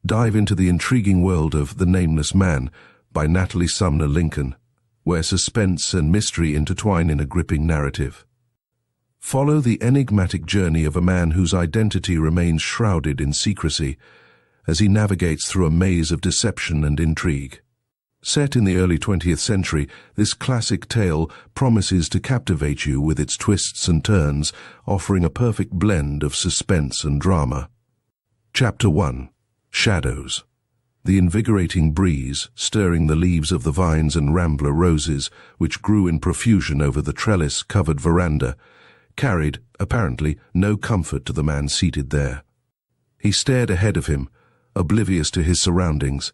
Dive into the intriguing world of The Nameless Man by Natalie Sumner Lincoln, where suspense and mystery intertwine in a gripping narrative. Follow the enigmatic journey of a man whose identity remains shrouded in secrecy as he navigates through a maze of deception and intrigue. Set in the early 20th century, this classic tale promises to captivate you with its twists and turns, offering a perfect blend of suspense and drama. Chapter 1. Shadows. The invigorating breeze, stirring the leaves of the vines and rambler roses, which grew in profusion over the trellis-covered veranda, carried, apparently, no comfort to the man seated there. He stared ahead of him, oblivious to his surroundings,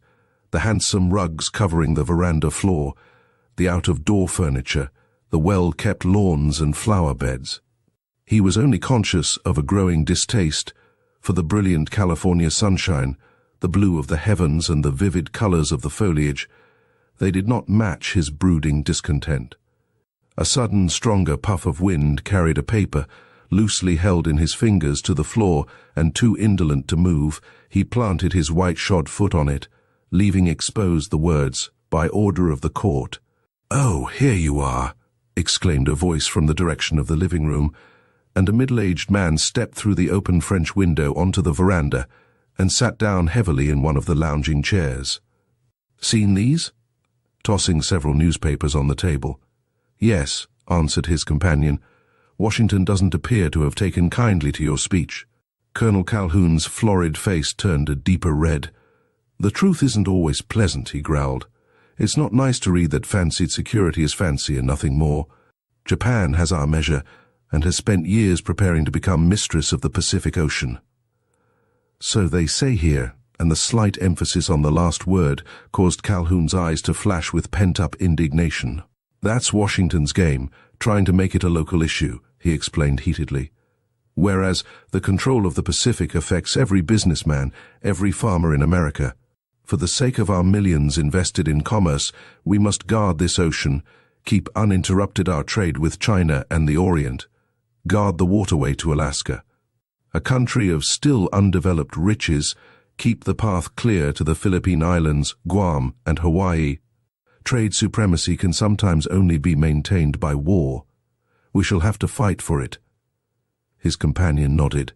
the handsome rugs covering the veranda floor, the out-of-door furniture, the well-kept lawns and flower beds. He was only conscious of a growing distaste for the brilliant California sunshine, the blue of the heavens and the vivid colors of the foliage. They did not match his brooding discontent. A sudden, stronger puff of wind carried a paper, loosely held in his fingers, to the floor, and too indolent to move, he planted his white-shod foot on it, leaving exposed the words, "By order of the court." "Oh, here you are," exclaimed a voice from the direction of the living room, and a middle-aged man stepped through the open French window onto the veranda and sat down heavily in one of the lounging chairs. "Seen these?" tossing several newspapers on the table. "Yes," answered his companion. "Washington doesn't appear to have taken kindly to your speech." Colonel Calhoun's florid face turned a deeper red. "The truth isn't always pleasant," he growled. "It's not nice to read that fancied security is fancy and nothing more. Japan has our measure and has spent years preparing to become mistress of the Pacific Ocean." "So they say here," and the slight emphasis on the last word caused Calhoun's eyes to flash with pent-up indignation. "That's Washington's game, trying to make it a local issue," he explained heatedly. "Whereas the control of the Pacific affects every businessman, every farmer in America. For the sake of our millions invested in commerce, we must guard this ocean, keep uninterrupted our trade with China and the Orient, guard the waterway to Alaska. A country of still undeveloped riches, keep the path clear to the Philippine Islands, Guam, and Hawaii. Trade supremacy can sometimes only be maintained by war. We shall have to fight for it." His companion nodded.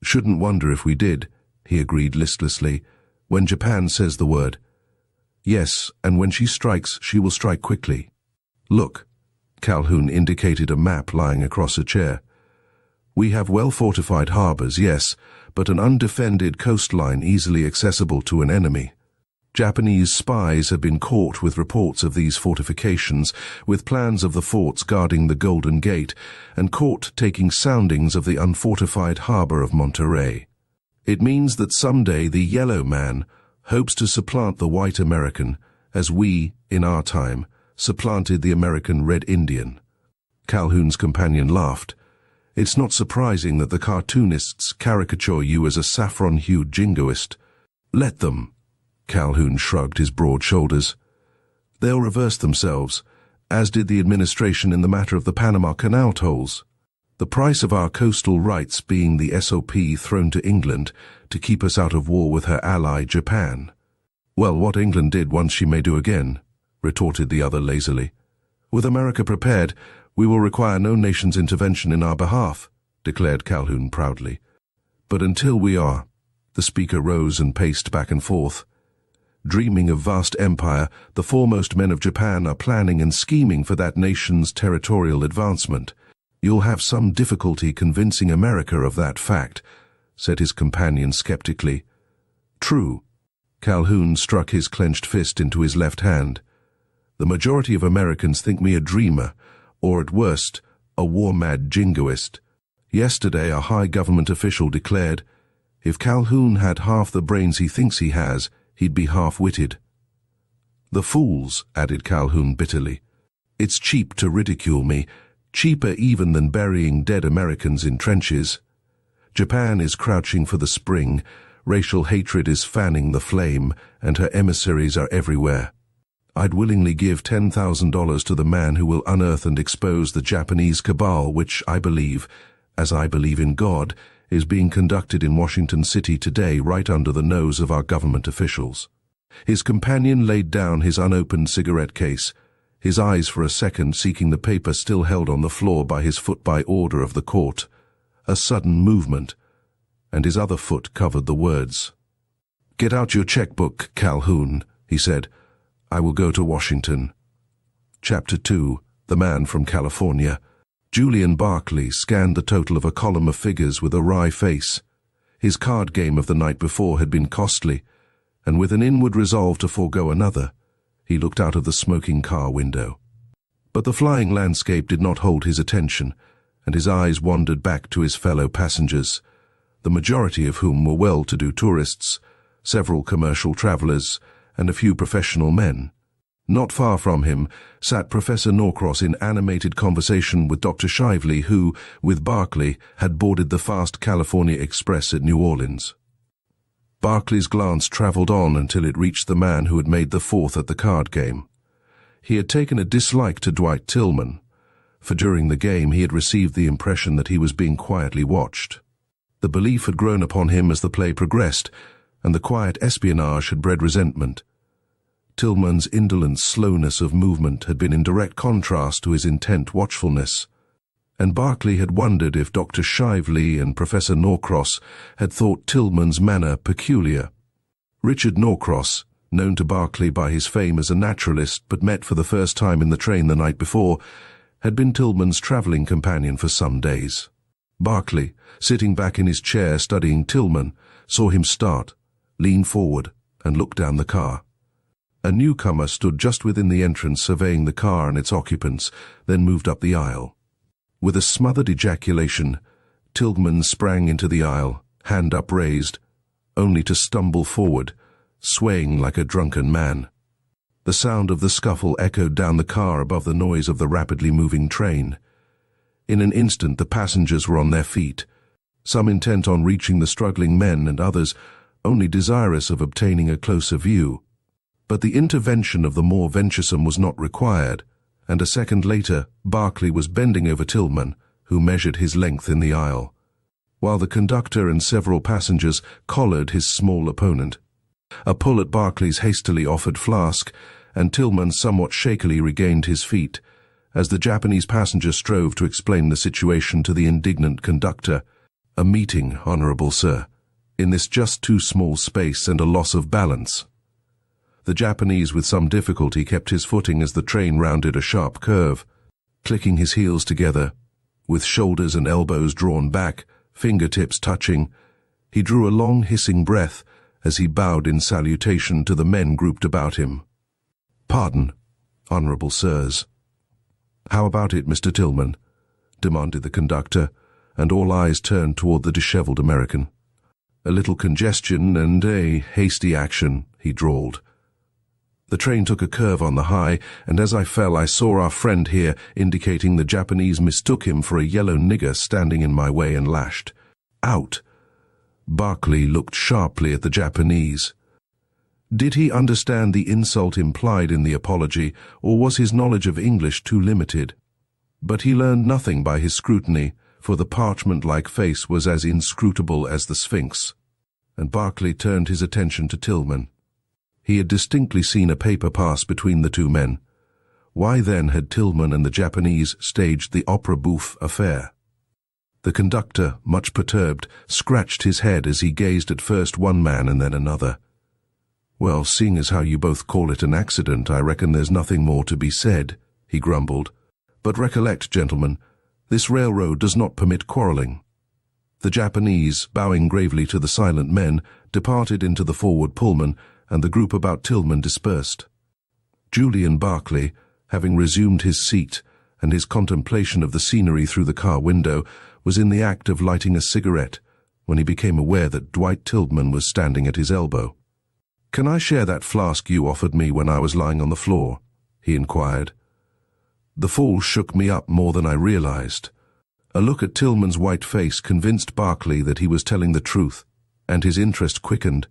"Shouldn't wonder if we did," he agreed listlessly. "When Japan says the word." "Yes, and when she strikes, she will strike quickly. Look." Calhoun indicated a map lying across a chair. "We have well-fortified harbors, yes, but an undefended coastline easily accessible to an enemy. Japanese spies have been caught with reports of these fortifications, with plans of the forts guarding the Golden Gate, and caught taking soundings of the unfortified harbor of Monterey. It means that someday the Yellow Man hopes to supplant the white American, as we, in our time, supplanted the American Red Indian." Calhoun's companion laughed. "It's not surprising that the cartoonists caricature you as a saffron-hued jingoist." "Let them." Calhoun shrugged his broad shoulders. "They'll reverse themselves, as did the administration in the matter of the Panama Canal tolls. The price of our coastal rights being the SOP thrown to England to keep us out of war with her ally Japan." "Well, what England did once she may do again," retorted the other lazily. "With America prepared, we will require no nation's intervention in our behalf," declared Calhoun proudly. "But until we are," the speaker rose and paced back and forth. "Dreaming of vast empire, the foremost men of Japan are planning and scheming for that nation's territorial advancement. You'll have some difficulty convincing America of that fact," said his companion skeptically. "True." Calhoun struck his clenched fist into his left hand. "The majority of Americans think me a dreamer, or at worst, a war-mad jingoist. Yesterday a high government official declared, if Calhoun had half the brains he thinks he has, he'd be half-witted." "The fools," added Calhoun bitterly. "It's cheap to ridicule me, cheaper even than burying dead Americans in trenches. Japan is crouching for the spring, racial hatred is fanning the flame, and her emissaries are everywhere. I'd willingly give $10,000 to the man who will unearth and expose the Japanese cabal which I believe, as I believe in God, is being conducted in Washington City today right under the nose of our government officials." His companion laid down his unopened cigarette case, his eyes for a second seeking the paper still held on the floor by his foot by order of the court. A sudden movement, and his other foot covered the words. "Get out your checkbook, Calhoun," he said. "I will go to Washington." Chapter 2. The Man from California. Julian Barclay scanned the total of a column of figures with a wry face. His card game of the night before had been costly, and with an inward resolve to forego another, he looked out of the smoking car window. But the flying landscape did not hold his attention, and his eyes wandered back to his fellow passengers, the majority of whom were well-to-do tourists, several commercial travelers, and a few professional men. Not far from him sat Professor Norcross in animated conversation with Dr. Shively, who, with Barclay, had boarded the fast California Express at New Orleans. Barclay's glance travelled on until it reached the man who had made the fourth at the card game. He had taken a dislike to Dwight Tillman, for during the game he had received the impression that he was being quietly watched. The belief had grown upon him as the play progressed, and the quiet espionage had bred resentment. Tillman's indolent slowness of movement had been in direct contrast to his intent watchfulness, and Barclay had wondered if Dr. Shively and Professor Norcross had thought Tillman's manner peculiar. Richard Norcross, known to Barclay by his fame as a naturalist but met for the first time in the train the night before, had been Tillman's travelling companion for some days. Barclay, sitting back in his chair studying Tillman, saw him start, lean forward, and look down the car. A newcomer stood just within the entrance surveying the car and its occupants, then moved up the aisle. With a smothered ejaculation, Tillman sprang into the aisle, hand upraised, only to stumble forward, swaying like a drunken man. The sound of the scuffle echoed down the car above the noise of the rapidly moving train. In an instant the passengers were on their feet, some intent on reaching the struggling men and others only desirous of obtaining a closer view. But the intervention of the more venturesome was not required, and a second later Barclay was bending over Tillman, who measured his length in the aisle, while the conductor and several passengers collared his small opponent. A pull at Barclay's hastily offered flask, and Tillman somewhat shakily regained his feet, as the Japanese passenger strove to explain the situation to the indignant conductor. "A meeting, Honorable Sir, in this just too small space and a loss of balance." The Japanese with some difficulty kept his footing as the train rounded a sharp curve. Clicking his heels together, with shoulders and elbows drawn back, fingertips touching, he drew a long hissing breath as he bowed in salutation to the men grouped about him. "Pardon, Honourable Sirs." "How about it, Mr. Tillman?" demanded the conductor, and all eyes turned toward the dishevelled American. "A little congestion and a hasty action," he drawled. "The train took a curve on the high, and as I fell I saw our friend here, indicating the Japanese mistook him for a yellow nigger standing in my way and lashed out." Barclay looked sharply at the Japanese. Did he understand the insult implied in the apology, or was his knowledge of English too limited? But he learned nothing by his scrutiny, for the parchment-like face was as inscrutable as the Sphinx, and Barclay turned his attention to Tillman. He had distinctly seen a paper pass between the two men. Why then had Tillman and the Japanese staged the opera bouffe affair? The conductor, much perturbed, scratched his head as he gazed at first one man and then another. "Well, seeing as how you both call it an accident, I reckon there's nothing more to be said," he grumbled. "But recollect, gentlemen, this railroad does not permit quarrelling." The Japanese, bowing gravely to the silent men, departed into the forward Pullman, and the group about Tillman dispersed. Julian Barclay, having resumed his seat and his contemplation of the scenery through the car window, was in the act of lighting a cigarette when he became aware that Dwight Tillman was standing at his elbow. "Can I share that flask you offered me when I was lying on the floor?" he inquired. The fall shook me up more than I realized. A look at Tillman's white face convinced Barclay that he was telling the truth, and his interest quickened.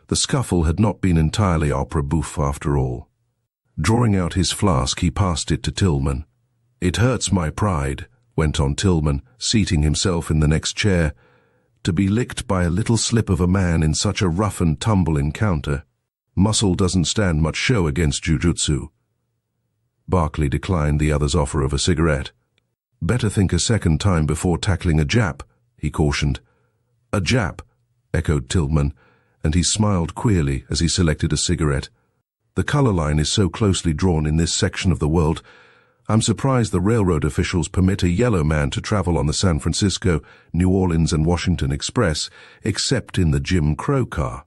The scuffle had not been entirely opera bouffe after all. Drawing out his flask, he passed it to Tillman. "It hurts my pride," went on Tillman, seating himself in the next chair, To be licked by a little slip of a man in such a rough-and-tumble encounter. Muscle doesn't stand much show against jujutsu. Barclay declined the other's offer of a cigarette. Better think a second time before tackling a Jap, he cautioned. A Jap, echoed Tillman, and he smiled queerly as he selected a cigarette. The color line is so closely drawn in this section of the world, I'm surprised the railroad officials permit a yellow man to travel on the San Francisco, New Orleans and Washington Express, except in the Jim Crow car.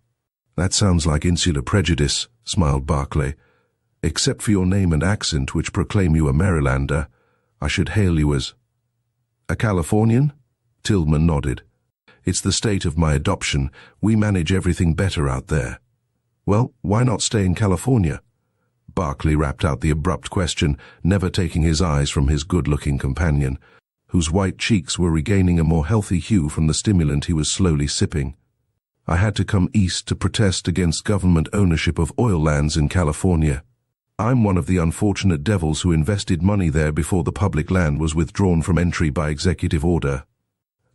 That sounds like insular prejudice, smiled Barclay. Except for your name and accent, which proclaim you a Marylander, I should hail you as... A Californian? Tillman nodded. It's the state of my adoption. We manage everything better out there. Well, why not stay in California? Barclay rapped out the abrupt question, never taking his eyes from his good-looking companion, whose white cheeks were regaining a more healthy hue from the stimulant he was slowly sipping. I had to come east to protest against government ownership of oil lands in California. I'm one of the unfortunate devils who invested money there before the public land was withdrawn from entry by executive order.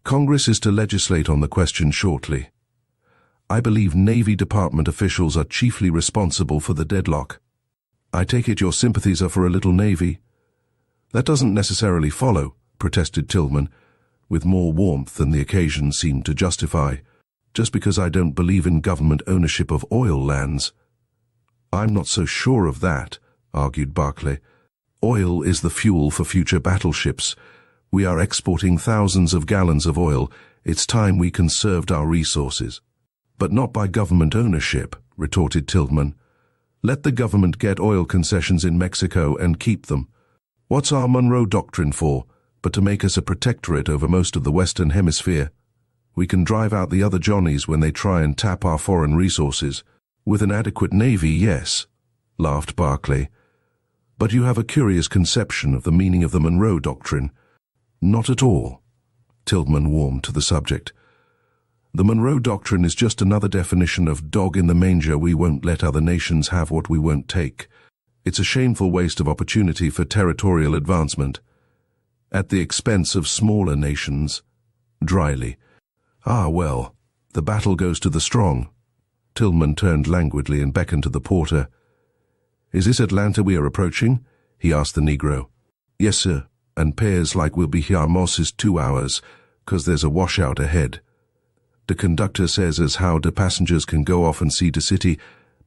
Congress is to legislate on the question shortly. I believe Navy Department officials are chiefly responsible for the deadlock. I take it your sympathies are for a little Navy? That doesn't necessarily follow, protested Tillman, with more warmth than the occasion seemed to justify. Just because I don't believe in government ownership of oil lands. I'm not so sure of that, argued Barclay. Oil is the fuel for future battleships. We are exporting thousands of gallons of oil. It's time we conserved our resources. But not by government ownership, retorted Tillman. Let the government get oil concessions in Mexico and keep them. What's our Monroe Doctrine for, but to make us a protectorate over most of the Western Hemisphere? We can drive out the other Johnnies when they try and tap our foreign resources. With an adequate navy, yes, laughed Barclay. But you have a curious conception of the meaning of the Monroe Doctrine. Not at all. Tillman warmed to the subject. The Monroe Doctrine is just another definition of dog in the manger. We won't let other nations have what we won't take. It's a shameful waste of opportunity for territorial advancement. At the expense of smaller nations. Dryly. Ah, well, the battle goes to the strong. Tillman turned languidly and beckoned to the porter. Is this Atlanta we are approaching? He asked the Negro. Yes, sir, and 'pears like we'll be here most is 2 hours, 'cause there's a washout ahead. The conductor says as how the passengers can go off and see the city,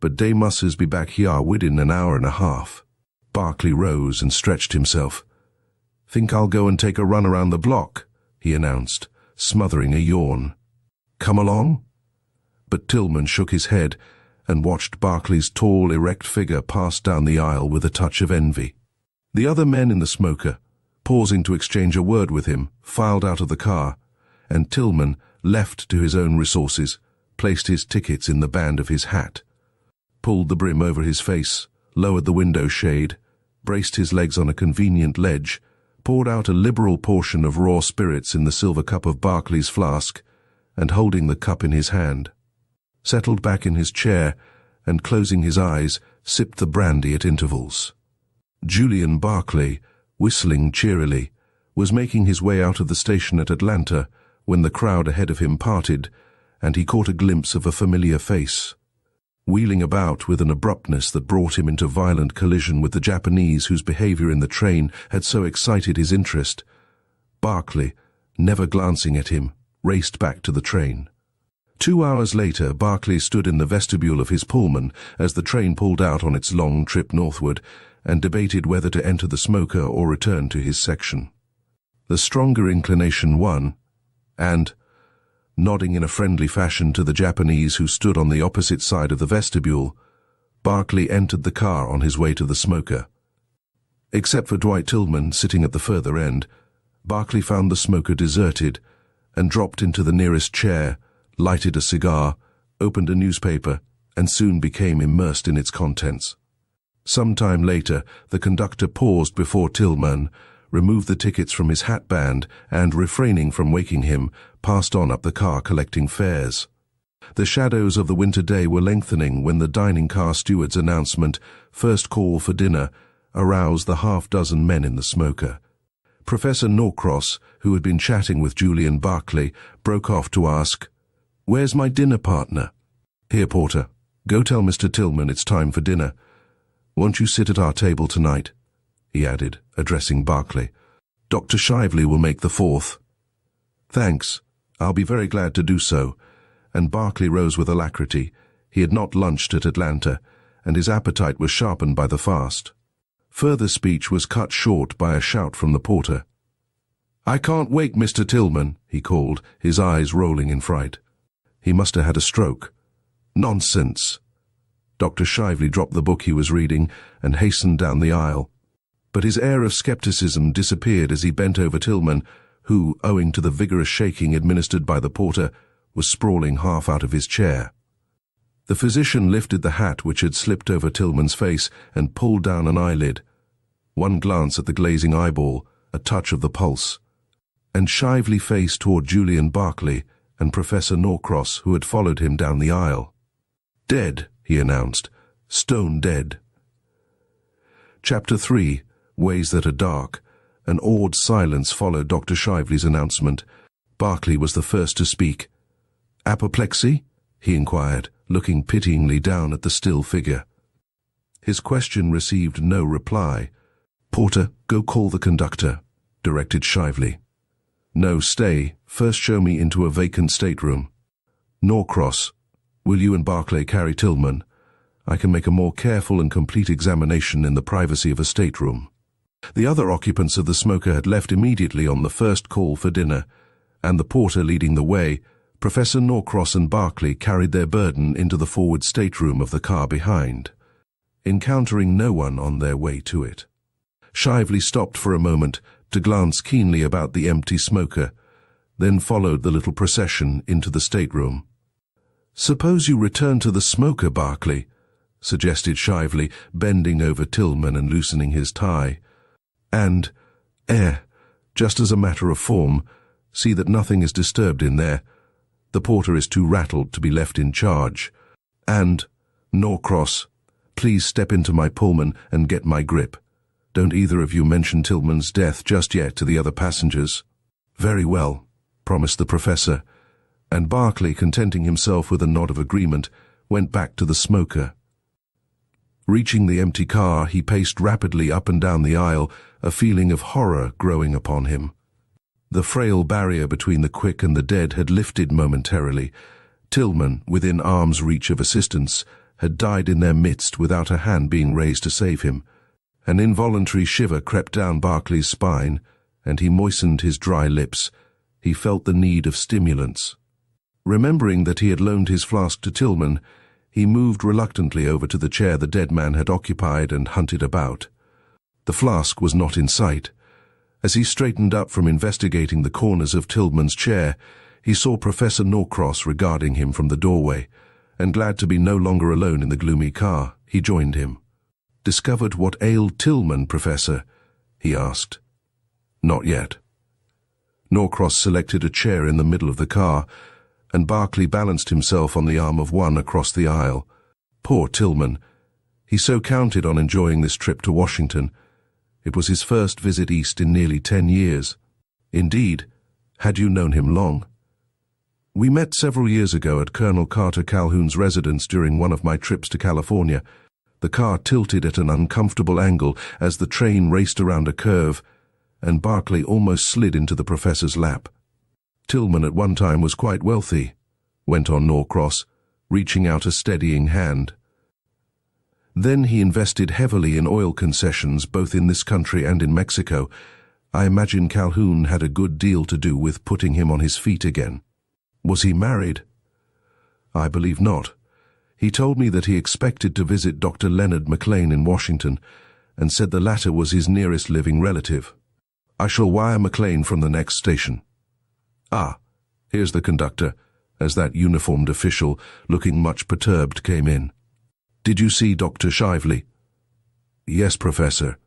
but they must be back here within an hour and a half. Barclay rose and stretched himself. Think I'll go and take a run around the block, he announced, smothering a yawn. Come along? But Tillman shook his head and watched Barclay's tall, erect figure pass down the aisle with a touch of envy. The other men in the smoker, pausing to exchange a word with him, filed out of the car, and Tillman, left to his own resources, placed his tickets in the band of his hat, pulled the brim over his face, lowered the window shade, braced his legs on a convenient ledge, poured out a liberal portion of raw spirits in the silver cup of Barclay's flask, and holding the cup in his hand, settled back in his chair and, closing his eyes, sipped the brandy at intervals. Julian Barclay, whistling cheerily, was making his way out of the station at Atlanta when the crowd ahead of him parted, and he caught a glimpse of a familiar face. Wheeling about with an abruptness that brought him into violent collision with the Japanese whose behavior in the train had so excited his interest, Barclay, never glancing at him, raced back to the train. 2 hours later, Barclay stood in the vestibule of his Pullman as the train pulled out on its long trip northward and debated whether to enter the smoker or return to his section. The stronger inclination won, and, nodding in a friendly fashion to the Japanese who stood on the opposite side of the vestibule, Barclay entered the car on his way to the smoker. Except for Dwight Tillman sitting at the further end, Barclay found the smoker deserted and dropped into the nearest chair, lighted a cigar, opened a newspaper, and soon became immersed in its contents. Some time later, the conductor paused before Tillman, removed the tickets from his hatband, and, refraining from waking him, passed on up the car collecting fares. The shadows of the winter day were lengthening when the dining car steward's announcement, "First call for dinner," aroused the half-dozen men in the smoker. Professor Norcross, who had been chatting with Julian Barclay, broke off to ask, "Where's my dinner partner?" "Here, Porter. Go tell Mr. Tillman it's time for dinner. Won't you sit at our table tonight?" he added, addressing Barclay. "Dr. Shively will make the fourth." "Thanks. I'll be very glad to do so." And Barclay rose with alacrity. He had not lunched at Atlanta, and his appetite was sharpened by the fast. Further speech was cut short by a shout from the porter. "I can't wake Mr. Tillman," he called, his eyes rolling in fright. "He must have had a stroke." "Nonsense." Dr. Shively dropped the book he was reading and hastened down the aisle. But his air of skepticism disappeared as he bent over Tillman, who, owing to the vigorous shaking administered by the porter, was sprawling half out of his chair. The physician lifted the hat which had slipped over Tillman's face and pulled down an eyelid. One glance at the glazing eyeball, a touch of the pulse, and Shively faced toward Julian Barclay and Professor Norcross, who had followed him down the aisle. "Dead," he announced. "Stone dead." Chapter 3, Ways That Are Dark. An awed silence followed Dr. Shively's announcement. Barclay was the first to speak. "Apoplexy?" he inquired, looking pityingly down at the still figure. His question received no reply. "Porter, go call the conductor," directed Shively. "No, stay. First show me into a vacant stateroom." "Norcross, will you and Barclay carry Tillman? I can make a more careful and complete examination in the privacy of a stateroom." The other occupants of the smoker had left immediately on the first call for dinner, and the porter leading the way, Professor Norcross and Barclay carried their burden into the forward stateroom of the car behind, encountering no one on their way to it. Shively stopped for a moment to glance keenly about the empty smoker, then followed the little procession into the stateroom. "Suppose you return to the smoker, Barclay," suggested Shively, bending over Tillman and loosening his tie. "And, just as a matter of form, see that nothing is disturbed in there. The porter is too rattled to be left in charge. And, Norcross, please step into my Pullman and get my grip. Don't either of you mention Tillman's death just yet to the other passengers." "Very well," promised the professor, and Barclay, contenting himself with a nod of agreement, went back to the smoker. Reaching the empty car, he paced rapidly up and down the aisle, a feeling of horror growing upon him. The frail barrier between the quick and the dead had lifted momentarily. Tillman, within arm's reach of assistance, had died in their midst without a hand being raised to save him. An involuntary shiver crept down Barclay's spine, and he moistened his dry lips. He felt the need of stimulants. Remembering that he had loaned his flask to Tillman, he moved reluctantly over to the chair the dead man had occupied and hunted about. The flask was not in sight. As he straightened up from investigating the corners of Tillman's chair, he saw Professor Norcross regarding him from the doorway, and glad to be no longer alone in the gloomy car, he joined him. "Discovered what ailed Tillman, Professor?" he asked. "Not yet." Norcross selected a chair in the middle of the car, and Barclay balanced himself on the arm of one across the aisle. Poor Tillman. He so counted on enjoying this trip to Washington. It was his first visit east in nearly 10 years. Indeed, had you known him long? "We met several years ago at Colonel Carter Calhoun's residence during one of my trips to California. The car tilted at an uncomfortable angle as the train raced around a curve, and Barclay almost slid into the professor's lap. Tillman at one time was quite wealthy," went on Norcross, reaching out a steadying hand. "Then he invested heavily in oil concessions both in this country and in Mexico. I imagine Calhoun had a good deal to do with putting him on his feet again." "Was he married?" "I believe not. He told me that he expected to visit Dr. Leonard McLean in Washington, and said the latter was his nearest living relative. I shall wire McLean from the next station." "Ah, here's the conductor," as that uniformed official, looking much perturbed, came in. "Did you see Dr. Shively?" "Yes, Professor."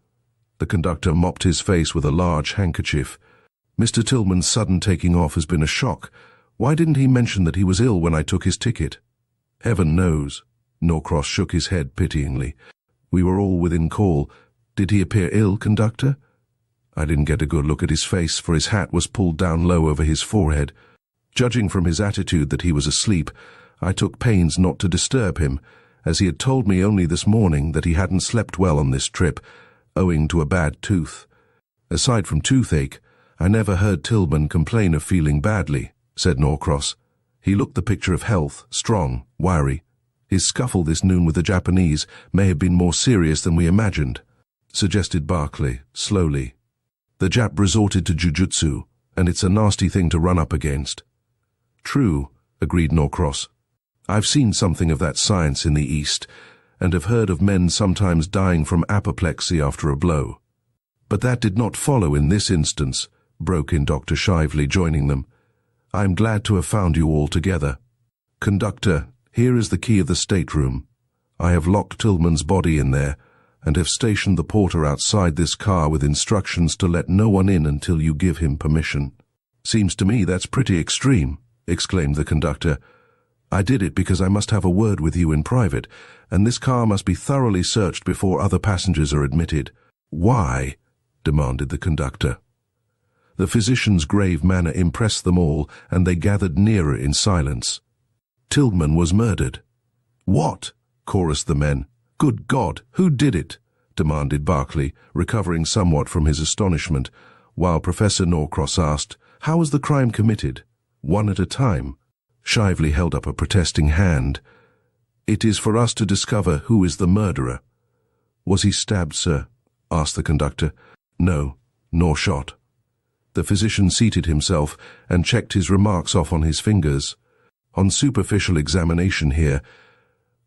The conductor mopped his face with a large handkerchief. "Mr. Tillman's sudden taking off has been a shock. Why didn't he mention that he was ill when I took his ticket?" "Heaven knows." Norcross shook his head pityingly. "We were all within call. Did he appear ill, conductor?" I didn't get a good look at his face, for his hat was pulled down low over his forehead. Judging from his attitude that he was asleep, I took pains not to disturb him, as he had told me only this morning that he hadn't slept well on this trip, owing to a bad tooth. Aside from toothache, I never heard Tillman complain of feeling badly, said Norcross. He looked the picture of health, strong, wiry. His scuffle this noon with the Japanese may have been more serious than we imagined, suggested Barclay, slowly. The Jap resorted to jujutsu, and it's a nasty thing to run up against. True, agreed Norcross. I've seen something of that science in the East, and have heard of men sometimes dying from apoplexy after a blow. But that did not follow in this instance, broke in Dr. Shively, joining them. I am glad to have found you all together. Conductor, here is the key of the stateroom. I have locked Tillman's body in there, and have stationed the porter outside this car with instructions to let no one in until you give him permission. Seems to me that's pretty extreme, exclaimed the conductor. I did it because I must have a word with you in private, and this car must be thoroughly searched before other passengers are admitted. Why? Demanded the conductor. The physician's grave manner impressed them all, and they gathered nearer in silence. Tillman was murdered. What? Chorused the men. Good God, who did it? Demanded Barclay, recovering somewhat from his astonishment, while Professor Norcross asked, How was the crime committed? One at a time. Shively held up a protesting hand. It is for us to discover who is the murderer. Was he stabbed, sir? Asked the conductor. No, nor shot. The physician seated himself and checked his remarks off on his fingers. On superficial examination here,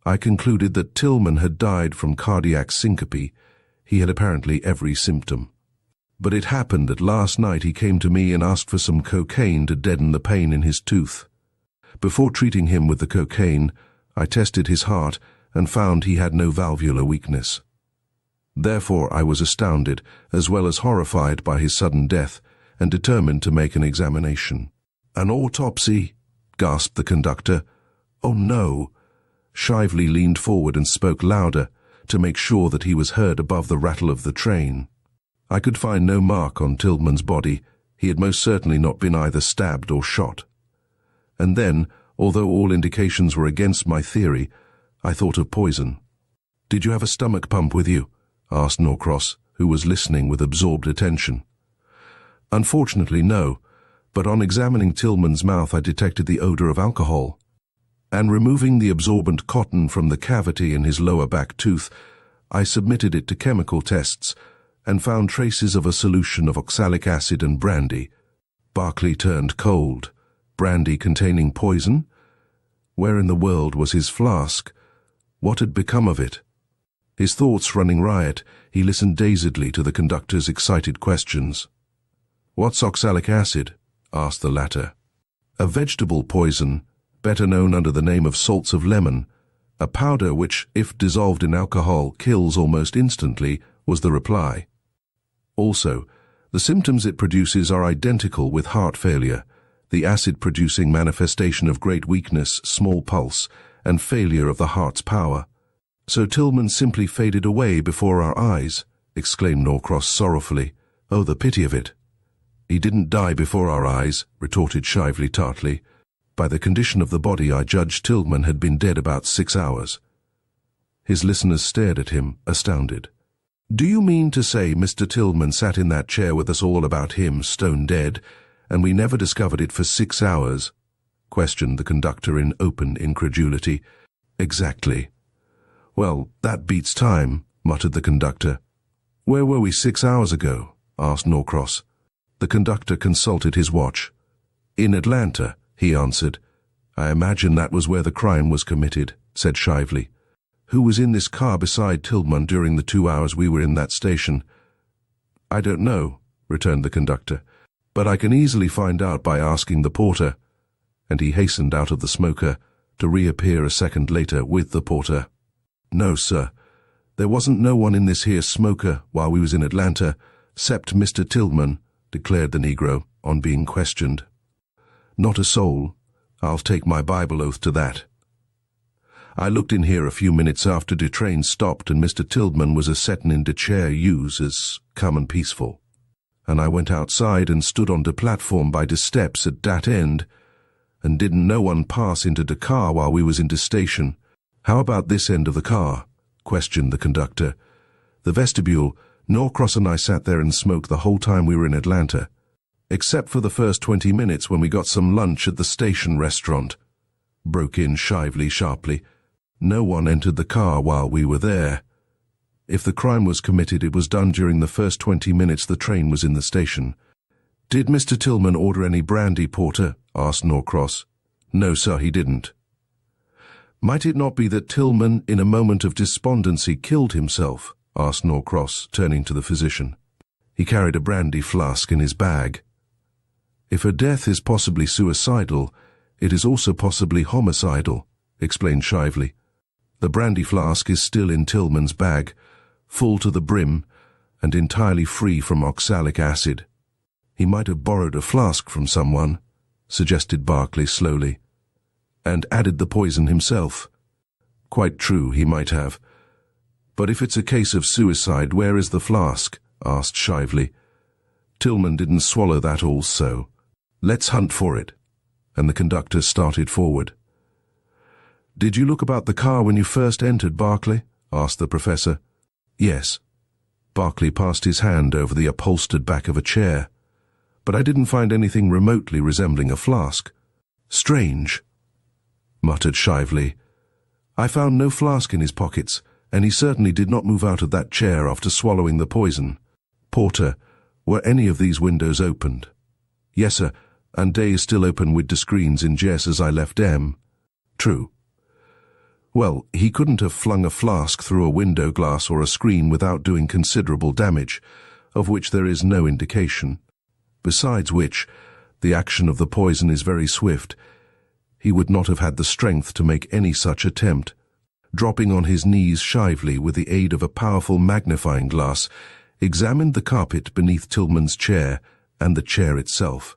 I concluded that Tillman had died from cardiac syncope. He had apparently every symptom. But it happened that last night he came to me and asked for some cocaine to deaden the pain in his tooth. Before treating him with the cocaine, I tested his heart and found he had no valvular weakness. Therefore I was astounded, as well as horrified by his sudden death, and determined to make an examination. An autopsy? Gasped the conductor. Oh no! Shively leaned forward and spoke louder, to make sure that he was heard above the rattle of the train. I could find no mark on Tillman's body. He had most certainly not been either stabbed or shot. And then, although all indications were against my theory, I thought of poison. Did you have a stomach pump with you? Asked Norcross, who was listening with absorbed attention. Unfortunately, no, but on examining Tillman's mouth I detected the odor of alcohol. And removing the absorbent cotton from the cavity in his lower back tooth, I submitted it to chemical tests and found traces of a solution of oxalic acid and brandy. Barclay turned cold. Brandy containing poison? Where in the world was his flask? What had become of it? His thoughts running riot, he listened dazedly to the conductor's excited questions. What's oxalic acid? Asked the latter. A vegetable poison, better known under the name of salts of lemon, a powder which, if dissolved in alcohol, kills almost instantly, was the reply. Also, the symptoms it produces are identical with heart failure, the acid-producing manifestation of great weakness, small pulse, and failure of the heart's power. So Tillman simply faded away before our eyes, exclaimed Norcross sorrowfully. Oh, the pity of it. He didn't die before our eyes, retorted Shively tartly. By the condition of the body, I judged Tillman had been dead about 6 hours. His listeners stared at him, astounded. Do you mean to say Mr. Tillman sat in that chair with us all about him, stone dead, and we never discovered it for 6 hours? Questioned the conductor in open incredulity. Exactly. Well, that beats time, muttered the conductor. Where were we 6 hours ago? Asked Norcross. The conductor consulted his watch. In Atlanta, he answered. I imagine that was where the crime was committed, said Shively. Who was in this car beside Tillman during the 2 hours we were in that station? I don't know, returned the conductor, but I can easily find out by asking the porter. And he hastened out of the smoker, to reappear a second later with the porter. No, sir. There wasn't no one in this here smoker while we was in Atlanta, 'cept Mr. Tillman, declared the Negro, on being questioned. Not a soul. I'll take my Bible oath to that. I looked in here a few minutes after the train stopped and Mr. Tillman was a settin' in the chair yous as calm and peaceful. and I went outside and stood on the platform by the steps at that end, and didn't no one pass into the car while we was in the station. How about this end of the car? Questioned the conductor. The vestibule. Norcross and I sat there and smoked the whole time we were in Atlanta, except for the first 20 minutes when we got some lunch at the station restaurant, broke in Shively sharply. No one entered the car while we were there. If the crime was committed, it was done during the first 20 minutes the train was in the station. Did Mr. Tillman order any brandy, Porter? Asked Norcross. No, sir, he didn't. Might it not be that Tillman, in a moment of despondency, killed himself? Asked Norcross, turning to the physician. He carried a brandy flask in his bag. If her death is possibly suicidal, it is also possibly homicidal, explained Shively. The brandy flask is still in Tillman's bag, full to the brim and entirely free from oxalic acid. He might have borrowed a flask from someone, suggested Barclay slowly, and added the poison himself. Quite true, he might have. But if it's a case of suicide, where is the flask? Asked Shively. Tillman didn't swallow that also. Let's hunt for it. And the conductor started forward. Did you look about the car when you first entered, Barclay? Asked the professor. Yes. Barclay passed his hand over the upholstered back of a chair. But I didn't find anything remotely resembling a flask. Strange, muttered Shively. I found no flask in his pockets, and he certainly did not move out of that chair after swallowing the poison. Porter, were any of these windows opened? Yes, sir, and they is still open with the screens in jest as I left them. True. Well, he couldn't have flung a flask through a window glass or a screen without doing considerable damage, of which there is no indication. Besides which, the action of the poison is very swift. He would not have had the strength to make any such attempt. Dropping on his knees, Shively, with the aid of a powerful magnifying glass, examined the carpet beneath Tillman's chair and the chair itself.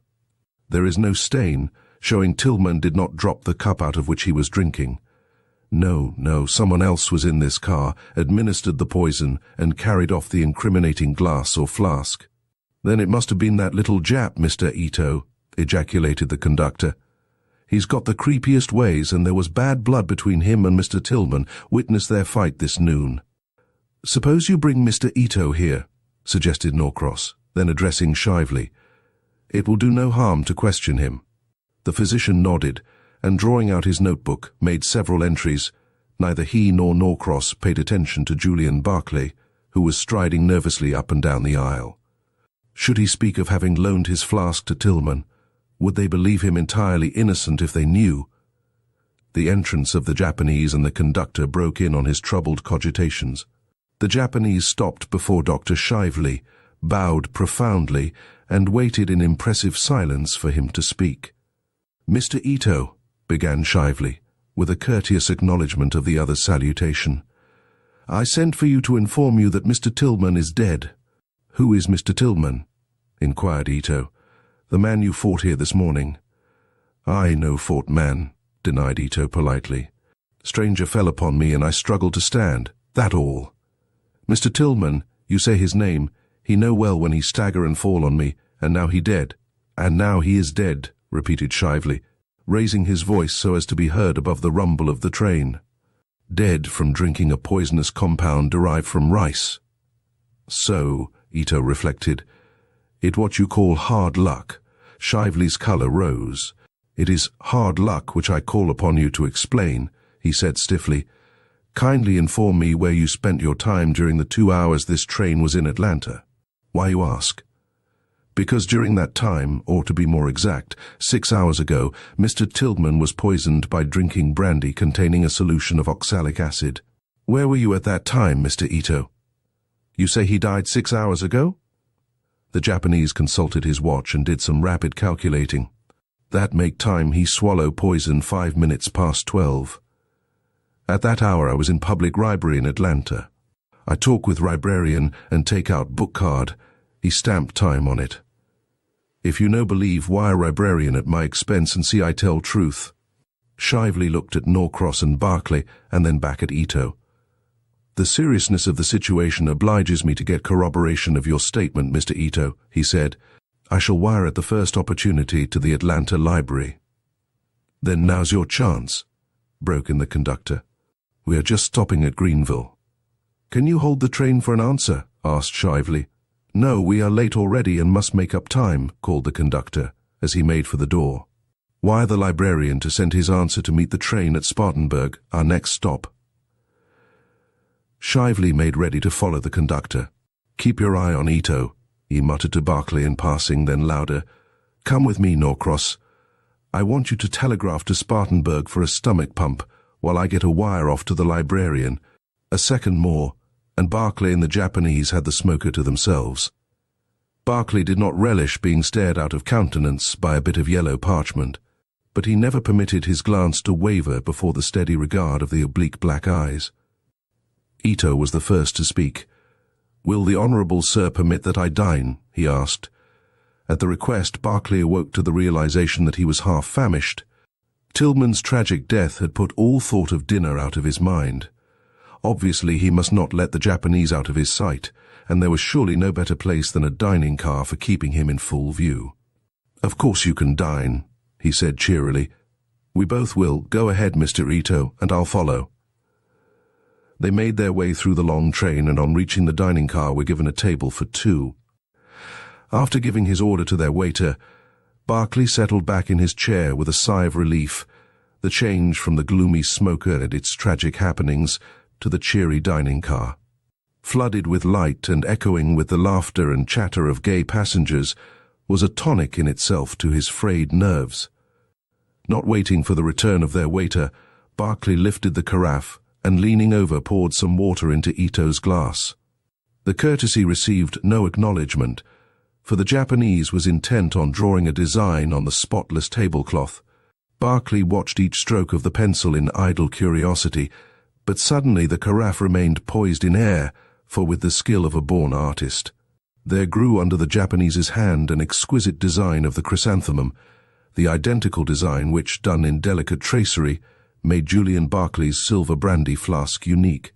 There is no stain, showing Tillman did not drop the cup out of which he was drinking. No, someone else was in this car, administered the poison, and carried off the incriminating glass or flask. Then it must have been that little Jap, Mr. Ito, ejaculated the conductor. He's got the creepiest ways, and there was bad blood between him and Mr. Tillman. Witness their fight this noon. Suppose you bring Mr. Ito here, suggested Norcross, then addressing Shively. It will do no harm to question him. The physician nodded, and drawing out his notebook, made several entries. Neither he nor Norcross paid attention to Julian Barclay, who was striding nervously up and down the aisle. Should he speak of having loaned his flask to Tillman? Would they believe him entirely innocent if they knew? The entrance of the Japanese and the conductor broke in on his troubled cogitations. The Japanese stopped before Dr. Shively, bowed profoundly, and waited in impressive silence for him to speak. Mr. Ito, began Shively, with a courteous acknowledgment of the other's salutation. I sent for you to inform you that Mr. Tillman is dead. Who is Mr. Tillman? Inquired Ito. The man you fought here this morning. I no fought man, denied Ito politely. Stranger fell upon me and I struggled to stand, that all. Mr. Tillman, you say his name, he know well when he stagger and fall on me, and now he dead. And now he is dead, repeated Shively, raising his voice so as to be heard above the rumble of the train. Dead from drinking a poisonous compound derived from rice. So, Ito reflected, it what you call hard luck. Shively's colour rose. It is hard luck which I call upon you to explain, he said stiffly. Kindly inform me where you spent your time during the 2 hours this train was in Atlanta. Why, you ask? Because during that time, or to be more exact, 6 hours ago, Mr. Tillman was poisoned by drinking brandy containing a solution of oxalic acid. Where were you at that time, Mr. Ito? You say he died 6 hours ago? The Japanese consulted his watch and did some rapid calculating. That make time he swallow poison 5 minutes past 12. At that hour I was in public library in Atlanta. I talk with librarian and take out book card. He stamped time on it. If you no believe, wire librarian at my expense and see I tell truth. Shively looked at Norcross and Barclay and then back at Ito. "The seriousness of the situation obliges me to get corroboration of your statement, Mr. Ito," he said. "I shall wire at the first opportunity to the Atlanta Library." "Then now's your chance," broke in the conductor. "We are just stopping at Greenville." "Can you hold the train for an answer?" asked Shively. "No, we are late already and must make up time," called the conductor, as he made for the door. "Wire the librarian to send his answer to meet the train at Spartanburg, our next stop." Shively made ready to follow the conductor. "Keep your eye on Ito," he muttered to Barclay in passing, then louder. "Come with me, Norcross. I want you to telegraph to Spartanburg for a stomach pump, while I get a wire off to the librarian. A second more, and Barclay and the Japanese had the smoker to themselves." Barclay did not relish being stared out of countenance by a bit of yellow parchment, but he never permitted his glance to waver before the steady regard of the oblique black eyes. Ito was the first to speak. "Will the Honourable Sir permit that I dine?" he asked. At the request, Barclay awoke to the realization that he was half famished. Tillman's tragic death had put all thought of dinner out of his mind. Obviously, he must not let the Japanese out of his sight, and there was surely no better place than a dining car for keeping him in full view. "Of course you can dine," he said cheerily. "We both will. Go ahead, Mr. Ito, and I'll follow." They made their way through the long train, and on reaching the dining car were given a table for two. After giving his order to their waiter, Barclay settled back in his chair with a sigh of relief, the change from the gloomy smoker and its tragic happenings to the cheery dining car. Flooded with light and echoing with the laughter and chatter of gay passengers, was a tonic in itself to his frayed nerves. Not waiting for the return of their waiter, Barclay lifted the carafe and, leaning over, poured some water into Ito's glass. The courtesy received no acknowledgement, for the Japanese was intent on drawing a design on the spotless tablecloth. Barclay watched each stroke of the pencil in idle curiosity, but suddenly the carafe remained poised in air, for with the skill of a born artist, there grew under the Japanese's hand an exquisite design of the chrysanthemum, the identical design which, done in delicate tracery, made Julian Barclay's silver brandy flask unique.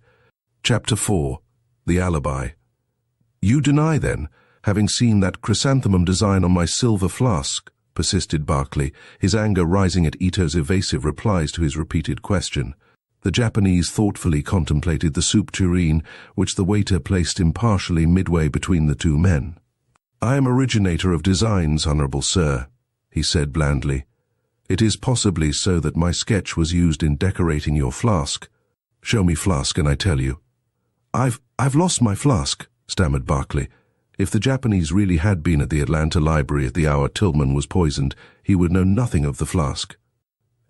Chapter 4. The Alibi. "You deny, then, having seen that chrysanthemum design on my silver flask?" persisted Barclay, his anger rising at Ito's evasive replies to his repeated question. The Japanese thoughtfully contemplated the soup tureen, which the waiter placed impartially midway between the two men. "I am originator of designs, Honourable Sir," he said blandly. "It is possibly so that my sketch was used in decorating your flask. Show me flask and I tell you." I've lost my flask," stammered Barclay. If the Japanese really had been at the Atlanta Library at the hour Tillman was poisoned, he would know nothing of the flask.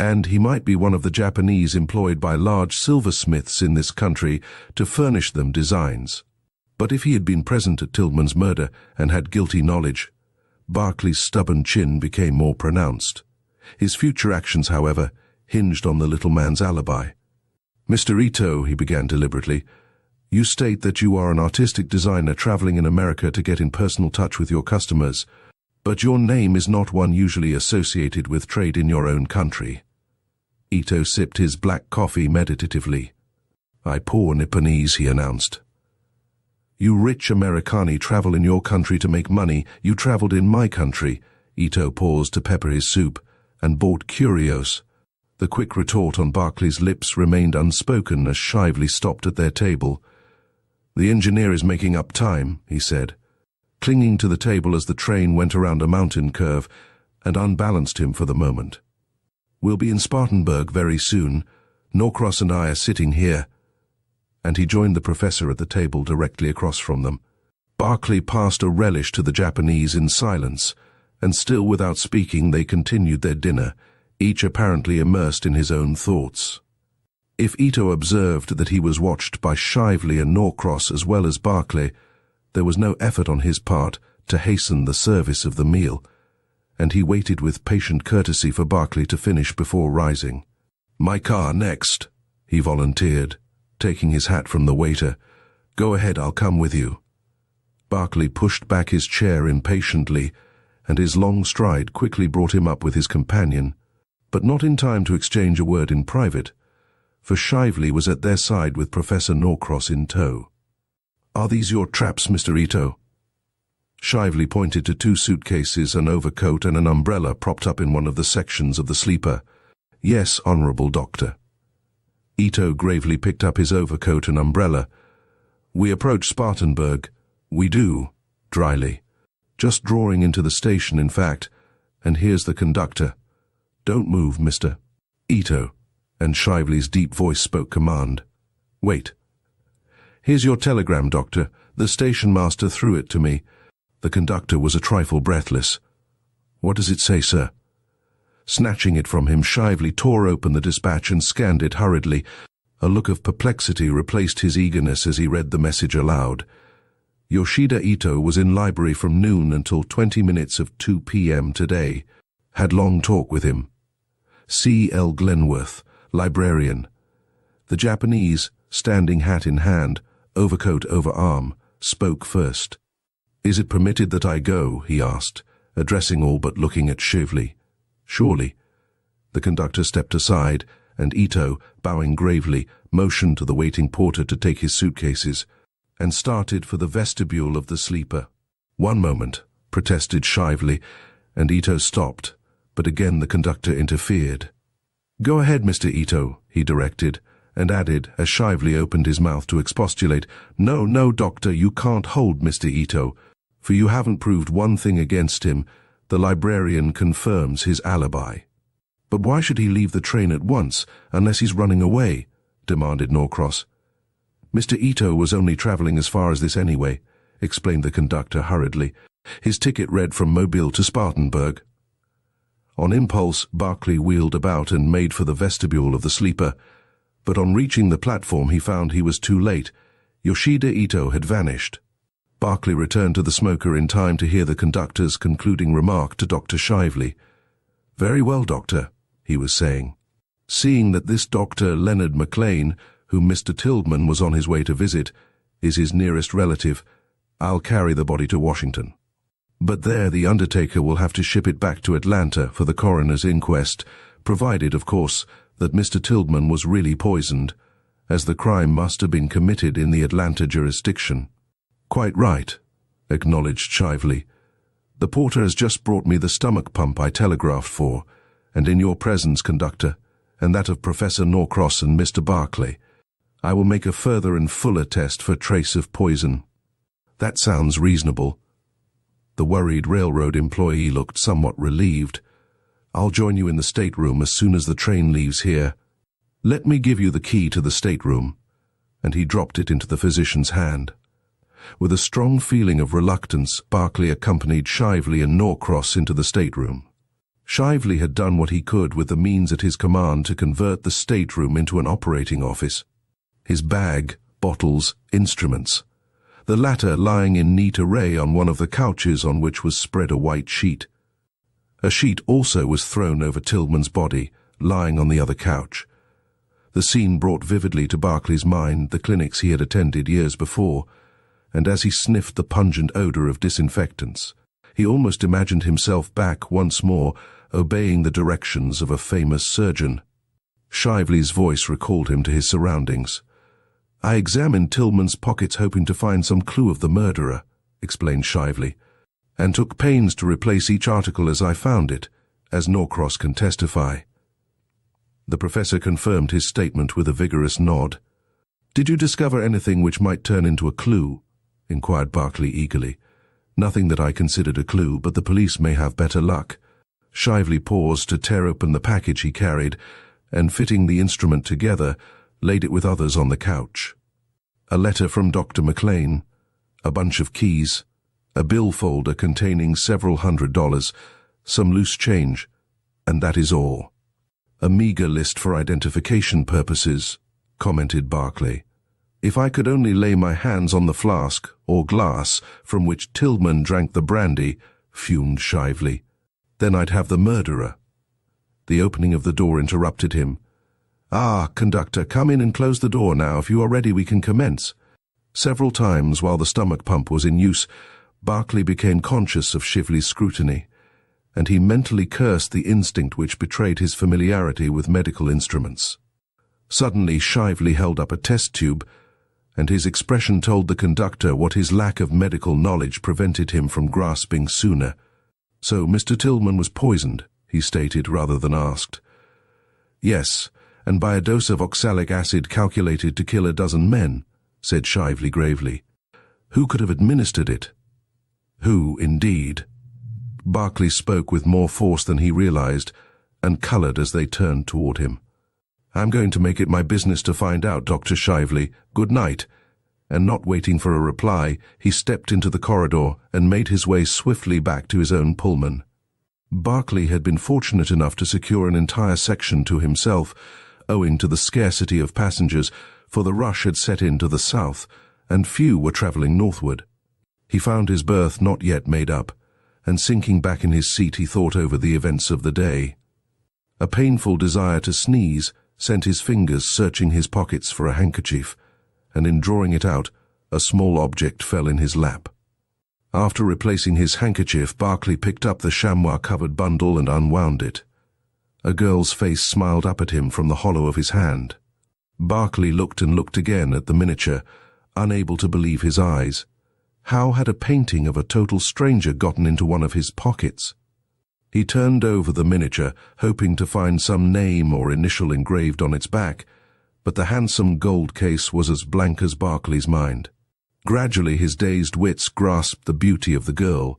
And he might be one of the Japanese employed by large silversmiths in this country to furnish them designs. But if he had been present at Tillman's murder and had guilty knowledge, Barclay's stubborn chin became more pronounced. His future actions, however, hinged on the little man's alibi. "Mr. Ito," he began deliberately, "you state that you are an artistic designer traveling in America to get in personal touch with your customers, but your name is not one usually associated with trade in your own country." Ito sipped his black coffee meditatively. "I pour Nipponese," he announced. "You rich Americani travel in your country to make money. You traveled in my country." Ito paused to pepper his soup and bought curios. The quick retort on Barclay's lips remained unspoken as Shively stopped at their table. "The engineer is making up time," he said, clinging to the table as the train went around a mountain curve and unbalanced him for the moment. "We'll be in Spartanburg very soon. Norcross and I are sitting here." And he joined the professor at the table directly across from them. Barclay passed a relish to the Japanese in silence, and still without speaking they continued their dinner, each apparently immersed in his own thoughts. If Ito observed that he was watched by Shively and Norcross as well as Barclay, there was no effort on his part to hasten the service of the meal, and he waited with patient courtesy for Barclay to finish before rising. "My car next," he volunteered, taking his hat from the waiter. "Go ahead, I'll come with you." Barclay pushed back his chair impatiently, and his long stride quickly brought him up with his companion, but not in time to exchange a word in private, for Shively was at their side with Professor Norcross in tow. "Are these your traps, Mr. Ito?" Shively pointed to 2 suitcases, an overcoat and an umbrella propped up in one of the sections of the sleeper. "Yes, Honorable Doctor." Ito gravely picked up his overcoat and umbrella. "We approach Spartanburg." "We do," dryly. "Just drawing into the station, in fact. And here's the conductor." "Don't move, Mr. Ito," and Shively's deep voice spoke command. "Wait. Here's your telegram, Doctor. The station master threw it to me." The conductor was a trifle breathless. "What does it say, sir?" Snatching it from him, Shively tore open the dispatch and scanned it hurriedly. A look of perplexity replaced his eagerness as he read the message aloud. Yoshida Ito was in library from noon until 20 minutes of 2 p.m. today. Had long talk with him. C. L. Glenworth, librarian. The Japanese, standing hat in hand, overcoat over arm, spoke first. "Is it permitted that I go?" he asked, addressing all but looking at Shively. "Surely." The conductor stepped aside, and Ito, bowing gravely, motioned to the waiting porter to take his suitcases, and started for the vestibule of the sleeper. "One moment," protested Shively, and Ito stopped, but again the conductor interfered. "Go ahead, Mr. Ito," he directed, and added, as Shively opened his mouth to expostulate, "No, no, Doctor, you can't hold Mr. Ito, for you haven't proved one thing against him. The librarian confirms his alibi." "But why should he leave the train at once, unless he's running away?" demanded Norcross. "Mr. Ito was only traveling as far as this anyway," explained the conductor hurriedly. "His ticket read from Mobile to Spartanburg." On impulse, Barclay wheeled about and made for the vestibule of the sleeper, but on reaching the platform he found he was too late. Yoshida Ito had vanished. Barclay returned to the smoker in time to hear the conductor's concluding remark to Dr. Shively. "Very well, Doctor," he was saying. "Seeing that this Dr. Leonard McLean, whom Mr. Tilghman was on his way to visit, is his nearest relative, I'll carry the body to Washington. But there the undertaker will have to ship it back to Atlanta for the coroner's inquest, provided, of course, that Mr. Tilghman was really poisoned, as the crime must have been committed in the Atlanta jurisdiction." "Quite right," acknowledged Shively. "The porter has just brought me the stomach pump I telegraphed for, and in your presence, conductor, and that of Professor Norcross and Mr. Barclay, I will make a further and fuller test for trace of poison." "That sounds reasonable." The worried railroad employee looked somewhat relieved. "I'll join you in the stateroom as soon as the train leaves here. Let me give you the key to the stateroom," and he dropped it into the physician's hand. With a strong feeling of reluctance, Barclay accompanied Shively and Norcross into the stateroom. Shively had done what he could with the means at his command to convert the stateroom into an operating office. His bag, bottles, instruments, the latter lying in neat array on one of the couches on which was spread a white sheet. A sheet also was thrown over Tilghman's body, lying on the other couch. The scene brought vividly to Barclay's mind the clinics he had attended years before, and as he sniffed the pungent odor of disinfectants, he almost imagined himself back once more, obeying the directions of a famous surgeon. Shively's voice recalled him to his surroundings. "I examined Tilghman's pockets hoping to find some clue of the murderer," explained Shively, "and took pains to replace each article as I found it, as Norcross can testify." The professor confirmed his statement with a vigorous nod. "Did you discover anything which might turn into a clue?" inquired Barclay eagerly. "Nothing that I considered a clue, but the police may have better luck." Shively paused to tear open the package he carried, and fitting the instrument together, laid it with others on the couch. A letter from Dr. McLean, a bunch of keys, a bill folder containing several $100s, some loose change, and that is all. "A meager list for identification purposes," commented Barclay. "If I could only lay my hands on the flask, or glass, from which Tilghman drank the brandy," fumed Shively, "then I'd have the murderer." The opening of the door interrupted him. "Ah, conductor, come in and close the door now. If you are ready, we can commence." Several times, while the stomach pump was in use, Barclay became conscious of Shively's scrutiny, and he mentally cursed the instinct which betrayed his familiarity with medical instruments. Suddenly, Shively held up a test tube, and his expression told the conductor what his lack of medical knowledge prevented him from grasping sooner. "So Mr. Tillman was poisoned," he stated rather than asked. "Yes, and by a dose of oxalic acid calculated to kill a dozen men," said Shively gravely. "Who could have administered it?" "Who, indeed?" Barclay spoke with more force than he realized, and colored as they turned toward him. "I'm going to make it my business to find out, Dr. Shively. Good night." And not waiting for a reply, he stepped into the corridor and made his way swiftly back to his own Pullman. Barclay had been fortunate enough to secure an entire section to himself, owing to the scarcity of passengers, for the rush had set in to the south, and few were traveling northward. He found his berth not yet made up, and sinking back in his seat he thought over the events of the day. A painful desire to sneeze sent his fingers searching his pockets for a handkerchief, and in drawing it out, a small object fell in his lap. After replacing his handkerchief, Barclay picked up the chamois-covered bundle and unwound it. A girl's face smiled up at him from the hollow of his hand. Barclay looked and looked again at the miniature, unable to believe his eyes. How had a painting of a total stranger gotten into one of his pockets? He turned over the miniature, hoping to find some name or initial engraved on its back, but the handsome gold case was as blank as Barclay's mind. Gradually his dazed wits grasped the beauty of the girl.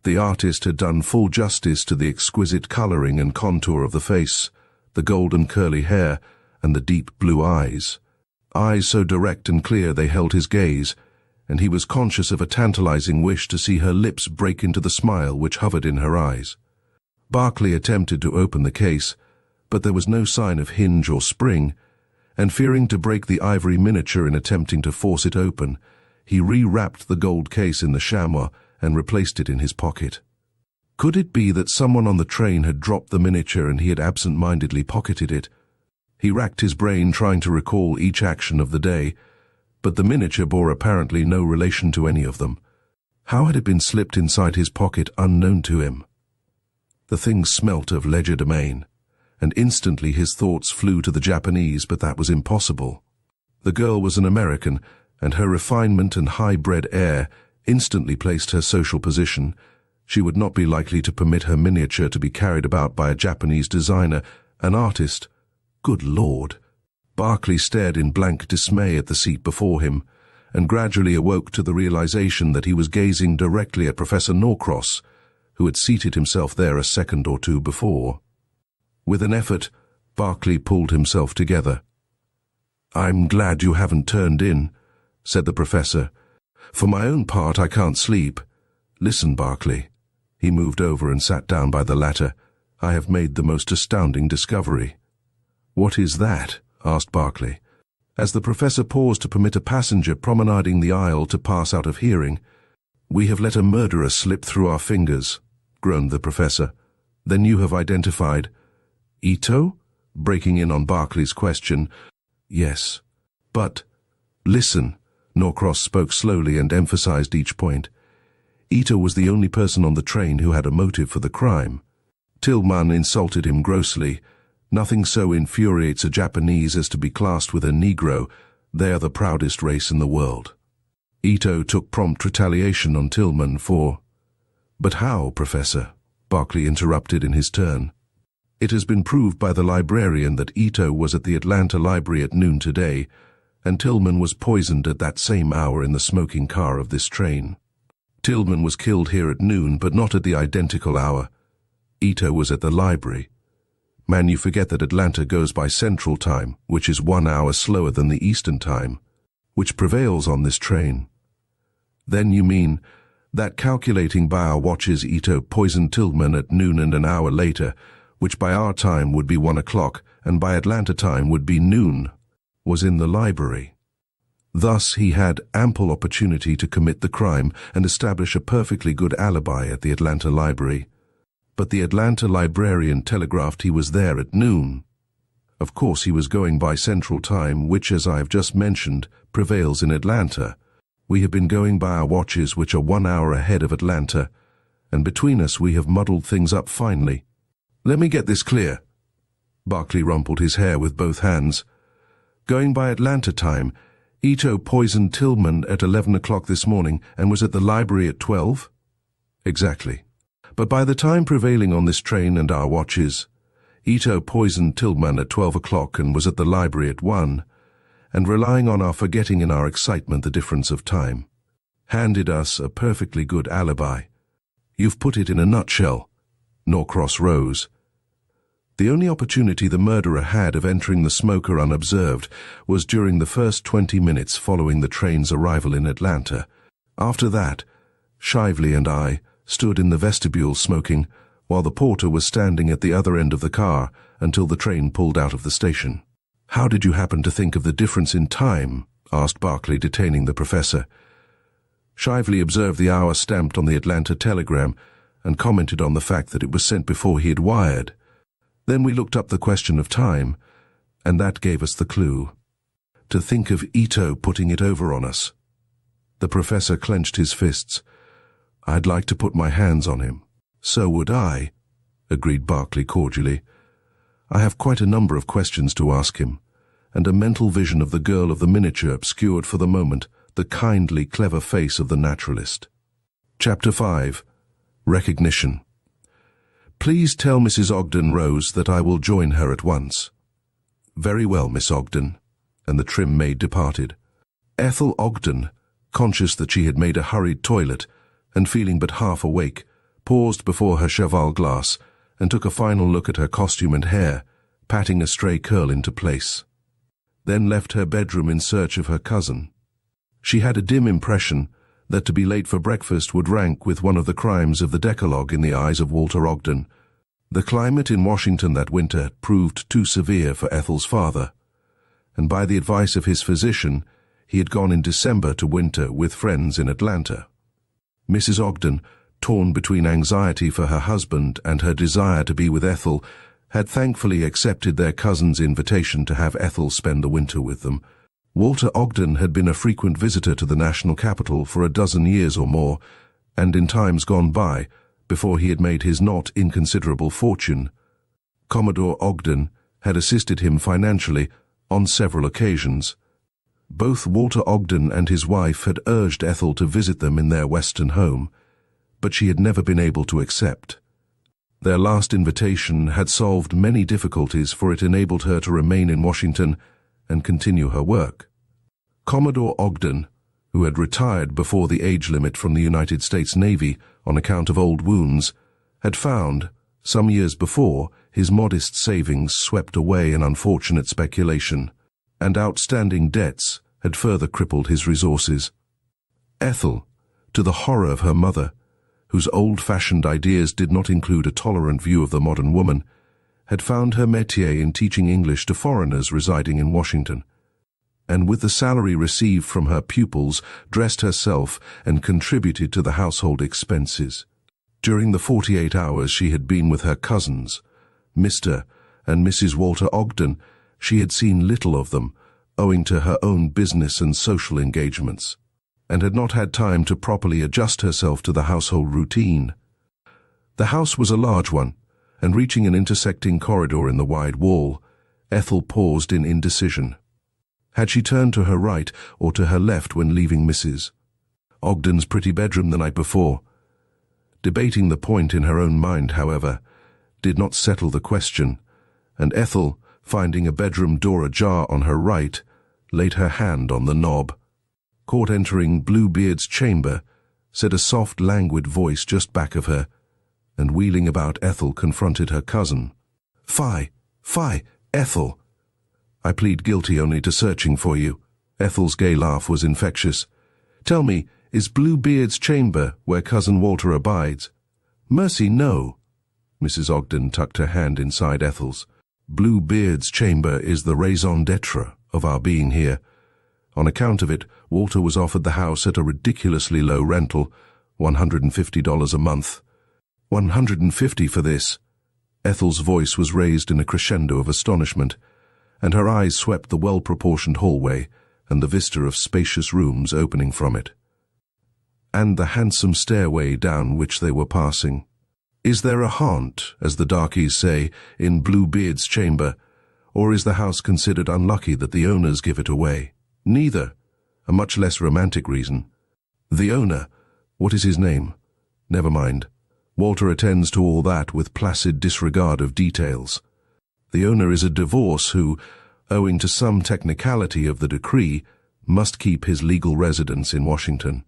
The artist had done full justice to the exquisite coloring and contour of the face, the golden curly hair, and the deep blue eyes. Eyes so direct and clear they held his gaze, and he was conscious of a tantalizing wish to see her lips break into the smile which hovered in her eyes. Barclay attempted to open the case, but there was no sign of hinge or spring, and fearing to break the ivory miniature in attempting to force it open, he re-wrapped the gold case in the chamois and replaced it in his pocket. Could it be that someone on the train had dropped the miniature and he had absent-mindedly pocketed it? He racked his brain trying to recall each action of the day, but the miniature bore apparently no relation to any of them. How had it been slipped inside his pocket unknown to him? The thing smelt of legerdemain, and instantly his thoughts flew to the Japanese, but that was impossible. The girl was an American, and her refinement and high-bred air instantly placed her social position. She would not be likely to permit her miniature to be carried about by a Japanese designer, an artist. Good Lord! Barclay stared in blank dismay at the seat before him, and gradually awoke to the realization that he was gazing directly at Professor Norcross, who had seated himself there a second or two before. With an effort, Barclay pulled himself together. "I'm glad you haven't turned in," said the professor. "For my own part, I can't sleep. Listen, Barclay." He moved over and sat down by the latter. "I have made the most astounding discovery." "What is that?" asked Barclay, as the professor paused to permit a passenger promenading the aisle to pass out of hearing. "We have let a murderer slip through our fingers," groaned the professor. "Then you have identified—" "Ito?" breaking in on Barclay's question. "Yes. But—" "Listen," Norcross spoke slowly and emphasized each point. "Ito was the only person on the train who had a motive for the crime. Tillman insulted him grossly. Nothing so infuriates a Japanese as to be classed with a Negro. They are the proudest race in the world. Ito took prompt retaliation on Tillman for—" "But how, Professor?" Barclay interrupted in his turn. "It has been proved by the librarian that Ito was at the Atlanta Library at noon today, and Tillman was poisoned at that same hour in the smoking car of this train. Tillman was killed here at noon, but not at the identical hour. Ito was at the library. Man, you forget that Atlanta goes by Central Time, which is 1 hour slower than the Eastern Time, which prevails on this train. Then you mean that calculating by our watches Ito poisoned Tillman at noon and an hour later, which by our time would be 1 o'clock and by Atlanta time would be noon, was in the library. Thus he had ample opportunity to commit the crime and establish a perfectly good alibi at the Atlanta Library. But the Atlanta librarian telegraphed he was there at noon. Of course he was going by Central Time, which, as I have just mentioned, prevails in Atlanta. We have been going by our watches, which are 1 hour ahead of Atlanta, and between us we have muddled things up finely. Let me get this clear." Barclay rumpled his hair with both hands. Going by Atlanta time, Ito poisoned Tillman at 11 o'clock this morning and was at the library at 12? Exactly. But by the time prevailing on this train and our watches, Ito poisoned Tillman at 12 o'clock and was at the library at 1, and relying on our forgetting in our excitement the difference of time, handed us a perfectly good alibi. You've put it in a nutshell. Norcross rose. The only opportunity the murderer had of entering the smoker unobserved was during the first 20 minutes following the train's arrival in Atlanta. After that, Shively and I stood in the vestibule smoking, while the porter was standing at the other end of the car until the train pulled out of the station. "How did you happen to think of the difference in time?" asked Barclay, detaining the professor. Shively observed the hour stamped on the Atlanta telegram and commented on the fact that it was sent before he had wired. Then we looked up the question of time, and that gave us the clue. To think of Ito putting it over on us. The professor clenched his fists. "I'd like to put my hands on him." "So would I," agreed Barclay cordially. "I have quite a number of questions to ask him, and a mental vision of the girl of the miniature obscured for the moment the kindly, clever face of the naturalist. Chapter 5. Recognition. "Please tell Mrs. Ogden, Rose, that I will join her at once." "Very well, Miss Ogden," and the trim maid departed. Ethel Ogden, conscious that she had made a hurried toilet, and feeling but half awake, paused before her cheval glass and took a final look at her costume and hair, patting a stray curl into place. Then left her bedroom in search of her cousin. She had a dim impression that to be late for breakfast would rank with one of the crimes of the Decalogue in the eyes of Walter Ogden. The climate in Washington that winter proved too severe for Ethel's father, and by the advice of his physician, he had gone in December to winter with friends in Atlanta. Mrs. Ogden, torn between anxiety for her husband and her desire to be with Ethel, had thankfully accepted their cousin's invitation to have Ethel spend the winter with them. Walter Ogden had been a frequent visitor to the national capital for a dozen years or more, and in times gone by, before he had made his not inconsiderable fortune, Commodore Ogden had assisted him financially on several occasions. Both Walter Ogden and his wife had urged Ethel to visit them in their western home, but she had never been able to accept. Their last invitation had solved many difficulties, for it enabled her to remain in Washington and continue her work. Commodore Ogden, who had retired before the age limit from the United States Navy on account of old wounds, had found, some years before, his modest savings swept away in unfortunate speculation, and outstanding debts had further crippled his resources. Ethel, to the horror of her mother, whose old-fashioned ideas did not include a tolerant view of the modern woman, had found her métier in teaching English to foreigners residing in Washington, and with the salary received from her pupils, dressed herself and contributed to the household expenses. During the 48 hours she had been with her cousins, Mr. and Mrs. Walter Ogden, she had seen little of them, owing to her own business and social engagements, and had not had time to properly adjust herself to the household routine. The house was a large one, and reaching an intersecting corridor in the wide wall, Ethel paused in indecision. Had she turned to her right or to her left when leaving Mrs. Ogden's pretty bedroom the night before? Debating the point in her own mind, however, did not settle the question, and Ethel, finding a bedroom door ajar on her right, laid her hand on the knob. Caught entering Bluebeard's chamber, said a soft, languid voice just back of her, and wheeling about Ethel confronted her cousin. Fie, Ethel! I plead guilty only to searching for you." Ethel's gay laugh was infectious. "Tell me, is Bluebeard's chamber where Cousin Walter abides?" "Mercy, no." Mrs. Ogden tucked her hand inside Ethel's. "Bluebeard's chamber is the raison d'etre of our being here. On account of it, Walter was offered the house at a ridiculously low rental, $150 a month. $150 for this?" Ethel's voice was raised in a crescendo of astonishment, and her eyes swept the well-proportioned hallway and the vista of spacious rooms opening from it, and the handsome stairway down which they were passing. "Is there a haunt, as the darkies say, in Bluebeard's chamber, Or is the house considered unlucky that the owners give it away? Neither. A much less romantic reason. The owner, what is his name? Never mind. Walter attends to all that with placid disregard of details. The owner is a divorce who, owing to some technicality of the decree, must keep his legal residence in Washington.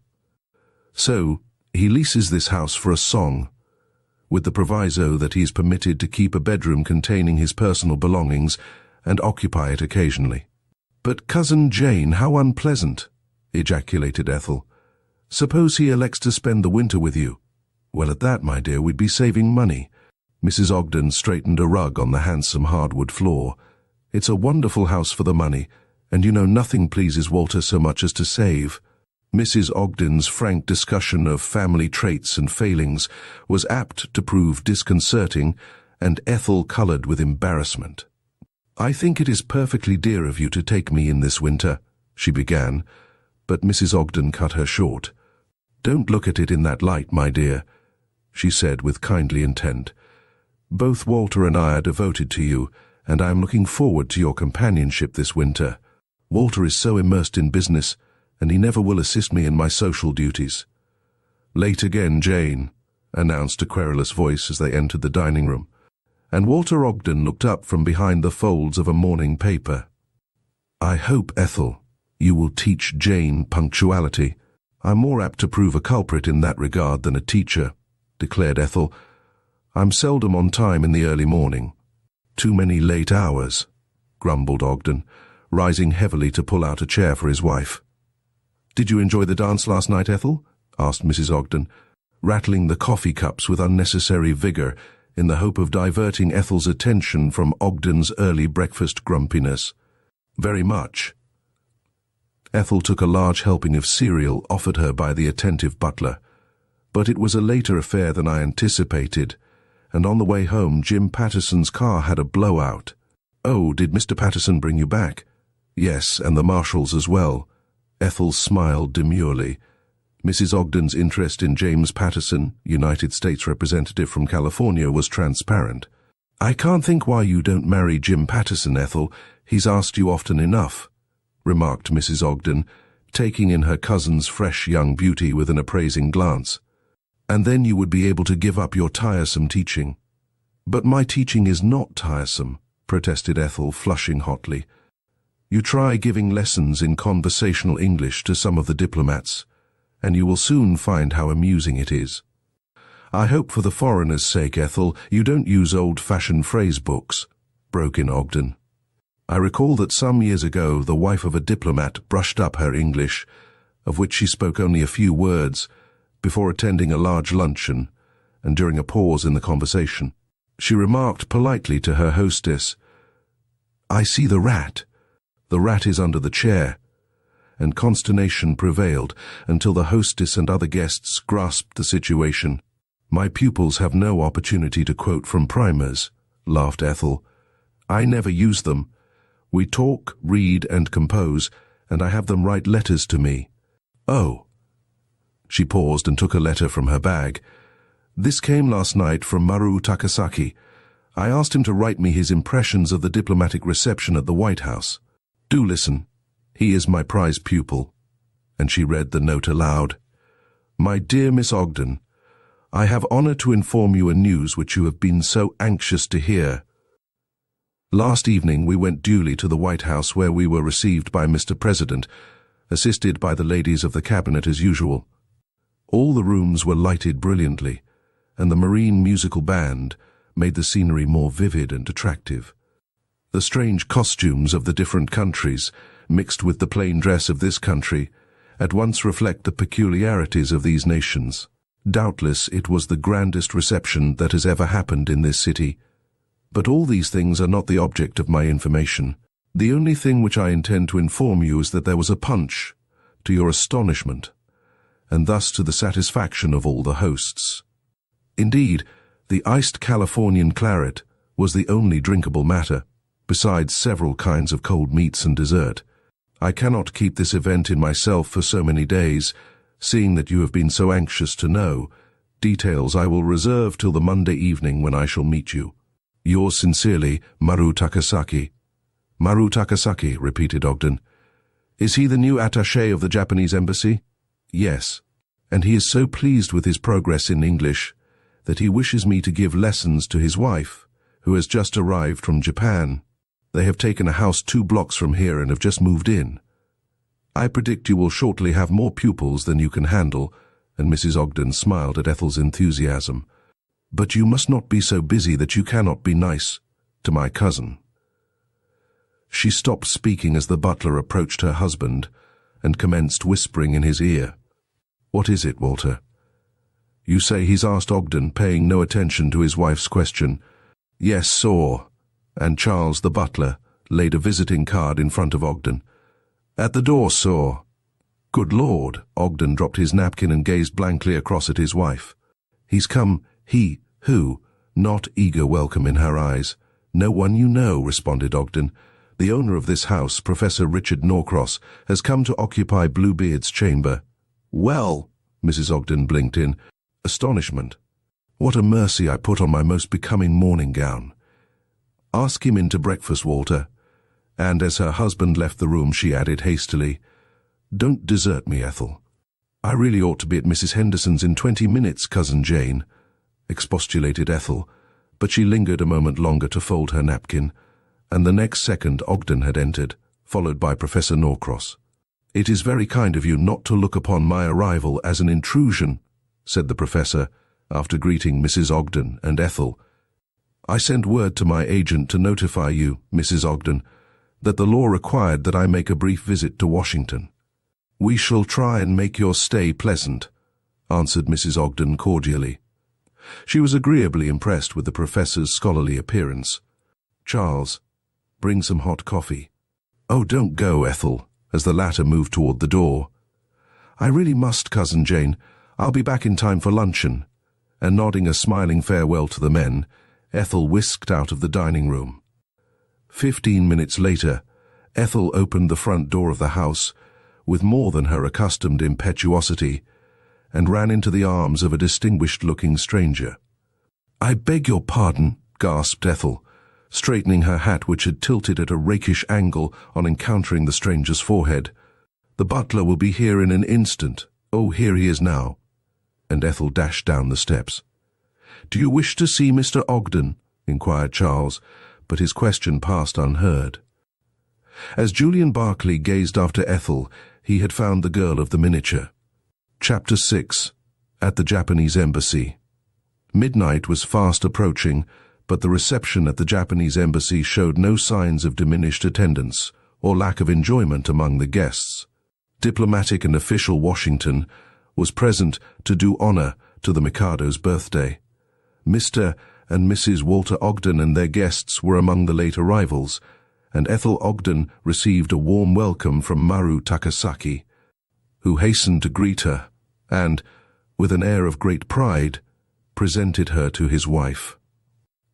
So, he leases this house for a song, with the proviso that he is permitted to keep a bedroom containing his personal belongings and occupy it occasionally. "But Cousin Jane, how unpleasant," ejaculated Ethel. "Suppose he elects to spend the winter with you?" "Well, at that, my dear, we'd be saving money." Mrs. Ogden straightened a rug on the handsome hardwood floor. "It's a wonderful house for the money, and you know nothing pleases Walter so much as to save." Mrs. Ogden's frank discussion of family traits and failings was apt to prove disconcerting, and Ethel colored with embarrassment. "I think it is perfectly dear of you to take me in this winter," she began, but Mrs. Ogden cut her short. "Don't look at it in that light, my dear," she said with kindly intent. "Both Walter and I are devoted to you, and I am looking forward to your companionship this winter. Walter is so immersed in business, and he never will assist me in my social duties." "Late again, Jane," announced a querulous voice as they entered the dining room, and Walter Ogden looked up from behind the folds of a morning paper. "I hope, Ethel, you will teach Jane punctuality. I'm more apt to prove a culprit in that regard than a teacher," declared Ethel. "I'm seldom on time in the early morning." "Too many late hours," grumbled Ogden, rising heavily to pull out a chair for his wife. "Did you enjoy the dance last night, Ethel?" asked Mrs. Ogden, rattling the coffee cups with unnecessary vigor in the hope of diverting Ethel's attention from Ogden's early breakfast grumpiness. "Very much." Ethel took a large helping of cereal offered her by the attentive butler. "But it was a later affair than I anticipated, and on the way home Jim Patterson's car had a blowout." "Oh, did Mr. Patterson bring you back?" "Yes, and the marshals as well." Ethel smiled demurely. Mrs. Ogden's interest in James Patterson, United States Representative from California, was transparent. "I can't think why you don't marry Jim Patterson, Ethel. He's asked you often enough," remarked Mrs. Ogden, taking in her cousin's fresh young beauty with an appraising glance. "And then you would be able to give up your tiresome teaching." "But my teaching is not tiresome," protested Ethel, flushing hotly. "You try giving lessons in conversational English to some of the diplomats, and you will soon find how amusing it is." "I hope for the foreigners' sake, Ethel, you don't use old-fashioned phrase books," broke in Ogden. "I recall that some years ago the wife of a diplomat brushed up her English, of which she spoke only a few words, before attending a large luncheon, and during a pause in the conversation. She remarked politely to her hostess, 'I see the rat. The rat is under the chair,' and consternation prevailed until the hostess and other guests grasped the situation. "My pupils have no opportunity to quote from primers," laughed Ethel. "I never use them. We talk, read, and compose, and I have them write letters to me." "Oh." She paused and took a letter from her bag. "This came last night from Maru Takasaki. I asked him to write me his impressions of the diplomatic reception at the White House. Do listen. He is my prize pupil." And she read the note aloud. "My dear Miss Ogden, I have honor to inform you a news which you have been so anxious to hear. Last evening we went duly to the White House, where we were received by Mr. President, assisted by the ladies of the cabinet as usual. All the rooms were lighted brilliantly, and the Marine musical band made the scenery more vivid and attractive. The strange costumes of the different countries, mixed with the plain dress of this country, at once reflect the peculiarities of these nations. Doubtless it was the grandest reception that has ever happened in this city. But all these things are not the object of my information. The only thing which I intend to inform you is that there was a punch, to your astonishment, and thus to the satisfaction of all the hosts. Indeed, the iced Californian claret was the only drinkable matter, besides several kinds of cold meats and dessert. I cannot keep this event in myself for so many days, seeing that you have been so anxious to know. Details I will reserve till the Monday evening when I shall meet you. Yours sincerely, Maru Takasaki." Maru Takasaki, repeated Ogden. Is he the new attaché of the Japanese embassy? Yes, and he is so pleased with his progress in English that he wishes me to give lessons to his wife, who has just arrived from Japan. They have taken a house 2 blocks from here and have just moved in. I predict you will shortly have more pupils than you can handle, and Mrs. Ogden smiled at Ethel's enthusiasm. But you must not be so busy that you cannot be nice to my cousin. She stopped speaking as the butler approached her husband and commenced whispering in his ear. What is it, Walter? You say he's asked Ogden, paying no attention to his wife's question. Yes, saw. And Charles, the butler, laid a visiting card in front of Ogden. At the door, saw. Good Lord, Ogden dropped his napkin and gazed blankly across at his wife. He's come, he, who? Not eager welcome in her eyes. No one you know, responded Ogden. The owner of this house, Professor Richard Norcross, has come to occupy Bluebeard's chamber. Well, Mrs. Ogden blinked in astonishment. What a mercy I put on my most becoming morning gown. Ask him in to breakfast, Walter. And as her husband left the room, she added hastily, Don't desert me, Ethel. I really ought to be at Mrs. Henderson's in 20 minutes, Cousin Jane, expostulated Ethel, but she lingered a moment longer to fold her napkin, and the next second Ogden had entered, followed by Professor Norcross. It is very kind of you not to look upon my arrival as an intrusion, said the professor, after greeting Mrs. Ogden and Ethel. I sent word to my agent to notify you, Mrs. Ogden, that the law required that I make a brief visit to Washington. We shall try and make your stay pleasant, answered Mrs. Ogden cordially. She was agreeably impressed with the professor's scholarly appearance. Charles, bring some hot coffee. Oh, don't go, Ethel, as the latter moved toward the door. I really must, Cousin Jane. I'll be back in time for luncheon. And nodding a smiling farewell to the men, Ethel whisked out of the dining room. 15 minutes later, Ethel opened the front door of the house with more than her accustomed impetuosity and ran into the arms of a distinguished-looking stranger. I beg your pardon, gasped Ethel, straightening her hat which had tilted at a rakish angle on encountering the stranger's forehead. The butler will be here in an instant. Oh, here he is now. And Ethel dashed down the steps. Do you wish to see Mr. Ogden? Inquired Charles, but his question passed unheard. As Julian Barclay gazed after Ethel, he had found the girl of the miniature. Chapter 6. At the Japanese Embassy. Midnight was fast approaching, but the reception at the Japanese embassy showed no signs of diminished attendance or lack of enjoyment among the guests. Diplomatic and official Washington was present to do honor to the Mikado's birthday. Mr. and Mrs. Walter Ogden and their guests were among the late arrivals, and Ethel Ogden received a warm welcome from Maru Takasaki, who hastened to greet her and, with an air of great pride, presented her to his wife.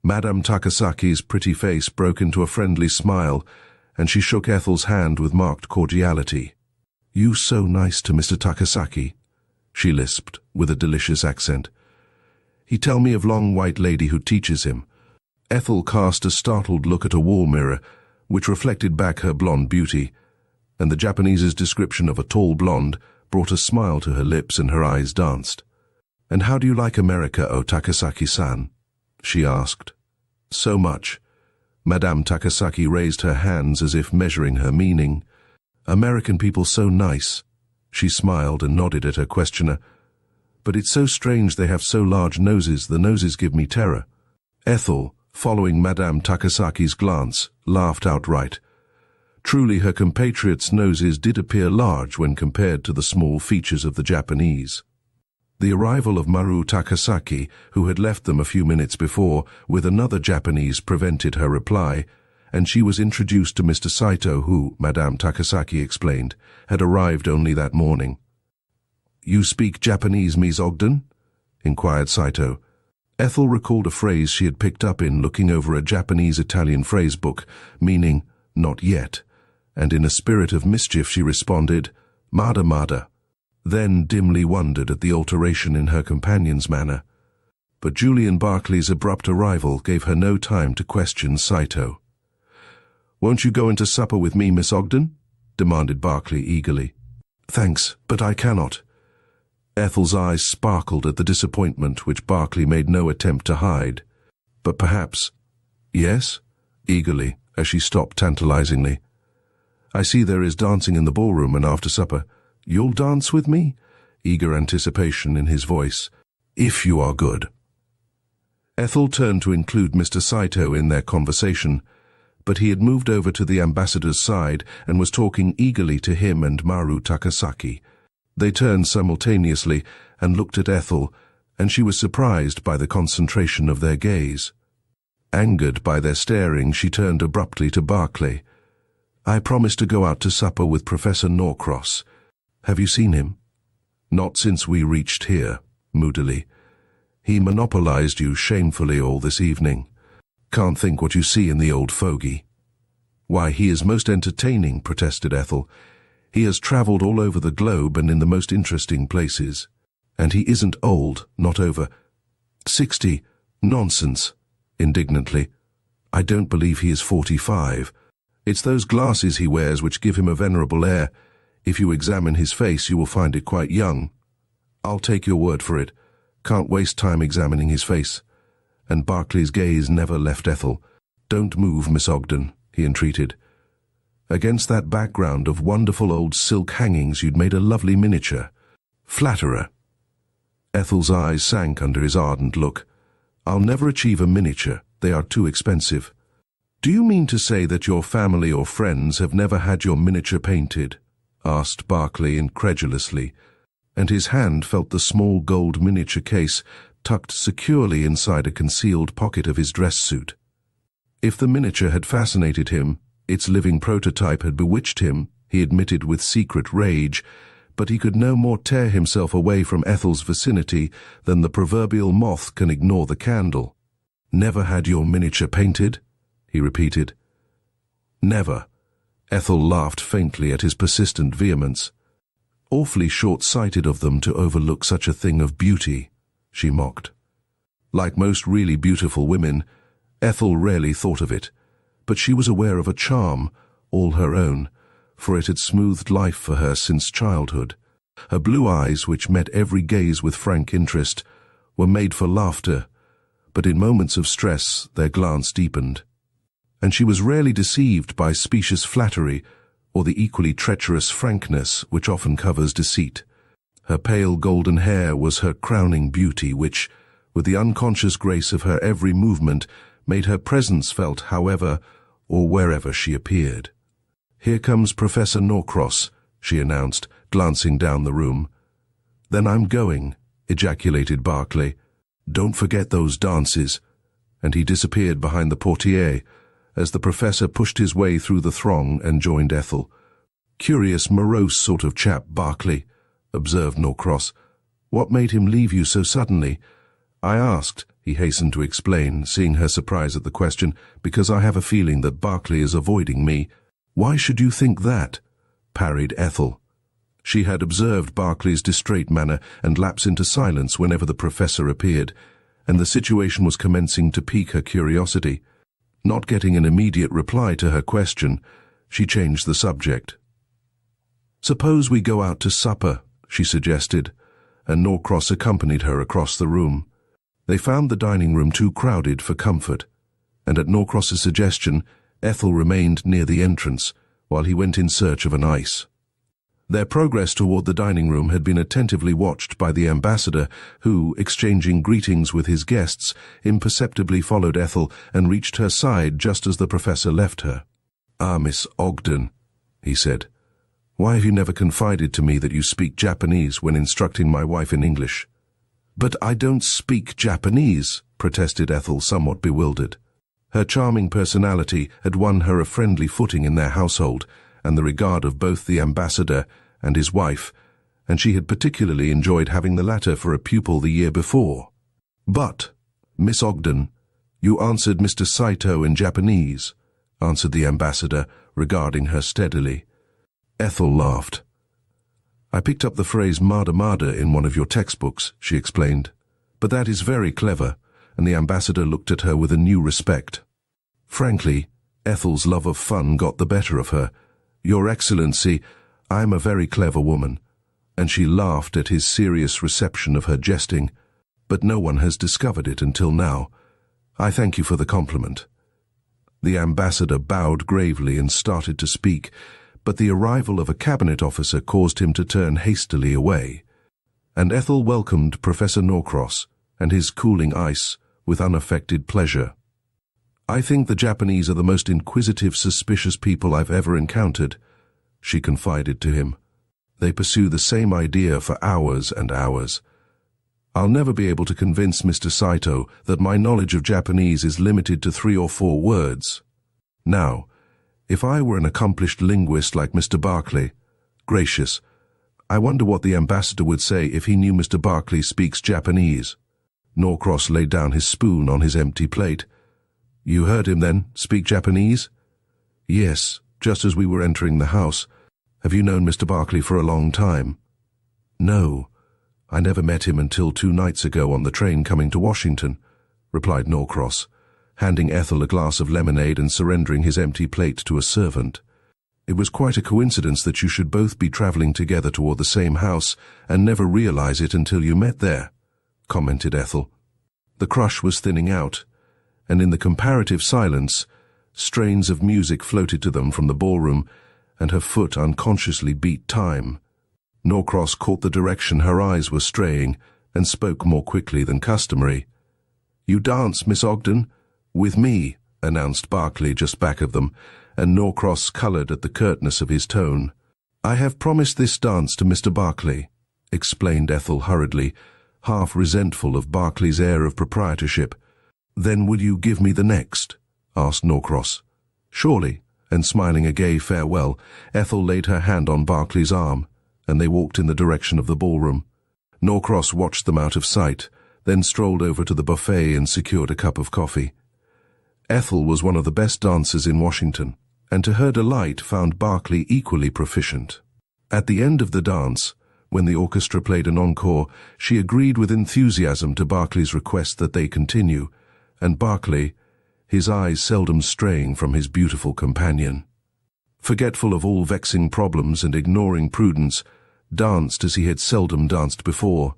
Madame Takasaki's pretty face broke into a friendly smile, and she shook Ethel's hand with marked cordiality. You so nice to Mr. Takasaki, she lisped with a delicious accent. He tell me of long white lady who teaches him. Ethel cast a startled look at a wall mirror, which reflected back her blonde beauty, and the Japanese's description of a tall blonde brought a smile to her lips and her eyes danced. And how do you like America, O Takasaki-san? She asked. So much. Madame Takasaki raised her hands as if measuring her meaning. American people so nice. She smiled and nodded at her questioner. But it's so strange they have so large noses, the noses give me terror. Ethel, following Madame Takasaki's glance, laughed outright. Truly her compatriots' noses did appear large when compared to the small features of the Japanese. The arrival of Maru Takasaki, who had left them a few minutes before, with another Japanese prevented her reply, and she was introduced to Mr. Saito who, Madame Takasaki explained, had arrived only that morning. You speak Japanese, Miss Ogden? Inquired Saito. Ethel recalled a phrase she had picked up in looking over a Japanese-Italian phrase book, meaning, not yet, and in a spirit of mischief she responded, Mada Mada, then dimly wondered at the alteration in her companion's manner. But Julian Barclay's abrupt arrival gave her no time to question Saito. "Won't you go into supper with me, Miss Ogden?" demanded Barclay eagerly. "Thanks, but I cannot." Ethel's eyes sparkled at the disappointment which Barclay made no attempt to hide. "But perhaps—" "Yes?" eagerly, as she stopped tantalizingly. "I see there is dancing in the ballroom and after supper. You'll dance with me?" Eager anticipation in his voice. "If you are good." Ethel turned to include Mr. Saito in their conversation, but he had moved over to the ambassador's side and was talking eagerly to him and Maru Takasaki. They turned simultaneously and looked at Ethel, and she was surprised by the concentration of their gaze. Angered by their staring, she turned abruptly to Barclay. "I promised to go out to supper with Professor Norcross. Have you seen him?" "Not since we reached here," moodily. "He monopolized you shamefully all this evening. Can't think what you see in the old fogey." "Why, he is most entertaining," protested Ethel. "He has traveled all over the globe and in the most interesting places. And he isn't old, not over 60. Nonsense," indignantly. "I don't believe he is 45. It's those glasses he wears which give him a venerable air. If you examine his face, you will find it quite young." "I'll take your word for it. Can't waste time examining his face." And Barclay's gaze never left Ethel. "Don't move, Miss Ogden," he entreated. "Against that background of wonderful old silk hangings you'd made a lovely miniature. Flatterer." Ethel's eyes sank under his ardent look. "I'll never achieve a miniature. They are too expensive." "Do you mean to say that your family or friends have never had your miniature painted?" asked Barclay incredulously, and his hand felt the small gold miniature case tucked securely inside a concealed pocket of his dress suit. If the miniature had fascinated him, its living prototype had bewitched him, he admitted with secret rage, but he could no more tear himself away from Ethel's vicinity than the proverbial moth can ignore the candle. "Never had your miniature painted?" he repeated. "Never." Ethel laughed faintly at his persistent vehemence. "Awfully short-sighted of them to overlook such a thing of beauty," she mocked. Like most really beautiful women, Ethel rarely thought of it, but she was aware of a charm, all her own, for it had smoothed life for her since childhood. Her blue eyes, which met every gaze with frank interest, were made for laughter, but in moments of stress their glance deepened. And she was rarely deceived by specious flattery or the equally treacherous frankness which often covers deceit. Her pale golden hair was her crowning beauty which, with the unconscious grace of her every movement, made her presence felt however or wherever she appeared. "Here comes Professor Norcross," she announced, glancing down the room. "Then I'm going," ejaculated Barclay. "Don't forget those dances," and he disappeared behind the portiere as the professor pushed his way through the throng and joined Ethel. "Curious, morose sort of chap, Barclay," observed Norcross. "What made him leave you so suddenly?" "I asked," he hastened to explain, seeing her surprise at the question, "because I have a feeling that Barclay is avoiding me." "Why should you think that?" parried Ethel. She had observed Barclay's distrait manner and lapse into silence whenever the professor appeared, and the situation was commencing to pique her curiosity. Not getting an immediate reply to her question, she changed the subject. "Suppose we go out to supper," she suggested, and Norcross accompanied her across the room. They found the dining room too crowded for comfort, and at Norcross's suggestion, Ethel remained near the entrance, while he went in search of an ice. Their progress toward the dining room had been attentively watched by the ambassador, who, exchanging greetings with his guests, imperceptibly followed Ethel and reached her side just as the professor left her. "Ah, Miss Ogden," he said, "why have you never confided to me that you speak Japanese when instructing my wife in English?" "But I don't speak Japanese," protested Ethel, somewhat bewildered. Her charming personality had won her a friendly footing in their household, and the regard of both the ambassador and his wife, and she had particularly enjoyed having the latter for a pupil the year before. "But, Miss Ogden, you answered Mr. Saito in Japanese," answered the ambassador, regarding her steadily. Ethel laughed. "I picked up the phrase mada in one of your textbooks," she explained. "But that is very clever," and the ambassador looked at her with a new respect. "Frankly," Ethel's love of fun got the better of her. "Your Excellency, I'm a very clever woman," and she laughed at his serious reception of her jesting, "but no one has discovered it until now. I thank you for the compliment." The ambassador bowed gravely and started to speak, but the arrival of a cabinet officer caused him to turn hastily away, and Ethel welcomed Professor Norcross and his cooling ice with unaffected pleasure. "I think the Japanese are the most inquisitive, suspicious people I've ever encountered," she confided to him. "They pursue the same idea for hours and hours. I'll never be able to convince Mr. Saito that my knowledge of Japanese is limited to 3 or 4 words. Now, if I were an accomplished linguist like Mr. Barclay, gracious, I wonder what the ambassador would say if he knew Mr. Barclay speaks Japanese." Norcross laid down his spoon on his empty plate. "You heard him then, speak Japanese?" "Yes, just as we were entering the house. Have you known Mr. Barclay for a long time?" "No. I never met him until 2 nights ago on the train coming to Washington," replied Norcross, handing Ethel a glass of lemonade and surrendering his empty plate to a servant. "It was quite a coincidence that you should both be traveling together toward the same house and never realize it until you met there," commented Ethel. The crush was thinning out, and in the comparative silence, strains of music floated to them from the ballroom, and her foot unconsciously beat time. Norcross caught the direction her eyes were straying and spoke more quickly than customary. "You dance, Miss Ogden?" "With me," announced Barclay just back of them, and Norcross coloured at the curtness of his tone. "I have promised this dance to Mr. Barclay," explained Ethel hurriedly, half resentful of Barclay's air of proprietorship. "Then will you give me the next?" asked Norcross. "Surely," and smiling a gay farewell, Ethel laid her hand on Barclay's arm, and they walked in the direction of the ballroom. Norcross watched them out of sight, then strolled over to the buffet and secured a cup of coffee. Ethel was one of the best dancers in Washington, and to her delight found Barclay equally proficient. At the end of the dance, when the orchestra played an encore, she agreed with enthusiasm to Barclay's request that they continue, and Barclay, his eyes seldom straying from his beautiful companion, forgetful of all vexing problems and ignoring prudence, danced as he had seldom danced before.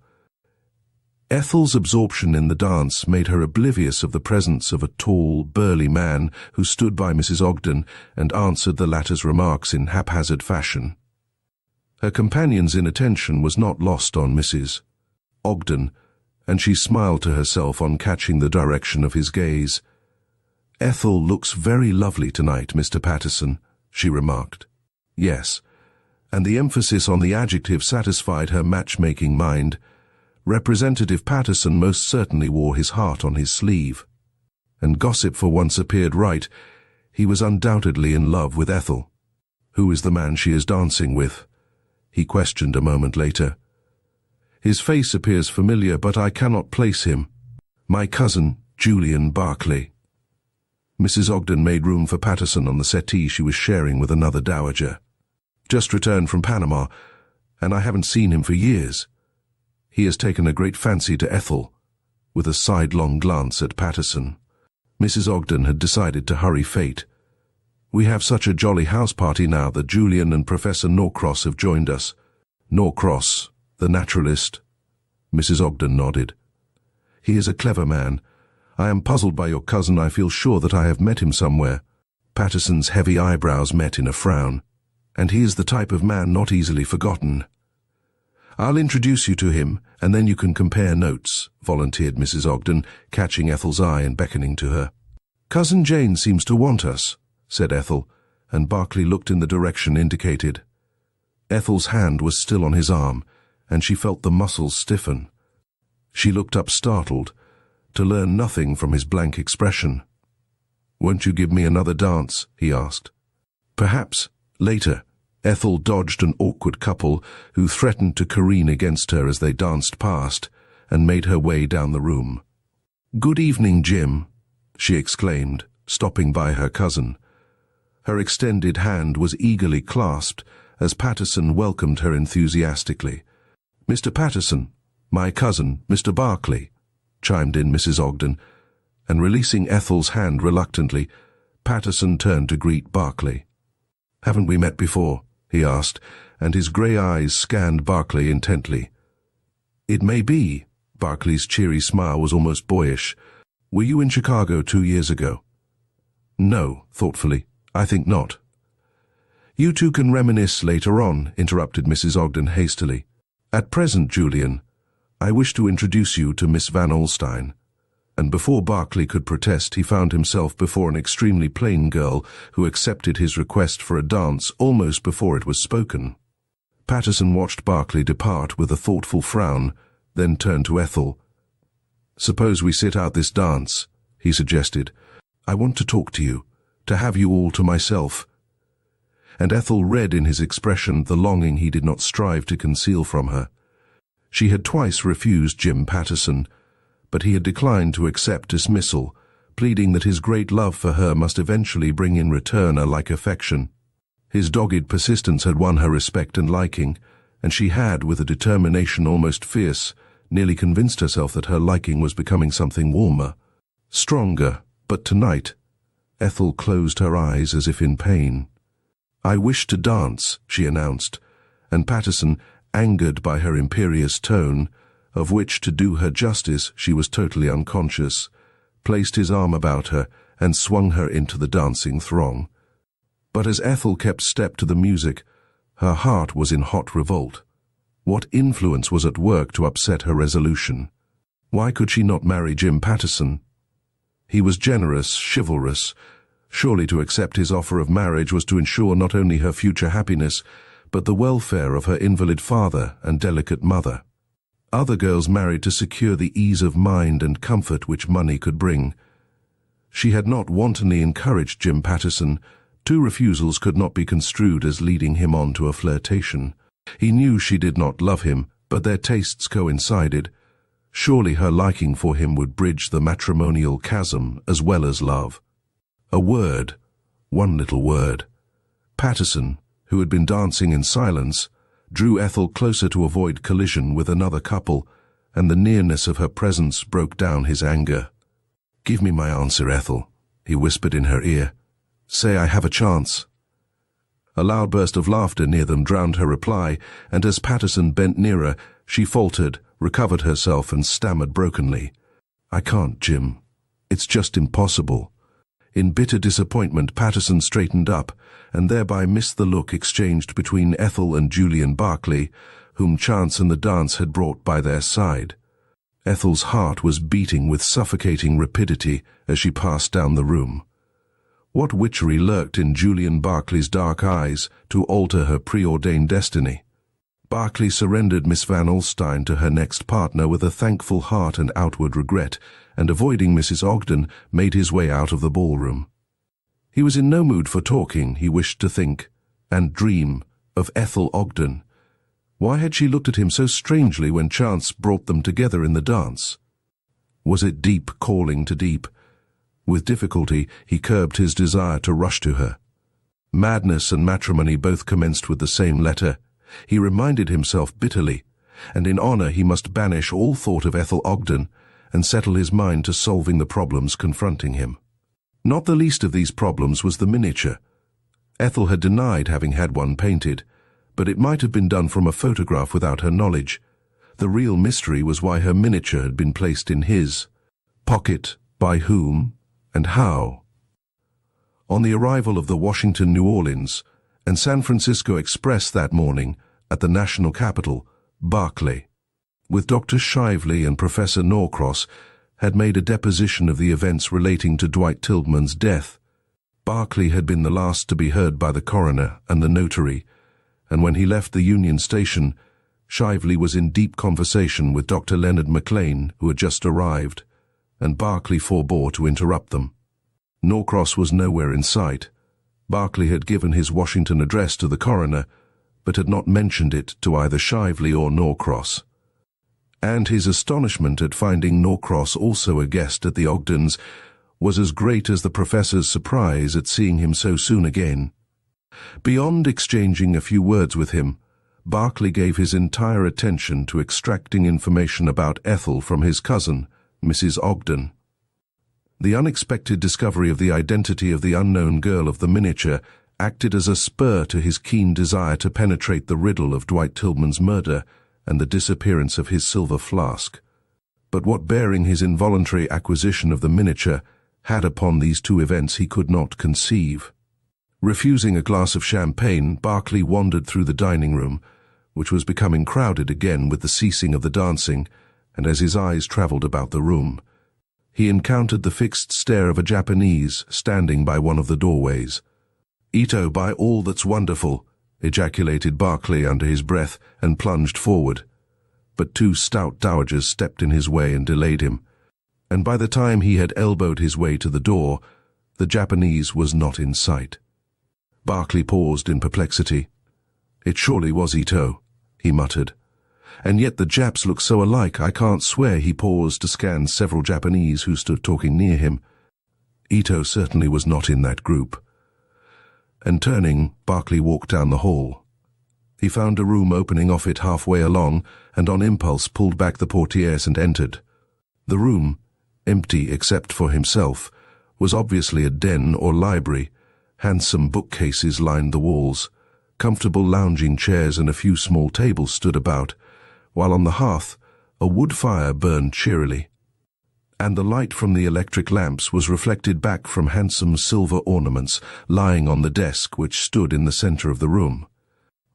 Ethel's absorption in the dance made her oblivious of the presence of a tall, burly man who stood by Mrs. Ogden and answered the latter's remarks in haphazard fashion. Her companion's inattention was not lost on Mrs. Ogden, and she smiled to herself on catching the direction of his gaze. "Ethel looks very lovely tonight, Mr. Patterson," she remarked. Yes, and the emphasis on the adjective satisfied her matchmaking mind. Representative Patterson most certainly wore his heart on his sleeve. And gossip for once appeared right. He was undoubtedly in love with Ethel. "Who is the man she is dancing with?" he questioned a moment later. "His face appears familiar, but I cannot place him. My cousin, Julian Barclay." Mrs. Ogden made room for Patterson on the settee she was sharing with another dowager. "Just returned from Panama, and I haven't seen him for years. He has taken a great fancy to Ethel," with a sidelong glance at Patterson. Mrs. Ogden had decided to hurry fate. "We have such a jolly house party now that Julian and Professor Norcross have joined us." "Norcross, the naturalist?" Mrs. Ogden nodded. "He is a clever man. I am puzzled by your cousin. I feel sure that I have met him somewhere." Patterson's heavy eyebrows met in a frown. "And he is the type of man not easily forgotten." "I'll introduce you to him, and then you can compare notes," volunteered Mrs. Ogden, catching Ethel's eye and beckoning to her. "Cousin Jane seems to want us," said Ethel, and Barclay looked in the direction indicated. Ethel's hand was still on his arm, and she felt the muscles stiffen. She looked up startled, to learn nothing from his blank expression. "Won't you give me another dance?" he asked. "Perhaps, later." Ethel dodged an awkward couple who threatened to careen against her as they danced past, and made her way down the room. "Good evening, Jim," she exclaimed, stopping by her cousin. Her extended hand was eagerly clasped as Patterson welcomed her enthusiastically. "Mr. Patterson, my cousin, Mr. Barclay," chimed in Mrs. Ogden, and releasing Ethel's hand reluctantly, Patterson turned to greet Barclay. "Haven't we met before?" he asked, and his grey eyes scanned Barclay intently. "It may be." Barclay's cheery smile was almost boyish. "Were you in Chicago 2 years ago?" "No," thoughtfully. "I think not." "You two can reminisce later on," interrupted Mrs. Ogden hastily. "At present, Julian, I wish to introduce you to Miss Van Alstyne." And before Barclay could protest, he found himself before an extremely plain girl who accepted his request for a dance almost before it was spoken. Patterson watched Barclay depart with a thoughtful frown, then turned to Ethel. "Suppose we sit out this dance," he suggested. "I want to talk to you, to have you all to myself." And Ethel read in his expression the longing he did not strive to conceal from her. She had twice refused Jim Patterson, but he had declined to accept dismissal, pleading that his great love for her must eventually bring in return a like affection. His dogged persistence had won her respect and liking, and she had, with a determination almost fierce, nearly convinced herself that her liking was becoming something warmer, stronger. But tonight, Ethel closed her eyes as if in pain. "I wish to dance," she announced, and Patterson, angered by her imperious tone, of which, to do her justice, she was totally unconscious, placed his arm about her and swung her into the dancing throng. But as Ethel kept step to the music, her heart was in hot revolt. What influence was at work to upset her resolution? Why could she not marry Jim Patterson? He was generous, chivalrous. Surely to accept his offer of marriage was to ensure not only her future happiness, but the welfare of her invalid father and delicate mother. Other girls married to secure the ease of mind and comfort which money could bring. She had not wantonly encouraged Jim Patterson. 2 refusals could not be construed as leading him on to a flirtation. He knew she did not love him, but their tastes coincided. Surely her liking for him would bridge the matrimonial chasm as well as love. A word, one little word. Patterson, who had been dancing in silence, drew Ethel closer to avoid collision with another couple, and the nearness of her presence broke down his anger. "Give me my answer, Ethel," he whispered in her ear. "Say I have a chance." A loud burst of laughter near them drowned her reply, and as Patterson bent nearer, she faltered, recovered herself, and stammered brokenly. "I can't, Jim. It's just impossible." In bitter disappointment, Patterson straightened up, and thereby missed the look exchanged between Ethel and Julian Barclay, whom chance and the dance had brought by their side. Ethel's heart was beating with suffocating rapidity as she passed down the room. What witchery lurked in Julian Barclay's dark eyes to alter her preordained destiny? Barclay surrendered Miss Van Alstyne to her next partner with a thankful heart and outward regret, and avoiding Mrs. Ogden, made his way out of the ballroom. He was in no mood for talking. He wished to think, and dream, of Ethel Ogden. Why had she looked at him so strangely when chance brought them together in the dance? Was it deep calling to deep? With difficulty, he curbed his desire to rush to her. Madness and matrimony both commenced with the same letter. He reminded himself bitterly, and in honor he must banish all thought of Ethel Ogden and settle his mind to solving the problems confronting him. Not the least of these problems was the miniature. Ethel had denied having had one painted, but it might have been done from a photograph without her knowledge. The real mystery was why her miniature had been placed in his pocket, by whom, and how. On the arrival of the Washington New Orleans and San Francisco Express that morning at the national capital, Barclay, with Dr. Shively and Professor Norcross, had made a deposition of the events relating to Dwight Tilghman's death. Barclay had been the last to be heard by the coroner and the notary, and when he left the Union Station, Shively was in deep conversation with Dr. Leonard McLean, who had just arrived, and Barclay forbore to interrupt them. Norcross was nowhere in sight. Barclay had given his Washington address to the coroner, but had not mentioned it to either Shively or Norcross. And his astonishment at finding Norcross also a guest at the Ogdens was as great as the professor's surprise at seeing him so soon again. Beyond exchanging a few words with him, Barclay gave his entire attention to extracting information about Ethel from his cousin, Mrs. Ogden. The unexpected discovery of the identity of the unknown girl of the miniature acted as a spur to his keen desire to penetrate the riddle of Dwight Tillman's murder and the disappearance of his silver flask. But what bearing his involuntary acquisition of the miniature had upon these two events he could not conceive. Refusing a glass of champagne, Barclay wandered through the dining room, which was becoming crowded again with the ceasing of the dancing, and as his eyes travelled about the room, he encountered the fixed stare of a Japanese standing by one of the doorways. "Ito, by all that's wonderful," ejaculated Barclay under his breath and plunged forward. But two stout dowagers stepped in his way and delayed him, and by the time he had elbowed his way to the door, the Japanese was not in sight. Barclay paused in perplexity. "It surely was Ito," he muttered. "And yet the Japs look so alike, I can't swear." He paused to scan several Japanese who stood talking near him. Ito certainly was not in that group. And turning, Barclay walked down the hall. He found a room opening off it halfway along, and on impulse pulled back the portieres and entered. The room, empty except for himself, was obviously a den or library. Handsome bookcases lined the walls. Comfortable lounging chairs and a few small tables stood about, while on the hearth a wood fire burned cheerily, and the light from the electric lamps was reflected back from handsome silver ornaments lying on the desk which stood in the center of the room.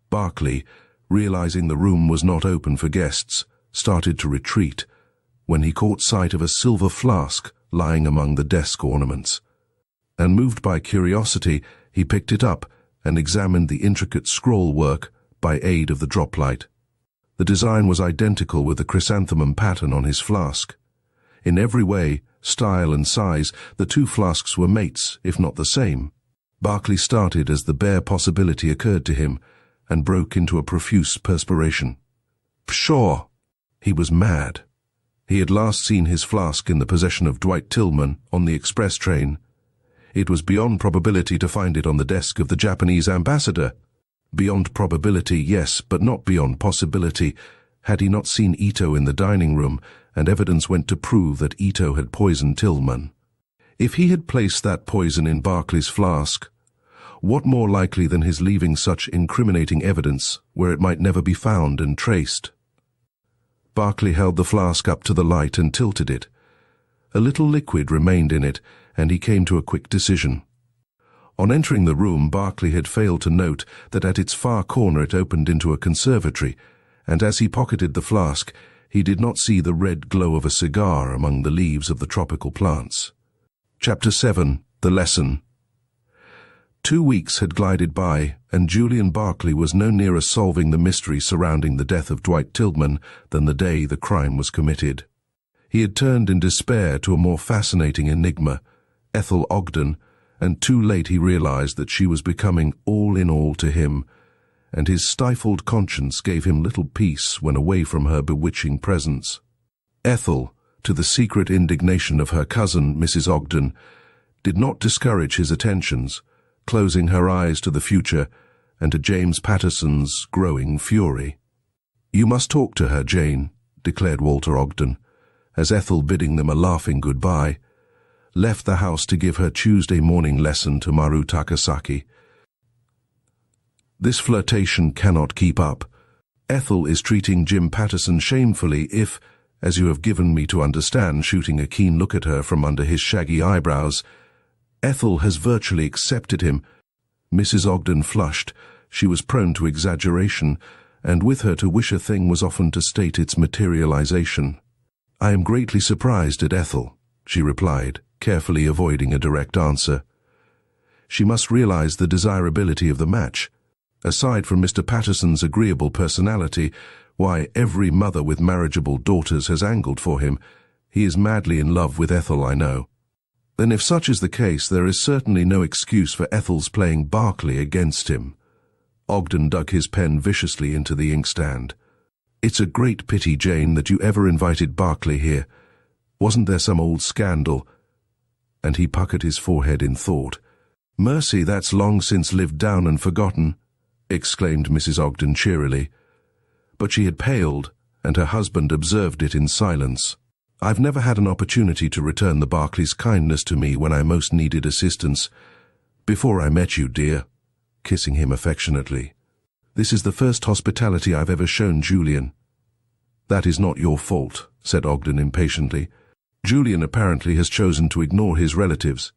Barclay, realizing the room was not open for guests, started to retreat, when he caught sight of a silver flask lying among the desk ornaments. And moved by curiosity, he picked it up and examined the intricate scroll work by aid of the droplight. The design was identical with the chrysanthemum pattern on his flask. In every way, style and size, the two flasks were mates, if not the same. Barclay started as the bare possibility occurred to him, and broke into a profuse perspiration. Pshaw! He was mad. He had last seen his flask in the possession of Dwight Tillman on the express train. It was beyond probability to find it on the desk of the Japanese ambassador. Beyond probability, yes, but not beyond possibility. Had he not seen Ito in the dining room, and evidence went to prove that Ito had poisoned Tillman? If he had placed that poison in Barclay's flask, what more likely than his leaving such incriminating evidence where it might never be found and traced? Barclay held the flask up to the light and tilted it. A little liquid remained in it, and he came to a quick decision. On entering the room, Barclay had failed to note that at its far corner it opened into a conservatory, and as he pocketed the flask, he did not see the red glow of a cigar among the leaves of the tropical plants. Chapter 7. The Lesson. 2 weeks had glided by, and Julian Barclay was no nearer solving the mystery surrounding the death of Dwight Tillman than the day the crime was committed. He had turned in despair to a more fascinating enigma, Ethel Ogden, and too late he realized that she was becoming all in all to him, and his stifled conscience gave him little peace when away from her bewitching presence. Ethel, to the secret indignation of her cousin, Mrs. Ogden, did not discourage his attentions, closing her eyes to the future and to James Patterson's growing fury. "You must talk to her, Jane," declared Walter Ogden, as Ethel, bidding them a laughing goodbye, left the house to give her Tuesday morning lesson to Maru Takasaki. "This flirtation cannot keep up. Ethel is treating Jim Patterson shamefully if, as you have given me to understand," shooting a keen look at her from under his shaggy eyebrows, "Ethel has virtually accepted him." Mrs. Ogden flushed. She was prone to exaggeration, and with her to wish a thing was often to state its materialization. "I am greatly surprised at Ethel," she replied, carefully avoiding a direct answer. She must realize the desirability of the match. Aside from Mr. Patterson's agreeable personality, why, every mother with marriageable daughters has angled for him. He is madly in love with Ethel, I know. Then if such is the case, there is certainly no excuse for Ethel's playing Barclay against him. Ogden dug his pen viciously into the inkstand. "It's a great pity, Jane, that you ever invited Barclay here. Wasn't there some old scandal?" And he puckered his forehead in thought. "Mercy, that's long since lived down and forgotten," exclaimed Mrs. Ogden cheerily. But she had paled, and her husband observed it in silence. I've never had an opportunity to return the Barclays' kindness to me when I most needed assistance. Before I met you, dear, kissing him affectionately. This is the first hospitality I've ever shown Julian. That is not your fault, said Ogden impatiently. Julian apparently has chosen to ignore his relatives,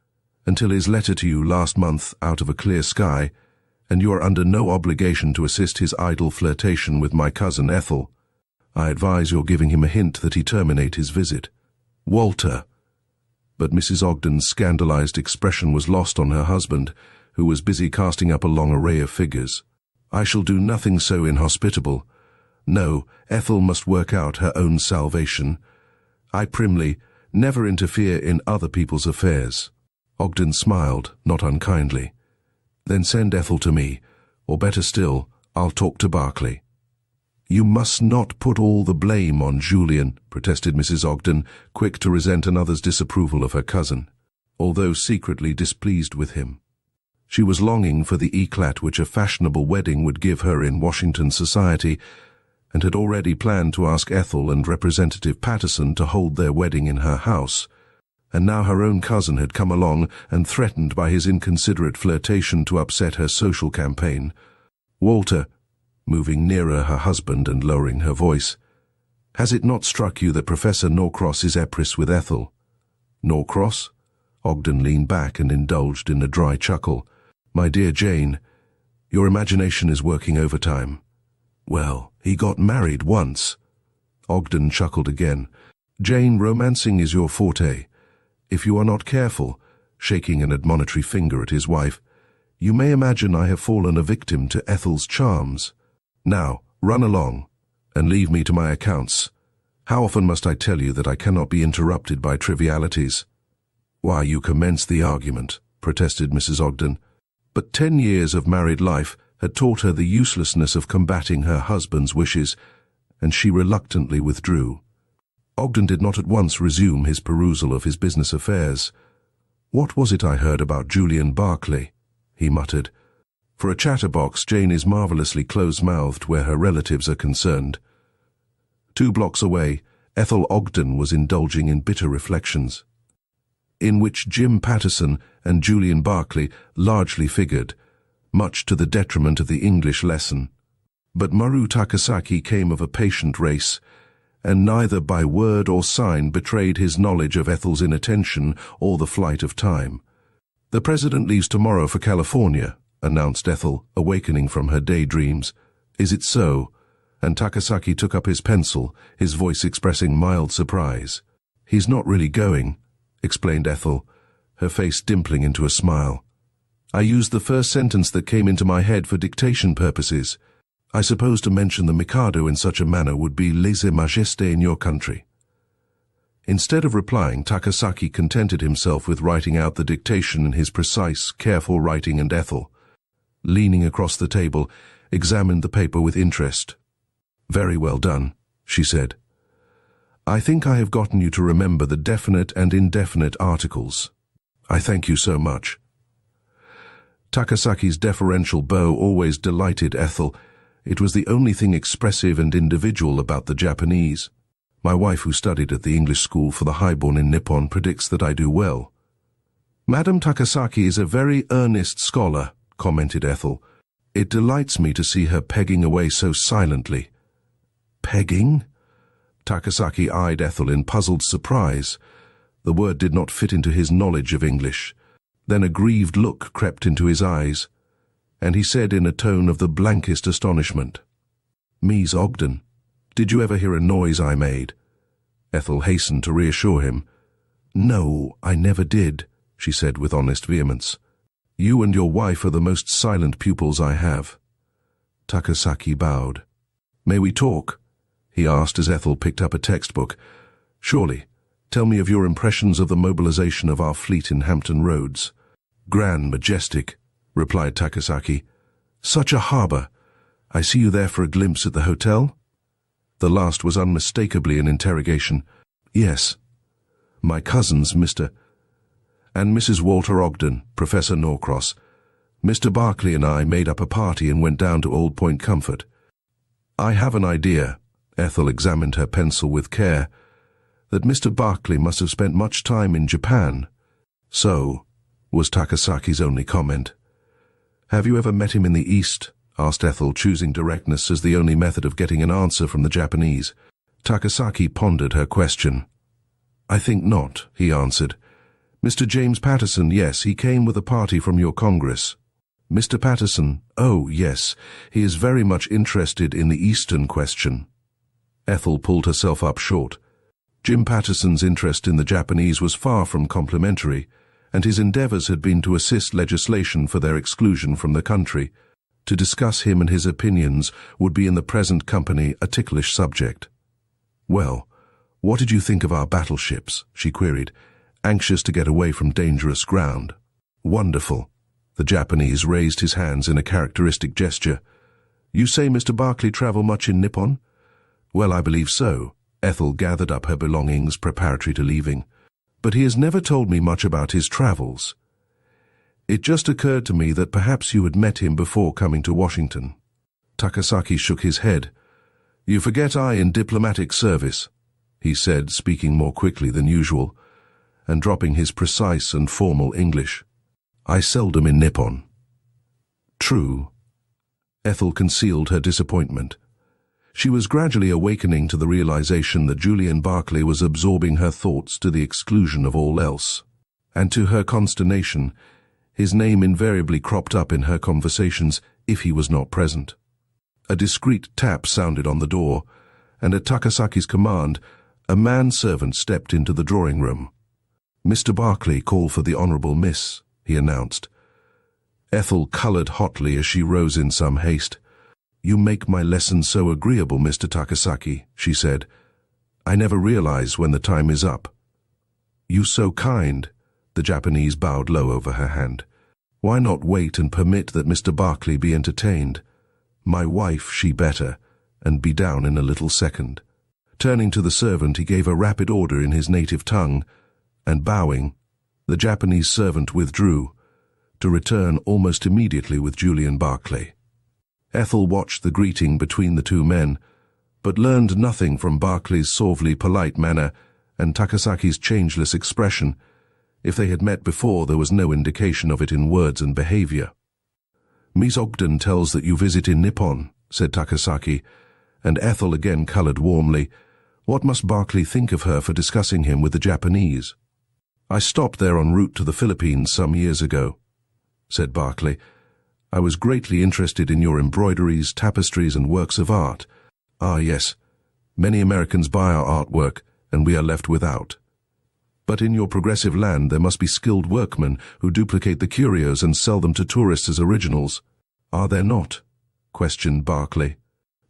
until his letter to you last month out of a clear sky, and you are under no obligation to assist his idle flirtation with my cousin Ethel. I advise your giving him a hint that he terminate his visit. Walter. But Mrs. Ogden's scandalized expression was lost on her husband, who was busy casting up a long array of figures. I shall do nothing so inhospitable. No, Ethel must work out her own salvation. I primly never interfere in other people's affairs. Ogden smiled, not unkindly. Then send Ethel to me, or better still, I'll talk to Barclay. You must not put all the blame on Julian, protested Mrs. Ogden, quick to resent another's disapproval of her cousin, although secretly displeased with him. She was longing for the eclat which a fashionable wedding would give her in Washington society, and had already planned to ask Ethel and Representative Patterson to hold their wedding in her house, and now her own cousin had come along and threatened by his inconsiderate flirtation to upset her social campaign. Walter, moving nearer her husband and lowering her voice, has it not struck you that Professor Norcross is epris with Ethel? Norcross? Ogden leaned back and indulged in a dry chuckle. My dear Jane, your imagination is working overtime. Well, he got married once. Ogden chuckled again. Jane, romancing is your forte. If you are not careful, shaking an admonitory finger at his wife, you may imagine I have fallen a victim to Ethel's charms. Now, run along, and leave me to my accounts. How often must I tell you that I cannot be interrupted by trivialities? Why, you commenced the argument, protested Mrs. Ogden. But 10 years of married life had taught her the uselessness of combating her husband's wishes, and she reluctantly withdrew. Ogden did not at once resume his perusal of his business affairs. What was it I heard about Julian Barclay? He muttered. For a chatterbox, Jane is marvelously close-mouthed where her relatives are concerned. 2 blocks away, Ethel Ogden was indulging in bitter reflections, in which Jim Patterson and Julian Barclay largely figured, much to the detriment of the English lesson. But Maru Takasaki came of a patient race, and neither by word or sign betrayed his knowledge of Ethel's inattention or the flight of time. The president leaves tomorrow for California, announced Ethel, awakening from her daydreams. Is it so? And Takasaki took up his pencil, his voice expressing mild surprise. He's not really going, explained Ethel, her face dimpling into a smile. I used the first sentence that came into my head for dictation purposes. I suppose to mention the Mikado in such a manner would be lèse-majesté in your country. Instead of replying, Takasaki contented himself with writing out the dictation in his precise, careful writing, and Ethel, leaning across the table, examined the paper with interest. Very well done, she said. I think I have gotten you to remember the definite and indefinite articles. I thank you so much. Takasaki's deferential bow always delighted Ethel. It was the only thing expressive and individual about the Japanese. My wife, who studied at the English school for the highborn in Nippon, predicts that I do well. Madame Takasaki is a very earnest scholar, commented Ethel. It delights me to see her pegging away so silently. Pegging? Takasaki eyed Ethel in puzzled surprise. The word did not fit into his knowledge of English. Then a grieved look crept into his eyes, and he said in a tone of the blankest astonishment, Mies Ogden, did you ever hear a noise I made? Ethel hastened to reassure him. No, I never did, she said with honest vehemence. You and your wife are the most silent pupils I have. Takasaki bowed. May we talk? He asked as Ethel picked up a textbook. Surely. Tell me of your impressions of the mobilization of our fleet in Hampton Roads. Grand, majestic, replied Takasaki. Such a harbor. I see you there for a glimpse at the hotel? The last was unmistakably an interrogation. Yes. My cousins, Mr. and Mrs. Walter Ogden, Professor Norcross. Mr. Barclay and I made up a party and went down to Old Point Comfort. I have an idea. Ethel examined her pencil with care. that Mr. Barclay must have spent much time in Japan. So, was Takasaki's only comment. Have you ever met him in the East? Asked Ethel, choosing directness as the only method of getting an answer from the Japanese. Takasaki pondered her question. I think not, he answered. Mr. James Patterson, yes, he came with a party from your Congress. Mr. Patterson, oh, yes, he is very much interested in the Eastern question. Ethel pulled herself up short. Jim Patterson's interest in the Japanese was far from complimentary, and his endeavors had been to assist legislation for their exclusion from the country. To discuss him and his opinions would be in the present company a ticklish subject. Well, what did you think of our battleships? She queried, anxious to get away from dangerous ground. Wonderful. The Japanese raised his hands in a characteristic gesture. You say Mr. Barclay traveled much in Nippon? Well, I believe so. Ethel gathered up her belongings preparatory to leaving. But he has never told me much about his travels. It just occurred to me that perhaps you had met him before coming to Washington. Takasaki shook his head. You forget I in diplomatic service, he said, speaking more quickly than usual, and dropping his precise and formal English. I seldom in Nippon. True. Ethel concealed her disappointment. She was gradually awakening to the realization that Julian Barclay was absorbing her thoughts to the exclusion of all else. And to her consternation, his name invariably cropped up in her conversations if he was not present. A discreet tap sounded on the door, and at Takasaki's command, a manservant stepped into the drawing-room. Mr. Barclay called for the Honourable Miss, he announced. Ethel coloured hotly as she rose in some haste. You make my lesson so agreeable, Mr. Takasaki, she said. I never realize when the time is up. You so kind, the Japanese bowed low over her hand. Why not wait and permit that Mr. Barclay be entertained? My wife, she better, and be down in a little second. Turning to the servant, he gave a rapid order in his native tongue, and bowing, the Japanese servant withdrew, to return almost immediately with Julian Barclay. Ethel watched the greeting between the two men, but learned nothing from Barclay's suavely polite manner and Takasaki's changeless expression. If they had met before, there was no indication of it in words and behavior. Miss Ogden tells that you visit in Nippon, said Takasaki, and Ethel again colored warmly. What must Barclay think of her for discussing him with the Japanese? I stopped there en route to the Philippines some years ago, said Barclay. I was greatly interested in your embroideries, tapestries, and works of art. Ah, yes, many Americans buy our artwork, and we are left without. But in your progressive land there must be skilled workmen who duplicate the curios and sell them to tourists as originals. Are there not? Questioned Barclay.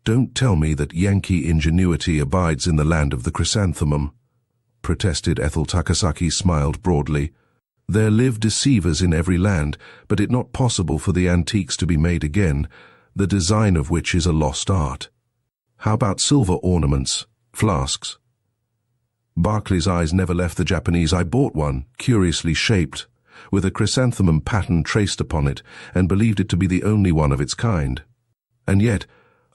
Don't tell me that Yankee ingenuity abides in the land of the chrysanthemum, protested Ethel. Takasaki smiled broadly. There live deceivers in every land, but it not possible for the antiques to be made again, the design of which is a lost art. How about silver ornaments, flasks? Barclay's eyes never left the Japanese. I bought one, curiously shaped, with a chrysanthemum pattern traced upon it, and believed it to be the only one of its kind. And yet,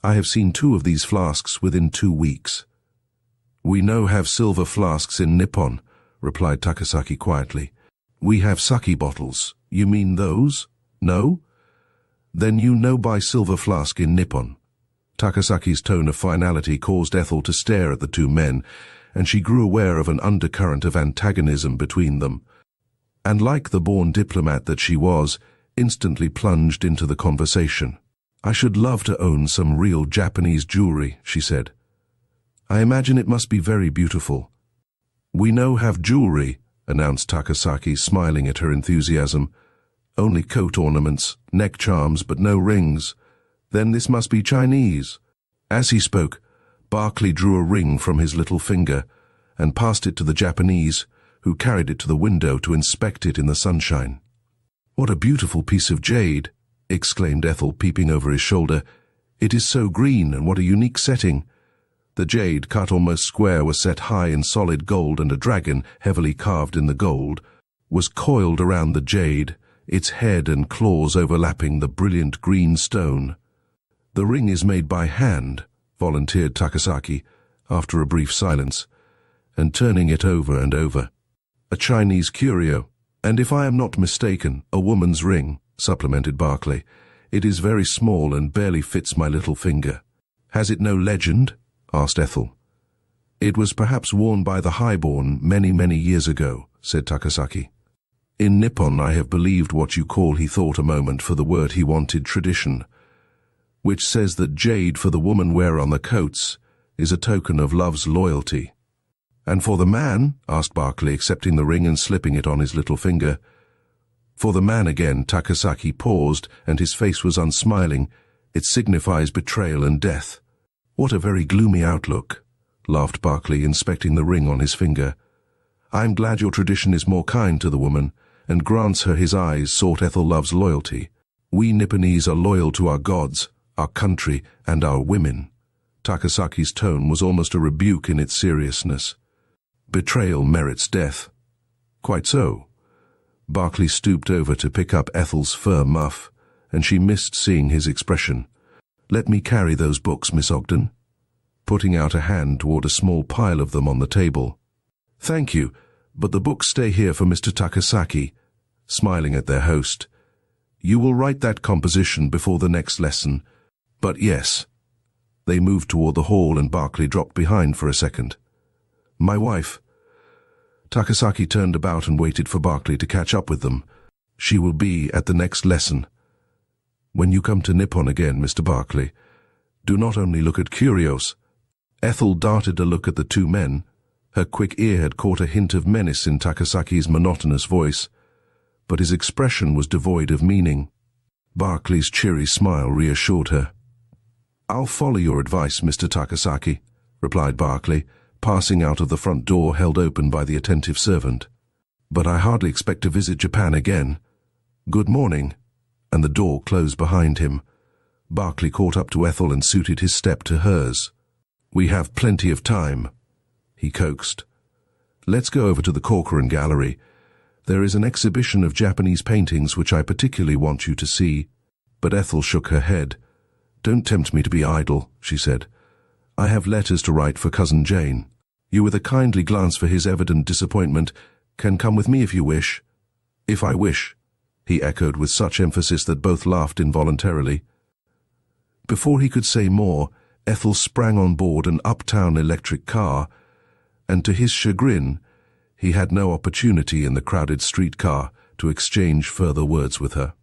I have seen 2 of these flasks within 2 weeks. We no have silver flasks in Nippon, replied Takasaki quietly. We have sake bottles. You mean those? No? Then you no buy silver flask in Nippon. Takasaki's tone of finality caused Ethel to stare at the 2 men, and she grew aware of an undercurrent of antagonism between them, and like the born diplomat that she was, instantly plunged into the conversation. I should love to own some real Japanese jewelry, she said. I imagine it must be very beautiful. We no have jewelry, announced Takasaki, smiling at her enthusiasm. Only coat ornaments, neck charms, but no rings. Then this must be Chinese. As he spoke, Barclay drew a ring from his little finger and passed it to the Japanese, who carried it to the window to inspect it in the sunshine. What a beautiful piece of jade, exclaimed Ethel, peeping over his shoulder. It is so green, and what a unique setting. The jade, cut almost square, was set high in solid gold, and a dragon, heavily carved in the gold, was coiled around the jade, its head and claws overlapping the brilliant green stone. The ring is made by hand, volunteered Takasaki, after a brief silence, and turning it over and over. "A Chinese curio, and if I am not mistaken, a woman's ring," supplemented Barclay. "It is very small and barely fits my little finger." "Has it no legend?" asked Ethel. "It was perhaps worn by the highborn many, many years ago," said Takasaki. "In Nippon I have believed what you call," he thought a moment for the word he wanted, "tradition, which says that jade for the woman wear on the coats is a token of love's loyalty." "And for the man?" asked Barclay, accepting the ring and slipping it on his little finger. "For the man again," Takasaki paused, and his face was unsmiling. "It signifies betrayal and death." "What a very gloomy outlook," laughed Barclay, inspecting the ring on his finger. "I'm glad your tradition is more kind to the woman, and grants her his eyes," sought Ethel Love's loyalty. "We Nipponese are loyal to our gods, our country, and our women." Takasaki's tone was almost a rebuke in its seriousness. "Betrayal merits death." "Quite so." Barclay stooped over to pick up Ethel's fur muff, and she missed seeing his expression. "Let me carry those books, Miss Ogden," putting out a hand toward a small pile of them on the table. "Thank you, but the books stay here for Mr. Takasaki," smiling at their host. "You will write that composition before the next lesson, but yes." They moved toward the hall and Barclay dropped behind for a second. "My wife." Takasaki turned about and waited for Barclay to catch up with them. "She will be at the next lesson. When you come to Nippon again, Mr. Barclay, do not only look at curios." Ethel darted a look at the two men. Her quick ear had caught a hint of menace in Takasaki's monotonous voice, but his expression was devoid of meaning. Barclay's cheery smile reassured her. "I'll follow your advice, Mr. Takasaki," replied Barclay, passing out of the front door held open by the attentive servant. "But I hardly expect to visit Japan again. Good morning," and the door closed behind him. Barclay caught up to Ethel and suited his step to hers. "We have plenty of time," he coaxed. "Let's go over to the Corcoran Gallery. There is an exhibition of Japanese paintings which I particularly want you to see." But Ethel shook her head. "Don't tempt me to be idle," she said. "I have letters to write for Cousin Jane. You, with a kindly glance for his evident disappointment, can come with me if you wish." "If I wish," he echoed with such emphasis that both laughed involuntarily. Before he could say more, Ethel sprang on board an uptown electric car, and to his chagrin, he had no opportunity in the crowded streetcar to exchange further words with her.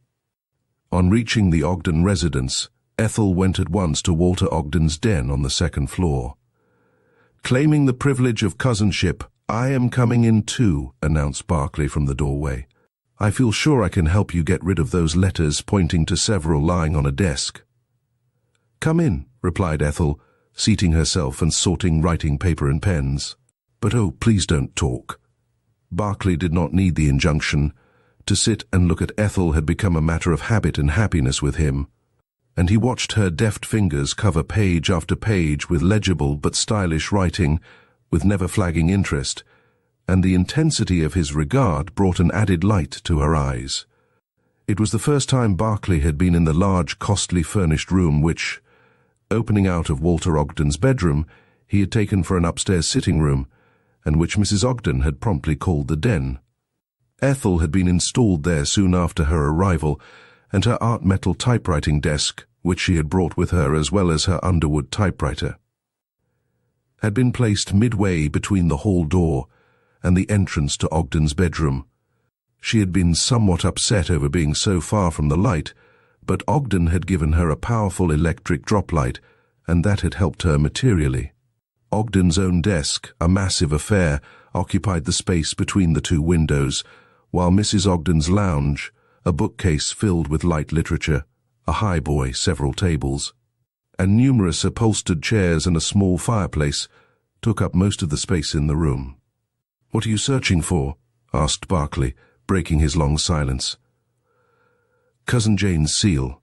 On reaching the Ogden residence, Ethel went at once to Walter Ogden's den on the second floor. "Claiming the privilege of cousinship, I am coming in too," announced Barclay from the doorway. "I feel sure I can help you get rid of those letters," pointing to several lying on a desk. "Come in," replied Ethel, seating herself and sorting writing paper and pens. "But oh, please don't talk." Barclay did not need the injunction. To sit and look at Ethel had become a matter of habit and happiness with him, and he watched her deft fingers cover page after page with legible but stylish writing, with never flagging interest, and the intensity of his regard brought an added light to her eyes. It was the first time Barclay had been in the large, costly furnished room which, opening out of Walter Ogden's bedroom, he had taken for an upstairs sitting room, and which Mrs. Ogden had promptly called the den. Ethel had been installed there soon after her arrival, and her art metal typewriting desk, which she had brought with her as well as her Underwood typewriter, had been placed midway between the hall door and the entrance to Ogden's bedroom. She had been somewhat upset over being so far from the light, but Ogden had given her a powerful electric drop light, and that had helped her materially. Ogden's own desk, a massive affair, occupied the space between the two windows, while Mrs. Ogden's lounge, a bookcase filled with light literature, a highboy, several tables, and numerous upholstered chairs and a small fireplace, took up most of the space in the room. "What are you searching for?" asked Barclay, breaking his long silence. "Cousin Jane's seal."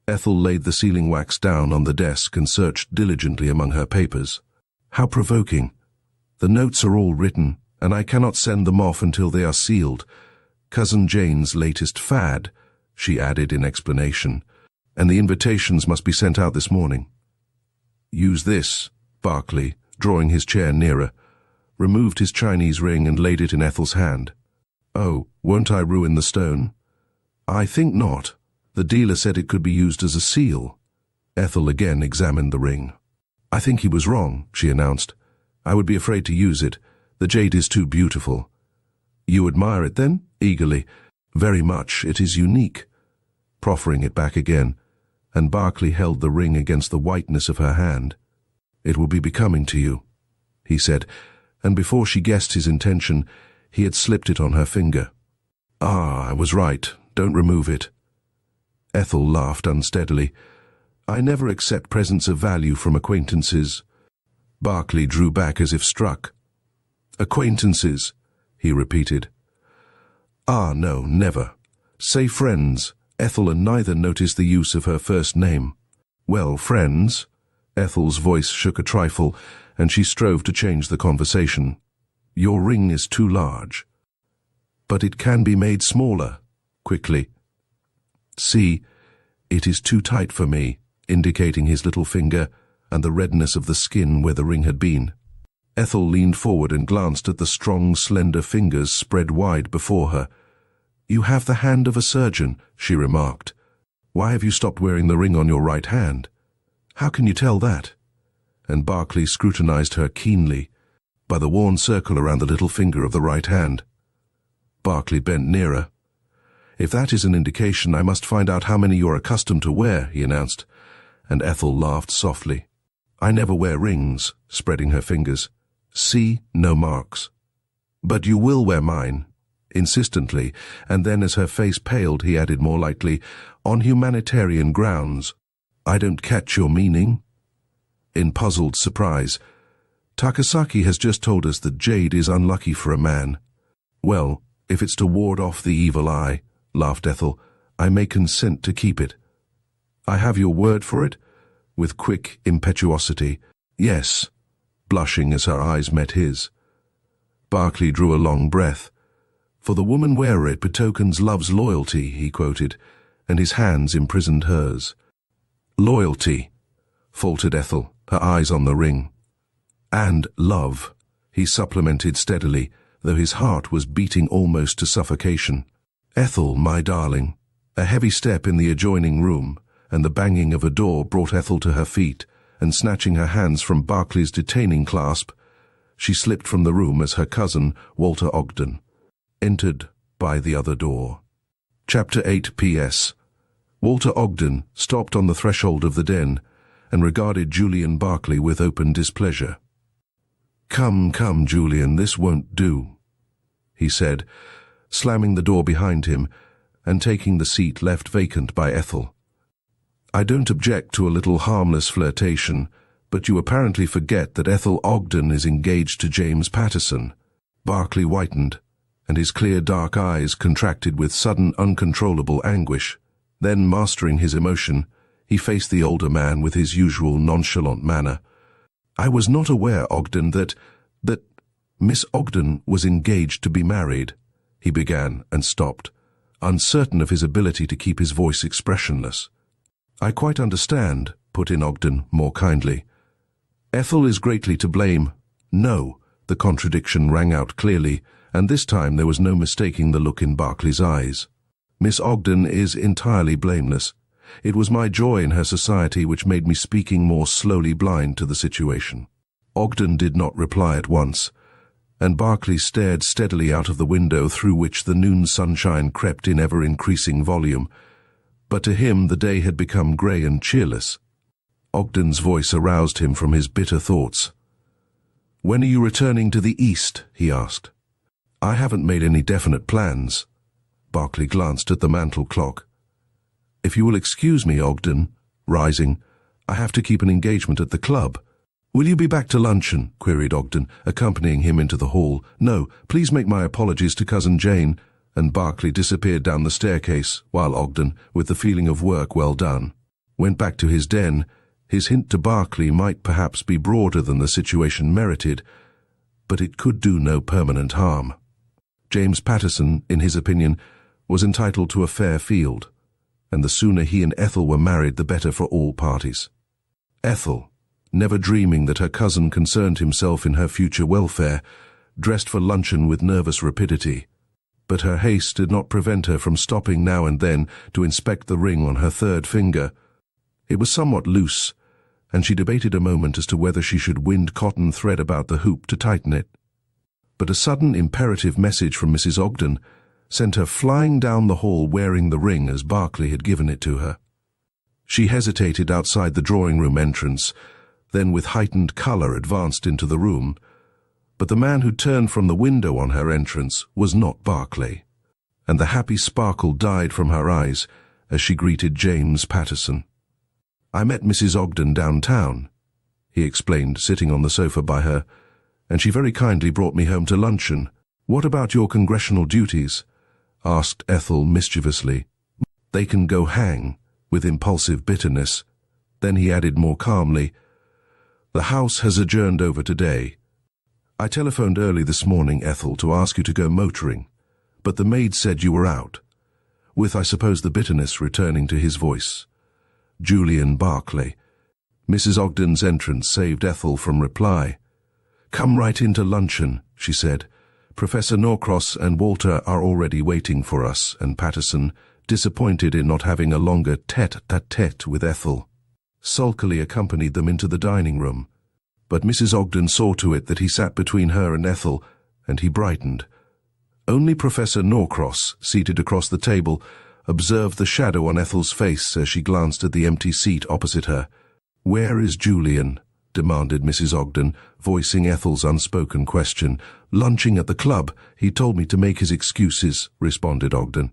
Ethel laid the sealing wax down on the desk and searched diligently among her papers. "How provoking. The notes are all written, and I cannot send them off until they are sealed. Cousin Jane's latest fad," she added in explanation, "and the invitations must be sent out this morning." "Use this," Barclay, drawing his chair nearer, removed his Chinese ring and laid it in Ethel's hand. "Oh, won't I ruin the stone?" "I think not. The dealer said it could be used as a seal." Ethel again examined the ring. "I think he was wrong," she announced. "I would be afraid to use it. The jade is too beautiful." "You admire it, then?" eagerly. "Very much. It is unique." Proffering it back again, and Barclay held the ring against the whiteness of her hand. "It will be becoming to you," he said, and before she guessed his intention, he had slipped it on her finger. "Ah, I was right. Don't remove it." Ethel laughed unsteadily. "I never accept presents of value from acquaintances." Barclay drew back as if struck. "Acquaintances," he repeated. "Ah, no, never. Say friends." Ethel and neither noticed the use of her first name. "Well, friends." Ethel's voice shook a trifle, and she strove to change the conversation. "Your ring is too large." "But it can be made smaller," quickly. "See, it is too tight for me," indicating his little finger and the redness of the skin where the ring had been. Ethel leaned forward and glanced at the strong, slender fingers spread wide before her. "You have the hand of a surgeon," she remarked. "Why have you stopped wearing the ring on your right hand?" "How can you tell that?" And Barclay scrutinized her keenly. "By the worn circle around the little finger of the right hand." Barclay bent nearer. "If that is an indication, I must find out how many you're accustomed to wear," he announced, and Ethel laughed softly. "I never wear rings," spreading her fingers. "See, no marks." "But you will wear mine," insistently, and then as her face paled, he added more lightly, "on humanitarian grounds." "I don't catch your meaning." In puzzled surprise, "Takasaki has just told us that jade is unlucky for a man." "Well, if it's to ward off the evil eye," laughed Ethel, "I may consent to keep it." "I have your word for it?" With quick impetuosity. "Yes," blushing as her eyes met his. Barclay drew a long breath. "For the woman wearer it betokens love's loyalty," he quoted, and his hands imprisoned hers. "Loyalty," faltered Ethel, her eyes on the ring. "And love," he supplemented steadily, though his heart was beating almost to suffocation. "Ethel, my darling." A heavy step in the adjoining room, and the banging of a door brought Ethel to her feet, and snatching her hands from Barclay's detaining clasp, she slipped from the room as her cousin, Walter Ogden, entered by the other door. Chapter 8 P.S. Walter Ogden stopped on the threshold of the den and regarded Julian Barclay with open displeasure. "Come, come, Julian, this won't do," he said, slamming the door behind him and taking the seat left vacant by Ethel. "I don't object to a little harmless flirtation, but you apparently forget that Ethel Ogden is engaged to James Patterson." Barclay whitened, and his clear dark eyes contracted with sudden uncontrollable anguish. Then, mastering his emotion, he faced the older man with his usual nonchalant manner. "I was not aware, Ogden, that Miss Ogden was engaged to be married," he began and stopped, uncertain of his ability to keep his voice expressionless. "I quite understand," put in Ogden more kindly. "Ethel is greatly to blame." "No," the contradiction rang out clearly, and this time there was no mistaking the look in Barclay's eyes. "Miss Ogden is entirely blameless. It was my joy in her society which made me speaking more slowly blind to the situation." Ogden did not reply at once, and Barclay stared steadily out of the window through which the noon sunshine crept in ever-increasing volume. But to him the day had become grey and cheerless. Ogden's voice aroused him from his bitter thoughts. "When are you returning to the East?" he asked. "I haven't made any definite plans." Barclay glanced at the mantel clock. "If you will excuse me, Ogden," rising, "I have to keep an engagement at the club." "Will you be back to luncheon?" queried Ogden, accompanying him into the hall. "No, please make my apologies to Cousin Jane," and Barclay disappeared down the staircase, while Ogden, with the feeling of work well done, went back to his den. His hint to Barclay might perhaps be broader than the situation merited, but it could do no permanent harm. James Patterson, in his opinion, was entitled to a fair field, and the sooner he and Ethel were married the better for all parties. Ethel, never dreaming that her cousin concerned himself in her future welfare, dressed for luncheon with nervous rapidity. But her haste did not prevent her from stopping now and then to inspect the ring on her third finger. It was somewhat loose, and she debated a moment as to whether she should wind cotton thread about the hoop to tighten it. But a sudden imperative message from Mrs. Ogden sent her flying down the hall wearing the ring as Barclay had given it to her. She hesitated outside the drawing-room entrance, then with heightened colour advanced into the room. But the man who turned from the window on her entrance was not Barclay, and the happy sparkle died from her eyes as she greeted James Patterson. "I met Mrs. Ogden downtown," he explained, sitting on the sofa by her, "and she very kindly brought me home to luncheon." "What about your congressional duties?" asked Ethel mischievously. "They can go hang," with impulsive bitterness. Then he added more calmly, "The House has adjourned over today. I telephoned early this morning, Ethel, to ask you to go motoring, but the maid said you were out," with, I suppose, the bitterness returning to his voice. Julian Barclay. Mrs. Ogden's entrance saved Ethel from reply. "Come right into luncheon," she said. "Professor Norcross and Walter are already waiting for us," and Patterson, disappointed in not having a longer tete-a-tete with Ethel, sulkily accompanied them into the dining room. But Mrs. Ogden saw to it that he sat between her and Ethel, and he brightened. Only Professor Norcross, seated across the table, observed the shadow on Ethel's face as she glanced at the empty seat opposite her. "Where is Julian?" demanded Mrs. Ogden, voicing Ethel's unspoken question. "Lunching at the club. He told me to make his excuses," responded Ogden.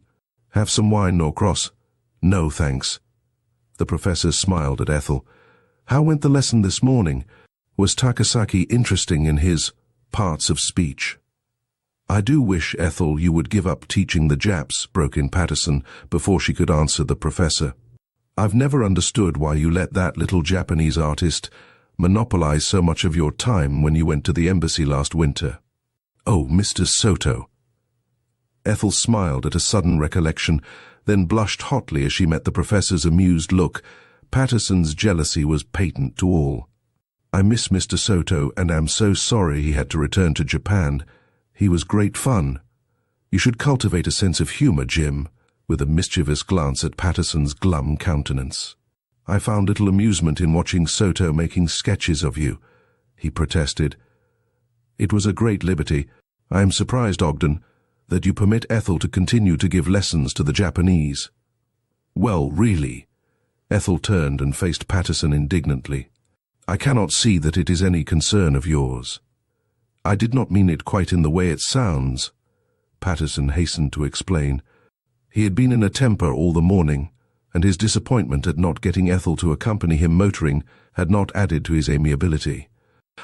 "Have some wine, Norcross?" "No, thanks." The professor smiled at Ethel. "How went the lesson this morning? Was Takasaki interesting in his parts of speech?" "I do wish, Ethel, you would give up teaching the Japs," broke in Patterson before she could answer the professor. "I've never understood why you let that little Japanese artist monopolize so much of your time when you went to the embassy last winter." "Oh, Mr. Soto." Ethel smiled at a sudden recollection, then blushed hotly as she met the professor's amused look. Patterson's jealousy was patent to all. "I miss Mr. Soto and am so sorry he had to return to Japan. He was great fun. You should cultivate a sense of humor, Jim," with a mischievous glance at Patterson's glum countenance. "I found little amusement in watching Soto making sketches of you," he protested. "It was a great liberty. I am surprised, Ogden, that you permit Ethel to continue to give lessons to the Japanese." "Well, really." Ethel turned and faced Patterson indignantly. "I cannot see that it is any concern of yours." "I did not mean it quite in the way it sounds," Patterson hastened to explain. He had been in a temper all the morning, and his disappointment at not getting Ethel to accompany him motoring had not added to his amiability.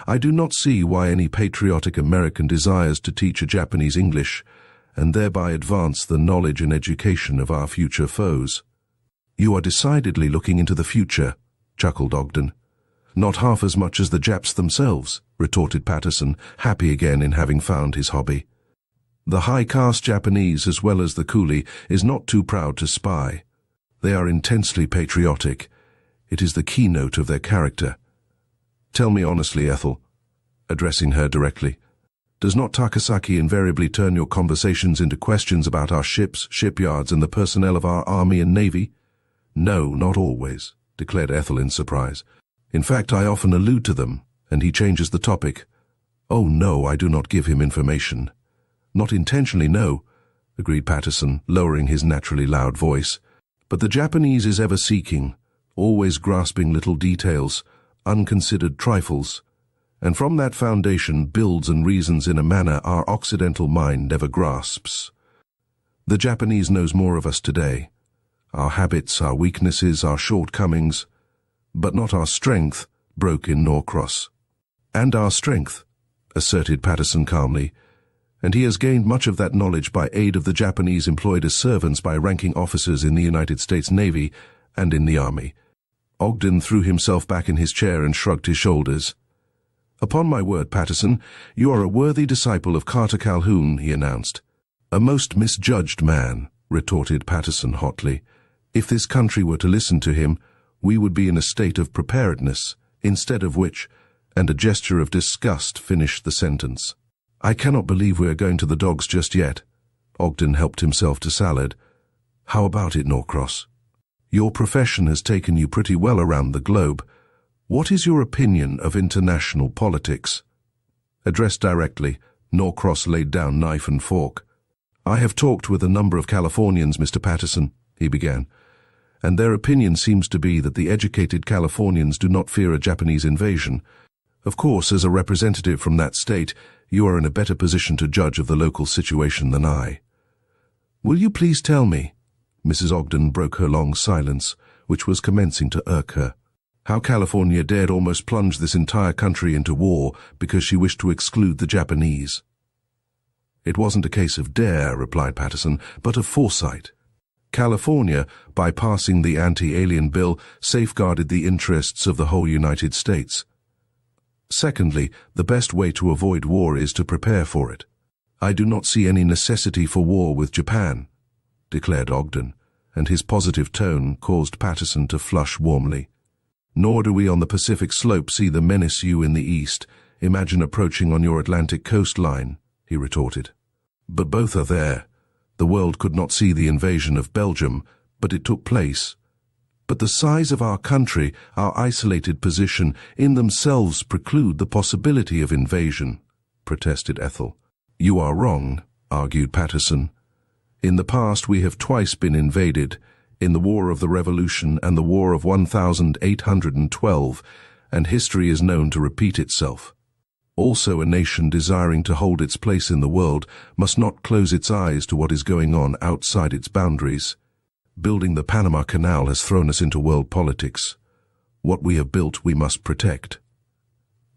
"I do not see why any patriotic American desires to teach a Japanese English, and thereby advance the knowledge and education of our future foes." "You are decidedly looking into the future," chuckled Ogden. "Not half as much as the Japs themselves," retorted Patterson, happy again in having found his hobby. "The high-caste Japanese, as well as the coolie, is not too proud to spy. They are intensely patriotic. It is the keynote of their character. Tell me honestly, Ethel," addressing her directly, "does not Takasaki invariably turn your conversations into questions about our ships, shipyards, and the personnel of our army and navy?" "No, not always," declared Ethel in surprise. "In fact, I often allude to them, and he changes the topic." "Oh, no, I do not give him information." "Not intentionally, no," agreed Patterson, lowering his naturally loud voice. "But the Japanese is ever seeking, always grasping little details, unconsidered trifles, and from that foundation builds and reasons in a manner our Occidental mind never grasps. The Japanese knows more of us today, our habits, our weaknesses, our shortcomings, but not our strength," broke in Norcross. "And our strength," asserted Patterson calmly, "and he has gained much of that knowledge by aid of the Japanese employed as servants by ranking officers in the United States Navy and in the Army." Ogden threw himself back in his chair and shrugged his shoulders. "Upon my word, Patterson, you are a worthy disciple of Carter Calhoun," he announced. "A most misjudged man," retorted Patterson hotly. "If this country were to listen to him, we would be in a state of preparedness, instead of which, and a gesture of disgust finished the sentence. I cannot believe we are going to the dogs just yet. Ogden helped himself to salad. How about it, Norcross? Your profession has taken you pretty well around the globe. What is your opinion of international politics? Addressed directly, Norcross laid down knife and fork. I have talked with a number of Californians, Mr. Patterson, he began, and their opinion seems to be that the educated Californians do not fear a Japanese invasion. Of course, as a representative from that state, you are in a better position to judge of the local situation than I. Will you please tell me, Mrs. Ogden broke her long silence, which was commencing to irk her, how California dared almost plunge this entire country into war because she wished to exclude the Japanese? It wasn't a case of dare, replied Patterson, but of foresight. California, by passing the anti-alien bill, safeguarded the interests of the whole United States. Secondly, the best way to avoid war is to prepare for it. I do not see any necessity for war with Japan, declared Ogden, and his positive tone caused Patterson to flush warmly. Nor do we on the Pacific slope see the menace you in the east imagine approaching on your Atlantic coastline, he retorted. But both are there. The world could not see the invasion of Belgium, but it took place. But the size of our country, our isolated position, in themselves preclude the possibility of invasion, protested Ethel. You are wrong, argued Patterson. In the past we have twice been invaded, in the War of the Revolution and the War of 1812, and history is known to repeat itself. Also, a nation desiring to hold its place in the world must not close its eyes to what is going on outside its boundaries. Building the Panama Canal has thrown us into world politics. What we have built we must protect.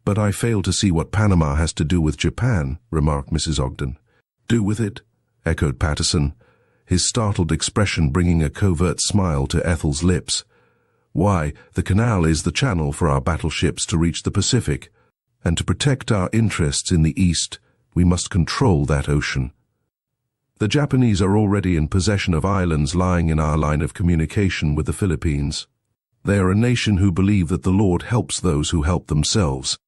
But I fail to see what Panama has to do with Japan, remarked Mrs. Ogden. Do with it? Echoed Patterson, his startled expression bringing a covert smile to Ethel's lips. Why, the canal is the channel for our battleships to reach the Pacific, and to protect our interests in the East, we must control that ocean. The Japanese are already in possession of islands lying in our line of communication with the Philippines. They are a nation who believe that the Lord helps those who help themselves.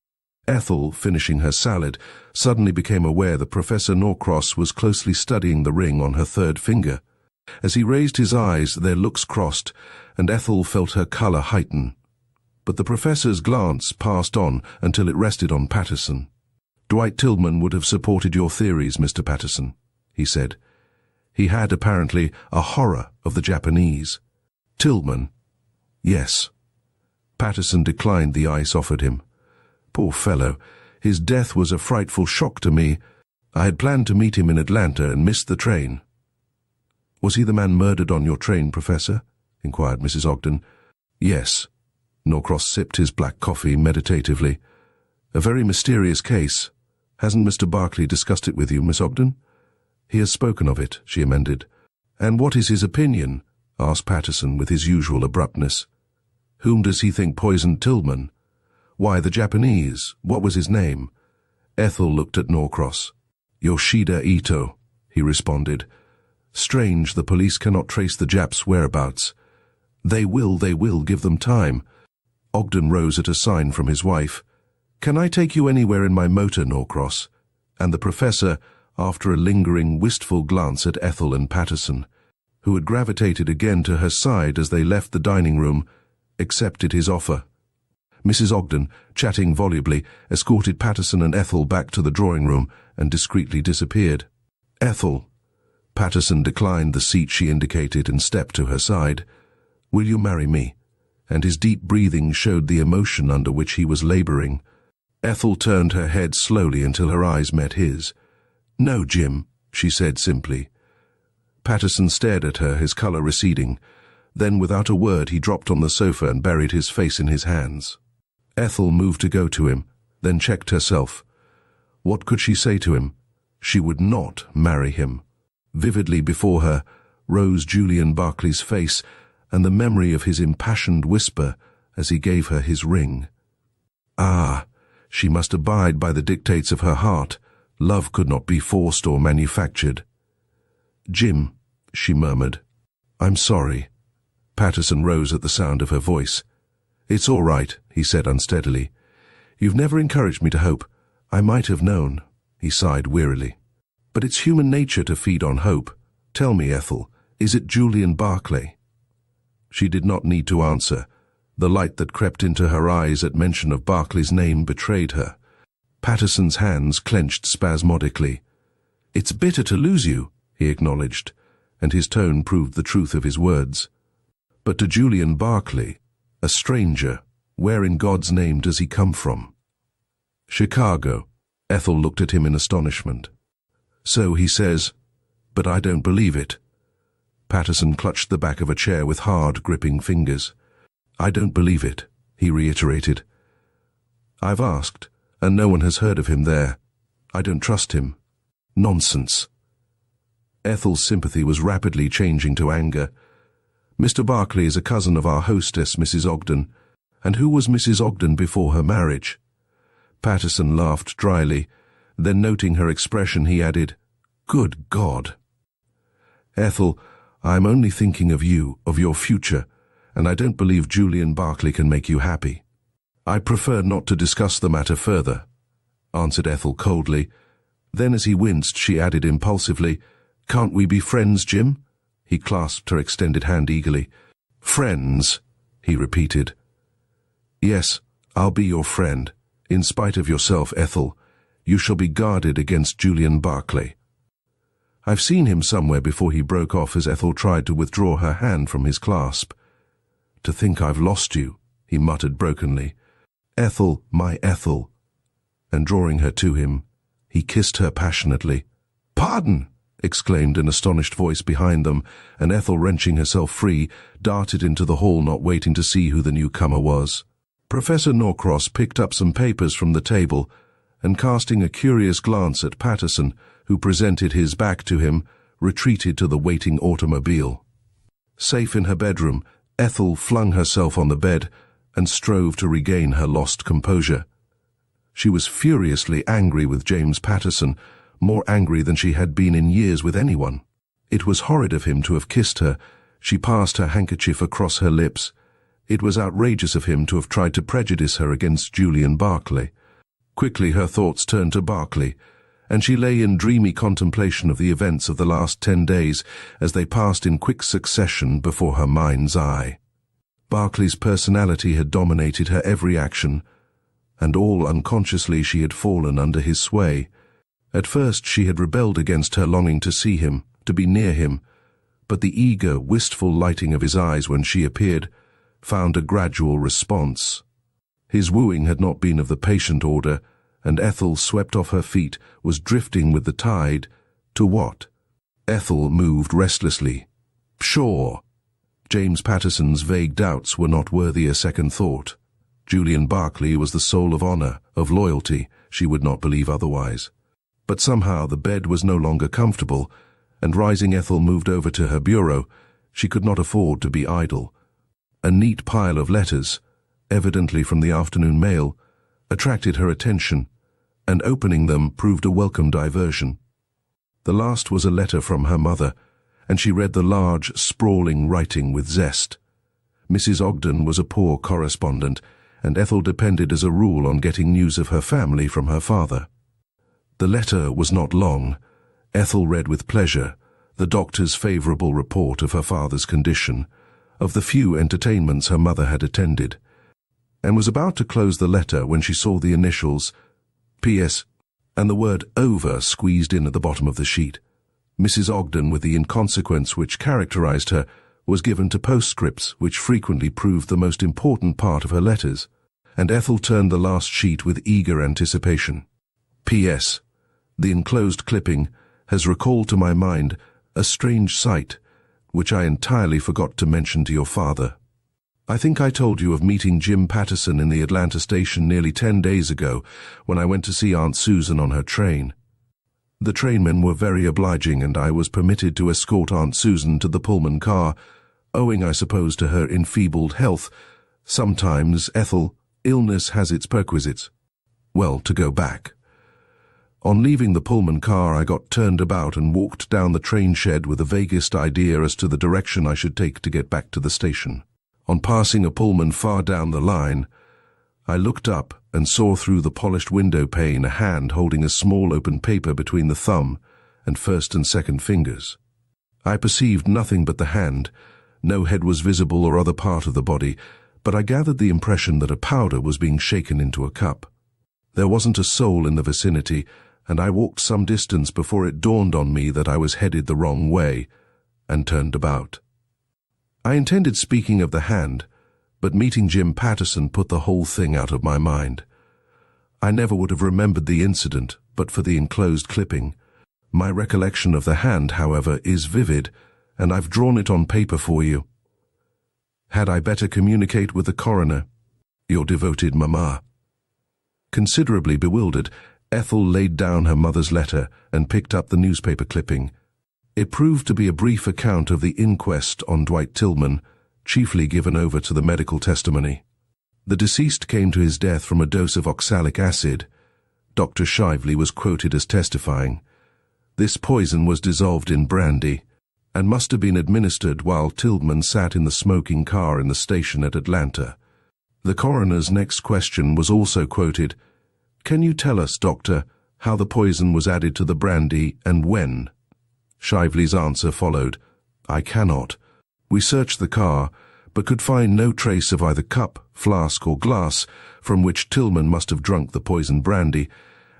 Ethel, finishing her salad, suddenly became aware that Professor Norcross was closely studying the ring on her third finger. As he raised his eyes, their looks crossed, and Ethel felt her color heighten. But the professor's glance passed on until it rested on Patterson. Dwight Tillman would have supported your theories, Mr. Patterson, he said. He had, apparently, a horror of the Japanese. Tillman? Yes. Patterson declined the ice offered him. Poor fellow, his death was a frightful shock to me. I had planned to meet him in Atlanta and missed the train. Was he the man murdered on your train, Professor? Inquired Mrs. Ogden. Yes. Norcross sipped his black coffee meditatively. A very mysterious case. Hasn't Mr. Barclay discussed it with you, Miss Ogden? He has spoken of it, she amended. And what is his opinion? Asked Patterson with his usual abruptness. Whom does he think poisoned Tillman? Why, the Japanese. What was his name? Ethel looked at Norcross. Yoshida Ito, he responded. Strange, the police cannot trace the Japs' whereabouts. They will, give them time. Ogden rose at a sign from his wife. Can I take you anywhere in my motor, Norcross? And the professor, after a lingering, wistful glance at Ethel and Patterson, who had gravitated again to her side as they left the dining room, accepted his offer. Mrs. Ogden, chatting volubly, escorted Patterson and Ethel back to the drawing room and discreetly disappeared. Ethel. Patterson declined the seat she indicated and stepped to her side. Will you marry me? And his deep breathing showed the emotion under which he was laboring. Ethel turned her head slowly until her eyes met his. No, Jim, she said simply. Patterson stared at her, his color receding. Then, without a word, he dropped on the sofa and buried his face in his hands. Ethel moved to go to him, then checked herself. What could she say to him? She would not marry him. Vividly before her rose Julian Barclay's face and the memory of his impassioned whisper as he gave her his ring. Ah, she must abide by the dictates of her heart. Love could not be forced or manufactured. Jim, she murmured. I'm sorry. Patterson rose at the sound of her voice. "It's all right," he said unsteadily. "You've never encouraged me to hope. I might have known," he sighed wearily. "But it's human nature to feed on hope. Tell me, Ethel, is it Julian Barclay?" She did not need to answer. The light that crept into her eyes at mention of Barclay's name betrayed her. Patterson's hands clenched spasmodically. "It's bitter to lose you," he acknowledged, and his tone proved the truth of his words. "But to Julian Barclay, a stranger, where in God's name does he come from?" "Chicago." Ethel looked at him in astonishment. "So he says, but I don't believe it." Patterson clutched the back of a chair with hard, gripping fingers. "I don't believe it," he reiterated. "I've asked, and no one has heard of him there. I don't trust him." "Nonsense." Ethel's sympathy was rapidly changing to anger. "Mr. Barclay is a cousin of our hostess, Mrs. Ogden. And who was Mrs. Ogden before her marriage?" Patterson laughed dryly. Then, noting her expression, he added, "Good God." "Ethel, I'm only thinking of you, of your future, and I don't believe Julian Barclay can make you happy." "I prefer not to discuss the matter further," answered Ethel coldly. Then, as he winced, she added impulsively, "Can't we be friends, Jim?" He clasped her extended hand eagerly. "Friends," he repeated. "Yes, I'll be your friend. In spite of yourself, Ethel, you shall be guarded against Julian Barclay." "I've seen him somewhere," before he broke off as Ethel tried to withdraw her hand from his clasp. "To think I've lost you," he muttered brokenly. "Ethel, my Ethel." And drawing her to him, he kissed her passionately. "Pardon!" exclaimed an astonished voice behind them, and Ethel, wrenching herself free, darted into the hall, not waiting to see who the newcomer was. Professor Norcross picked up some papers from the table, and casting a curious glance at Patterson, who presented his back to him, retreated to the waiting automobile. Safe in her bedroom, Ethel flung herself on the bed and strove to regain her lost composure. She was furiously angry with James Patterson, more angry than she had been in years with anyone. It was horrid of him to have kissed her. She passed her handkerchief across her lips. It was outrageous of him to have tried to prejudice her against Julian Barclay. Quickly her thoughts turned to Barclay, and she lay in dreamy contemplation of the events of the last 10 days as they passed in quick succession before her mind's eye. Barclay's personality had dominated her every action, and all unconsciously she had fallen under his sway. At first she had rebelled against her longing to see him, to be near him, but the eager, wistful lighting of his eyes when she appeared found a gradual response. His wooing had not been of the patient order, and Ethel, swept off her feet, was drifting with the tide. To what? Ethel moved restlessly. Sure. James Patterson's vague doubts were not worthy a second thought. Julian Barclay was the soul of honor, of loyalty. She would not believe otherwise. But somehow the bed was no longer comfortable, and rising, Ethel moved over to her bureau. She could not afford to be idle. A neat pile of letters, evidently from the afternoon mail, attracted her attention, and opening them proved a welcome diversion. The last was a letter from her mother, and she read the large, sprawling writing with zest. Mrs. Ogden was a poor correspondent, and Ethel depended as a rule on getting news of her family from her father. The letter was not long. Ethel read with pleasure the doctor's favorable report of her father's condition, of the few entertainments her mother had attended, and was about to close the letter when she saw the initials P.S. and the word over squeezed in at the bottom of the sheet. Mrs. Ogden, with the inconsequence which characterized her, was given to postscripts which frequently proved the most important part of her letters, and Ethel turned the last sheet with eager anticipation. P.S. The enclosed clipping has recalled to my mind a strange sight, which I entirely forgot to mention to your father. I think I told you of meeting Jim Patterson in the Atlanta station nearly 10 days ago when I went to see Aunt Susan on her train. The trainmen were very obliging, and I was permitted to escort Aunt Susan to the Pullman car, owing, I suppose, to her enfeebled health. Sometimes, Ethel, illness has its perquisites. Well, to go back. On leaving the Pullman car, I got turned about and walked down the train shed with the vaguest idea as to the direction I should take to get back to the station. On passing a Pullman far down the line, I looked up and saw through the polished window pane a hand holding a small open paper between the thumb and first and second fingers. I perceived nothing but the hand. No head was visible or other part of the body, but I gathered the impression that a powder was being shaken into a cup. There wasn't a soul in the vicinity, and I walked some distance before it dawned on me that I was headed the wrong way, and turned about. I intended speaking of the hand, but meeting Jim Patterson put the whole thing out of my mind. I never would have remembered the incident but for the enclosed clipping. My recollection of the hand, however, is vivid, and I've drawn it on paper for you. Had I better communicate with the coroner? Your devoted Mama. Considerably bewildered, Ethel laid down her mother's letter and picked up the newspaper clipping. It proved to be a brief account of the inquest on Dwight Tillman, chiefly given over to the medical testimony. The deceased came to his death from a dose of oxalic acid. Dr. Shively was quoted as testifying. This poison was dissolved in brandy and must have been administered while Tillman sat in the smoking car in the station at Atlanta. The coroner's next question was also quoted. Can you tell us, doctor, how the poison was added to the brandy and when? Shively's answer followed. I cannot. We searched the car, but could find no trace of either cup, flask, or glass from which Tillman must have drunk the poisoned brandy,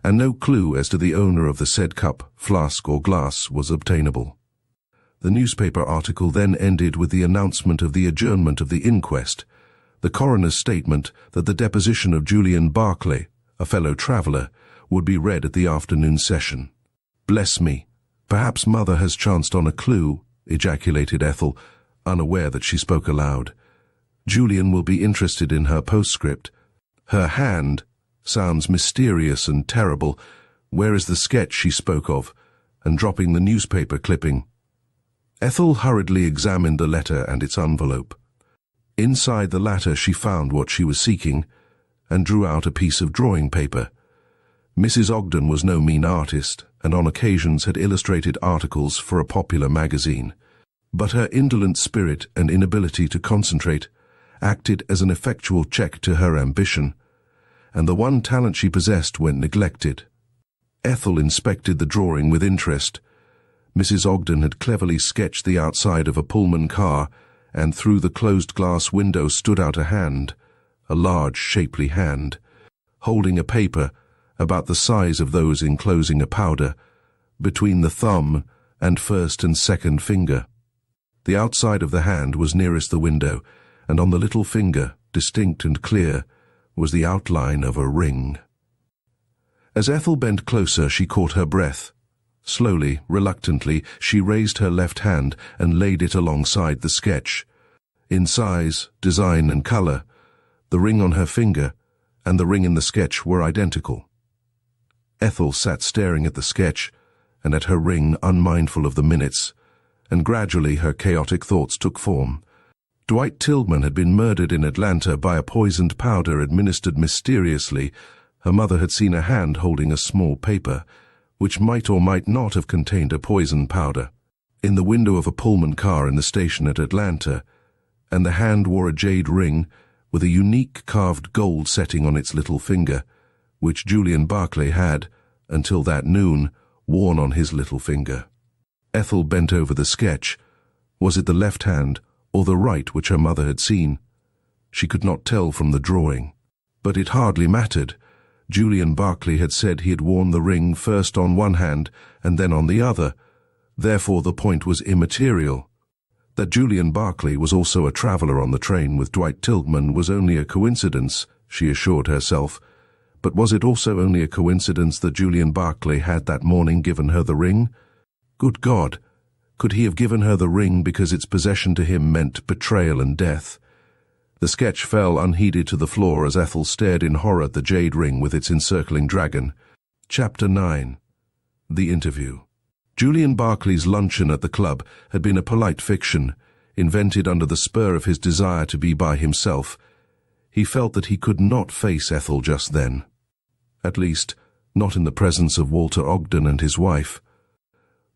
and no clue as to the owner of the said cup, flask, or glass was obtainable. The newspaper article then ended with the announcement of the adjournment of the inquest, the coroner's statement that the deposition of Julian Barclay, a fellow traveller, would be read at the afternoon session. Bless me, perhaps Mother has chanced on a clue, ejaculated Ethel, unaware that she spoke aloud. Julian will be interested in her postscript. Her hand sounds mysterious and terrible. Where is the sketch she spoke of? And dropping the newspaper clipping. Ethel hurriedly examined the letter and its envelope. Inside the latter she found what she was seeking, and drew out a piece of drawing paper. Mrs. Ogden was no mean artist, and on occasions had illustrated articles for a popular magazine. But her indolent spirit and inability to concentrate acted as an effectual check to her ambition, and the one talent she possessed went neglected. Ethel inspected the drawing with interest. Mrs. Ogden had cleverly sketched the outside of a Pullman car, and through the closed glass window stood out a hand, a large, shapely hand, holding a paper about the size of those enclosing a powder, between the thumb and first and second finger. The outside of the hand was nearest the window, and on the little finger, distinct and clear, was the outline of a ring. As Ethel bent closer, she caught her breath. Slowly, reluctantly, she raised her left hand and laid it alongside the sketch. In size, design, and color, the ring on her finger and the ring in the sketch were identical. Ethel sat staring at the sketch and at her ring, unmindful of the minutes, and gradually her chaotic thoughts took form. Dwight Tillman had been murdered in Atlanta by a poisoned powder administered mysteriously. Her mother had seen a hand holding a small paper, which might or might not have contained a poison powder, in the window of a Pullman car in the station at Atlanta, and the hand wore a jade ring with a unique carved gold setting on its little finger, which Julian Barclay had, until that noon, worn on his little finger. Ethel bent over the sketch. Was it the left hand or the right which her mother had seen? She could not tell from the drawing. But it hardly mattered. Julian Barclay had said he had worn the ring first on one hand and then on the other. Therefore the point was immaterial. That Julian Barclay was also a traveller on the train with Dwight Tillman was only a coincidence, she assured herself. But was it also only a coincidence that Julian Barclay had that morning given her the ring? Good God! Could he have given her the ring because its possession to him meant betrayal and death? The sketch fell unheeded to the floor as Ethel stared in horror at the jade ring with its encircling dragon. Chapter 9. The Interview. Julian Barclay's luncheon at the club had been a polite fiction, invented under the spur of his desire to be by himself. He felt that he could not face Ethel just then. At least, not in the presence of Walter Ogden and his wife.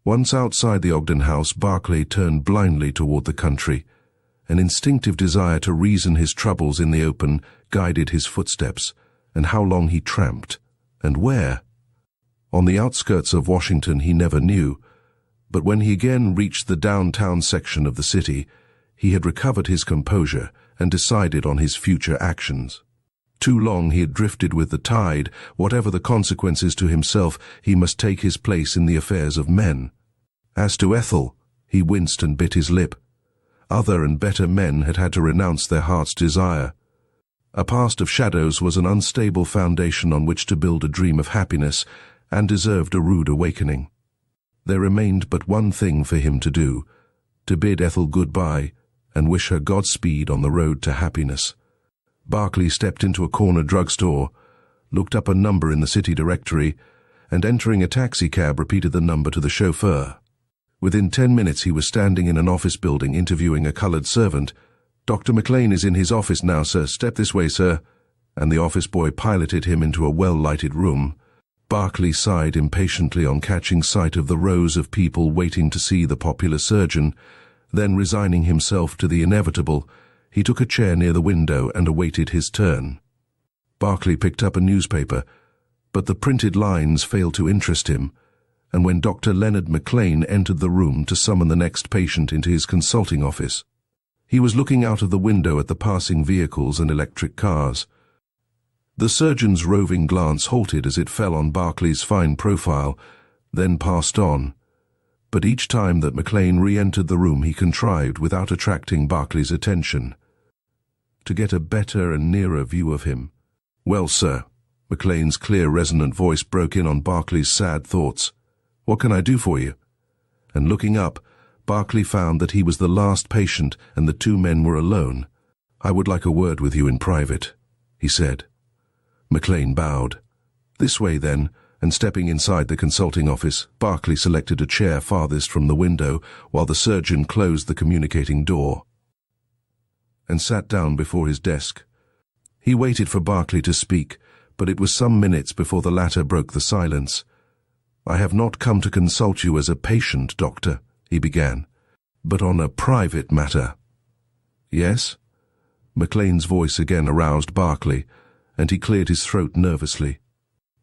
Once outside the Ogden house, Barclay turned blindly toward the country, An instinctive desire to reason his troubles in the open guided his footsteps, and how long he tramped, and where. On the outskirts of Washington he never knew, but when he again reached the downtown section of the city, he had recovered his composure and decided on his future actions. Too long he had drifted with the tide. Whatever the consequences to himself, he must take his place in the affairs of men. As to Ethel, he winced and bit his lip. Other and better men had had to renounce their heart's desire. A past of shadows was an unstable foundation on which to build a dream of happiness, and deserved a rude awakening. There remained but one thing for him to do, to bid Ethel goodbye and wish her Godspeed on the road to happiness. Barclay stepped into a corner drugstore, looked up a number in the city directory, and entering a taxicab repeated the number to the chauffeur. Within 10 minutes he was standing in an office building interviewing a colored servant. "Dr. McLean is in his office now, sir. Step this way, sir." And the office boy piloted him into a well-lighted room. Barclay sighed impatiently on catching sight of the rows of people waiting to see the popular surgeon. Then, resigning himself to the inevitable, he took a chair near the window and awaited his turn. Barclay picked up a newspaper, but the printed lines failed to interest him, and when Dr. Leonard McLean entered the room to summon the next patient into his consulting office, he was looking out of the window at the passing vehicles and electric cars. The surgeon's roving glance halted as it fell on Barclay's fine profile, then passed on. But each time that McLean re-entered the room he contrived, without attracting Barclay's attention, to get a better and nearer view of him. "Well, sir," McLean's clear, resonant voice broke in on Barclay's sad thoughts. "What can I do for you?" And looking up, Barclay found that he was the last patient and the two men were alone. "I would like a word with you in private," he said. McLean bowed. "This way, then," and stepping inside the consulting office, Barclay selected a chair farthest from the window while the surgeon closed the communicating door and sat down before his desk. He waited for Barclay to speak, but it was some minutes before the latter broke the silence. "I have not come to consult you as a patient, doctor," he began, "but on a private matter." "Yes?" McLean's voice again aroused Barclay, and he cleared his throat nervously.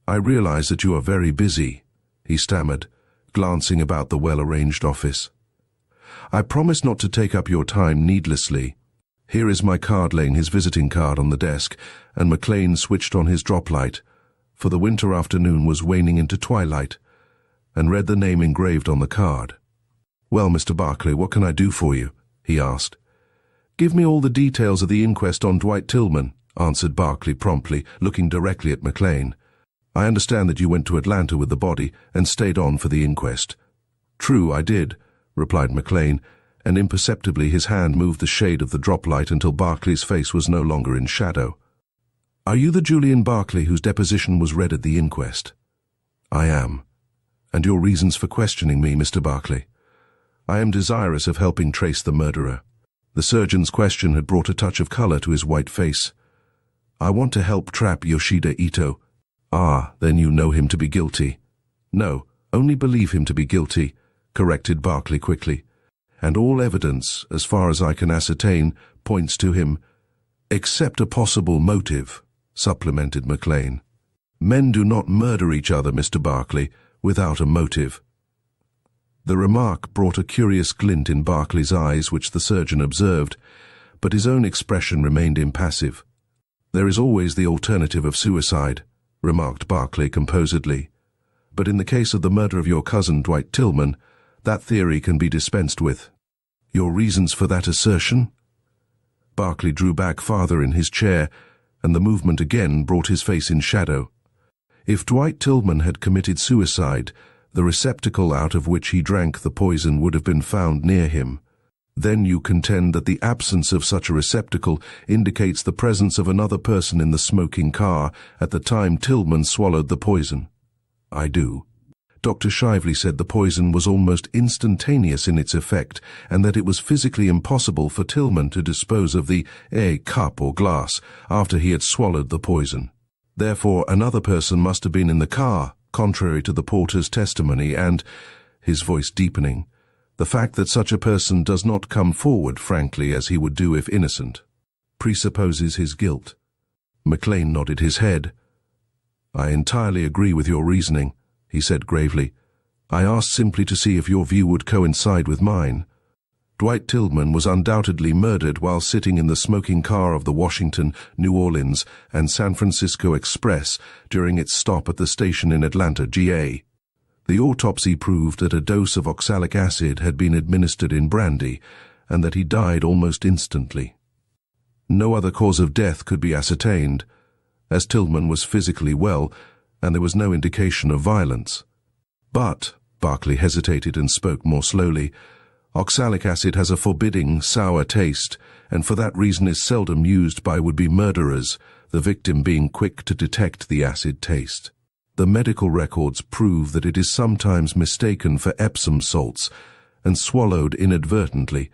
"I realize that you are very busy," he stammered, glancing about the well-arranged office. "I promise not to take up your time needlessly. Here is my card," laying his visiting card on the desk, and McLean switched on his drop light, for the winter afternoon was waning into twilight, and read the name engraved on the card. "Well, Mr. Barclay, what can I do for you?" he asked. "Give me all the details of the inquest on Dwight Tillman," answered Barclay promptly, looking directly at McLean. "I understand that you went to Atlanta with the body and stayed on for the inquest." "True, I did," replied McLean, and imperceptibly his hand moved the shade of the drop light until Barclay's face was no longer in shadow. "Are you the Julian Barclay whose deposition was read at the inquest?" "I am." "And your reasons for questioning me, Mr. Barclay?" "I am desirous of helping trace the murderer." The surgeon's question had brought a touch of color to his white face. "I want to help trap Yoshida Ito." "Ah, then you know him to be guilty." "No, only believe him to be guilty," corrected Barclay quickly. "And all evidence, as far as I can ascertain, points to him." "Except a possible motive," supplemented McLean. "Men do not murder each other, Mr. Barclay, without a motive." The remark brought a curious glint in Barclay's eyes which the surgeon observed, but his own expression remained impassive. "There is always the alternative of suicide," remarked Barclay composedly. "But in the case of the murder of your cousin Dwight Tillman, that theory can be dispensed with." "Your reasons for that assertion?" Barclay drew back farther in his chair, and the movement again brought his face in shadow. "If Dwight Tillman had committed suicide, the receptacle out of which he drank the poison would have been found near him. Then you contend that the absence of such a receptacle indicates the presence of another person in the smoking car at the time Tillman swallowed the poison." "I do." "Dr. Shively said the poison was almost instantaneous in its effect, and that it was physically impossible for Tillman to dispose of the cup or glass after he had swallowed the poison. Therefore, another person must have been in the car, contrary to the porter's testimony, and," his voice deepening, The fact that such a person does not come forward frankly as he would do if innocent presupposes his guilt. McLean nodded his head. "I entirely agree with your reasoning," he said gravely. "I asked simply to see if your view would coincide with mine. Dwight Tillman was undoubtedly murdered while sitting in the smoking car of the Washington, New Orleans, and San Francisco Express during its stop at the station in Atlanta, GA. The autopsy proved that a dose of oxalic acid had been administered in brandy, and that he died almost instantly. No other cause of death could be ascertained, as Tillman was physically well, and there was no indication of violence. But," Barclay hesitated and spoke more slowly, "oxalic acid has a forbidding, sour taste, and for that reason is seldom used by would-be murderers, the victim being quick to detect the acid taste. The medical records prove that it is sometimes mistaken for Epsom salts and swallowed inadvertently,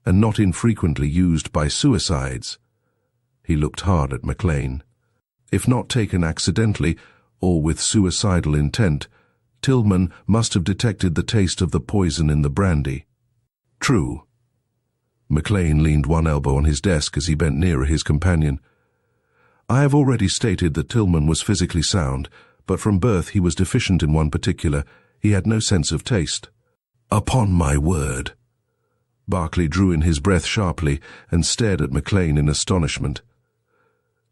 and not infrequently used by suicides." He looked hard at McLean. "If not taken accidentally, or with suicidal intent, Tillman must have detected the taste of the poison in the brandy." "True." McLean leaned one elbow on his desk as he bent nearer his companion. "I have already stated that Tillman was physically sound, but from birth he was deficient in one particular. He had no sense of taste." "Upon my word." Barclay drew in his breath sharply and stared at McLean in astonishment.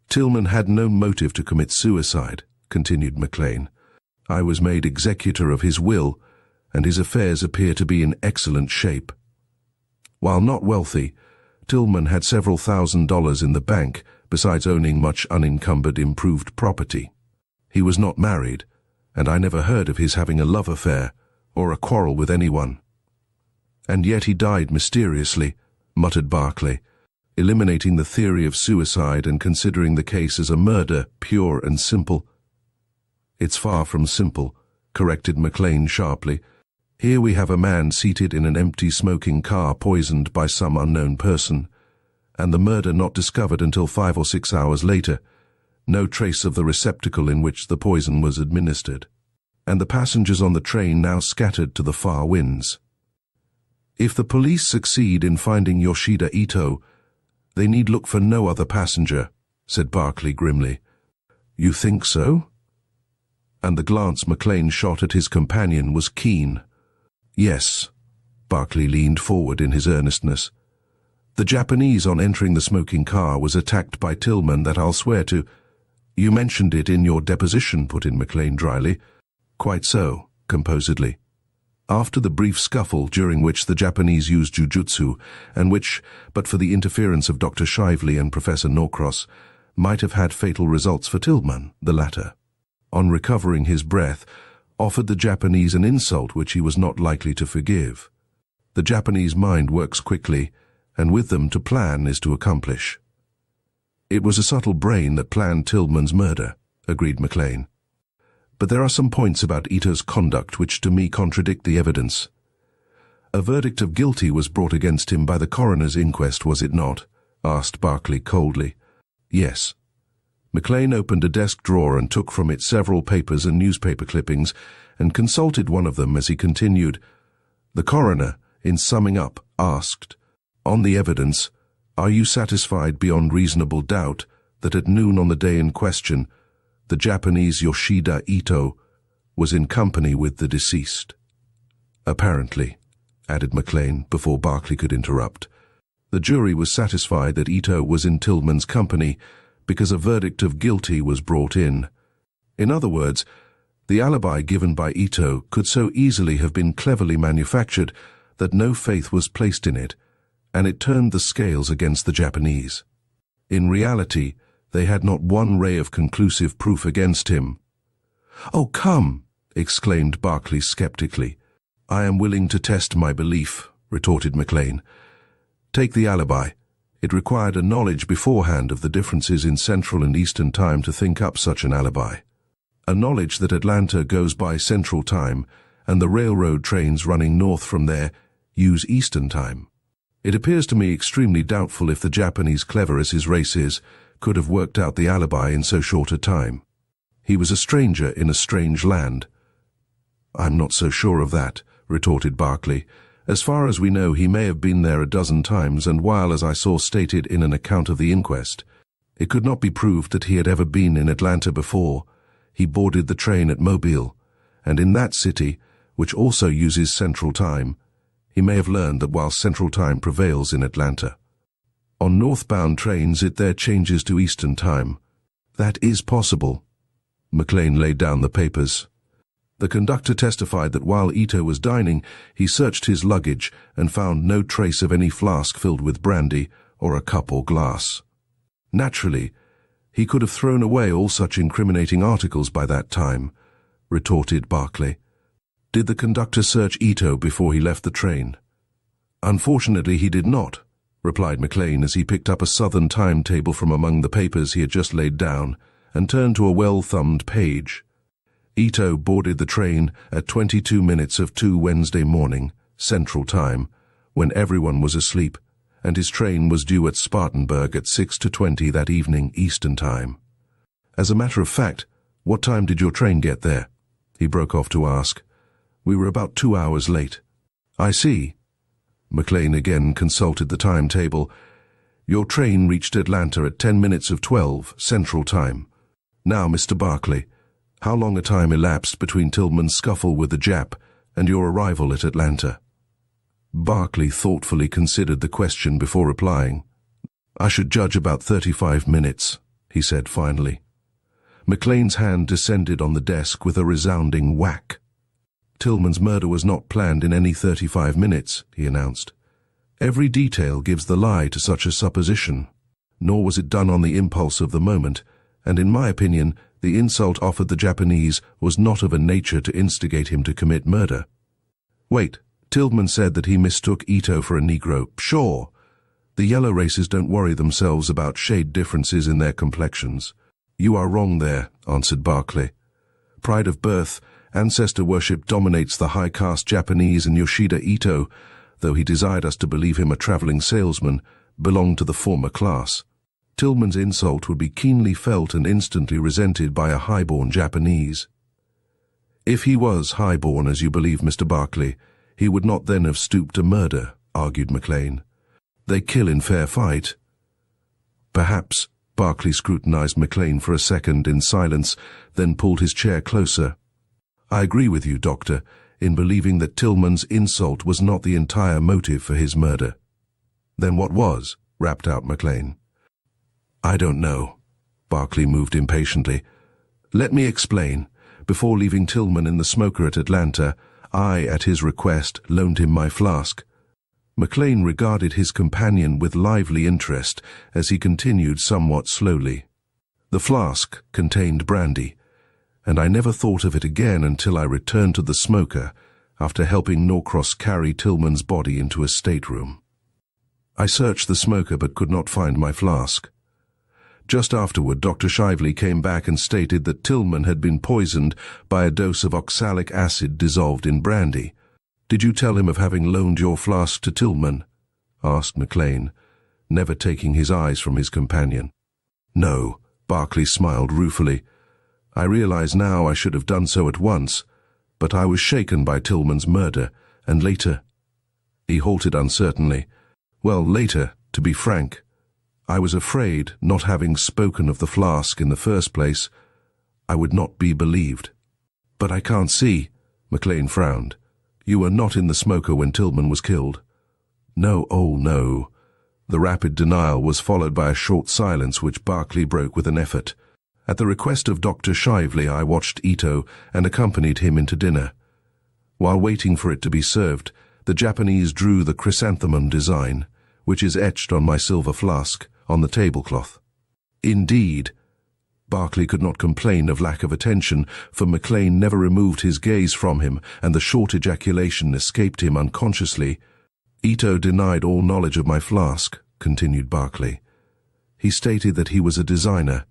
"Tillman had no motive to commit suicide," continued McLean. "I was made executor of his will, and his affairs appear to be in excellent shape. While not wealthy, Tillman had several $1,000s in the bank, besides owning much unencumbered improved property. He was not married, and I never heard of his having a love affair or a quarrel with anyone." "And yet he died mysteriously," muttered Barclay, eliminating the theory of suicide and considering the case as a murder, pure and simple. "It's far from simple," corrected McLean sharply. "Here we have a man seated in an empty smoking car poisoned by some unknown person, and the murder not discovered until 5 or 6 hours later. No trace of the receptacle in which the poison was administered. And the passengers on the train now scattered to the far winds. If the police succeed in finding Yoshida Ito, they need look for no other passenger," said Barclay grimly. "You think so?" And the glance McLean shot at his companion was keen. "Yes." Barclay leaned forward in his earnestness. "The Japanese on entering the smoking car was attacked by Tillman, that I'll swear to." "You mentioned it in your deposition," put in McLean dryly. "Quite so," composedly. "After the brief scuffle during which the Japanese used jujutsu, and which, but for the interference of Dr. Shively and Professor Norcross, might have had fatal results for Tillman, the latter, on recovering his breath, offered the Japanese an insult which he was not likely to forgive. The Japanese mind works quickly, and with them to plan is to accomplish." "It was a subtle brain that planned Tillman's murder," agreed McLean. "But there are some points about Ito's conduct which to me contradict the evidence. A verdict of guilty was brought against him by the coroner's inquest, was it not?" asked Barclay coldly. "Yes." McLean opened a desk drawer and took from it several papers and newspaper clippings, and consulted one of them as he continued. "The coroner, in summing up, asked, 'On the evidence, are you satisfied beyond reasonable doubt that at noon on the day in question, the Japanese Yoshida Ito was in company with the deceased?' "Apparently," added McLean before Barclay could interrupt. "The jury was satisfied that Ito was in Tillman's company because a verdict of guilty was brought in. In other words, the alibi given by Ito could so easily have been cleverly manufactured that no faith was placed in it, and it turned the scales against the Japanese. In reality, they had not one ray of conclusive proof against him." "Oh, come!" exclaimed Barclay skeptically. "I am willing to test my belief," retorted McLean. "Take the alibi. It required a knowledge beforehand of the differences in Central and Eastern Time to think up such an alibi. A knowledge that Atlanta goes by Central Time, and the railroad trains running north from there use Eastern Time. It appears to me extremely doubtful if the Japanese, clever as his race is, could have worked out the alibi in so short a time. He was a stranger in a strange land." "I'm not so sure of that," retorted Barclay, As far as we know, he may have been there a dozen times, and while, as I saw stated in an account of the inquest, it could not be proved that he had ever been in Atlanta before, he boarded the train at Mobile, and in that city, which also uses Central Time, he may have learned that while Central Time prevails in Atlanta, on northbound trains it there changes to Eastern Time. That is possible. McLean laid down the papers. The conductor testified that while Ito was dining, he searched his luggage and found no trace of any flask filled with brandy or a cup or glass. Naturally, he could have thrown away all such incriminating articles by that time, retorted Barclay. Did the conductor search Ito before he left the train? Unfortunately, he did not, replied McLean as he picked up a Southern timetable from among the papers he had just laid down and turned to a well-thumbed page. Ito boarded the train at 22 minutes of 2 Wednesday morning, Central Time, when everyone was asleep, and his train was due at Spartanburg at 6:20 that evening, Eastern Time. As a matter of fact, what time did your train get there? He broke off to ask. We were about 2 hours late. I see. McLean again consulted the timetable. Your train reached Atlanta at 10 minutes of 12, Central Time. Now, Mr. Barclay, how long a time elapsed between Tillman's scuffle with the Jap and your arrival at Atlanta? Barclay thoughtfully considered the question before replying. I should judge about 35 minutes, he said finally. McLean's hand descended on the desk with a resounding whack. Tillman's murder was not planned in any 35 minutes, he announced. Every detail gives the lie to such a supposition. Nor was it done on the impulse of the moment, and in my opinion, the insult offered the Japanese was not of a nature to instigate him to commit murder. Wait, Tillman said that he mistook Ito for a Negro. Sure. The yellow races don't worry themselves about shade differences in their complexions. You are wrong there, answered Barclay. Pride of birth, ancestor worship dominates the high-caste Japanese, and Yoshida Ito, though he desired us to believe him a traveling salesman, belonged to the former class. Tillman's insult would be keenly felt and instantly resented by a high-born Japanese. If he was high-born, as you believe, Mr. Barclay, he would not then have stooped to murder, argued McLean. They kill in fair fight. Perhaps. Barclay scrutinized McLean for a second in silence, then pulled his chair closer. I agree with you, Doctor, in believing that Tillman's insult was not the entire motive for his murder. Then what was? Rapped out McLean. I don't know. Barclay moved impatiently. Let me explain. Before leaving Tillman in the smoker at Atlanta, I, at his request, loaned him my flask. McLean regarded his companion with lively interest as he continued somewhat slowly. The flask contained brandy, and I never thought of it again until I returned to the smoker after helping Norcross carry Tillman's body into a stateroom. I searched the smoker but could not find my flask. Just afterward, Dr. Shively came back and stated that Tillman had been poisoned by a dose of oxalic acid dissolved in brandy. Did you tell him of having loaned your flask to Tillman? Asked McLean, never taking his eyes from his companion. No, Barclay smiled ruefully. I realize now I should have done so at once, but I was shaken by Tillman's murder, and later. He halted uncertainly. Well, later, to be frank. I was afraid, not having spoken of the flask in the first place, I would not be believed. But I can't see, McLean frowned. You were not in the smoker when Tillman was killed. No, oh no. The rapid denial was followed by a short silence which Barclay broke with an effort. At the request of Dr. Shively, I watched Ito and accompanied him into dinner. While waiting for it to be served, the Japanese drew the chrysanthemum design, which is etched on my silver flask, on the tablecloth. Indeed. Barclay could not complain of lack of attention, for McLean never removed his gaze from him, and the short ejaculation escaped him unconsciously. Ito denied all knowledge of my flask, continued Barclay. He stated that he was a designer,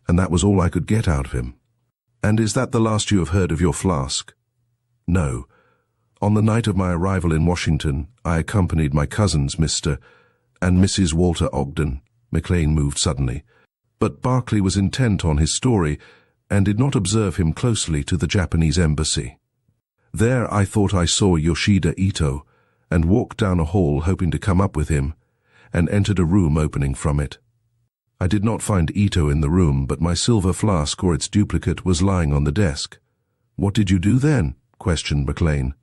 and that was all I could get out of him. And is that the last you have heard of your flask? No. On the night of my arrival in Washington, I accompanied my cousins, Mr. and Mrs. Walter Ogden. McLean moved suddenly. But Barclay was intent on his story, and did not observe him closely to the Japanese embassy. There I thought I saw Yoshida Ito, and walked down a hall hoping to come up with him, and entered a room opening from it. I did not find Ito in the room, but my silver flask or its duplicate was lying on the desk. What did you do then? Questioned McLean.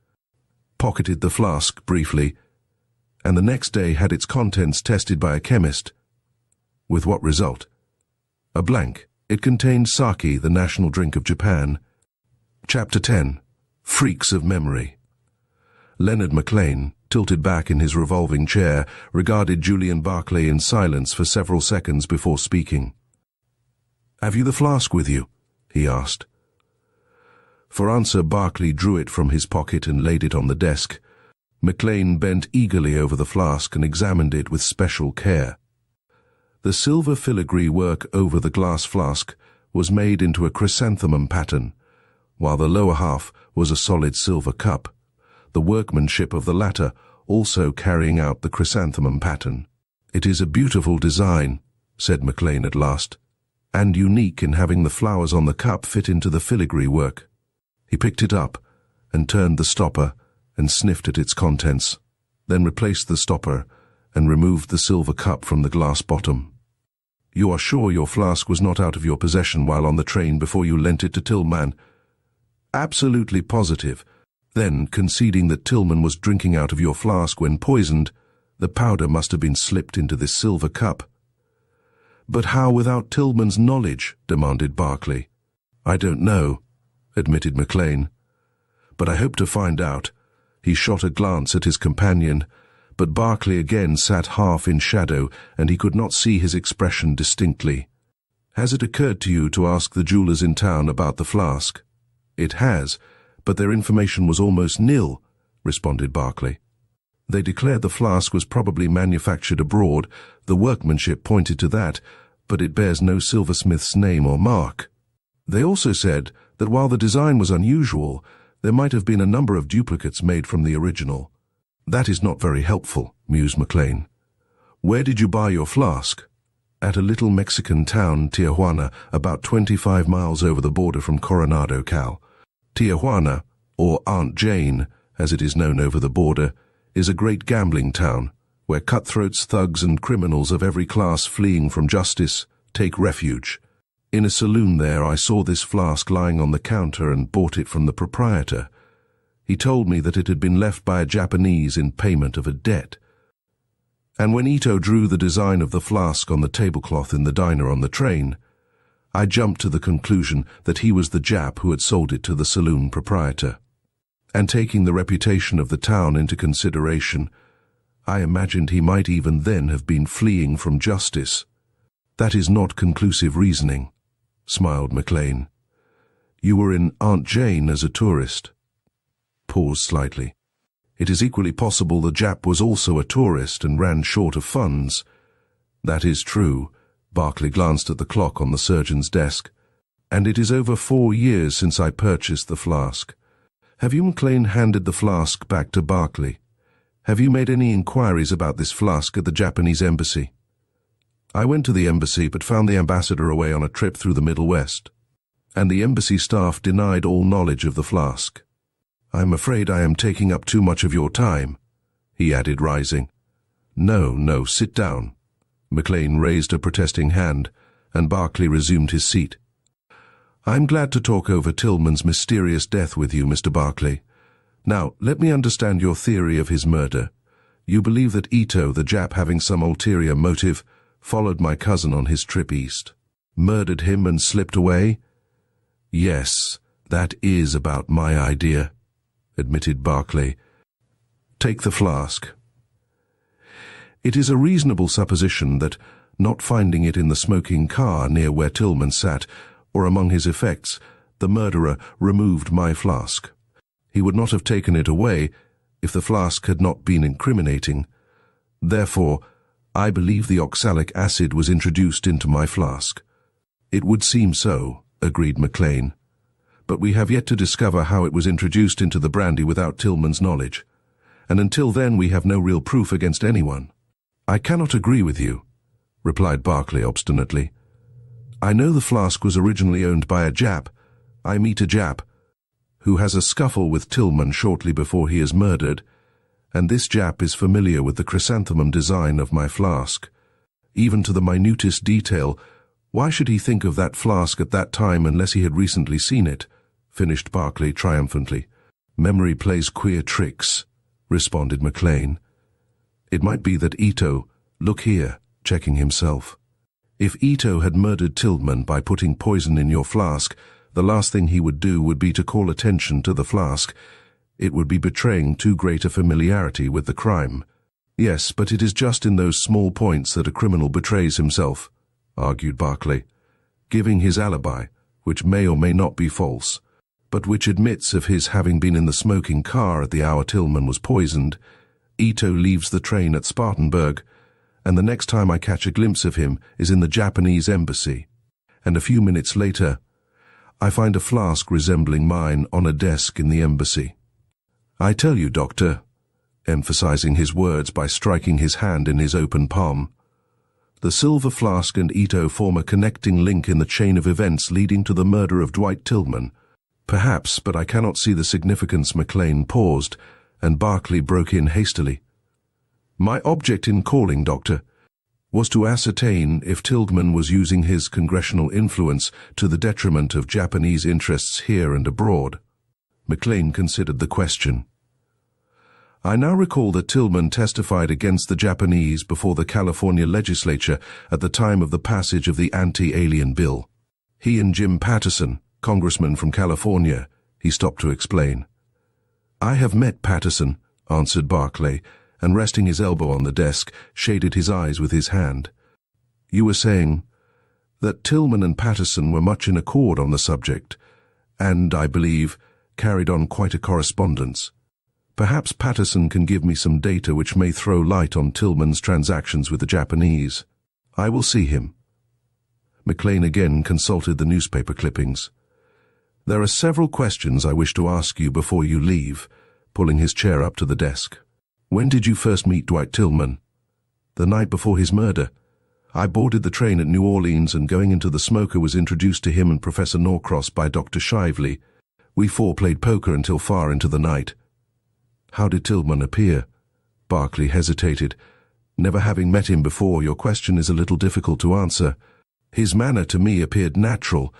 Pocketed the flask briefly, and the next day had its contents tested by a chemist. With what result? A blank. It contained sake, the national drink of Japan. Chapter 10. Freaks of Memory. Leonard McLean, tilted back in his revolving chair, regarded Julian Barclay in silence for several seconds before speaking. "Have you the flask with you?" he asked. For answer, Barclay drew it from his pocket and laid it on the desk. McLean bent eagerly over the flask and examined it with special care. The silver filigree work over the glass flask was made into a chrysanthemum pattern, while the lower half was a solid silver cup, the workmanship of the latter also carrying out the chrysanthemum pattern. "It is a beautiful design," said McLean at last, "and unique in having the flowers on the cup fit into the filigree work." He picked it up and turned the stopper and sniffed at its contents, then replaced the stopper and removed the silver cup from the glass bottom. "You are sure your flask was not out of your possession while on the train before you lent it to Tillman?" "Absolutely positive." Then, conceding that Tillman was drinking out of your flask when poisoned, the powder must have been slipped into this silver cup. "But how without Tillman's knowledge?" demanded Barclay. "I don't know," admitted McLean, "but I hope to find out." He shot a glance at his companion, but Barclay again sat half in shadow, and he could not see his expression distinctly. "Has it occurred to you to ask the jewelers in town about the flask?" "It has, but their information was almost nil," responded Barclay. "They declared the flask was probably manufactured abroad. The workmanship pointed to that, but it bears no silversmith's name or mark. They also said that while the design was unusual, there might have been a number of duplicates made from the original." "That is not very helpful," mused McLean. "Where did you buy your flask?" "At a little Mexican town, Tijuana, about 25 miles over the border from Coronado, Cal. Tijuana, or Aunt Jane, as it is known over the border, is a great gambling town, where cutthroats, thugs, and criminals of every class fleeing from justice take refuge. In a saloon there I saw this flask lying on the counter and bought it from the proprietor. He told me that it had been left by a Japanese in payment of a debt. And when Ito drew the design of the flask on the tablecloth in the diner on the train, I jumped to the conclusion that he was the Jap who had sold it to the saloon proprietor. And taking the reputation of the town into consideration, I imagined he might even then have been fleeing from justice." "That is not conclusive reasoning," smiled McLean. "You were in Aunt Jane as a tourist." Paused slightly. "It is equally possible the Jap was also a tourist and ran short of funds." "That is true." Barclay glanced at the clock on the surgeon's desk. "And it is over 4 years since I purchased the flask. Have you, McLean, handed the flask back to Barclay? Have you made any inquiries about this flask at the Japanese embassy?" "I went to the embassy but found the ambassador away on a trip through the Middle West, and the embassy staff denied all knowledge of the flask. I'm afraid I am taking up too much of your time," he added, rising. No, sit down." McLean raised a protesting hand, and Barclay resumed his seat. "I'm glad to talk over Tillman's mysterious death with you, Mr. Barclay. Now, let me understand your theory of his murder. You believe that Ito, the Jap having some ulterior motive, followed my cousin on his trip east, murdered him and slipped away?" "Yes, that is about my idea," admitted Barclay. "Take the flask. It is a reasonable supposition that, not finding it in the smoking car near where Tillman sat, or among his effects, the murderer removed my flask. He would not have taken it away if the flask had not been incriminating. Therefore, I believe the oxalic acid was introduced into my flask." "It would seem so," agreed McLean. "But we have yet to discover how it was introduced into the brandy without Tillman's knowledge, and until then we have no real proof against anyone." "I cannot agree with you," replied Barclay obstinately. "I know the flask was originally owned by a Jap. I meet a Jap who has a scuffle with Tillman shortly before he is murdered, And this Jap is familiar with the chrysanthemum design of my flask. Even to the minutest detail. Why should he think of that flask at that time unless he had recently seen it? Finished Barclay triumphantly. Memory plays queer tricks, responded McLean. It might be that Ito, look here, checking himself. If Ito had murdered Tillman by putting poison in your flask, the last thing he would do would be to call attention to the flask. It would be betraying too great a familiarity with the crime. Yes, but it is just in those small points that a criminal betrays himself, argued Barclay. Giving his alibi, which may or may not be false, but which admits of his having been in the smoking car at the hour Tillman was poisoned. Ito leaves the train at Spartanburg, and the next time I catch a glimpse of him is in the Japanese embassy. And a few minutes later, I find a flask resembling mine on a desk in the embassy. I tell you, Doctor, emphasizing his words by striking his hand in his open palm, the silver flask and Ito form a connecting link in the chain of events leading to the murder of Dwight Tillman. Perhaps, but I cannot see the significance. McLean paused, and Barclay broke in hastily. My object in calling, Doctor, was to ascertain if Tillman was using his congressional influence to the detriment of Japanese interests here and abroad. McLean considered the question. I now recall that Tillman testified against the Japanese before the California legislature at the time of the passage of the anti-alien bill. He and Jim Patterson, congressman from California, he stopped to explain. I have met Patterson, answered Barclay, and resting his elbow on the desk, shaded his eyes with his hand. You were saying that Tillman and Patterson were much in accord on the subject, and, I believe, carried on quite a correspondence. Perhaps Patterson can give me some data which may throw light on Tillman's transactions with the Japanese. I will see him. McLean again consulted the newspaper clippings. There are several questions I wish to ask you before you leave, pulling his chair up to the desk. When did you first meet Dwight Tillman? The night before his murder. I boarded the train at New Orleans, and going into the smoker was introduced to him and Professor Norcross by Dr. Shively. We four played poker until far into the night. How did Tillman appear? Barclay hesitated. Never having met him before, your question is a little difficult to answer. His manner to me appeared natural,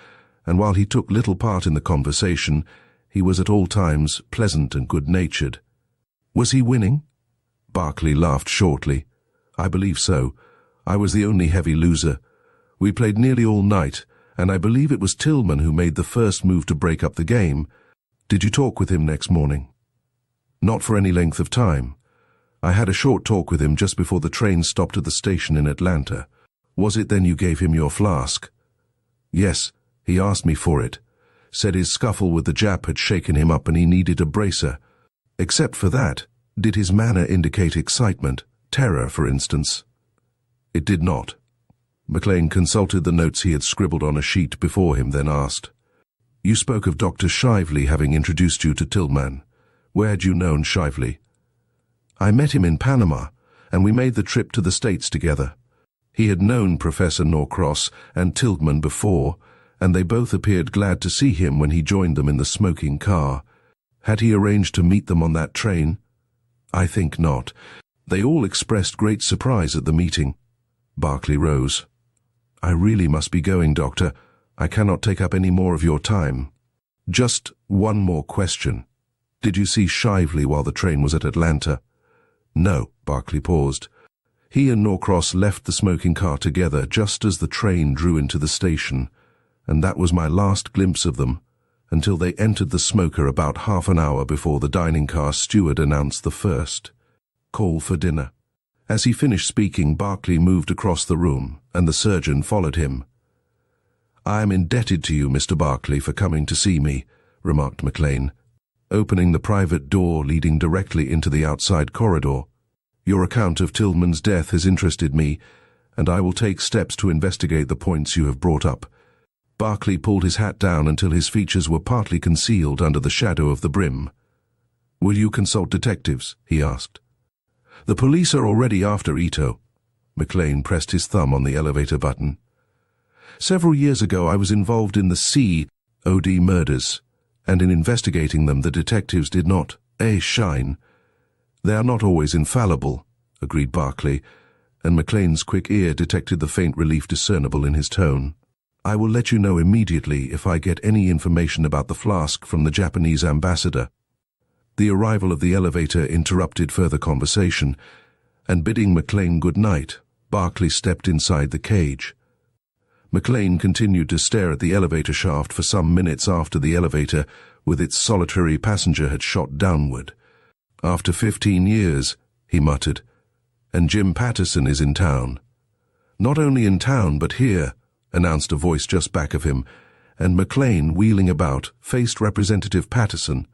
and while he took little part in the conversation, he was at all times pleasant and good-natured. Was he winning? Barclay laughed shortly. I believe so. I was the only heavy loser. We played nearly all night, and I believe it was Tillman who made the first move to break up the game. Did you talk with him next morning? Not for any length of time. I had a short talk with him just before the train stopped at the station in Atlanta. Was it then you gave him your flask? Yes, he asked me for it. Said his scuffle with the Jap had shaken him up and he needed a bracer. Except for that, did his manner indicate excitement, terror, for instance? It did not. McLean consulted the notes he had scribbled on a sheet before him, then asked, You spoke of Dr. Shively having introduced you to Tillman. Where had you known Shively? I met him in Panama, and we made the trip to the States together. He had known Professor Norcross and Tillman before, and they both appeared glad to see him when he joined them in the smoking car. Had he arranged to meet them on that train? I think not. They all expressed great surprise at the meeting. Barclay rose. I really must be going, Doctor. I cannot take up any more of your time. Just one more question. Did you see Shively while the train was at Atlanta? No, Barclay paused. He and Norcross left the smoking car together just as the train drew into the station, and that was my last glimpse of them, until they entered the smoker about half an hour before the dining car steward announced the first call for dinner. As he finished speaking, Barclay moved across the room, and the surgeon followed him. I am indebted to you, Mr. Barclay, for coming to see me, remarked McLean, opening the private door leading directly into the outside corridor. Your account of Tillman's death has interested me, and I will take steps to investigate the points you have brought up. Barclay pulled his hat down until his features were partly concealed under the shadow of the brim. Will you consult detectives? He asked. The police are already after Ito. McLean pressed his thumb on the elevator button. Several years ago I was involved in the C.O.D. murders, and in investigating them the detectives did not shine. They are not always infallible, agreed Barclay, and McLean's quick ear detected the faint relief discernible in his tone. I will let you know immediately if I get any information about the flask from the Japanese ambassador. The arrival of the elevator interrupted further conversation, and bidding McLean good night, Barclay stepped inside the cage. McLean continued to stare at the elevator shaft for some minutes after the elevator with its solitary passenger had shot downward. After 15 years, he muttered, and Jim Patterson is in town. Not only in town, but here, announced a voice just back of him, and McLean, wheeling about, faced Representative Patterson.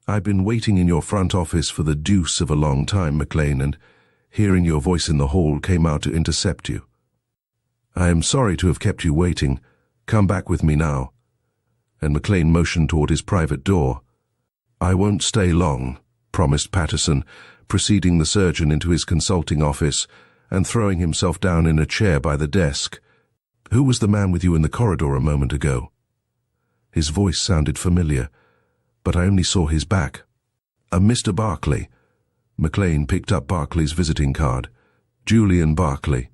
I've been waiting in your front office for the deuce of a long time, McLean, and hearing your voice in the hall came out to intercept you. I am sorry to have kept you waiting. Come back with me now. And McLean motioned toward his private door. I won't stay long, promised Patterson, preceding the surgeon into his consulting office and throwing himself down in a chair by the desk. Who was the man with you in the corridor a moment ago? His voice sounded familiar, but I only saw his back. A Mr. Barclay. McLean picked up Barclay's visiting card. Julian Barclay.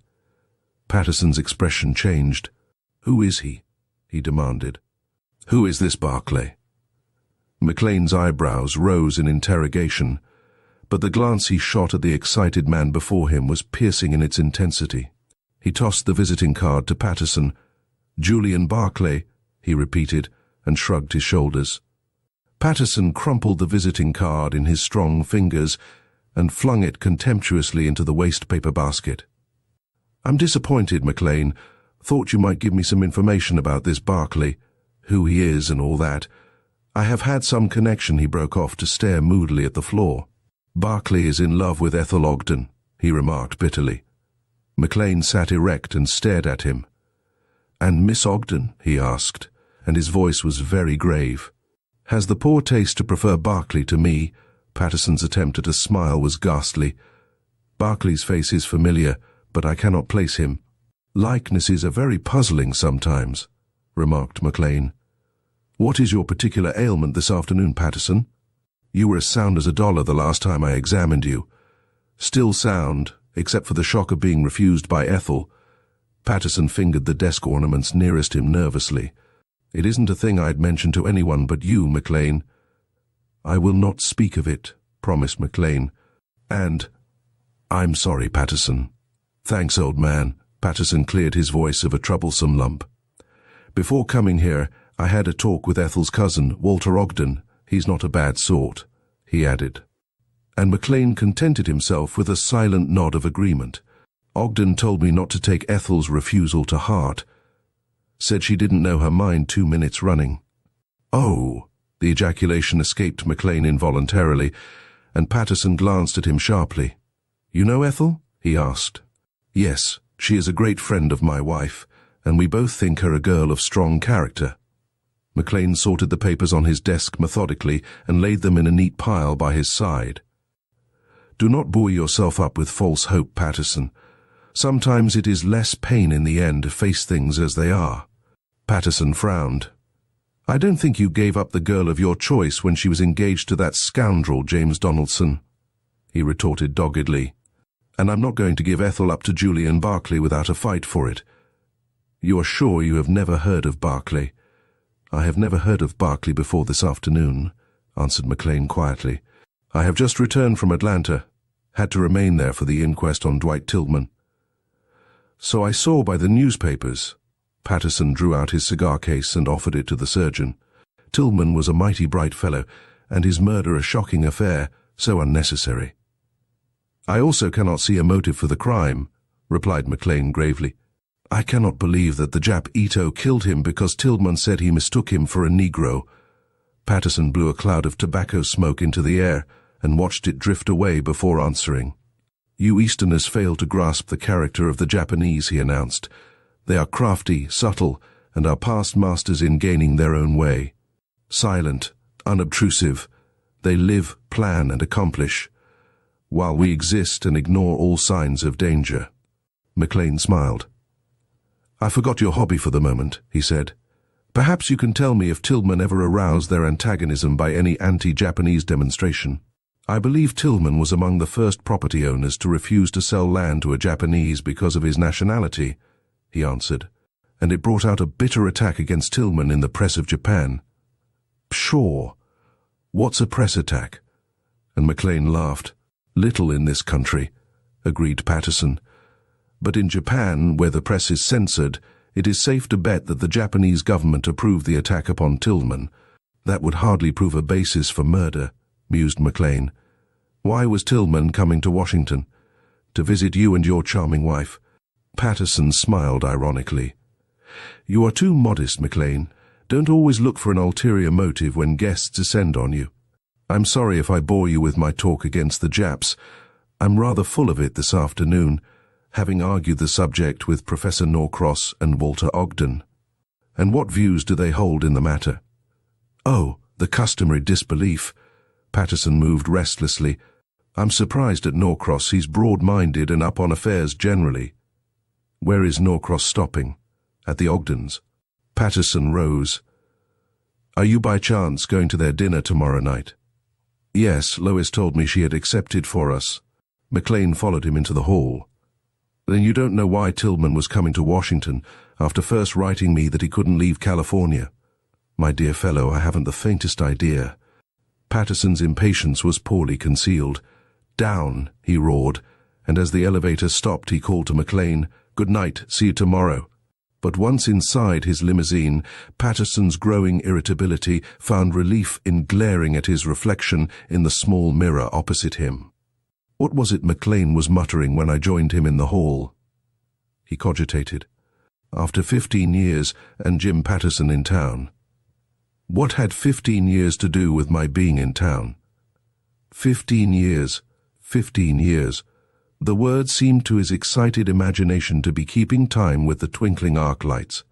Patterson's expression changed. Who is he? He demanded. Who is this Barclay? McLean's eyebrows rose in interrogation, but the glance he shot at the excited man before him was piercing in its intensity. He tossed the visiting card to Patterson. Julian Barclay, he repeated, and shrugged his shoulders. Patterson crumpled the visiting card in his strong fingers and flung it contemptuously into the waste paper basket. I'm disappointed, McLean. Thought you might give me some information about this Barclay, who he is and all that. I have had some connection, he broke off to stare moodily at the floor. Barclay is in love with Ethel Ogden, he remarked bitterly. McLean sat erect and stared at him. And Miss Ogden, he asked, and his voice was very grave. Has the poor taste to prefer Barclay to me? Patterson's attempt at a smile was ghastly. Barclay's face is familiar, but I cannot place him. Likenesses are very puzzling sometimes, remarked McLean. What is your particular ailment this afternoon, Patterson? You were as sound as a dollar the last time I examined you. Still sound, except for the shock of being refused by Ethel. Patterson fingered the desk ornaments nearest him nervously. It isn't a thing I'd mention to anyone but you, McLean. I will not speak of it, promised McLean. And I'm sorry, Patterson. Thanks, old man. Patterson cleared his voice of a troublesome lump. Before coming here, I had a talk with Ethel's cousin, Walter Ogden. He's not a bad sort, he added. And McLean contented himself with a silent nod of agreement. Ogden told me not to take Ethel's refusal to heart. Said she didn't know her mind 2 minutes running. Oh, the ejaculation escaped McLean involuntarily, and Patterson glanced at him sharply. You know Ethel? He asked. Yes, she is a great friend of my wife, and we both think her a girl of strong character. McLean sorted the papers on his desk methodically and laid them in a neat pile by his side. Do not buoy yourself up with false hope, Patterson. Sometimes it is less pain in the end to face things as they are. Patterson frowned. I don't think you gave up the girl of your choice when she was engaged to that scoundrel, James Donaldson, he retorted doggedly. And I'm not going to give Ethel up to Julian Barclay without a fight for it. You are sure you have never heard of Barclay? I have never heard of Barclay before this afternoon, answered McLean quietly. I have just returned from Atlanta. Had to remain there for the inquest on Dwight Tillman. So I saw by the newspapers. Patterson drew out his cigar case and offered it to the surgeon. Tillman was a mighty bright fellow, and his murder a shocking affair, so unnecessary. I also cannot see a motive for the crime, replied McLean gravely. I cannot believe that the Jap Ito killed him because Tillman said he mistook him for a Negro. Patterson blew a cloud of tobacco smoke into the air and watched it drift away before answering. You Easterners fail to grasp the character of the Japanese, he announced. They are crafty, subtle, and are past masters in gaining their own way. Silent, unobtrusive, they live, plan, and accomplish, while we exist and ignore all signs of danger. McLean smiled. I forgot your hobby for the moment, he said. Perhaps you can tell me if Tillman ever aroused their antagonism by any anti-Japanese demonstration. I believe Tillman was among the first property owners to refuse to sell land to a Japanese because of his nationality, he answered, and it brought out a bitter attack against Tillman in the press of Japan. Sure. What's a press attack? And McLean laughed. Little in this country, agreed Patterson. But in Japan, where the press is censored, it is safe to bet that the Japanese government approved the attack upon Tillman. That would hardly prove a basis for murder, mused McLean. Why was Tillman coming to Washington? To visit you and your charming wife. Patterson smiled ironically. You are too modest, McLean. Don't always look for an ulterior motive when guests descend on you. I'm sorry if I bore you with my talk against the Japs. I'm rather full of it this afternoon, having argued the subject with Professor Norcross and Walter Ogden. And what views do they hold in the matter? Oh, the customary disbelief. Patterson moved restlessly. I'm surprised at Norcross. He's broad-minded and up on affairs generally. Where is Norcross stopping? At the Ogdens. Patterson rose. Are you by chance going to their dinner tomorrow night? Yes, Lois told me she had accepted for us. McLean followed him into the hall. Then you don't know why Tillman was coming to Washington after first writing me that he couldn't leave California? My dear fellow, I haven't the faintest idea. Patterson's impatience was poorly concealed. Down, he roared, and as the elevator stopped he called to McLean, Good night, see you tomorrow. But once inside his limousine, Patterson's growing irritability found relief in glaring at his reflection in the small mirror opposite him. What was it McLean was muttering when I joined him in the hall? He cogitated. After 15 years and Jim Patterson in town. What had 15 years to do with my being in town? 15 years. 15 years. The word seemed to his excited imagination to be keeping time with the twinkling arc lights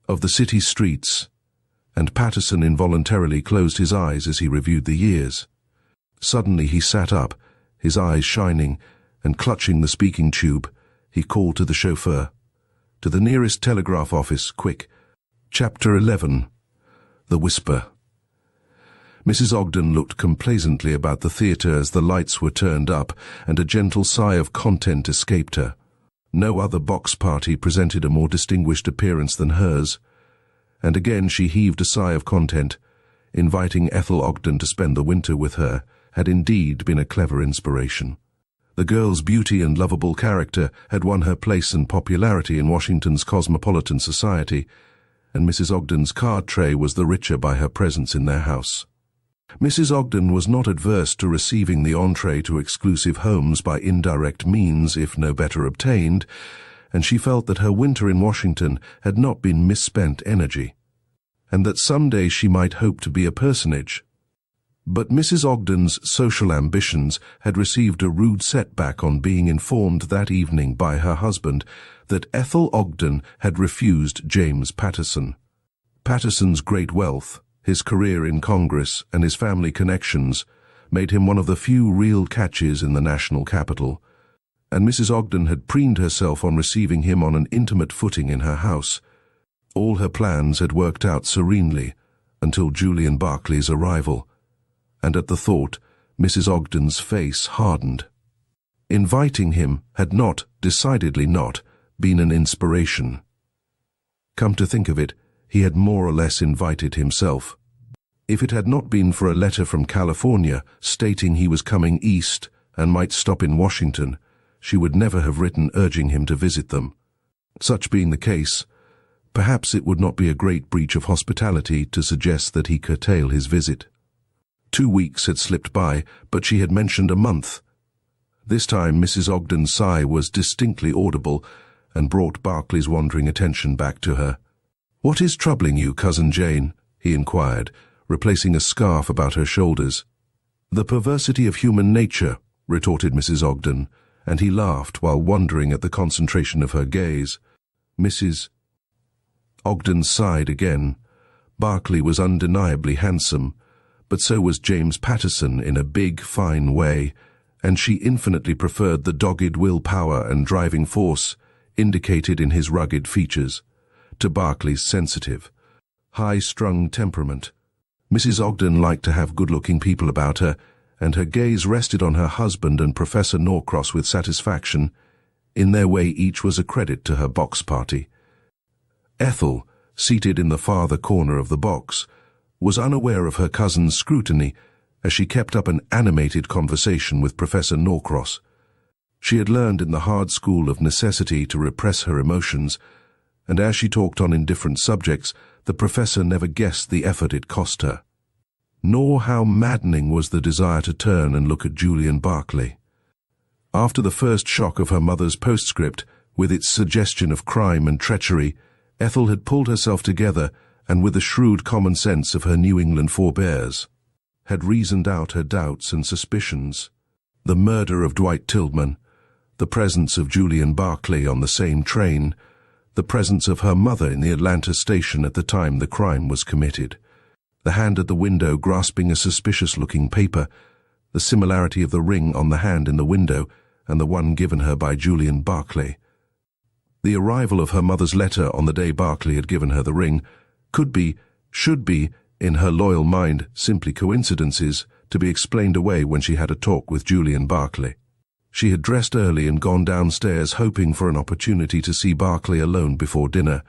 of the city streets, and Patterson involuntarily closed his eyes as he reviewed the years. Suddenly he sat up, his eyes shining, and clutching the speaking tube, he called to the chauffeur. To the nearest telegraph office, quick. Chapter 11. The Whisper. Mrs. Ogden looked complacently about the theatre as the lights were turned up, and a gentle sigh of content escaped her. No other box party presented a more distinguished appearance than hers. And again she heaved a sigh of content. Inviting Ethel Ogden to spend the winter with her had indeed been a clever inspiration. The girl's beauty and lovable character had won her place and popularity in Washington's cosmopolitan society, and Mrs. Ogden's card tray was the richer by her presence in their house. Mrs. Ogden was not adverse to receiving the entree to exclusive homes by indirect means, if no better obtained, and she felt that her winter in Washington had not been misspent energy, and that someday she might hope to be a personage. But Mrs. Ogden's social ambitions had received a rude setback on being informed that evening by her husband that Ethel Ogden had refused James Patterson. Patterson's great wealth, his career in Congress, and his family connections made him one of the few real catches in the national capital, and Mrs. Ogden had preened herself on receiving him on an intimate footing in her house. All her plans had worked out serenely until Julian Barclay's arrival, and at the thought, Mrs. Ogden's face hardened. Inviting him had not, decidedly not, been an inspiration. Come to think of it, he had more or less invited himself. If it had not been for a letter from California stating he was coming east and might stop in Washington, she would never have written urging him to visit them. Such being the case, perhaps it would not be a great breach of hospitality to suggest that he curtail his visit. 2 weeks had slipped by, but she had mentioned a month. This time Mrs. Ogden's sigh was distinctly audible and brought Barclay's wandering attention back to her. "What is troubling you, Cousin Jane?" he inquired, replacing a scarf about her shoulders. "The perversity of human nature," retorted Mrs. Ogden, and he laughed while wondering at the concentration of her gaze. Mrs. Ogden sighed again. Barclay was undeniably handsome, but so was James Patterson in a big, fine way, and she infinitely preferred the dogged willpower and driving force indicated in his rugged features to Barclay's sensitive, high-strung temperament. Mrs. Ogden liked to have good-looking people about her, and her gaze rested on her husband and Professor Norcross with satisfaction. In their way, each was a credit to her box party. Ethel, seated in the farther corner of the box, was unaware of her cousin's scrutiny as she kept up an animated conversation with Professor Norcross. She had learned in the hard school of necessity to repress her emotions, and as she talked on indifferent subjects, the professor never guessed the effort it cost her. Nor how maddening was the desire to turn and look at Julian Barclay. After the first shock of her mother's postscript, with its suggestion of crime and treachery, Ethel had pulled herself together and, with the shrewd common sense of her New England forebears, had reasoned out her doubts and suspicions. The murder of Dwight Tillman, the presence of Julian Barclay on the same train, the presence of her mother in the Atlanta station at the time the crime was committed, the hand at the window grasping a suspicious-looking paper, the similarity of the ring on the hand in the window and the one given her by Julian Barclay. The arrival of her mother's letter on the day Barclay had given her the ring could be, should be, in her loyal mind, simply coincidences to be explained away when she had a talk with Julian Barclay. She had dressed early and gone downstairs hoping for an opportunity to see Barclay alone before dinner,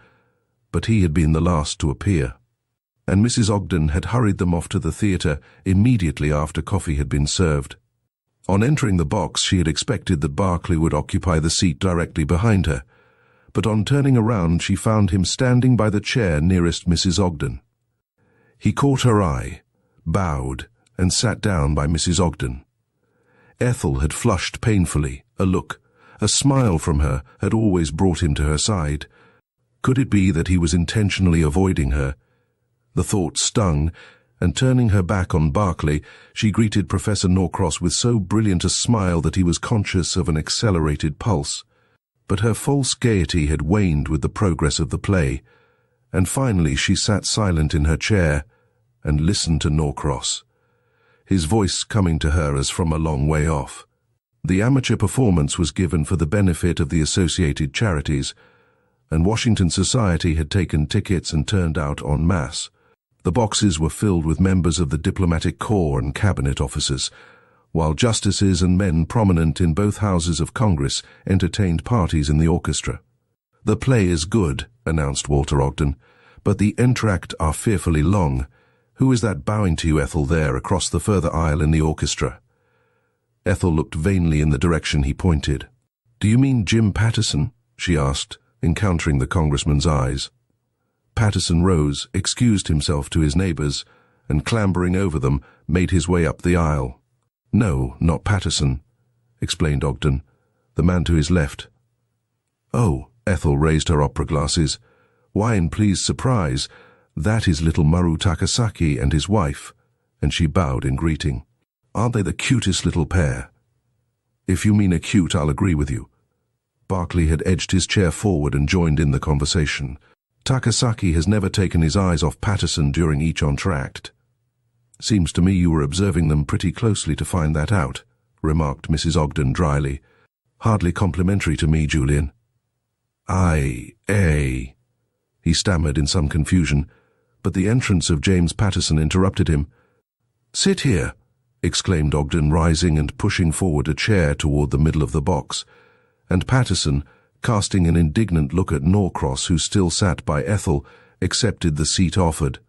but he had been the last to appear, and Mrs. Ogden had hurried them off to the theatre immediately after coffee had been served. On entering the box, she had expected that Barclay would occupy the seat directly behind her, but on turning around she found him standing by the chair nearest Mrs. Ogden. He caught her eye, bowed, and sat down by Mrs. Ogden. Ethel had flushed painfully. A smile from her had always brought him to her side. Could it be that he was intentionally avoiding her? The thought stung, and turning her back on Barclay, she greeted Professor Norcross with so brilliant a smile that he was conscious of an accelerated pulse. But her false gaiety had waned with the progress of the play, and finally she sat silent in her chair and listened to Norcross, his voice coming to her as from a long way off. The amateur performance was given for the benefit of the associated charities, and Washington society had taken tickets and turned out en masse. The boxes were filled with members of the diplomatic corps and cabinet officers, while justices and men prominent in both houses of Congress entertained parties in the orchestra. "The play is good," announced Walter Ogden, "but the entr'actes are fearfully long. Who is that bowing to you, Ethel, there across the further aisle in the orchestra?" Ethel looked vainly in the direction he pointed. "Do you mean Jim Patterson?" she asked, encountering the congressman's eyes. Patterson rose, excused himself to his neighbors, and clambering over them, made his way up the aisle. "No, not Patterson," explained Ogden, "the man to his left." "Oh," Ethel raised her opera glasses. "Why, in pleased surprise, that is little Maru Takasaki and his wife," and she bowed in greeting. "Aren't they the cutest little pair?" "If you mean acute, I'll agree with you." Barclay had edged his chair forward and joined in the conversation. "Takasaki has never taken his eyes off Patterson during each entr'acte." "Seems to me you were observing them pretty closely to find that out," remarked Mrs. Ogden dryly. "Hardly complimentary to me, Julian." He stammered in some confusion, but the entrance of James Patterson interrupted him. "Sit here," exclaimed Ogden, rising and pushing forward a chair toward the middle of the box, and Patterson, casting an indignant look at Norcross, who still sat by Ethel, accepted the seat offered.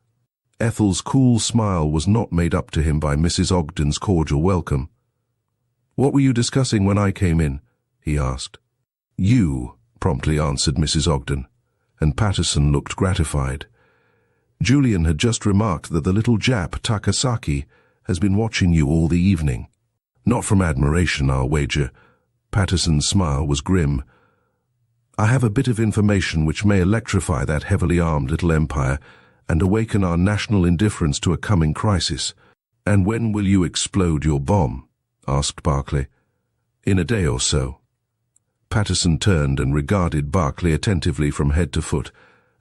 Ethel's cool smile was not made up to him by Mrs. Ogden's cordial welcome. "What were you discussing when I came in?" he asked. "You," promptly answered Mrs. Ogden, and Patterson looked gratified. "Julian had just remarked that the little Jap, Takasaki, has been watching you all the evening. Not from admiration, I'll wager." Patterson's smile was grim. "I have a bit of information which may electrify that heavily armed little empire and awaken our national indifference to a coming crisis." "And when will you explode your bomb?" asked Barclay. "In a day or so." Patterson turned and regarded Barclay attentively from head to foot,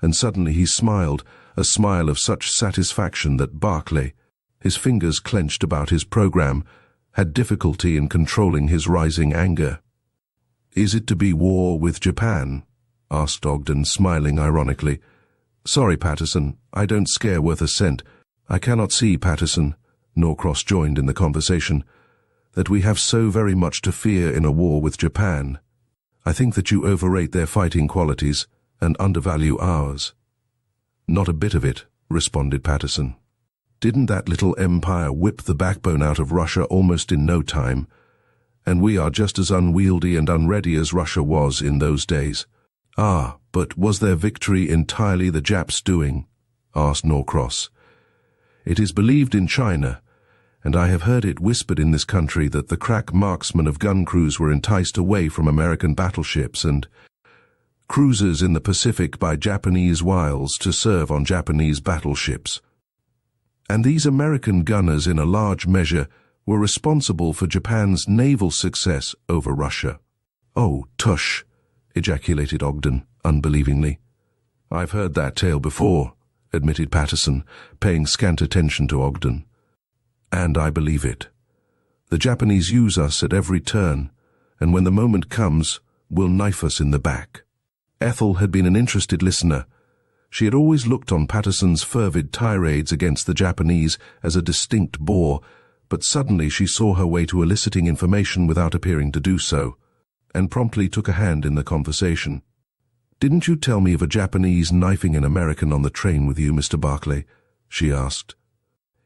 and suddenly he smiled, a smile of such satisfaction that Barclay, his fingers clenched about his program, had difficulty in controlling his rising anger. "Is it to be war with Japan?" asked Ogden, smiling ironically. "Sorry, Patterson, I don't scare worth a cent. I cannot see, Patterson. Norcross joined in the conversation, "that we have so very much to fear in a war with Japan. I think that you overrate their fighting qualities and undervalue ours." "Not a bit of it," responded Patterson. "Didn't that little empire whip the backbone out of Russia almost in no time? And we are just as unwieldy and unready as Russia was in those days." "Ah, but was their victory entirely the Japs' doing?" asked Norcross. "It is believed in China, and I have heard it whispered in this country that the crack marksmen of gun crews were enticed away from American battleships and cruisers in the Pacific by Japanese wiles to serve on Japanese battleships. And these American gunners in a large measure were responsible for Japan's naval success over Russia." "Oh, tush!" ejaculated Ogden, unbelievingly. "I've heard that tale before," admitted Patterson, paying scant attention to Ogden. "And I believe it. The Japanese use us at every turn, and when the moment comes, will knife us in the back." Ethel had been an interested listener. She had always looked on Patterson's fervid tirades against the Japanese as a distinct bore, but suddenly she saw her way to eliciting information without appearing to do so, and promptly took a hand in the conversation. "Didn't you tell me of a Japanese knifing an American on the train with you, Mr. Barclay?" she asked.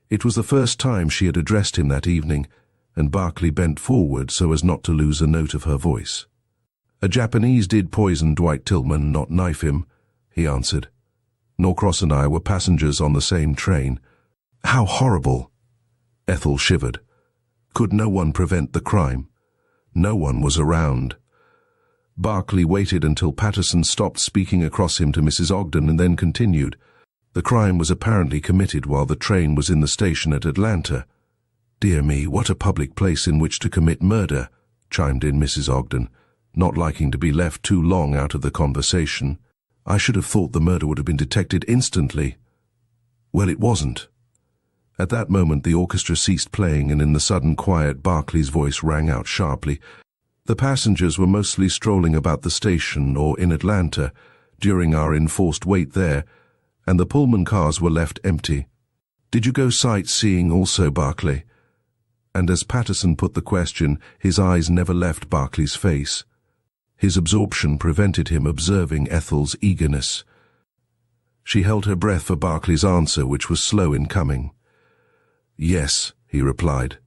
It was the first time she had addressed him that evening, and Barclay bent forward so as not to lose a note of her voice. "A Japanese did poison Dwight Tillman, not knife him," he answered. "Norcross and I were passengers on the same train." "How horrible!" Ethel shivered. "Could no one prevent the crime?" "No one was around." Barclay waited until Patterson stopped speaking across him to Mrs. Ogden and then continued. "The crime was apparently committed while the train was in the station at Atlanta." "Dear me, what a public place in which to commit murder," chimed in Mrs. Ogden, not liking to be left too long out of the conversation. "I should have thought the murder would have been detected instantly." "Well, it wasn't." At that moment the orchestra ceased playing, and in the sudden quiet Barclay's voice rang out sharply. "The passengers were mostly strolling about the station or in Atlanta during our enforced wait there, and the Pullman cars were left empty. Did you go sightseeing also, Barclay?" And as Patterson put the question, his eyes never left Barclay's face. His absorption prevented him observing Ethel's eagerness. She held her breath for Barclay's answer, which was slow in coming. "Yes," he replied.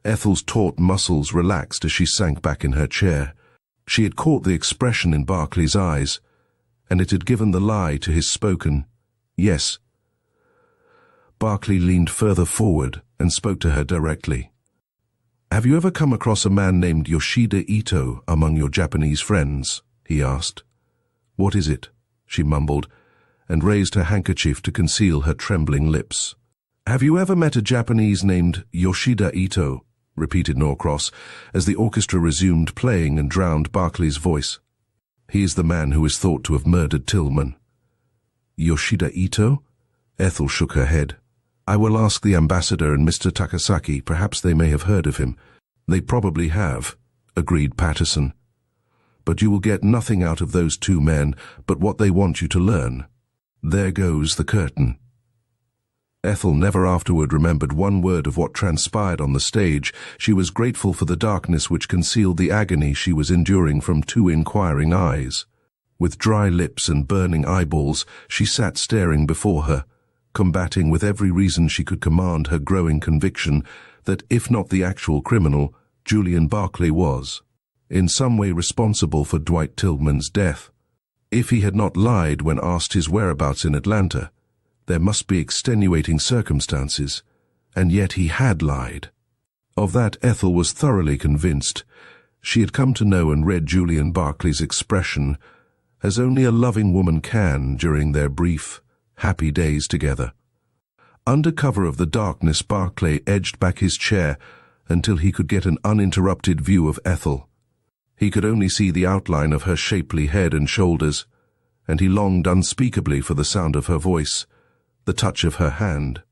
Ethel's taut muscles relaxed as she sank back in her chair. She had caught the expression in Barclay's eyes, and it had given the lie to his spoken "yes." Barclay leaned further forward and spoke to her directly. "Have you ever come across a man named Yoshida Ito among your Japanese friends?" he asked. "What is it?" she mumbled, and raised her handkerchief to conceal her trembling lips. "Have you ever met a Japanese named Yoshida Ito?" repeated Norcross, as the orchestra resumed playing and drowned Barclay's voice. "He is the man who is thought to have murdered Tillman." "Yoshida Ito?" Ethel shook her head. "I will ask the ambassador and Mr. Takasaki. Perhaps they may have heard of him." "They probably have," agreed Patterson. "But you will get nothing out of those two men but what they want you to learn. There goes the curtain." Ethel never afterward remembered one word of what transpired on the stage. She was grateful for the darkness which concealed the agony she was enduring from two inquiring eyes. With dry lips and burning eyeballs, she sat staring before her, combating with every reason she could command her growing conviction that, if not the actual criminal, Julian Barclay was, in some way responsible for Dwight Tillman's death. If he had not lied when asked his whereabouts in Atlanta, there must be extenuating circumstances, and yet he had lied. Of that Ethel was thoroughly convinced. She had come to know and read Julian Barclay's expression as only a loving woman can during their brief, happy days together. Under cover of the darkness, Barclay edged back his chair until he could get an uninterrupted view of Ethel. He could only see the outline of her shapely head and shoulders, and he longed unspeakably for the sound of her voice, the touch of her hand.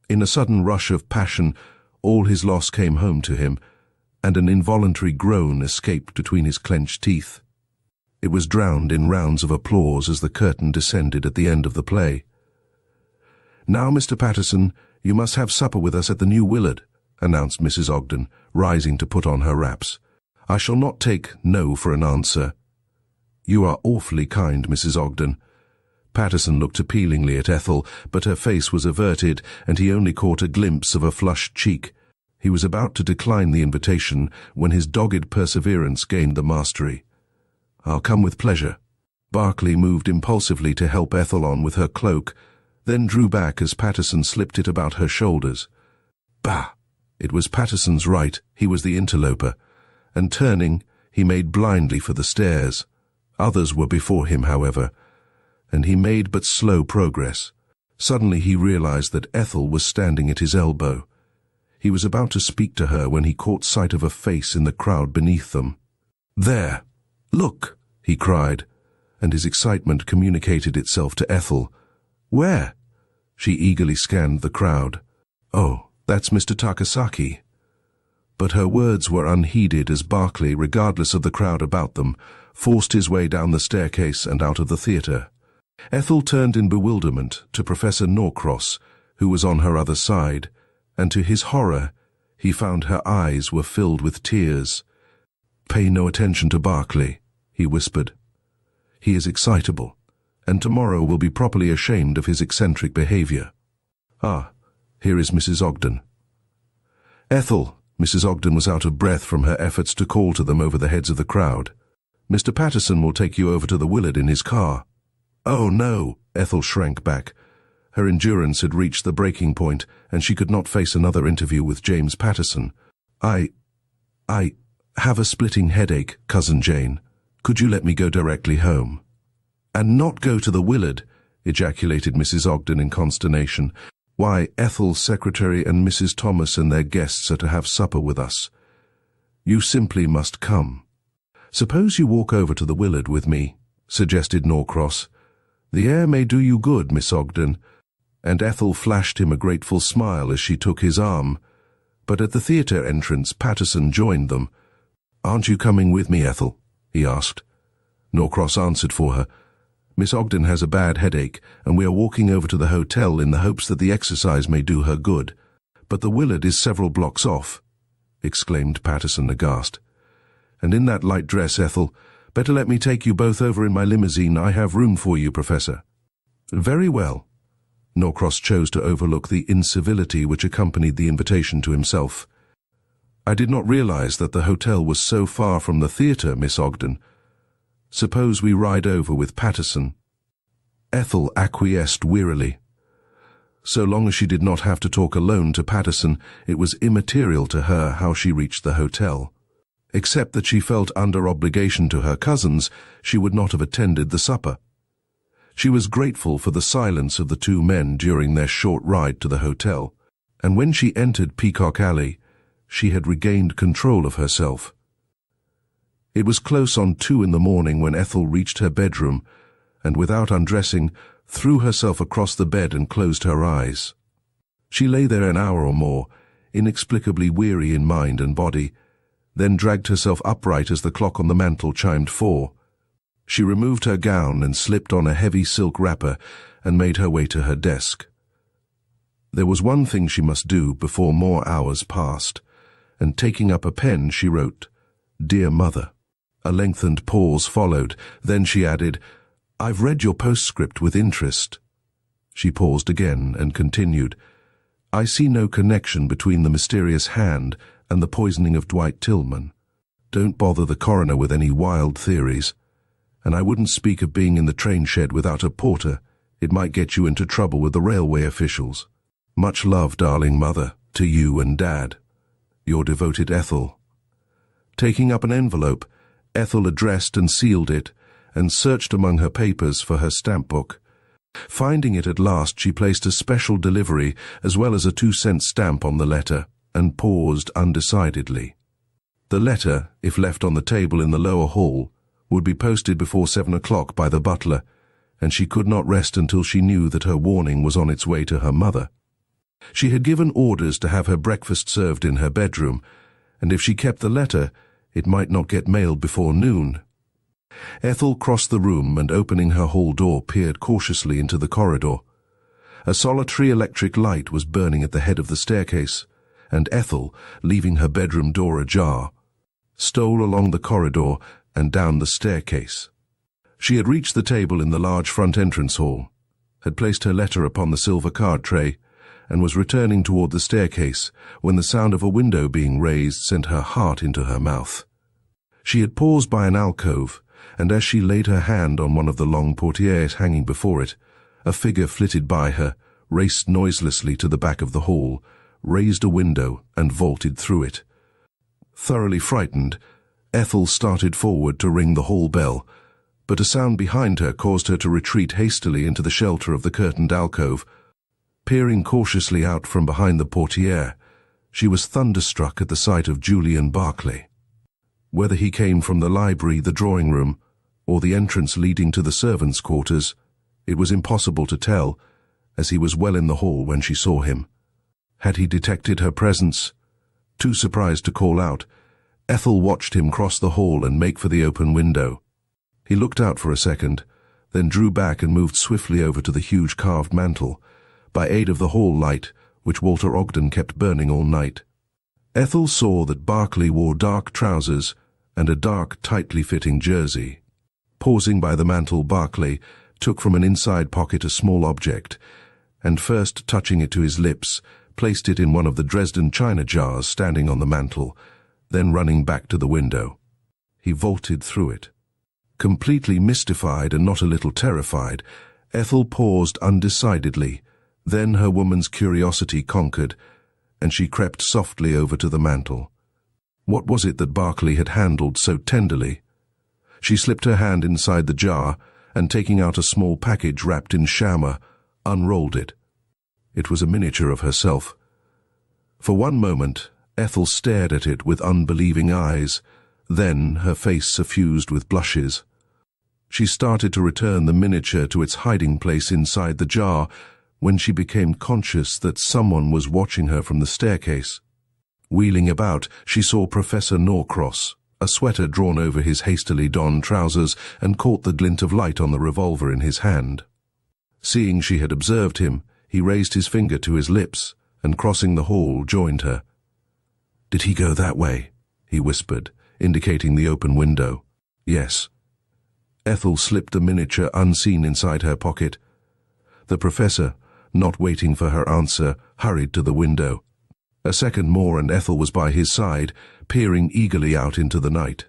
In a sudden rush of passion, all his loss came home to him, and an involuntary groan escaped between his clenched teeth. It was drowned in rounds of applause as the curtain descended at the end of the play. "Now, Mr. Patterson, "You must have supper with us at the New Willard," announced Mrs. Ogden, rising to put on her wraps. "I shall not take no for an answer." "You are awfully kind, Mrs. Ogden." Patterson looked appealingly at Ethel, but her face was averted, and he only caught a glimpse of a flushed cheek. He was about to decline the invitation when his dogged perseverance gained the mastery. "I'll come with pleasure." Barclay moved impulsively to help Ethel on with her cloak, then drew back as Patterson slipped it about her shoulders. Bah! It was Patterson's right, he was the interloper, and turning, he made blindly for the stairs. Others were before him, however, and he made but slow progress. Suddenly he realized that Ethel was standing at his elbow. He was about to speak to her when he caught sight of a face in the crowd beneath them. "There! Look!" he cried, and his excitement communicated itself to Ethel. "Where?" She eagerly scanned the crowd. "Oh, that's Mr. Takasaki." But her words were unheeded as Barclay, regardless of the crowd about them, forced his way down the staircase and out of the theatre. Ethel turned in bewilderment to Professor Norcross, who was on her other side, and to his horror, he found her eyes were filled with tears. "Pay no attention to Barclay," he whispered. "He is excitable, and tomorrow will be properly ashamed of his eccentric behavior. Ah, here is Mrs. Ogden." "Ethel," Mrs. Ogden was out of breath from her efforts to call to them over the heads of the crowd. "Mr. Patterson will take you over to the Willard in his car." "Oh, no!" Ethel shrank back. Her endurance had reached the breaking point, and she could not face another interview with James Patterson. I have a splitting headache, Cousin Jane. Could you let me go directly home?" "And not go to the Willard?" ejaculated Mrs. Ogden in consternation. "Why, Ethel's secretary and Mrs. Thomas and their guests are to have supper with us. You simply must come." "Suppose you walk over to the Willard with me," suggested Norcross. "The air may do you good, Miss Ogden," and Ethel flashed him a grateful smile as she took his arm. But at the theatre entrance, Patterson joined them. "Aren't you coming with me, Ethel?" he asked. Norcross answered for her. "Miss Ogden has a bad headache, and we are walking over to the hotel in the hopes that the exercise may do her good. But the Willard is several blocks off," exclaimed Patterson aghast. "And in that light dress, Ethel, better let me take you both over in my limousine. I have room for you, Professor." "Very well." Norcross chose to overlook the incivility which accompanied the invitation to himself. "I did not realize that the hotel was so far from the theatre, Miss Ogden. Suppose we ride over with Patterson?" Ethel acquiesced wearily. So long as she did not have to talk alone to Patterson, it was immaterial to her how she reached the hotel. Except that she felt under obligation to her cousins, she would not have attended the supper. She was grateful for the silence of the two men during their short ride to the hotel, and when she entered Peacock Alley, she had regained control of herself. It was close on 2 in the morning when Ethel reached her bedroom, and without undressing, threw herself across the bed and closed her eyes. She lay there an hour or more, inexplicably weary in mind and body, then dragged herself upright as the clock on the mantel chimed 4. She removed her gown and slipped on a heavy silk wrapper and made her way to her desk. There was one thing she must do before more hours passed, and taking up a pen she wrote, "Dear Mother." A lengthened pause followed, then she added, "I've read your postscript with interest." She paused again and continued, "I see no connection between the mysterious hand and the poisoning of Dwight Tillman. Don't bother the coroner with any wild theories. And I wouldn't speak of being in the train shed without a porter. It might get you into trouble with the railway officials. Much love, darling mother, to you and Dad. Your devoted Ethel." Taking up an envelope, Ethel addressed and sealed it, and searched among her papers for her stamp book. Finding it at last, she placed a special delivery as well as a 2-cent stamp on the letter, and paused undecidedly. The letter, if left on the table in the lower hall, would be posted before 7 o'clock by the butler, and she could not rest until she knew that her warning was on its way to her mother. She had given orders to have her breakfast served in her bedroom, and if she kept the letter, it might not get mailed before noon. Ethel crossed the room and, opening her hall door, peered cautiously into the corridor. A solitary electric light was burning at the head of the staircase, and Ethel, leaving her bedroom door ajar, stole along the corridor and down the staircase. She had reached the table in the large front entrance hall, had placed her letter upon the silver card tray, and was returning toward the staircase when the sound of a window being raised sent her heart into her mouth. She had paused by an alcove, and as she laid her hand on one of the long portieres hanging before it, a figure flitted by her, raced noiselessly to the back of the hall, raised a window, and vaulted through it. Thoroughly frightened, Ethel started forward to ring the hall bell, but a sound behind her caused her to retreat hastily into the shelter of the curtained alcove. Peering cautiously out from behind the portiere, she was thunderstruck at the sight of Julian Barclay. Whether he came from the library, the drawing room, or the entrance leading to the servants' quarters, it was impossible to tell, as he was well in the hall when she saw him. Had he detected her presence? Too surprised to call out, Ethel watched him cross the hall and make for the open window. He looked out for a second, then drew back and moved swiftly over to the huge carved mantel, by aid of the hall light, which Walter Ogden kept burning all night. Ethel saw that Barclay wore dark trousers and a dark, tightly fitting jersey. Pausing by the mantel, Barclay took from an inside pocket a small object, and first touching it to his lips, placed it in one of the Dresden china jars standing on the mantel, then running back to the window. He vaulted through it. Completely mystified and not a little terrified, Ethel paused undecidedly. Then her woman's curiosity conquered, and she crept softly over to the mantel. What was it that Barclay had handled so tenderly? She slipped her hand inside the jar, and taking out a small package wrapped in chamois, unrolled it. It was a miniature of herself. For one moment, Ethel stared at it with unbelieving eyes, then her face suffused with blushes. She started to return the miniature to its hiding place inside the jar, when she became conscious that someone was watching her from the staircase. Wheeling about, she saw Professor Norcross, a sweater drawn over his hastily donned trousers, and caught the glint of light on the revolver in his hand. Seeing she had observed him, he raised his finger to his lips, and crossing the hall, joined her. "Did he go that way?" he whispered, indicating the open window. "Yes." Ethel slipped the miniature unseen inside her pocket. The professor, not waiting for her answer, hurried to the window. A second more and Ethel was by his side, peering eagerly out into the night.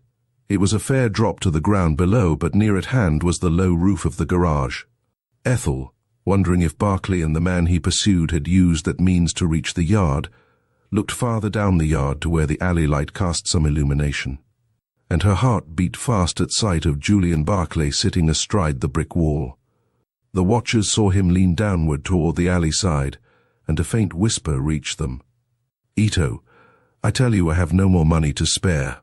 It was a fair drop to the ground below, but near at hand was the low roof of the garage. Ethel, wondering if Barclay and the man he pursued had used that means to reach the yard, looked farther down the yard to where the alley light cast some illumination. And her heart beat fast at sight of Julian Barclay sitting astride the brick wall. The watchers saw him lean downward toward the alley side, and a faint whisper reached them. "Ito, I tell you I have no more money to spare."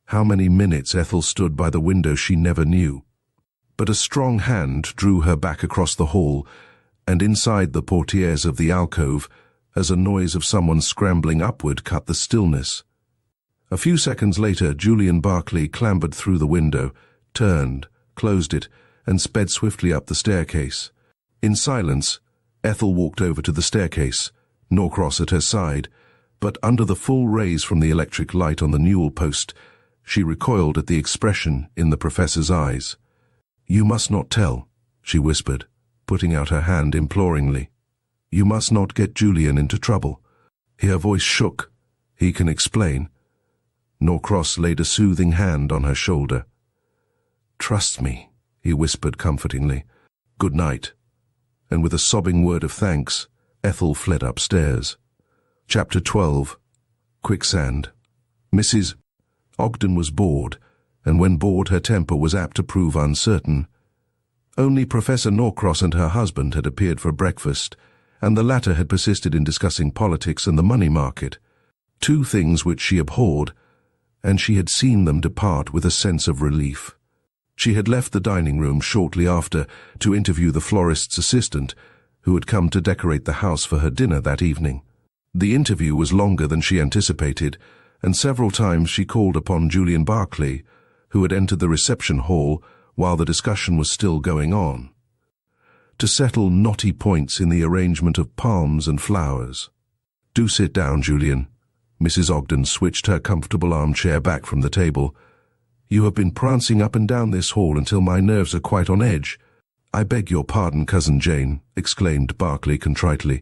How many minutes Ethel stood by the window she never knew. But a strong hand drew her back across the hall, and inside the portieres of the alcove, as a noise of someone scrambling upward cut the stillness. A few seconds later, Julian Barclay clambered through the window, turned, closed it, and sped swiftly up the staircase. In silence, Ethel walked over to the staircase, Norcross at her side, but under the full rays from the electric light on the newel post, she recoiled at the expression in the professor's eyes. "You must not tell," she whispered, putting out her hand imploringly. "You must not get Julian into trouble." Her voice shook. "He can explain." Norcross laid a soothing hand on her shoulder. "Trust me," he whispered comfortingly. "Good night." And with a sobbing word of thanks, Ethel fled upstairs. Chapter 12. Quicksand. Mrs. Ogden was bored, and when bored her temper was apt to prove uncertain. Only Professor Norcross and her husband had appeared for breakfast, and the latter had persisted in discussing politics and the money market, two things which she abhorred, and she had seen them depart with a sense of relief. She had left the dining room shortly after to interview the florist's assistant, who had come to decorate the house for her dinner that evening. The interview was longer than she anticipated, and several times she called upon Julian Barclay, who had entered the reception hall while the discussion was still going on. to settle knotty points in the arrangement of palms and flowers. "Do sit down, Julian." Mrs. Ogden switched her comfortable armchair back from the table. "You have been prancing up and down this hall until my nerves are quite on edge." "I beg your pardon, Cousin Jane," exclaimed Barclay contritely.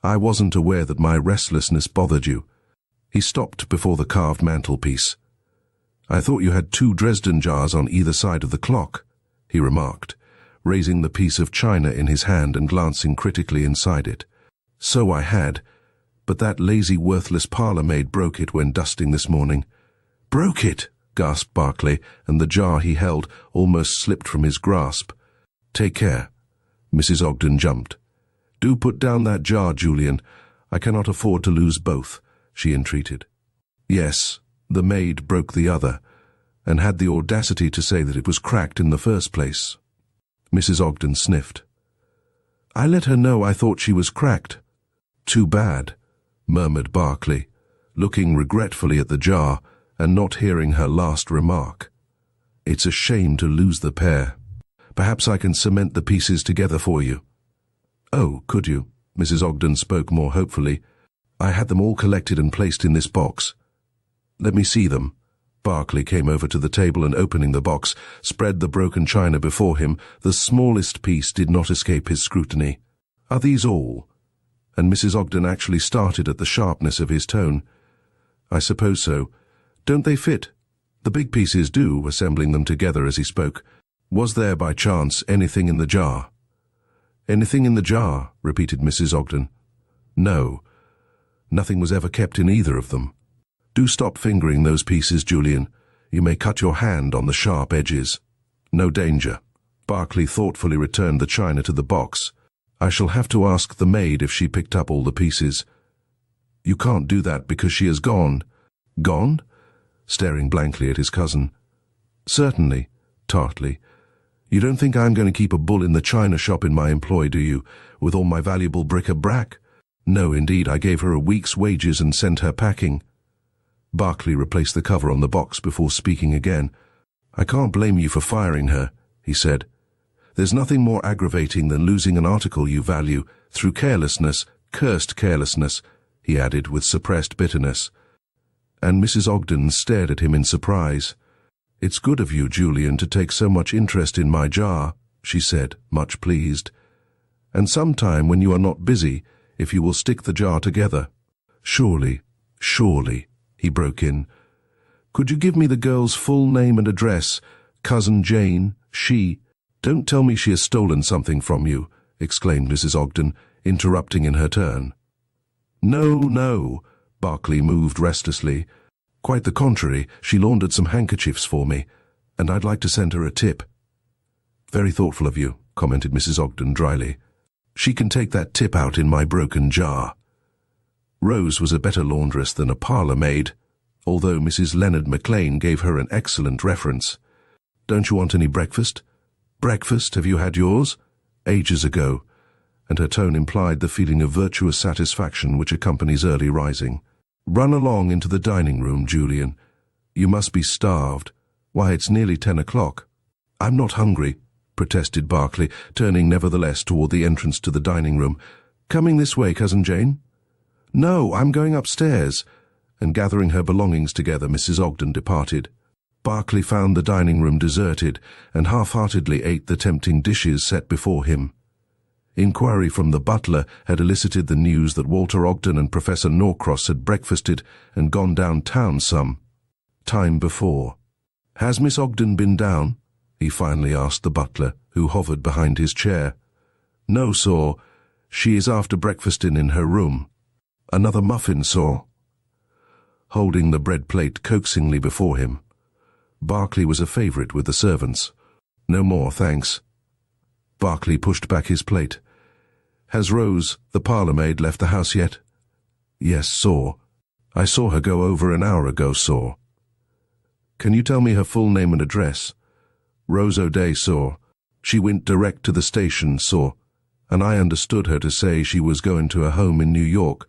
"I wasn't aware that my restlessness bothered you." He stopped before the carved mantelpiece. "I thought you had 2 Dresden jars on either side of the clock," he remarked, raising the piece of china in his hand and glancing critically inside it. "So I had, but that lazy, worthless parlour-maid broke it when dusting this morning." "Broke it?" gasped Barclay, and the jar he held almost slipped from his grasp. "Take care." Mrs. Ogden jumped. "Do put down that jar, Julian. I cannot afford to lose both," she entreated. "Yes, the maid broke the other, and had the audacity to say that it was cracked in the first place." Mrs. Ogden sniffed. "I let her know I thought she was cracked." "Too bad," murmured Barclay, looking regretfully at the jar and not hearing her last remark. "It's a shame to lose the pair. Perhaps I can cement the pieces together for you." "Oh, could you?" Mrs. Ogden spoke more hopefully. "I had them all collected and placed in this box." "Let me see them." Barclay came over to the table and, opening the box, spread the broken china before him. The smallest piece did not escape his scrutiny. "Are these all?" And Mrs. Ogden actually started at the sharpness of his tone. "I suppose so. Don't they fit?" "The big pieces do," assembling them together as he spoke. "Was there, by chance, anything in the jar?" "Anything in the jar?" repeated Mrs. Ogden. "No. Nothing was ever kept in either of them. Do stop fingering those pieces, Julian. You may cut your hand on the sharp edges." "No danger." Barclay thoughtfully returned the china to the box. "I shall have to ask the maid if she picked up all the pieces." "You can't do that because she has gone." "Gone?" staring blankly at his cousin. "Certainly," tartly. "You don't think I'm going to keep a bull in the china shop in my employ, do you, with all my valuable bric-a-brac? No, indeed, I gave her a week's wages and sent her packing." Barclay replaced the cover on the box before speaking again. "I can't blame you for firing her," he said. "There's nothing more aggravating than losing an article you value through carelessness, cursed carelessness," he added with suppressed bitterness. And Mrs. Ogden stared at him in surprise. "It's good of you, Julian, to take so much interest in my jar," she said, much pleased. "And sometime when you are not busy, if you will stick the jar together." "Surely, surely," he broke in. "Could you give me the girl's full name and address? Cousin Jane, she—" "Don't tell me she has stolen something from you," exclaimed Mrs. Ogden, interrupting in her turn. "No, no," Barclay moved restlessly. "Quite the contrary, she laundered some handkerchiefs for me, and I'd like to send her a tip." "Very thoughtful of you," commented Mrs. Ogden dryly. "She can take that tip out in my broken jar." Rose was a better laundress than a parlour-maid, although Mrs. Leonard McLean gave her an excellent reference. "Don't you want any breakfast?" "Breakfast? Have you had yours?" "Ages ago," and her tone implied the feeling of virtuous satisfaction which accompanies early rising. "Run along into the dining room, Julian. You must be starved. Why, it's nearly 10 o'clock. "I'm not hungry," protested Barclay, turning nevertheless toward the entrance to the dining room. "Coming this way, Cousin Jane?" "No, I'm going upstairs." And gathering her belongings together, Mrs. Ogden departed. Barclay found the dining room deserted and half-heartedly ate the tempting dishes set before him. Inquiry from the butler had elicited the news that Walter Ogden and Professor Norcross had breakfasted and gone downtown some time before. "Has Miss Ogden been down?" he finally asked the butler, who hovered behind his chair. "No, sir. She is after breakfasting in her room." "Another muffin, sir?" Holding the bread plate coaxingly before him. Barclay was a favourite with the servants. "No more, thanks." Barclay pushed back his plate. "Has Rose, the parlour-maid, left the house yet?" "Yes, sir. I saw her go over an hour ago, sir." "Can you tell me her full name and address?" "Rose O'Day, sir. She went direct to the station, sir, and I understood her to say she was going to her home in New York,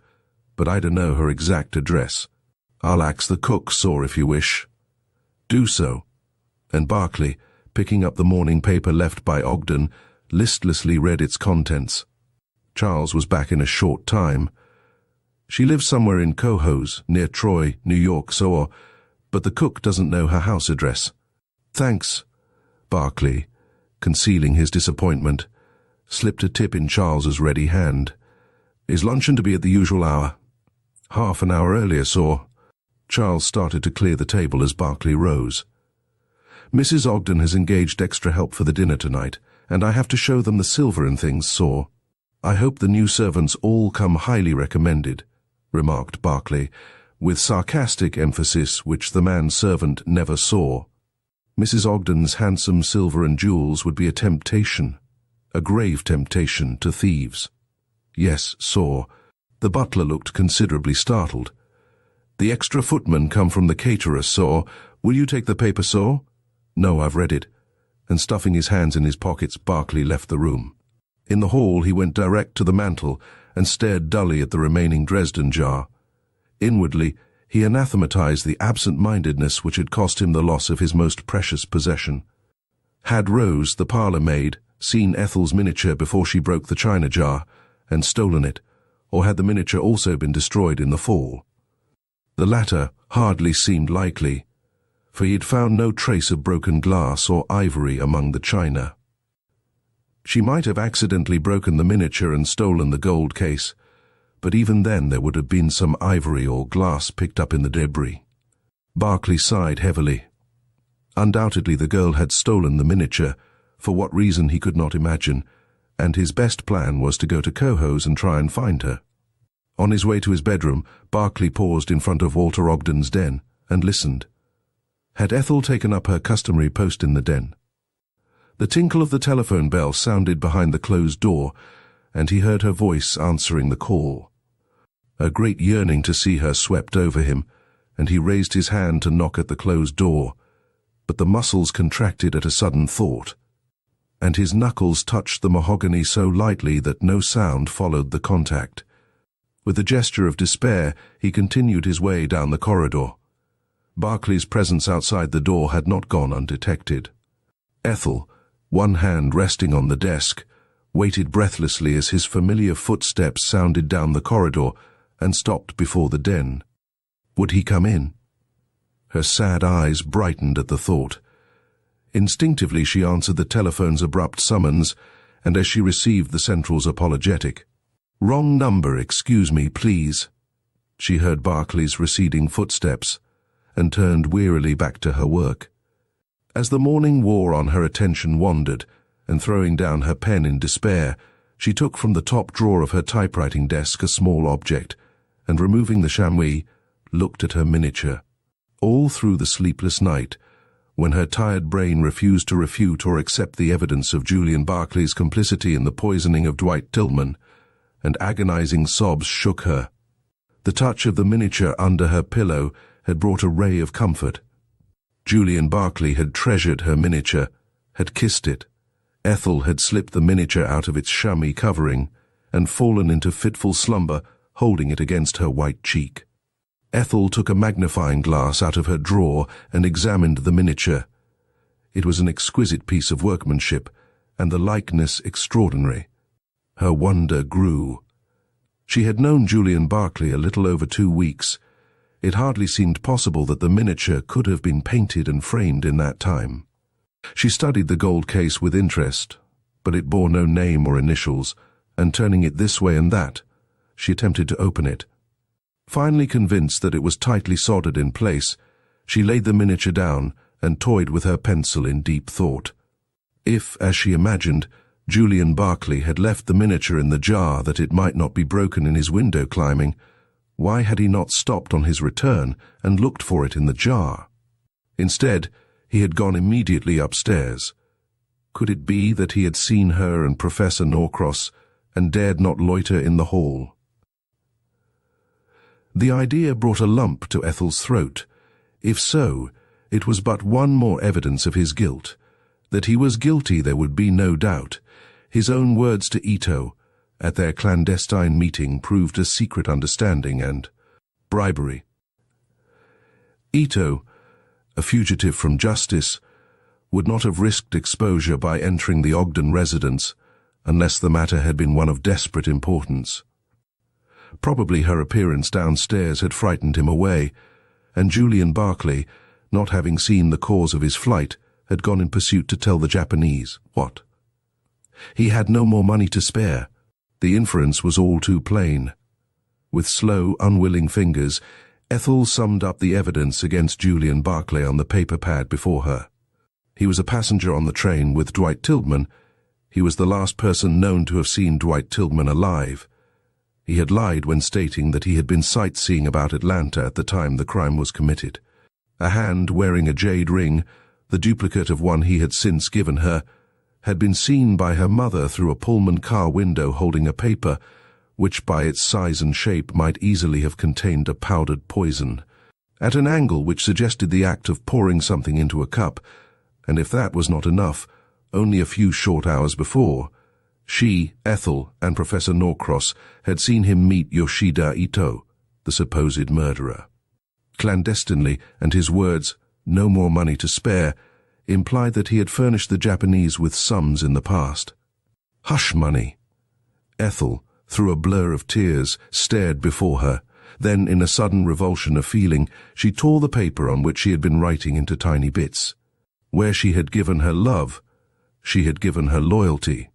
but I don't know her exact address. I'll ax the cook, sir, if you wish." "Do so." And Barclay, picking up the morning paper left by Ogden, listlessly read its contents. Charles was back in a short time. She lives somewhere in Cohoes, near Troy, New York, but the cook doesn't know her house address. Thanks. Barclay, concealing his disappointment, slipped a tip in Charles's ready hand. Is luncheon to be at the usual hour? Half an hour earlier, Charles started to clear the table as Barclay rose. Mrs. Ogden has engaged extra help for the dinner tonight, and I have to show them the silver and things, I hope the new servants all come highly recommended, remarked Barclay, with sarcastic emphasis which the man-servant never saw. Mrs. Ogden's handsome silver and jewels would be a temptation, a grave temptation to thieves. Yes, The butler looked considerably startled. The extra footman come from the caterer, Will you take the paper, No, I've read it. And stuffing his hands in his pockets, Barclay left the room. In the hall he went direct to the mantel and stared dully at the remaining Dresden jar. Inwardly, he anathematized the absent-mindedness which had cost him the loss of his most precious possession. Had Rose, the parlour-maid, seen Ethel's miniature before she broke the china jar, and stolen it, or had the miniature also been destroyed in the fall? The latter hardly seemed likely, for he had found no trace of broken glass or ivory among the china. She might have accidentally broken the miniature and stolen the gold case, but even then there would have been some ivory or glass picked up in the debris. Barclay sighed heavily. Undoubtedly the girl had stolen the miniature, for what reason he could not imagine, and his best plan was to go to Cohoes and try and find her. On his way to his bedroom, Barclay paused in front of Walter Ogden's den and listened. Had Ethel taken up her customary post in the den? The tinkle of the telephone bell sounded behind the closed door, and he heard her voice answering the call. A great yearning to see her swept over him, and he raised his hand to knock at the closed door, but the muscles contracted at a sudden thought, and his knuckles touched the mahogany so lightly that no sound followed the contact. With a gesture of despair, he continued his way down the corridor. Barclay's presence outside the door had not gone undetected. Ethel, one hand resting on the desk, waited breathlessly as his familiar footsteps sounded down the corridor and stopped before the den. Would he come in? Her sad eyes brightened at the thought. Instinctively she answered the telephone's abrupt summons, and as she received the central's apologetic, "Wrong number, excuse me, please." She heard Barclay's receding footsteps and turned wearily back to her work. As the morning wore on, her attention wandered, and throwing down her pen in despair, she took from the top drawer of her typewriting desk a small object, and removing the chamois, looked at her miniature. All through the sleepless night, when her tired brain refused to refute or accept the evidence of Julian Barclay's complicity in the poisoning of Dwight Tillman, and agonizing sobs shook her, the touch of the miniature under her pillow had brought a ray of comfort. Julian Barclay had treasured her miniature, had kissed it. Ethel had slipped the miniature out of its chamois covering and fallen into fitful slumber, holding it against her white cheek. Ethel took a magnifying glass out of her drawer and examined the miniature. It was an exquisite piece of workmanship, and the likeness extraordinary. Her wonder grew. She had known Julian Barclay a little over 2 weeks. It hardly seemed possible that the miniature could have been painted and framed in that time. She studied the gold case with interest, but it bore no name or initials, and turning it this way and that, she attempted to open it. Finally convinced that it was tightly soldered in place, she laid the miniature down and toyed with her pencil in deep thought. If, as she imagined, Julian Barclay had left the miniature in the jar that it might not be broken in his window climbing, why had he not stopped on his return and looked for it in the jar? Instead, he had gone immediately upstairs. Could it be that he had seen her and Professor Norcross and dared not loiter in the hall? The idea brought a lump to Ethel's throat. If so, it was but one more evidence of his guilt. That he was guilty there would be no doubt. His own words to Ito at their clandestine meeting proved a secret understanding and bribery. Ito, a fugitive from justice, would not have risked exposure by entering the Ogden residence unless the matter had been one of desperate importance. Probably her appearance downstairs had frightened him away, and Julian Barclay, not having seen the cause of his flight, had gone in pursuit to tell the Japanese what? He had no more money to spare. The inference was all too plain. With slow, unwilling fingers, Ethel summed up the evidence against Julian Barclay on the paper pad before her. He was a passenger on the train with Dwight Tilghman. He was the last person known to have seen Dwight Tilghman alive. He had lied when stating that he had been sightseeing about Atlanta at the time the crime was committed. A hand wearing a jade ring, the duplicate of one he had since given her, had been seen by her mother through a Pullman car window holding a paper, which by its size and shape might easily have contained a powdered poison, at an angle which suggested the act of pouring something into a cup, and if that was not enough, only a few short hours before, she, Ethel, and Professor Norcross had seen him meet Yoshida Ito, the supposed murderer. Clandestinely, and his words, "no more money to spare," implied that he had furnished the Japanese with sums in the past. Hush money. Ethel, through a blur of tears, stared before her. Then, in a sudden revulsion of feeling, she tore the paper on which she had been writing into tiny bits. Where she had given her love, she had given her loyalty.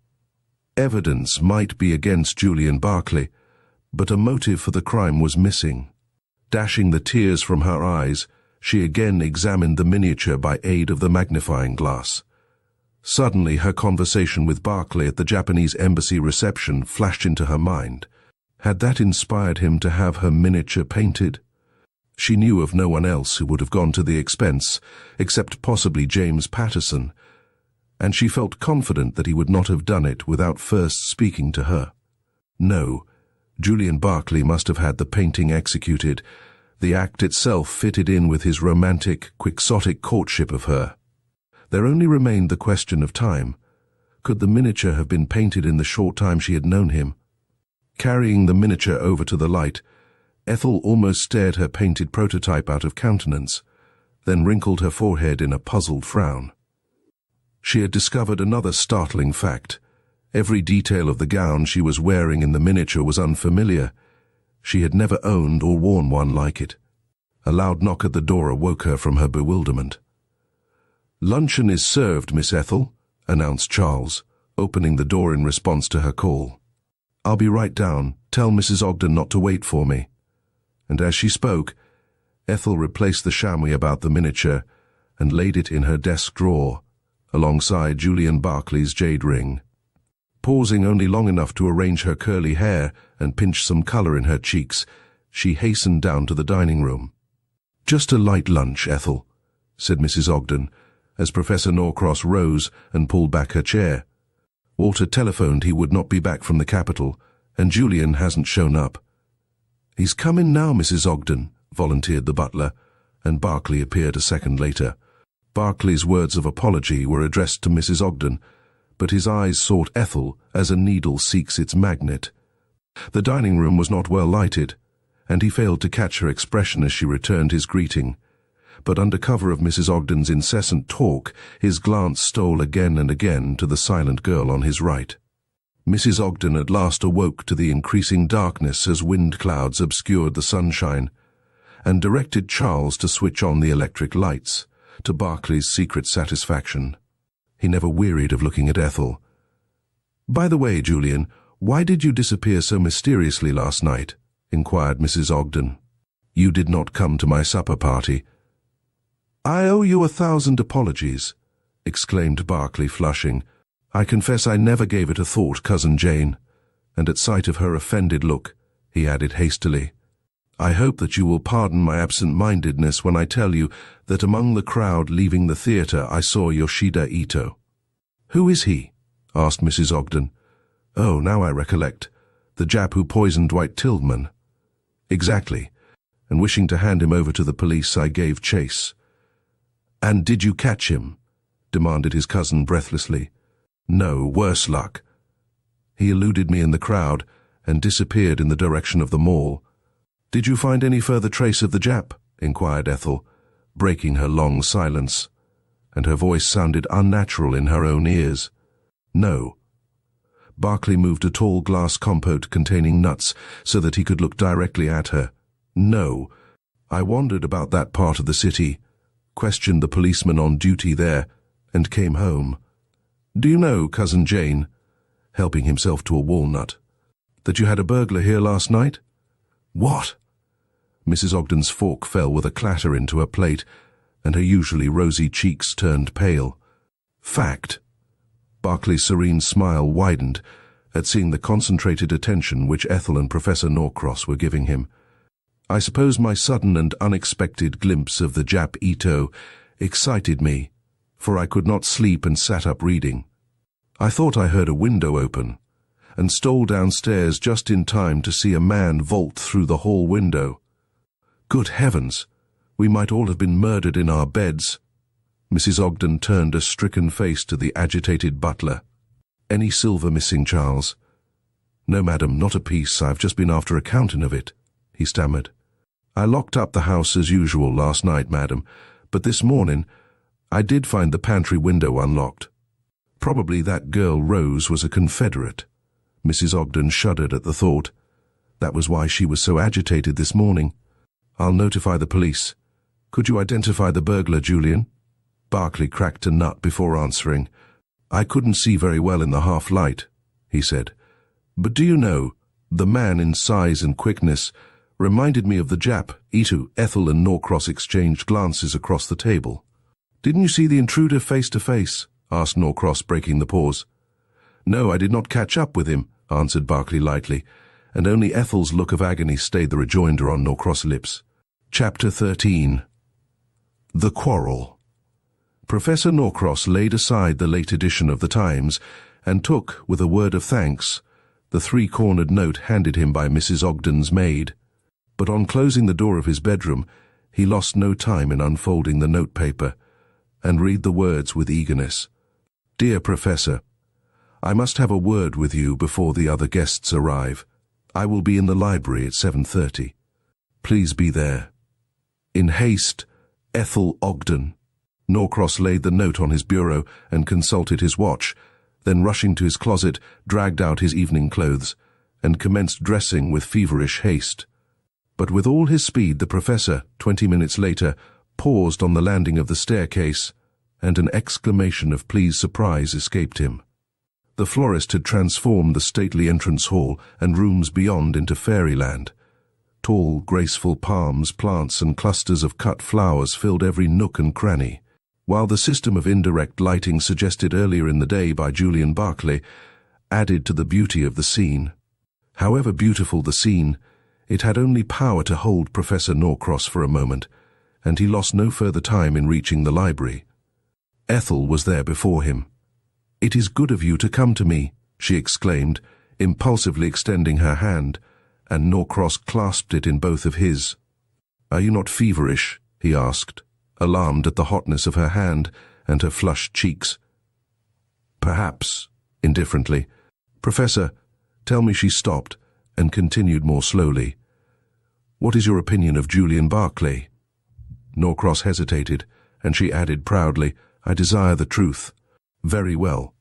Evidence might be against Julian Barclay, but a motive for the crime was missing. Dashing the tears from her eyes, she again examined the miniature by aid of the magnifying glass. Suddenly, her conversation with Barclay at the Japanese embassy reception flashed into her mind. Had that inspired him to have her miniature painted? She knew of no one else who would have gone to the expense, except possibly James Patterson, and she felt confident that he would not have done it without first speaking to her. No, Julian Barclay must have had the painting executed. The act itself fitted in with his romantic, quixotic courtship of her. There only remained the question of time. Could the miniature have been painted in the short time she had known him? Carrying the miniature over to the light, Ethel almost stared her painted prototype out of countenance, then wrinkled her forehead in a puzzled frown. She had discovered another startling fact. Every detail of the gown she was wearing in the miniature was unfamiliar. She had never owned or worn one like it. A loud knock at the door awoke her from her bewilderment. "Luncheon is served, Miss Ethel," announced Charles, opening the door in response to her call. "I'll be right down. Tell Mrs. Ogden not to wait for me." And as she spoke, Ethel replaced the chamois about the miniature and laid it in her desk drawer, alongside Julian Barclay's jade ring. Pausing only long enough to arrange her curly hair and pinch some color in her cheeks, she hastened down to the dining room. "Just a light lunch, Ethel," said Mrs. Ogden, as Professor Norcross rose and pulled back her chair. "Walter telephoned he would not be back from the capital, and Julian hasn't shown up." "He's coming now, Mrs. Ogden," volunteered the butler, and Barclay appeared a second later. Barclay's words of apology were addressed to Mrs. Ogden, but his eyes sought Ethel as a needle seeks its magnet. The dining room was not well lighted, and he failed to catch her expression as she returned his greeting. But under cover of Mrs. Ogden's incessant talk, his glance stole again and again to the silent girl on his right. Mrs. Ogden at last awoke to the increasing darkness as wind clouds obscured the sunshine, and directed Charles to switch on the electric lights, to Barclay's secret satisfaction. He never wearied of looking at Ethel. "By the way, Julian, why did you disappear so mysteriously last night?" inquired Mrs. Ogden. "You did not come to my supper party." "I owe you 1,000 apologies," exclaimed Barclay, flushing. "I confess I never gave it a thought, Cousin Jane." And at sight of her offended look, he added hastily, "I hope that you will pardon my absent-mindedness when I tell you that among the crowd leaving the theatre I saw Yoshida Ito." "Who is he?" asked Mrs. Ogden. "Oh, now I recollect. The Jap who poisoned Dwight Tilghman." "Exactly. And wishing to hand him over to the police, I gave chase." "And did you catch him?" demanded his cousin breathlessly. "No, worse luck. He eluded me in the crowd and disappeared in the direction of the mall." "Did you find any further trace of the Jap?" inquired Ethel, breaking her long silence. and her voice sounded unnatural in her own ears. "No." Barclay moved a tall glass compote containing nuts so that he could look directly at her. "No. I wandered about that part of the city, questioned the policeman on duty there, and came home. Do you know, Cousin Jane," helping himself to a walnut, "that you had a burglar here last night?" "What?" Mrs. Ogden's fork fell with a clatter into her plate, and her usually rosy cheeks turned pale. "Fact." Barclay's serene smile widened at seeing the concentrated attention which Ethel and Professor Norcross were giving him. "I suppose my sudden and unexpected glimpse of the Jap Ito excited me, for I could not sleep and sat up reading. I thought I heard a window open, and stole downstairs just in time to see a man vault through the hall window. Good heavens, we might all have been murdered in our beds." Mrs. Ogden turned a stricken face to the agitated butler. "Any silver missing, Charles?" "No, madam, not a piece. I've just been after accounting of it," he stammered. "I locked up the house as usual last night, madam, but this morning I did find the pantry window unlocked. Probably that girl Rose was a Confederate." Mrs. Ogden shuddered at the thought. That was why she was so agitated this morning. "I'll notify the police. Could you identify the burglar, Julian?" Barclay cracked a nut before answering. "I couldn't see very well in the half-light," he said. "But do you know, the man in size and quickness reminded me of the Jap, Ito." Ethel and Norcross exchanged glances across the table. "Didn't you see the intruder face to face?" asked Norcross, breaking the pause. "No, I did not catch up with him," answered Barclay lightly, and only Ethel's look of agony stayed the rejoinder on Norcross' lips. Chapter 13. The Quarrel. Professor Norcross laid aside the late edition of the Times and took, with a word of thanks, the three-cornered note handed him by Mrs. Ogden's maid. But on closing the door of his bedroom, he lost no time in unfolding the notepaper and read the words with eagerness. "Dear Professor, I must have a word with you before the other guests arrive. I will be in the library at 7:30. Please be there. In haste, Ethel Ogden." Norcross laid the note on his bureau and consulted his watch, then rushing to his closet, dragged out his evening clothes, and commenced dressing with feverish haste. But with all his speed the professor, 20 minutes later, paused on the landing of the staircase, and an exclamation of pleased surprise escaped him. The florist had transformed the stately entrance hall and rooms beyond into fairyland. Tall, graceful palms, plants, and clusters of cut flowers filled every nook and cranny, while the system of indirect lighting suggested earlier in the day by Julian Barclay added to the beauty of the scene. However beautiful the scene, it had only power to hold Professor Norcross for a moment, and he lost no further time in reaching the library. Ethel was there before him. "It is good of you to come to me," she exclaimed, impulsively extending her hand, and Norcross clasped it in both of his. "Are you not feverish?" he asked, alarmed at the hotness of her hand and her flushed cheeks. "Perhaps," indifferently. "Professor, tell me." She stopped and continued more slowly. "What is your opinion of Julian Barclay?" Norcross hesitated, and she added proudly, "I desire the truth." "Very well."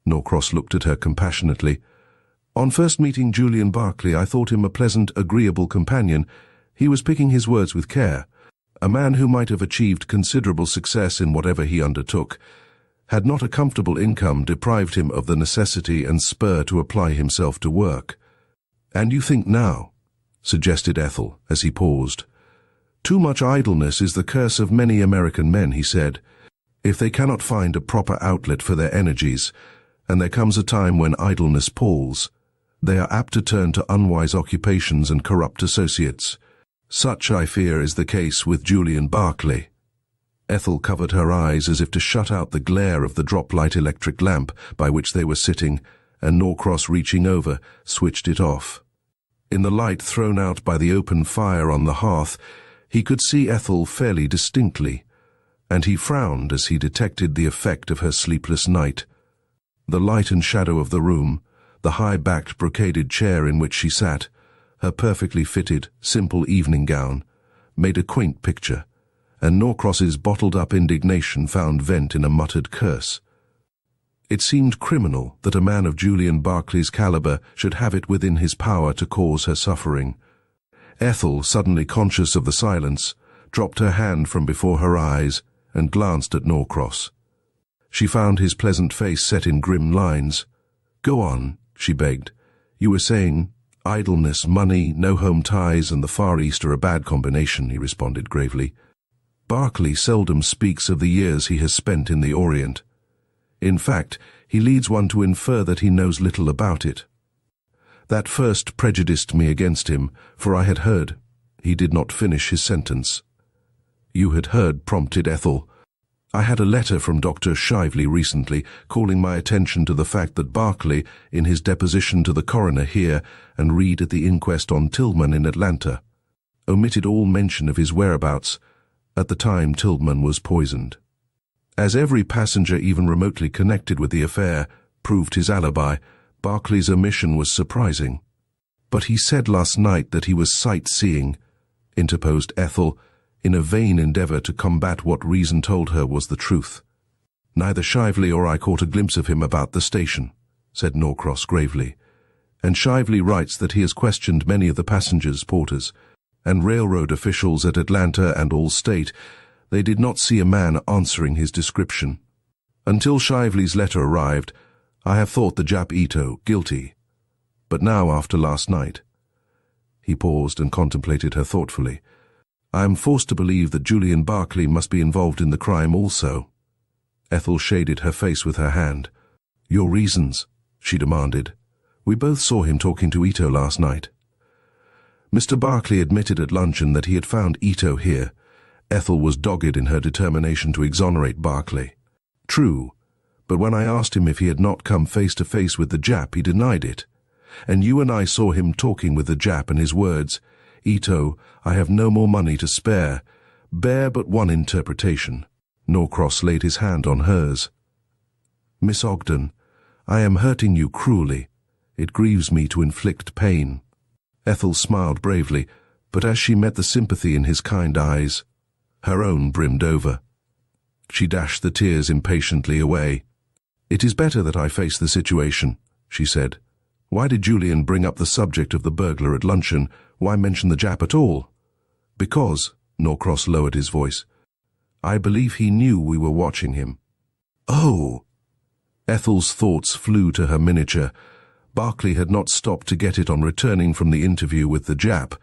Norcross looked at her compassionately. "On first meeting Julian Barclay, I thought him a pleasant, agreeable companion. He was picking his words with care. A man who might have achieved considerable success in whatever he undertook. Had not a comfortable income deprived him of the necessity and spur to apply himself to work." "And you think now?" suggested Ethel, as he paused. "Too much idleness is the curse of many American men," he said. "If they cannot find a proper outlet for their energies, and there comes a time when idleness palls, they are apt to turn to unwise occupations and corrupt associates. Such, I fear, is the case with Julian Barclay." Ethel covered her eyes as if to shut out the glare of the drop-light electric lamp by which they were sitting, and Norcross, reaching over, switched it off. In the light thrown out by the open fire on the hearth, he could see Ethel fairly distinctly, and he frowned as he detected the effect of her sleepless night. The light and shadow of the room, the high-backed brocaded chair in which she sat, her perfectly fitted, simple evening gown, made a quaint picture, and Norcross's bottled-up indignation found vent in a muttered curse. It seemed criminal that a man of Julian Barclay's caliber should have it within his power to cause her suffering. Ethel, suddenly conscious of the silence, dropped her hand from before her eyes and glanced at Norcross. She found his pleasant face set in grim lines. "Go on," she begged. "You were saying idleness, money, no home ties, and the Far East are a bad combination," he responded gravely. "Barclay seldom speaks of the years he has spent in the Orient. In fact, he leads one to infer that he knows little about it. That first prejudiced me against him, for I had heard—" He did not finish his sentence. "You had heard," prompted Ethel. "I had a letter from Dr. Shively recently calling my attention to the fact that Barclay, in his deposition to the coroner here and read at the inquest on Tillman in Atlanta, omitted all mention of his whereabouts at the time Tillman was poisoned. As every passenger even remotely connected with the affair proved his alibi, Barclay's omission was surprising." "But he said last night that he was sightseeing," interposed Ethel, in a vain endeavor to combat what reason told her was the truth. "Neither Shively or I caught a glimpse of him about the station," said Norcross gravely. "And Shively writes that he has questioned many of the passengers, porters, and railroad officials at Atlanta and All-State. They did not see a man answering his description. Until Shively's letter arrived, I have thought the Jap Ito guilty. But now, after last night—" He paused and contemplated her thoughtfully. "I am forced to believe that Julian Barclay must be involved in the crime also." Ethel shaded her face with her hand. "Your reasons?" she demanded. "We both saw him talking to Ito last night." Mr. Barclay admitted at luncheon that he had found Ito here. Ethel was dogged in her determination to exonerate Barclay. "True, but when I asked him if he had not come face to face with the Jap, he denied it. And you and I saw him talking with the Jap, and his words, 'Ito, I have no more money to spare,' bear but one interpretation." Norcross laid his hand on hers. "Miss Ogden, I am hurting you cruelly. It grieves me to inflict pain." Ethel smiled bravely, but as she met the sympathy in his kind eyes, her own brimmed over. She dashed the tears impatiently away. "It is better that I face the situation," she said. "Why did Julian bring up the subject of the burglar at luncheon? Why mention the Jap at all?" "Because," Norcross lowered his voice, "I believe he knew we were watching him." "Oh!" Ethel's thoughts flew to her miniature. Barclay had not stopped to get it on returning from the interview with the Jap,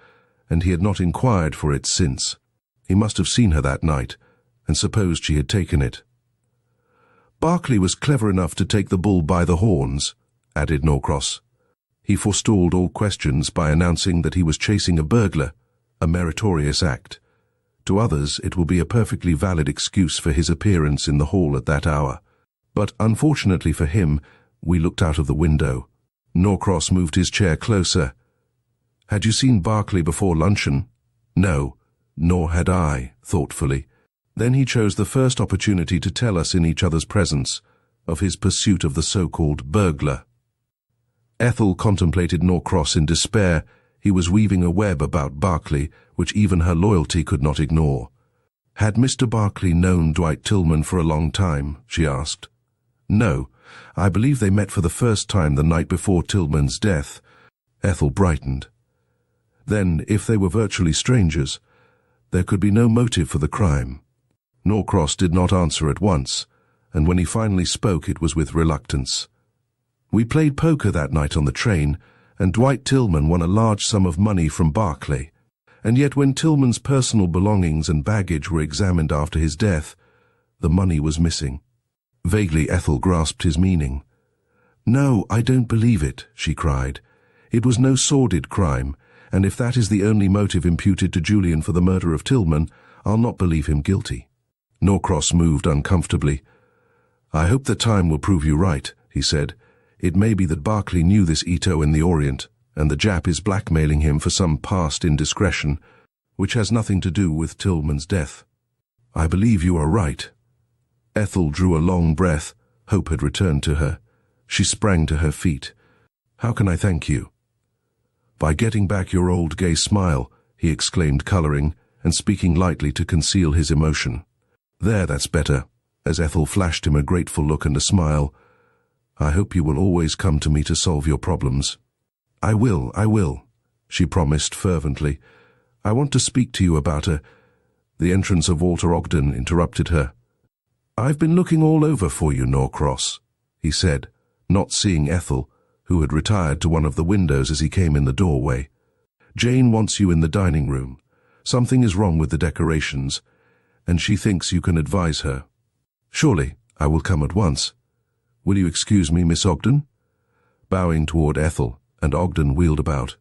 and he had not inquired for it since. He must have seen her that night, and supposed she had taken it. "Barclay was clever enough to take the bull by the horns," added Norcross. "He forestalled all questions by announcing that he was chasing a burglar, a meritorious act. To others, it will be a perfectly valid excuse for his appearance in the hall at that hour. But unfortunately for him, we looked out of the window." Norcross moved his chair closer. "Had you seen Barclay before luncheon?" "No, nor had I," thoughtfully. Then he chose the first opportunity to tell us in each other's presence of his pursuit of the so-called burglar. Ethel contemplated Norcross in despair. He was weaving a web about Barclay, which even her loyalty could not ignore. "Had Mr. Barclay known Dwight Tillman for a long time?" she asked. "No. I believe they met for the first time the night before Tillman's death." Ethel brightened. "Then, if they were virtually strangers, there could be no motive for the crime." Norcross did not answer at once, and when he finally spoke it was with reluctance. "We played poker that night on the train, and Dwight Tillman won a large sum of money from Barclay. And yet when Tillman's personal belongings and baggage were examined after his death, the money was missing." Vaguely Ethel grasped his meaning. "No, I don't believe it," she cried. "It was no sordid crime, and if that is the only motive imputed to Julian for the murder of Tillman, I'll not believe him guilty." Norcross moved uncomfortably. "I hope that time will prove you right," he said. "It may be that Barclay knew this Ito in the Orient, and the Jap is blackmailing him for some past indiscretion, which has nothing to do with Tillman's death." "I believe you are right." Ethel drew a long breath. Hope had returned to her. She sprang to her feet. "How can I thank you?" "By getting back your old gay smile," he exclaimed, coloring. and speaking lightly to conceal his emotion. "There, that's better," as Ethel flashed him a grateful look and a smile. "I hope you will always come to me to solve your problems." I will," she promised fervently. "I want to speak to you about a—" The entrance of Walter Ogden interrupted her. "I've been looking all over for you, Norcross," he said, not seeing Ethel, who had retired to one of the windows as he came in the doorway. "Jane wants you in the dining room. Something is wrong with the decorations, and she thinks you can advise her." "Surely, I will come at once. Will you excuse me, Miss Ogden?" Bowing toward Ethel, and Ogden wheeled about.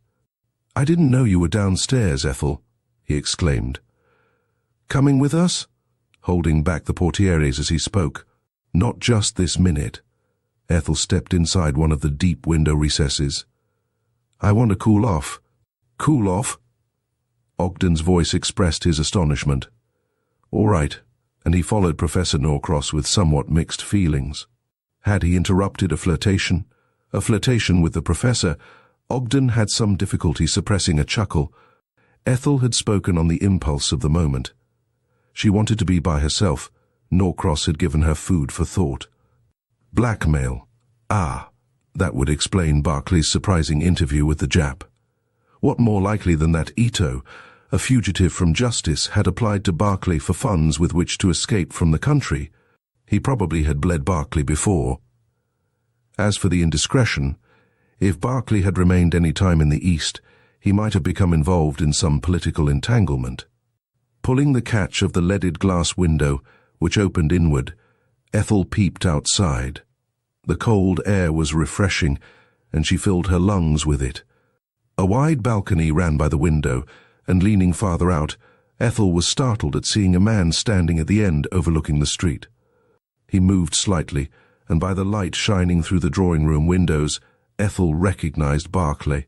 "I didn't know you were downstairs, Ethel," he exclaimed. "Coming with us?" holding back the portieres as he spoke. "Not just this minute." Ethel stepped inside one of the deep window recesses. "I want to cool off." "Cool off?" Ogden's voice expressed his astonishment. "All right," and he followed Professor Norcross with somewhat mixed feelings. Had he interrupted a flirtation? A flirtation with the professor? Ogden had some difficulty suppressing a chuckle. Ethel had spoken on the impulse of the moment. She wanted to be by herself. Norcross had given her food for thought. Blackmail. Ah, that would explain Barclay's surprising interview with the Jap. What more likely than that Ito, a fugitive from justice, had applied to Barclay for funds with which to escape from the country? He probably had bled Barclay before. As for the indiscretion, if Barclay had remained any time in the East, he might have become involved in some political entanglement. Pulling the catch of the leaded glass window, which opened inward, Ethel peeped outside. The cold air was refreshing, and she filled her lungs with it. A wide balcony ran by the window, and leaning farther out, Ethel was startled at seeing a man standing at the end overlooking the street. He moved slightly, and by the light shining through the drawing-room windows, Ethel recognized Barclay.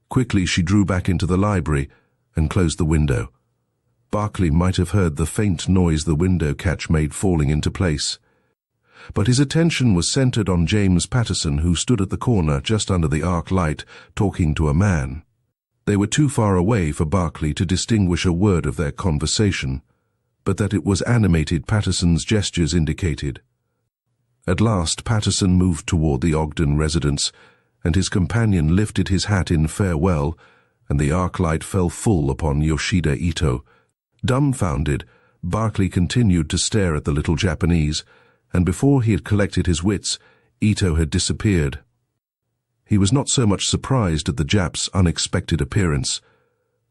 Quickly she drew back into the library and closed the window. Barclay might have heard the faint noise the window catch made falling into place. But his attention was centered on James Patterson, who stood at the corner just under the arc light, talking to a man. They were too far away for Barclay to distinguish a word of their conversation, but that it was animated Patterson's gestures indicated. At last Patterson moved toward the Ogden residence, and his companion lifted his hat in farewell, and the arc light fell full upon Yoshida Ito. Dumbfounded, Barclay continued to stare at the little Japanese, and before he had collected his wits, Ito had disappeared. He was not so much surprised at the Jap's unexpected appearance,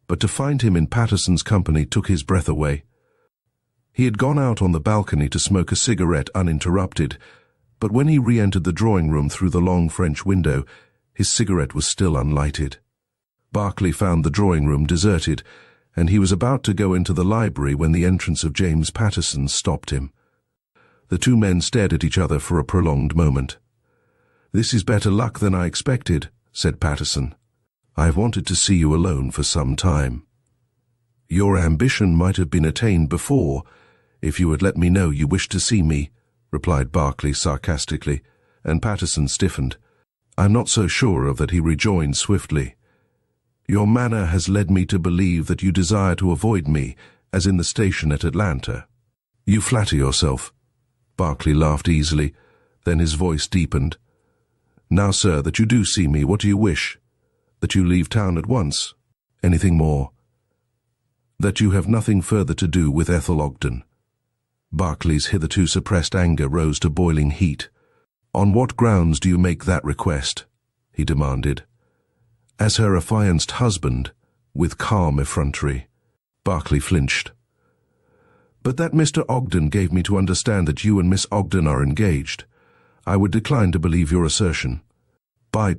but to find him in Patterson's company took his breath away. He had gone out on the balcony to smoke a cigarette uninterrupted, but when he re-entered the drawing-room through the long French window, his cigarette was still unlighted. Barclay found the drawing-room deserted, and he was about to go into the library when the entrance of James Patterson stopped him. The two men stared at each other for a prolonged moment. "This is better luck than I expected," said Patterson. "I have wanted to see you alone for some time." "Your ambition might have been attained before, if you had let me know you wished to see me," replied Barclay sarcastically, and Patterson stiffened. "I'm not so sure of that," he rejoined swiftly. "Your manner has led me to believe that you desire to avoid me, as in the station at Atlanta." "You flatter yourself." Barclay laughed easily, then his voice deepened. "Now, sir, that you do see me, what do you wish? That you leave town at once? Anything more?" "That you have nothing further to do with Ethel Ogden." Barclay's hitherto suppressed anger rose to boiling heat. "On what grounds do you make that request?" he demanded. "As her affianced husband," with calm effrontery. Barclay flinched. "But that Mr. Ogden gave me to understand that you and Miss Ogden are engaged. I would decline to believe your assertion." "By—"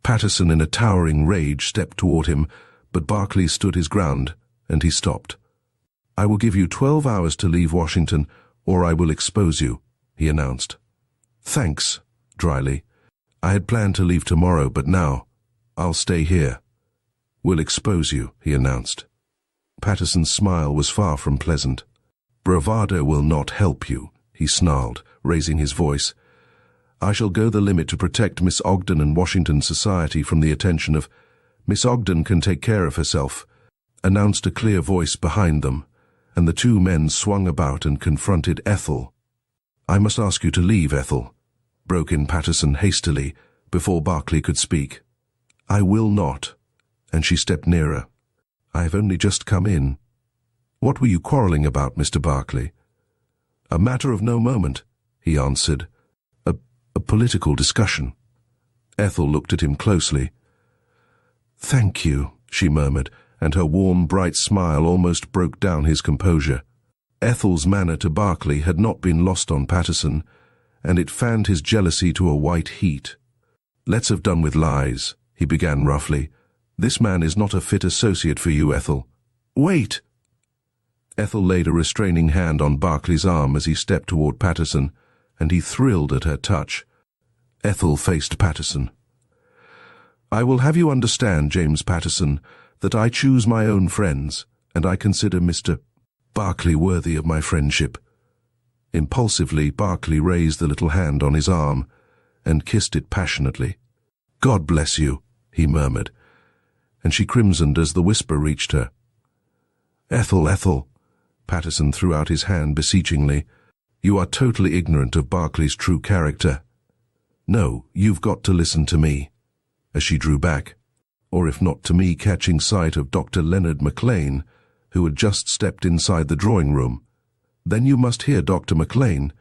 Patterson, in a towering rage, stepped toward him, but Barclay stood his ground, and he stopped. "I will give you 12 hours to leave Washington, or I will expose you," he announced. "Thanks," dryly. "I had planned to leave tomorrow, but now I'll stay here." "We'll expose you," he announced. Patterson's smile was far from pleasant. "Bravado will not help you," he snarled, raising his voice. "I shall go the limit to protect Miss Ogden and Washington society from the attention of— Miss Ogden can take care of herself. announced a clear voice behind them, and the two men swung about and confronted Ethel. "I must ask you to leave, Ethel," broke in Patterson hastily, before Barclay could speak. "I will not," and she stepped nearer. "I have only just come in." "What were you quarrelling about, Mr. Barclay?" "A matter of no moment," he answered. A political discussion." Ethel looked at him closely. "Thank you," she murmured, and her warm, bright smile almost broke down his composure. Ethel's manner to Barclay had not been lost on Patterson, and it fanned his jealousy to a white heat. "Let's have done with lies," he began roughly. "This man is not a fit associate for you, Ethel." "Wait!" Ethel laid a restraining hand on Barclay's arm as he stepped toward Patterson, and he thrilled at her touch. Ethel faced Patterson. "I will have you understand, James Patterson, that I choose my own friends, and I consider Mr. Barclay worthy of my friendship." Impulsively, Barclay raised the little hand on his arm and kissed it passionately. "God bless you," he murmured, and she crimsoned as the whisper reached her. "Ethel, Ethel," Patterson threw out his hand beseechingly, "you are totally ignorant of Barclay's true character. No, you've got to listen to me," as she drew back, or if not to me catching sight of Dr. Leonard McLean, who had just stepped inside the drawing room. "Then you must hear Dr. McLean.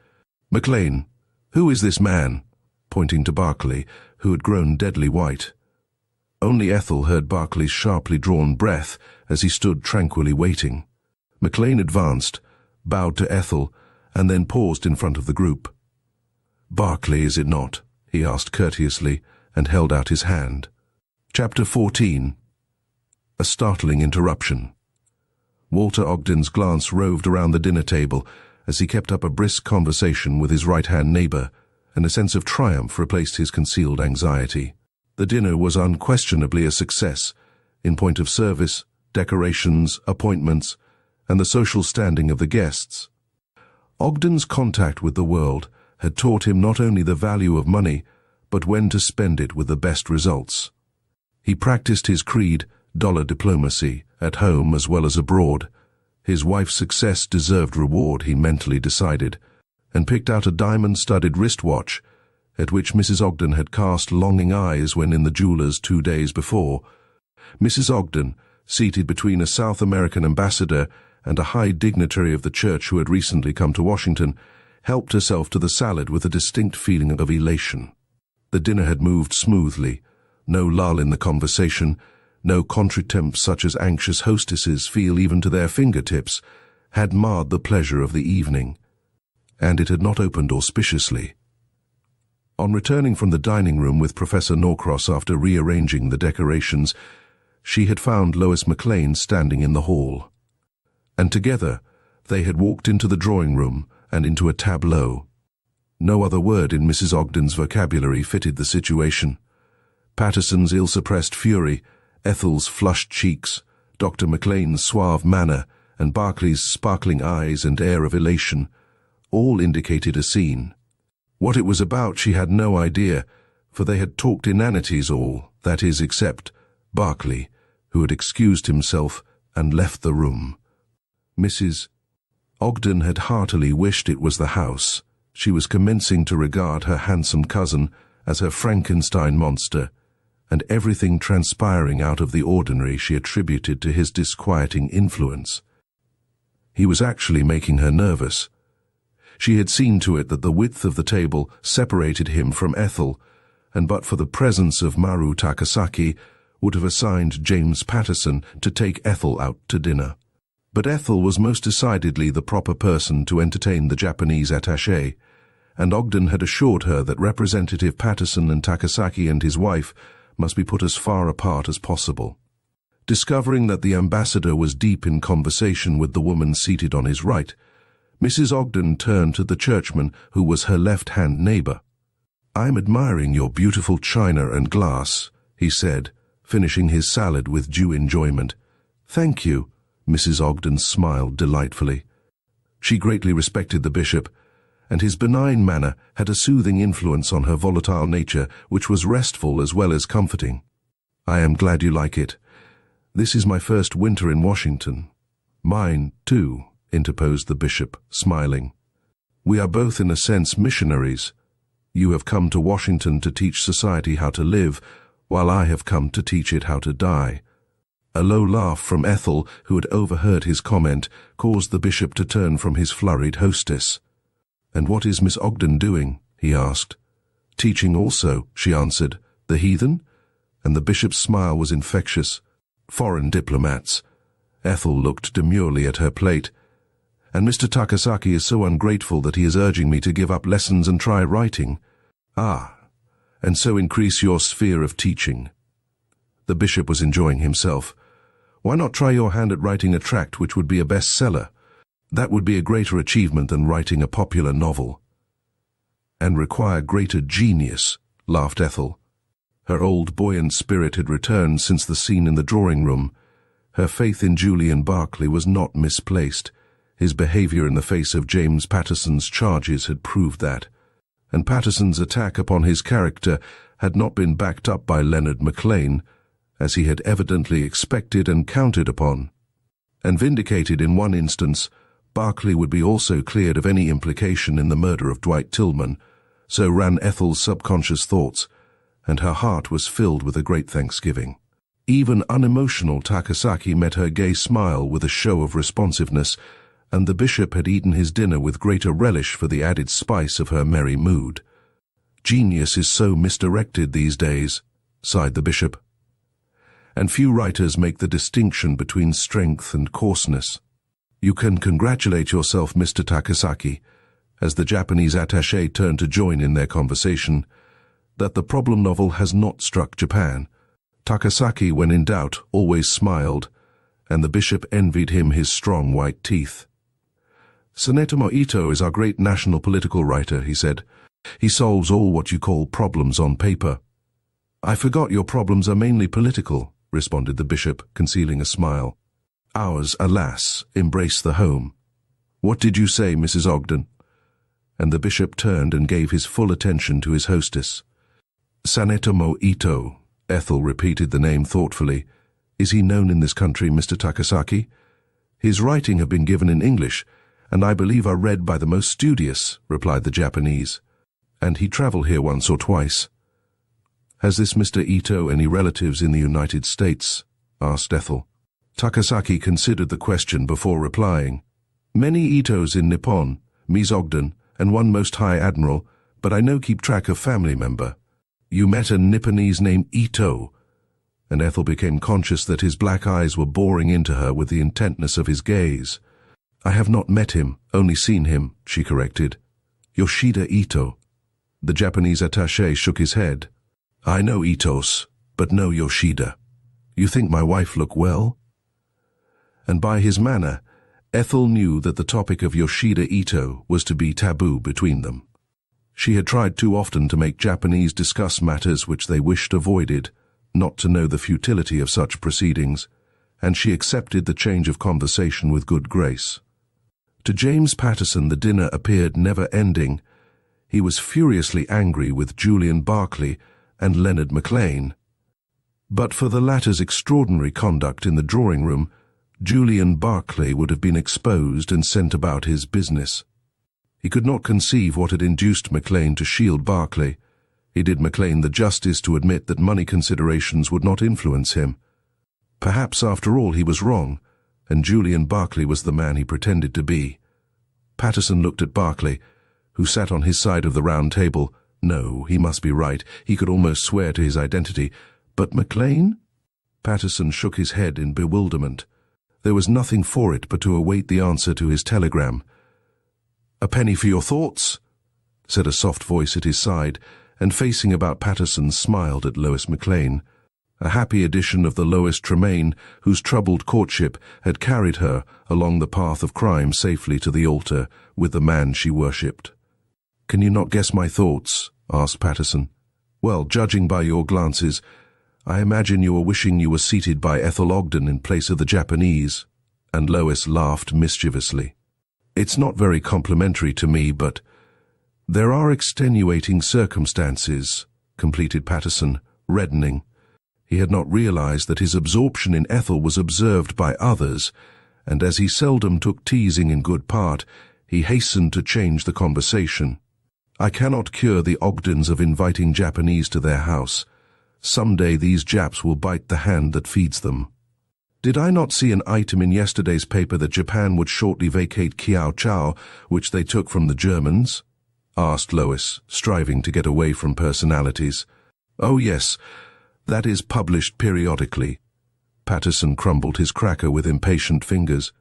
McLean, who is this man?" pointing to Barclay, who had grown deadly white. Only Ethel heard Barclay's sharply drawn breath as he stood tranquilly waiting. McLean advanced, bowed to Ethel, and then paused in front of the group. "Barclay, is it not?" he asked courteously, and held out his hand. Chapter 14. A Startling Interruption. Walter Ogden's glance roved around the dinner table as he kept up a brisk conversation with his right-hand neighbor, and a sense of triumph replaced his concealed anxiety. The dinner was unquestionably a success, in point of service, decorations, appointments, and the social standing of the guests. Ogden's contact with the world had taught him not only the value of money, but when to spend it with the best results. He practiced his creed, dollar diplomacy, at home as well as abroad. His wife's success deserved reward, he mentally decided, and picked out a diamond-studded wristwatch, at which Mrs. Ogden had cast longing eyes when in the jeweler's 2 days before. Mrs. Ogden, seated between a South American ambassador and a high dignitary of the church who had recently come to Washington, helped herself to the salad with a distinct feeling of elation. The dinner had moved smoothly, no lull in the conversation, no contretemps such as anxious hostesses feel even to their fingertips, had marred the pleasure of the evening, and it had not opened auspiciously. On returning from the dining room with Professor Norcross after rearranging the decorations, she had found Lois McLean standing in the hall, and together they had walked into the drawing room and into a tableau. No other word in Mrs. Ogden's vocabulary fitted the situation. Patterson's ill-suppressed fury, Ethel's flushed cheeks, Dr. McLean's suave manner, and Barclay's sparkling eyes and air of elation, all indicated a scene. What it was about she had no idea, for they had talked inanities all, that is, except Barclay, who had excused himself and left the room. Mrs. Ogden had heartily wished it was the house. She was commencing to regard her handsome cousin as her Frankenstein monster, and everything transpiring out of the ordinary she attributed to his disquieting influence. He was actually making her nervous. She had seen to it that the width of the table separated him from Ethel, and but for the presence of Maru Takasaki, would have assigned James Patterson to take Ethel out to dinner. But Ethel was most decidedly the proper person to entertain the Japanese attaché, and Ogden had assured her that Representative Patterson and Takasaki and his wife must be put as far apart as possible. Discovering that the ambassador was deep in conversation with the woman seated on his right, Mrs. Ogden turned to the churchman who was her left-hand neighbor. "I'm admiring your beautiful china and glass," he said, finishing his salad with due enjoyment. "Thank you." Mrs. Ogden smiled delightfully. She greatly respected the bishop, and his benign manner had a soothing influence on her volatile nature which was restful as well as comforting. "I am glad you like it. This is my first winter in Washington. Mine, too, interposed the bishop, smiling. We are both in a sense missionaries. You have come to Washington to teach society how to live, while I have come to teach it how to die. A low laugh from Ethel, who had overheard his comment, caused the bishop to turn from his flurried hostess. "And what is Miss Ogden doing?" he asked. "Teaching also," she answered. "The heathen?" And the bishop's smile was infectious. "Foreign diplomats." Ethel looked demurely at her plate. "And Mr. Takasaki is so ungrateful that he is urging me to give up lessons and try writing." "Ah, and so increase your sphere of teaching." The bishop was enjoying himself. "Why not try your hand at writing a tract which would be a bestseller? That would be a greater achievement than writing a popular novel." "And require greater genius," laughed Ethel. Her old buoyant spirit had returned since the scene in the drawing room. Her faith in Julian Barclay was not misplaced. His behavior in the face of James Patterson's charges had proved that. And Patterson's attack upon his character had not been backed up by Leonard McLean, as he had evidently expected and counted upon. And vindicated in one instance, Barclay would be also cleared of any implication in the murder of Dwight Tillman. So ran Ethel's subconscious thoughts, and her heart was filled with a great thanksgiving. Even unemotional Takasaki met her gay smile with a show of responsiveness, and the bishop had eaten his dinner with greater relish for the added spice of her merry mood. "Genius is so misdirected these days," sighed the bishop. "And few writers make the distinction between strength and coarseness. You can congratulate yourself, Mr. Takasaki," as the Japanese attaché turned to join in their conversation, "that the problem novel has not struck Japan." Takasaki, when in doubt, always smiled, and the bishop envied him his strong white teeth. "Tsunetomo Ito is our great national political writer," he said. "He solves all what you call problems on paper." "I forgot your problems are mainly political," responded the bishop, concealing a smile. "Ours, alas, embrace the home. What did you say, Mrs. Ogden?" And the bishop turned and gave his full attention to his hostess. "Tsunetomo Ito," Ethel repeated the name thoughtfully. "Is he known in this country, Mr. Takasaki?" "His writing have been given in English, and I believe are read by the most studious," replied the Japanese. "And he travelled here once or twice." "Has this Mr. Ito any relatives in the United States?" asked Ethel. Takasaki considered the question before replying. "Many Itos in Nippon, Ms. Ogden, and one most high admiral, but I no keep track of family member." "You met a Nipponese named Ito," and Ethel became conscious that his black eyes were boring into her with the intentness of his gaze. "I have not met him, only seen him," she corrected. "Yoshida Ito." The Japanese attaché shook his head. "I know Itos, but no Yoshida. You think my wife look well?" And by his manner, Ethel knew that the topic of Yoshida Ito was to be taboo between them. She had tried too often to make Japanese discuss matters which they wished avoided, not to know the futility of such proceedings, and she accepted the change of conversation with good grace. To James Patterson the dinner appeared never-ending. He was furiously angry with Julian Barclay and Leonard McLean. But for the latter's extraordinary conduct in the drawing-room, Julian Barclay would have been exposed and sent about his business. He could not conceive what had induced McLean to shield Barclay. He did McLean the justice to admit that money considerations would not influence him. Perhaps, after all, he was wrong, and Julian Barclay was the man he pretended to be. Patterson looked at Barclay, who sat on his side of the round table. No, he must be right. He could almost swear to his identity. But McLean? Patterson shook his head in bewilderment. There was nothing for it but to await the answer to his telegram. "A penny for your thoughts," said a soft voice at his side, and facing about Patterson smiled at Lois McLean, a happy edition of the Lois Tremaine whose troubled courtship had carried her along the path of crime safely to the altar with the man she worshipped. "Can you not guess my thoughts?" asked Patterson. "Well, judging by your glances, I imagine you are wishing you were seated by Ethel Ogden in place of the Japanese." And Lois laughed mischievously. "It's not very complimentary to me, but there are extenuating circumstances," completed Patterson, reddening. He had not realized that his absorption in Ethel was observed by others, and as he seldom took teasing in good part, he hastened to change the conversation. I cannot cure the Ogdens of inviting Japanese to their house. Someday these Japs will bite the hand that feeds them. Did I not see an item in yesterday's paper that Japan would shortly vacate Kiao Chao, which they took from the Germans? Asked Lois, striving to get away from personalities. Oh yes, that is published periodically. Patterson crumbled his cracker with impatient fingers.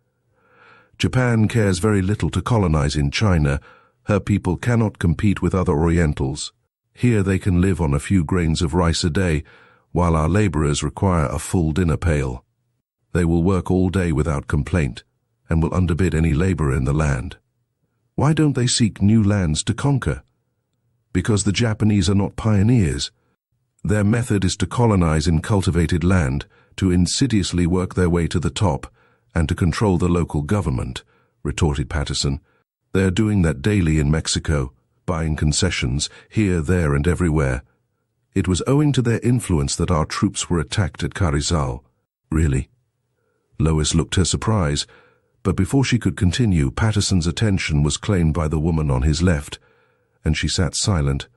Japan cares very little to colonize in China. Her people cannot compete with other Orientals. Here they can live on a few grains of rice a day, while our laborers require a full dinner pail. They will work all day without complaint, and will underbid any laborer in the land. Why don't they seek new lands to conquer? Because the Japanese are not pioneers. Their method is to colonize in cultivated land, to insidiously work their way to the top, and to control the local government, retorted Patterson. They are doing that daily in Mexico, buying concessions here, there, and everywhere. It was owing to their influence that our troops were attacked at Carrizal. Really? Lois looked her surprise, but before she could continue, Patterson's attention was claimed by the woman on his left, and she sat silent,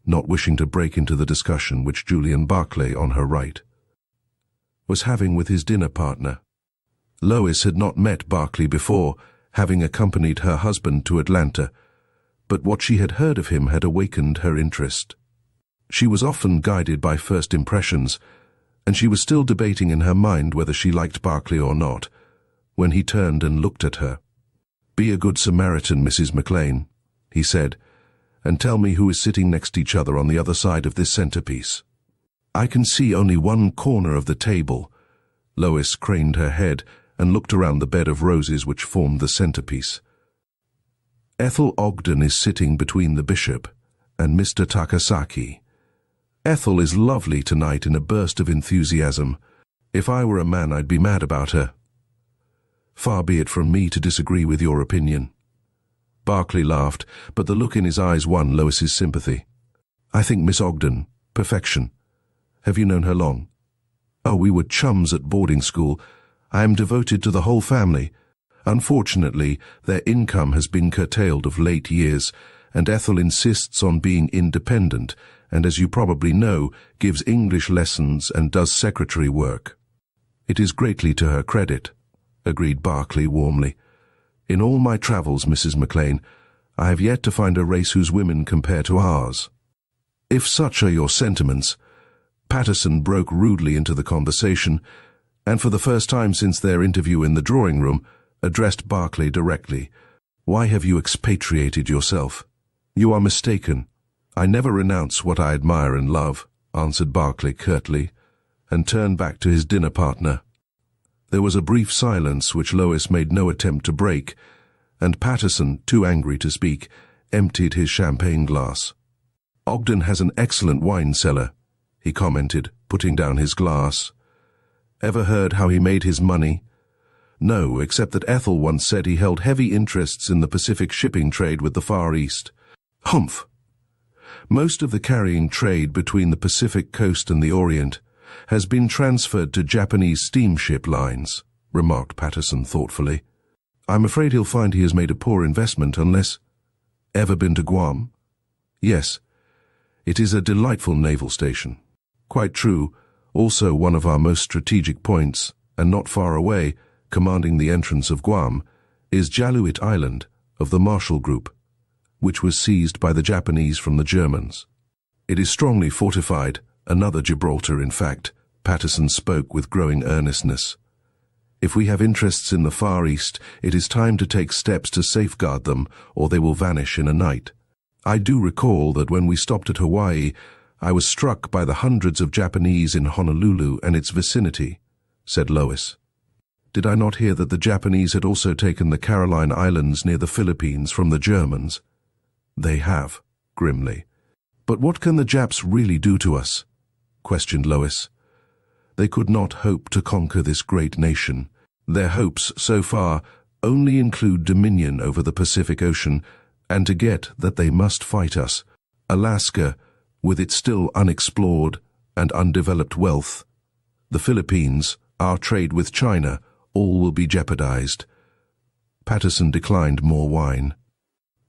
not wishing to break into the discussion which Julian Barclay, on her right, was having with his dinner partner. Lois had not met Barclay before, having accompanied her husband to Atlanta, but what she had heard of him had awakened her interest. She was often guided by first impressions, and she was still debating in her mind whether she liked Barclay or not, when he turned and looked at her. "Be a good Samaritan, Mrs. McLean," he said, "and tell me who is sitting next to each other on the other side of this centerpiece." "I can see only one corner of the table." Lois craned her head and looked around the bed of roses which formed the centerpiece. "Ethel Ogden is sitting between the bishop and Mr. Takasaki. Ethel is lovely tonight in a burst of enthusiasm. If I were a man, I'd be mad about her." "Far be it from me to disagree with your opinion." Barclay laughed, but the look in his eyes won Lois's sympathy. "I think Miss Ogden, perfection. Have you known her long?" "Oh, we were chums at boarding school. I am devoted to the whole family. Unfortunately, their income has been curtailed of late years, and Ethel insists on being independent, and as you probably know, gives English lessons and does secretary work." "It is greatly to her credit," agreed Barclay warmly. "In all my travels, Mrs. McLean, I have yet to find a race whose women compare to ours." "If such are your sentiments," Patterson broke rudely into the conversation, and for the first time since their interview in the drawing room, addressed Barclay directly. "Why have you expatriated yourself?" "You are mistaken. I never renounce what I admire and love," answered Barclay curtly, and turned back to his dinner partner. There was a brief silence which Lois made no attempt to break, and Patterson, too angry to speak, emptied his champagne glass. "Ogden has an excellent wine cellar," he commented, putting down his glass. "Ever heard how he made his money?" "No, except that Ethel once said he held heavy interests in the Pacific shipping trade with the Far East." "Humph! Most of the carrying trade between the Pacific coast and the Orient has been transferred to Japanese steamship lines," remarked Patterson thoughtfully. "I'm afraid he'll find he has made a poor investment unless—" "Ever been to Guam?" "Yes. It is a delightful naval station." "Quite true. Also one of our most strategic points, and not far away, commanding the entrance of Guam, is Jaluit Island of the Marshall Group, which was seized by the Japanese from the Germans. It is strongly fortified, another Gibraltar in fact." Patterson spoke with growing earnestness. "If we have interests in the Far East, it is time to take steps to safeguard them, or they will vanish in a night. I do recall that when we stopped at Hawaii, I was struck by the hundreds of Japanese in Honolulu and its vicinity," said Lois. "Did I not hear that the Japanese had also taken the Caroline Islands near the Philippines from the Germans?" "They have," grimly. "But what can the Japs really do to us?" questioned Lois. "They could not hope to conquer this great nation. Their hopes, so far, only include dominion over the Pacific Ocean, and to get that they must fight us. Alaska, with its still unexplored and undeveloped wealth, The Philippines, our trade with China, all will be jeopardized. Patterson declined more wine.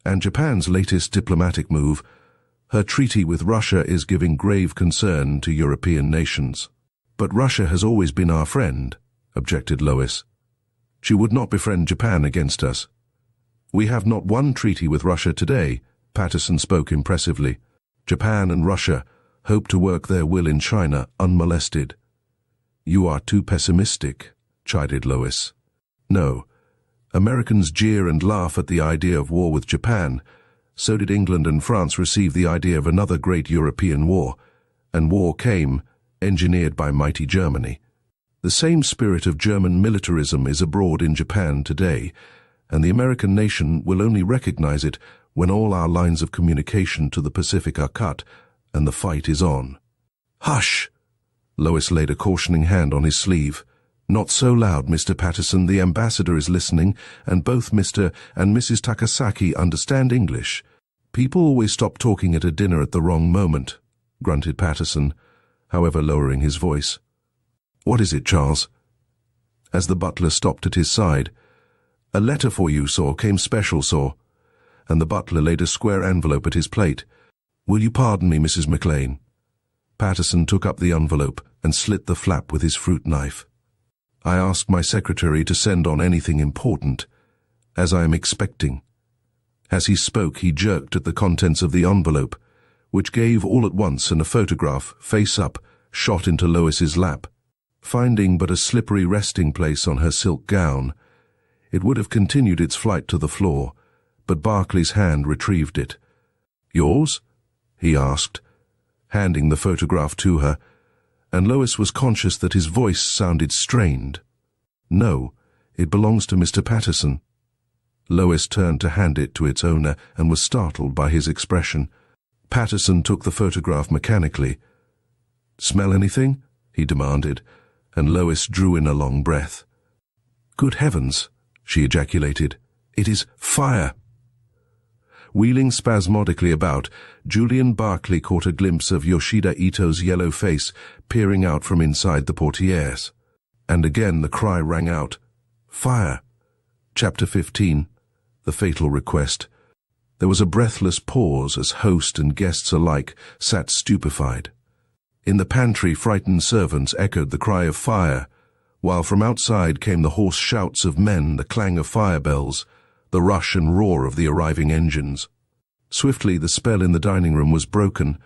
And Japan's latest diplomatic move, her treaty with Russia, is giving grave concern to European nations. But Russia has always been our friend, objected Lois. She would not befriend Japan against us. We have not one treaty with Russia today, Patterson spoke impressively. Japan and Russia hope to work their will in China unmolested. You are too pessimistic, chided Lois. No. Americans jeer and laugh at the idea of war with Japan. So did England and France receive the idea of another great European war, and war came, engineered by mighty Germany. The same spirit of German militarism is abroad in Japan today, and the American nation will only recognize it when all our lines of communication to the Pacific are cut and the fight is on. Hush! Lois laid a cautioning hand on his sleeve. Not so loud, Mr. Patterson. The ambassador is listening, and both Mr. and Mrs. Takasaki understand English. People always stop talking at a dinner at the wrong moment, grunted Patterson, however lowering his voice. What is it, Charles? As the butler stopped at his side, a letter for you, sir, came special, sir. And the butler laid a square envelope at his plate. Will you pardon me, Mrs. McLean? Patterson took up the envelope and slit the flap with his fruit knife. I asked my secretary to send on anything important, as I am expecting. As he spoke, he jerked at the contents of the envelope, which gave all at once, and a photograph, face up, shot into Lois's lap. Finding but a slippery resting place on her silk gown, it would have continued its flight to the floor, but Barclay's hand retrieved it. Yours? He asked, handing the photograph to her, and Lois was conscious that his voice sounded strained. No, it belongs to Mr. Patterson. Lois turned to hand it to its owner and was startled by his expression. Patterson took the photograph mechanically. Smell anything? He demanded, and Lois drew in a long breath. Good heavens, she ejaculated. It is fire! Wheeling spasmodically about, Julian Barclay caught a glimpse of Yoshida Ito's yellow face peering out from inside the portieres. And again the cry rang out. Fire! Chapter 15. The Fatal Request. There was a breathless pause as host and guests alike sat stupefied. In the pantry, frightened servants echoed the cry of fire, while from outside came the hoarse shouts of men, the clang of fire bells, the rush and roar of the arriving engines. Swiftly the spell in the dining room was broken,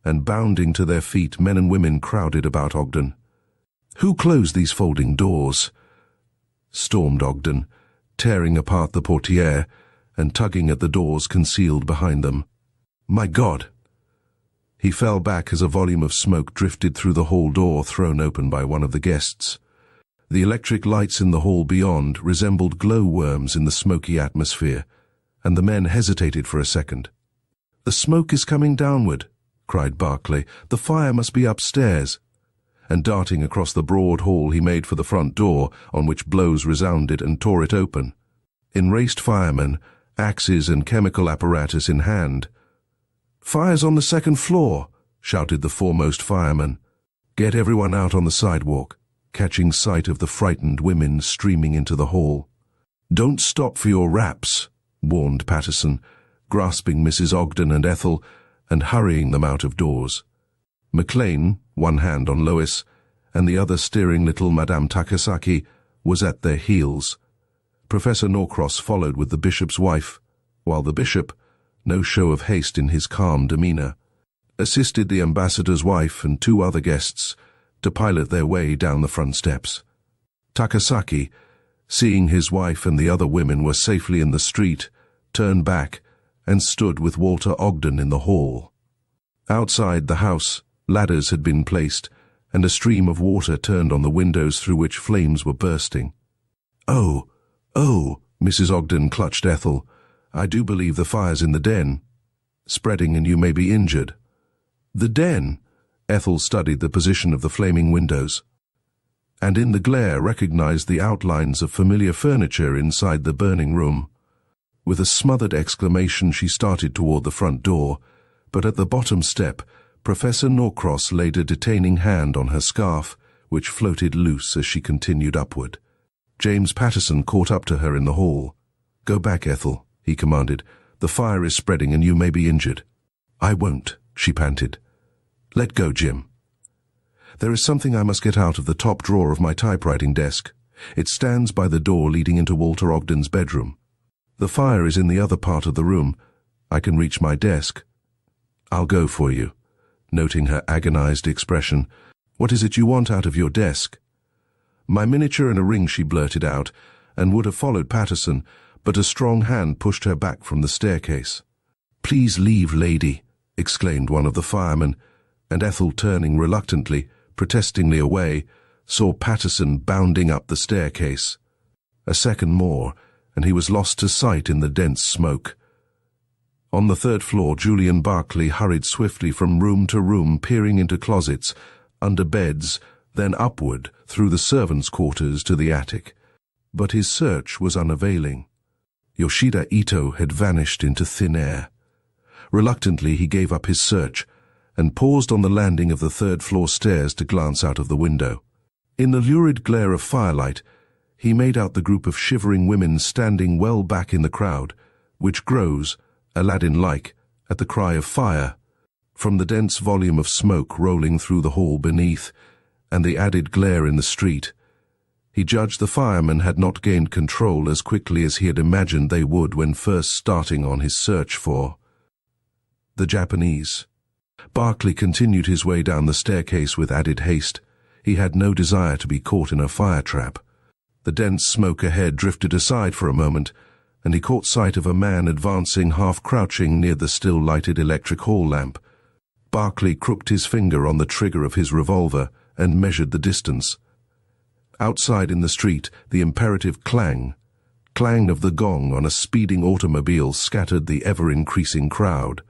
and bounding to their feet, men and women crowded about Ogden. Who closed these folding doors? Stormed Ogden, tearing apart the portiere and tugging at the doors concealed behind them. My God! He fell back as a volume of smoke drifted through the hall door thrown open by one of the guests. The electric lights in the hall beyond resembled glowworms in the smoky atmosphere, and the men hesitated for a second. The smoke is coming downward, cried Barclay. The fire must be upstairs. And darting across the broad hall, he made for the front door, on which blows resounded, and tore it open. Enraged firemen, axes and chemical apparatus in hand. Fire's on the second floor, shouted the foremost fireman. Get everyone out on the sidewalk, catching sight of the frightened women streaming into the hall. Don't stop for your wraps, warned Patterson, grasping Mrs. Ogden and Ethel and hurrying them out of doors. McLean, one hand on Lois, and the other steering little Madame Takasaki, was at their heels. Professor Norcross followed with the bishop's wife, while the bishop, no show of haste in his calm demeanor, assisted the ambassador's wife and two other guests to pilot their way down the front steps. Takasaki, seeing his wife and the other women were safely in the street, turned back and stood with Walter Ogden in the hall. Outside the house, ladders had been placed, and a stream of water turned on the windows through which flames were bursting. Oh, Mrs. Ogden clutched Ethel. I do believe the fire's in the den. Spreading and you may be injured. The den? Ethel studied the position of the flaming windows, and in the glare recognized the outlines of familiar furniture inside the burning room. With a smothered exclamation, she started toward the front door, but at the bottom step, Professor Norcross laid a detaining hand on her scarf, which floated loose as she continued upward. James Patterson caught up to her in the hall. "Go back, Ethel," he commanded. "The fire is spreading and you may be injured." "I won't," she panted. "Let go, Jim." "There is something I must get out of the top drawer of my typewriting desk. It stands by the door leading into Walter Ogden's bedroom. The fire is in the other part of the room. I can reach my desk." "I'll go for you," noting her agonized expression. "What is it you want out of your desk?" "My miniature and a ring," she blurted out, and would have followed Patterson, but a strong hand pushed her back from the staircase. "Please leave, lady," exclaimed one of the firemen, and Ethel, turning reluctantly, protestingly away, saw Patterson bounding up the staircase. A second more, and he was lost to sight in the dense smoke. On the third floor, Julian Barclay hurried swiftly from room to room, peering into closets, under beds, then upward through the servants' quarters to the attic. But his search was unavailing. Yoshida Ito had vanished into thin air. Reluctantly, he gave up his search and paused on the landing of the third-floor stairs to glance out of the window. In the lurid glare of firelight, he made out the group of shivering women standing well back in the crowd, which grows, Aladdin-like, at the cry of fire. From the dense volume of smoke rolling through the hall beneath, and the added glare in the street, he judged the firemen had not gained control as quickly as he had imagined they would when first starting on his search for the Japanese. Barclay continued his way down the staircase with added haste. He had no desire to be caught in a fire trap. The dense smoke ahead drifted aside for a moment, and he caught sight of a man advancing half-crouching near the still-lighted electric hall lamp. Barclay crooked his finger on the trigger of his revolver and measured the distance. Outside in the street, the imperative clang of the gong on a speeding automobile scattered the ever-increasing crowd.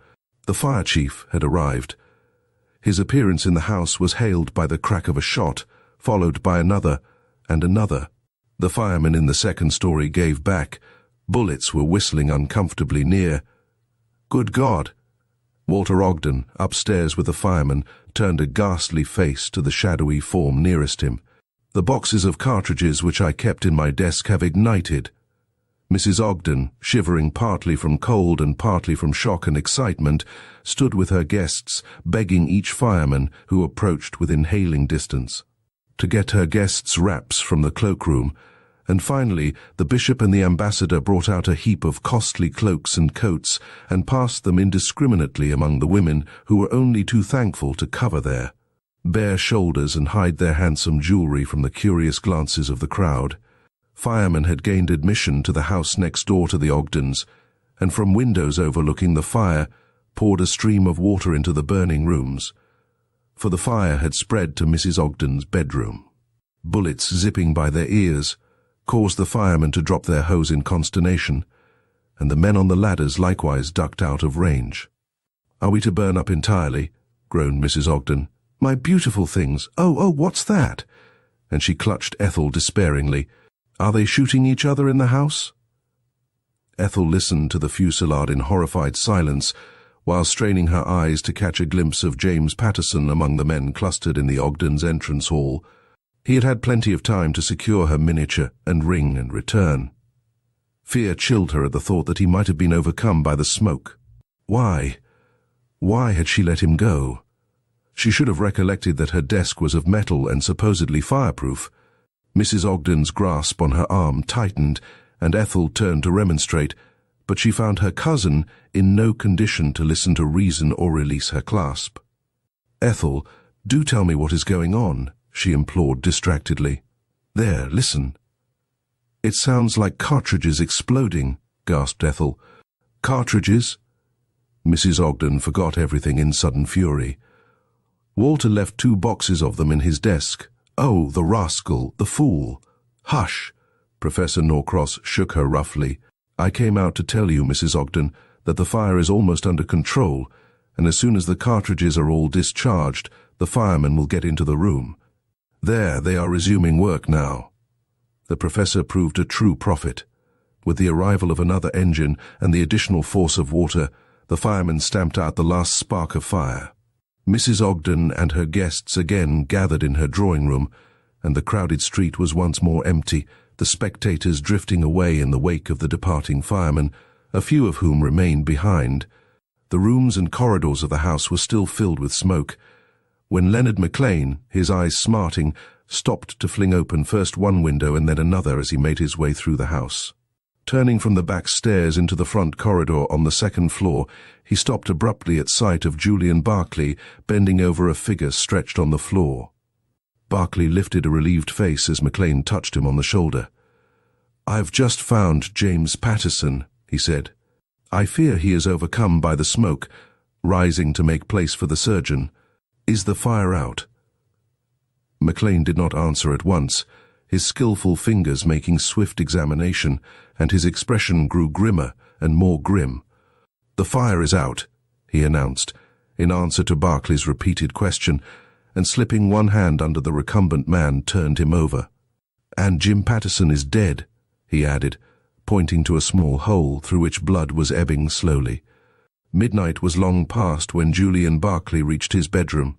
The fire chief had arrived. His appearance in the house was hailed by the crack of a shot, followed by another and another. The firemen in the second story gave back. Bullets were whistling uncomfortably near. "Good God!" Walter Ogden, upstairs with the fireman, turned a ghastly face to the shadowy form nearest him. "The boxes of cartridges which I kept in my desk have ignited." Mrs. Ogden, shivering partly from cold and partly from shock and excitement, stood with her guests, begging each fireman who approached within hailing distance to get her guests wraps from the cloakroom, and finally the bishop and the ambassador brought out a heap of costly cloaks and coats and passed them indiscriminately among the women, who were only too thankful to cover their bare shoulders and hide their handsome jewelry from the curious glances of the crowd. Firemen had gained admission to the house next door to the Ogdens, and from windows overlooking the fire poured a stream of water into the burning rooms, for the fire had spread to Mrs. Ogden's bedroom. Bullets zipping by their ears caused the firemen to drop their hose in consternation, and the men on the ladders likewise ducked out of range. "Are we to burn up entirely?" groaned Mrs. Ogden. "My beautiful things! Oh, what's that?" And she clutched Ethel despairingly. "Are they shooting each other in the house?" Ethel listened to the fusillade in horrified silence, while straining her eyes to catch a glimpse of James Patterson among the men clustered in the Ogdens' entrance hall. He had had plenty of time to secure her miniature and ring and return. Fear chilled her at the thought that he might have been overcome by the smoke. Why had she let him go? She should have recollected that her desk was of metal and supposedly fireproof. Mrs. Ogden's grasp on her arm tightened, and Ethel turned to remonstrate, but she found her cousin in no condition to listen to reason or release her clasp. "Ethel, do tell me what is going on," she implored distractedly. "There, listen." "It sounds like cartridges exploding," gasped Ethel. "Cartridges?" Mrs. Ogden forgot everything in sudden fury. "Walter left 2 boxes of them in his desk. Oh, the rascal, the fool." "Hush!" Professor Norcross shook her roughly. "I came out to tell you, Mrs. Ogden, that the fire is almost under control, and as soon as the cartridges are all discharged, the firemen will get into the room. There, they are resuming work now." The professor proved a true prophet. With the arrival of another engine and the additional force of water, the firemen stamped out the last spark of fire. Mrs. Ogden and her guests again gathered in her drawing room, and the crowded street was once more empty, the spectators drifting away in the wake of the departing firemen, a few of whom remained behind. The rooms and corridors of the house were still filled with smoke, when Leonard McLean, his eyes smarting, stopped to fling open first one window and then another as he made his way through the house. Turning from the back stairs into the front corridor on the second floor, he stopped abruptly at sight of Julian Barclay bending over a figure stretched on the floor. Barclay lifted a relieved face as McLean touched him on the shoulder. "I've just found James Patterson," he said. "I fear he is overcome by the smoke," rising to make place for the surgeon. "Is the fire out?" McLean did not answer at once, his skillful fingers making swift examination, and his expression grew grimmer and more grim. "The fire is out," he announced, in answer to Barclay's repeated question, and slipping one hand under the recumbent man turned him over. "And Jim Patterson is dead," he added, pointing to a small hole through which blood was ebbing slowly. Midnight was long past when Julian Barclay reached his bedroom.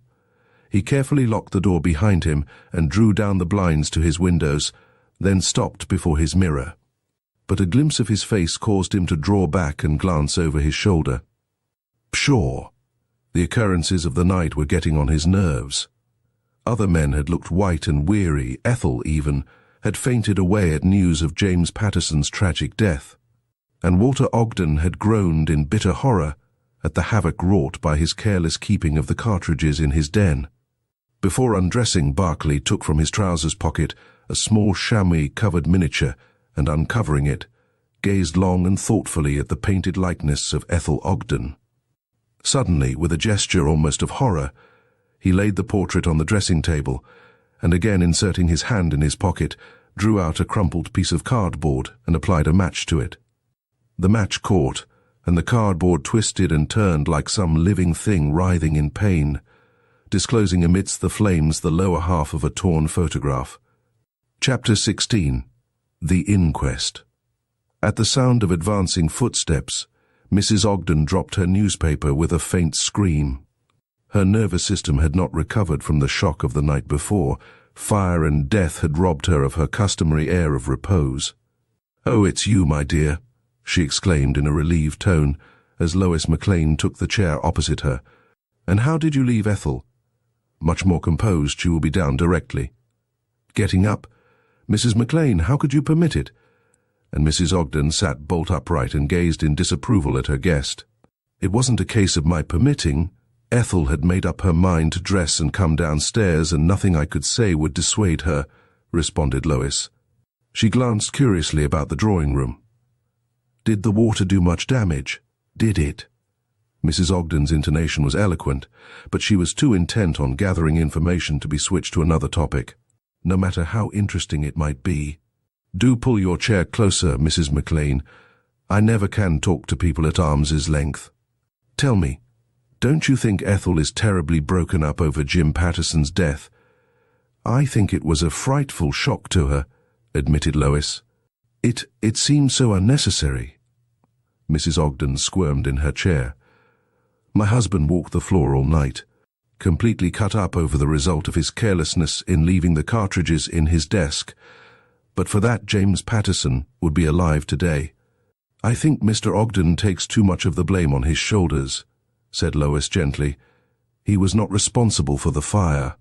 He carefully locked the door behind him and drew down the blinds to his windows, then stopped before his mirror. But a glimpse of his face caused him to draw back and glance over his shoulder. Pshaw! The occurrences of the night were getting on his nerves. Other men had looked white and weary. Ethel, even, had fainted away at news of James Patterson's tragic death. And Walter Ogden had groaned in bitter horror at the havoc wrought by his careless keeping of the cartridges in his den. Before undressing, Barclay took from his trousers pocket a small chamois-covered miniature and, uncovering it, gazed long and thoughtfully at the painted likeness of Ethel Ogden. Suddenly, with a gesture almost of horror, he laid the portrait on the dressing table, and again inserting his hand in his pocket, drew out a crumpled piece of cardboard and applied a match to it. The match caught, and the cardboard twisted and turned like some living thing writhing in pain, disclosing amidst the flames the lower half of a torn photograph. Chapter 16. The Inquest. At the sound of advancing footsteps, Mrs. Ogden dropped her newspaper with a faint scream. Her nervous system had not recovered from the shock of the night before. Fire and death had robbed her of her customary air of repose. "Oh, it's you, my dear," she exclaimed in a relieved tone, as Lois McLean took the chair opposite her. "And how did you leave Ethel?" Much more composed, "She will be down directly." Getting up, "Mrs. McLean, how could you permit it?" And Mrs. Ogden sat bolt upright and gazed in disapproval at her guest. "It wasn't a case of my permitting. Ethel had made up her mind to dress and come downstairs, and nothing I could say would dissuade her," responded Lois. She glanced curiously about the drawing room. "Did the water do much damage?" "Did it?" Mrs. Ogden's intonation was eloquent, but she was too intent on gathering information to be switched to another topic, no matter how interesting it might be. "Do pull your chair closer, Mrs. McLean. I never can talk to people at arm's length. Tell me, don't you think Ethel is terribly broken up over Jim Patterson's death?" "I think it was a frightful shock to her," admitted Lois. It seemed so unnecessary." Mrs. Ogden squirmed in her chair. "My husband walked the floor all night, completely cut up over the result of his carelessness in leaving the cartridges in his desk. But for that, James Patterson would be alive today." "I think Mr. Ogden takes too much of the blame on his shoulders," said Lois gently. "He was not responsible for the fire.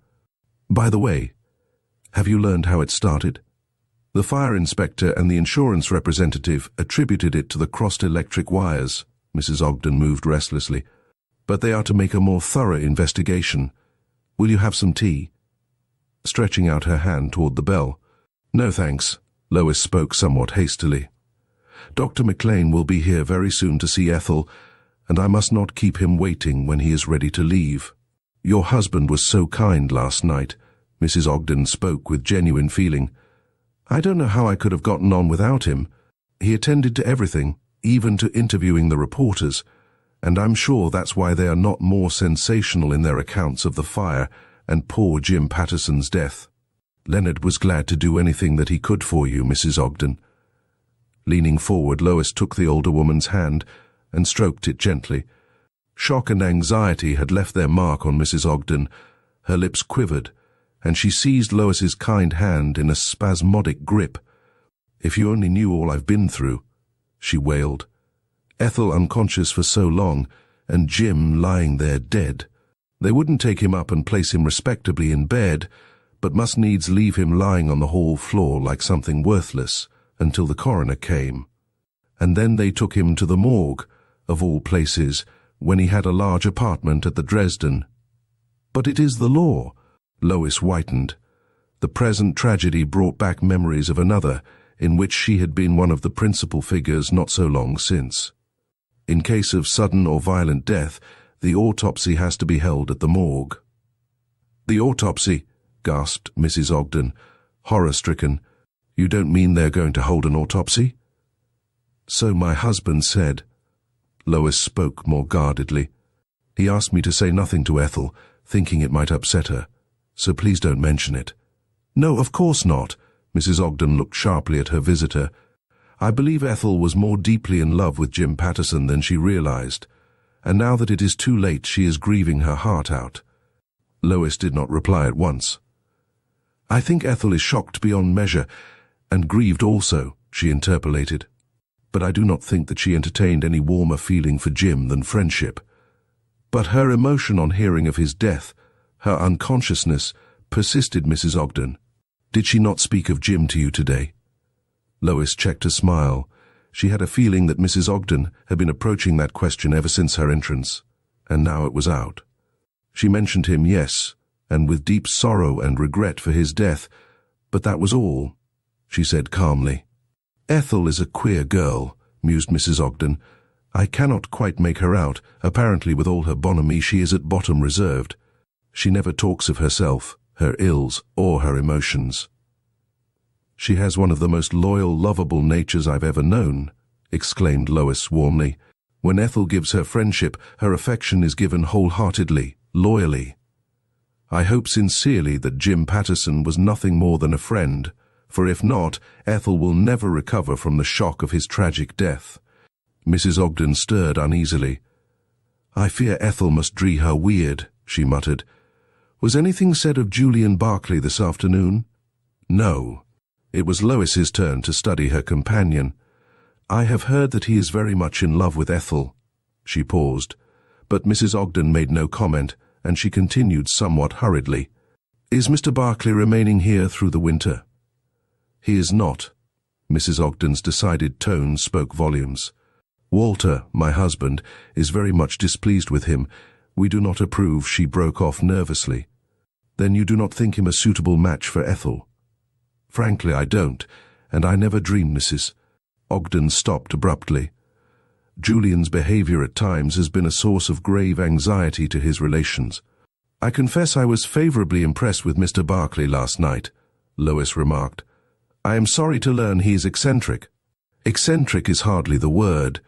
By the way, have you learned how it started?" "The fire inspector and the insurance representative attributed it to the crossed electric wires." Mrs. Ogden moved restlessly. "But they are to make a more thorough investigation. Will you have some tea?" Stretching out her hand toward the bell. "No, thanks," Lois spoke somewhat hastily. "Dr. McLean will be here very soon to see Ethel, and I must not keep him waiting when he is ready to leave. Your husband was so kind last night." Mrs. Ogden spoke with genuine feeling. "I don't know how I could have gotten on without him. He attended to everything, even to interviewing the reporters, and I'm sure that's why they are not more sensational in their accounts of the fire and poor Jim Patterson's death. Leonard was glad to do anything that he could for you, Mrs. Ogden." Leaning forward, Lois took the older woman's hand and stroked it gently. Shock and anxiety had left their mark on Mrs. Ogden. Her lips quivered, and she seized Lois's kind hand in a spasmodic grip. "If you only knew all I've been through," she wailed. "Ethel unconscious for so long, and Jim lying there dead. They wouldn't take him up and place him respectably in bed, but must needs leave him lying on the hall floor like something worthless until the coroner came. And then they took him to the morgue, of all places, when he had a large apartment at the Dresden." "But it is the law," Lois whitened. The present tragedy brought back memories of another, in which she had been one of the principal figures not so long since. In case of sudden or violent death, the autopsy has to be held at the morgue. "The autopsy?" gasped Mrs. Ogden, horror-stricken. "You don't mean they're going to hold an autopsy?" "So my husband said." Lois spoke more guardedly. "He asked me to say nothing to Ethel, thinking it might upset her. So please don't mention it." "No, of course not." Mrs. Ogden looked sharply at her visitor. "I believe Ethel was more deeply in love with Jim Patterson than she realized, and now that it is too late she is grieving her heart out." Lois did not reply at once. "I think Ethel is shocked beyond measure, and grieved also," she interpolated. "But I do not think that she entertained any warmer feeling for Jim than friendship. But her emotion on hearing of his death, her unconsciousness, persisted, Mrs. Ogden. Did she not speak of Jim to you today?" Lois checked a smile. She had a feeling that Mrs. Ogden had been approaching that question ever since her entrance, and now it was out. "She mentioned him, yes, and with deep sorrow and regret for his death, but that was all," she said calmly. "Ethel is a queer girl," mused Mrs. Ogden. "I cannot quite make her out. Apparently with all her bonhomie she is at bottom reserved. She never talks of herself, her ills, or her emotions." "She has one of the most loyal, lovable natures I've ever known," exclaimed Lois warmly. "When Ethel gives her friendship, her affection is given wholeheartedly, loyally. I hope sincerely that Jim Patterson was nothing more than a friend, for if not, Ethel will never recover from the shock of his tragic death." Mrs. Ogden stirred uneasily. "I fear Ethel must dree her weird," she muttered. "Was anything said of Julian Barclay this afternoon?" "No." It was Lois's turn to study her companion. "I have heard that he is very much in love with Ethel." She paused, but Mrs. Ogden made no comment, and she continued somewhat hurriedly. "Is Mr. Barclay remaining here through the winter?" "He is not." Mrs. Ogden's decided tone spoke volumes. "Walter, my husband, is very much displeased with him. We do not approve," she broke off nervously. "Then you do not think him a suitable match for Ethel?" "Frankly, I don't, and I never dreamed, Mrs." Ogden stopped abruptly. "Julian's behavior at times has been a source of grave anxiety to his relations." "I confess I was favorably impressed with Mr. Barclay last night," Lois remarked. "I am sorry to learn he is eccentric." "Eccentric is hardly the word."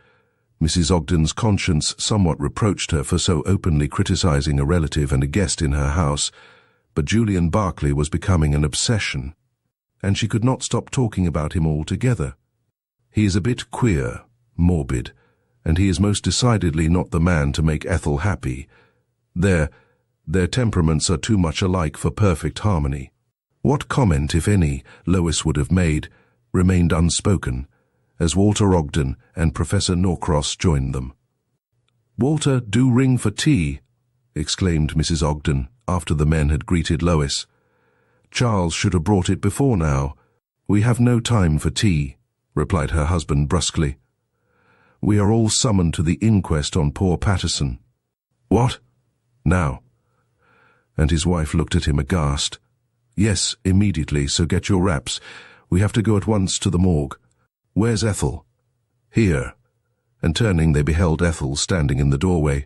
Mrs. Ogden's conscience somewhat reproached her for so openly criticizing a relative and a guest in her house, but Julian Barclay was becoming an obsession, and she could not stop talking about him altogether. "He is a bit queer, morbid, and he is most decidedly not the man to make Ethel happy. Their temperaments are too much alike for perfect harmony." What comment, if any, Lois would have made remained unspoken, as Walter Ogden and Professor Norcross joined them. "Walter, do ring for tea," exclaimed Mrs. Ogden after the men had greeted Lois. "Charles should have brought it before now." "We have no time for tea," replied her husband brusquely. "We are all summoned to the inquest on poor Patterson." "What? Now?" And his wife looked at him aghast. "Yes, immediately, so get your wraps. We have to go at once to the morgue. Where's Ethel?" "Here." And turning, they beheld Ethel standing in the doorway.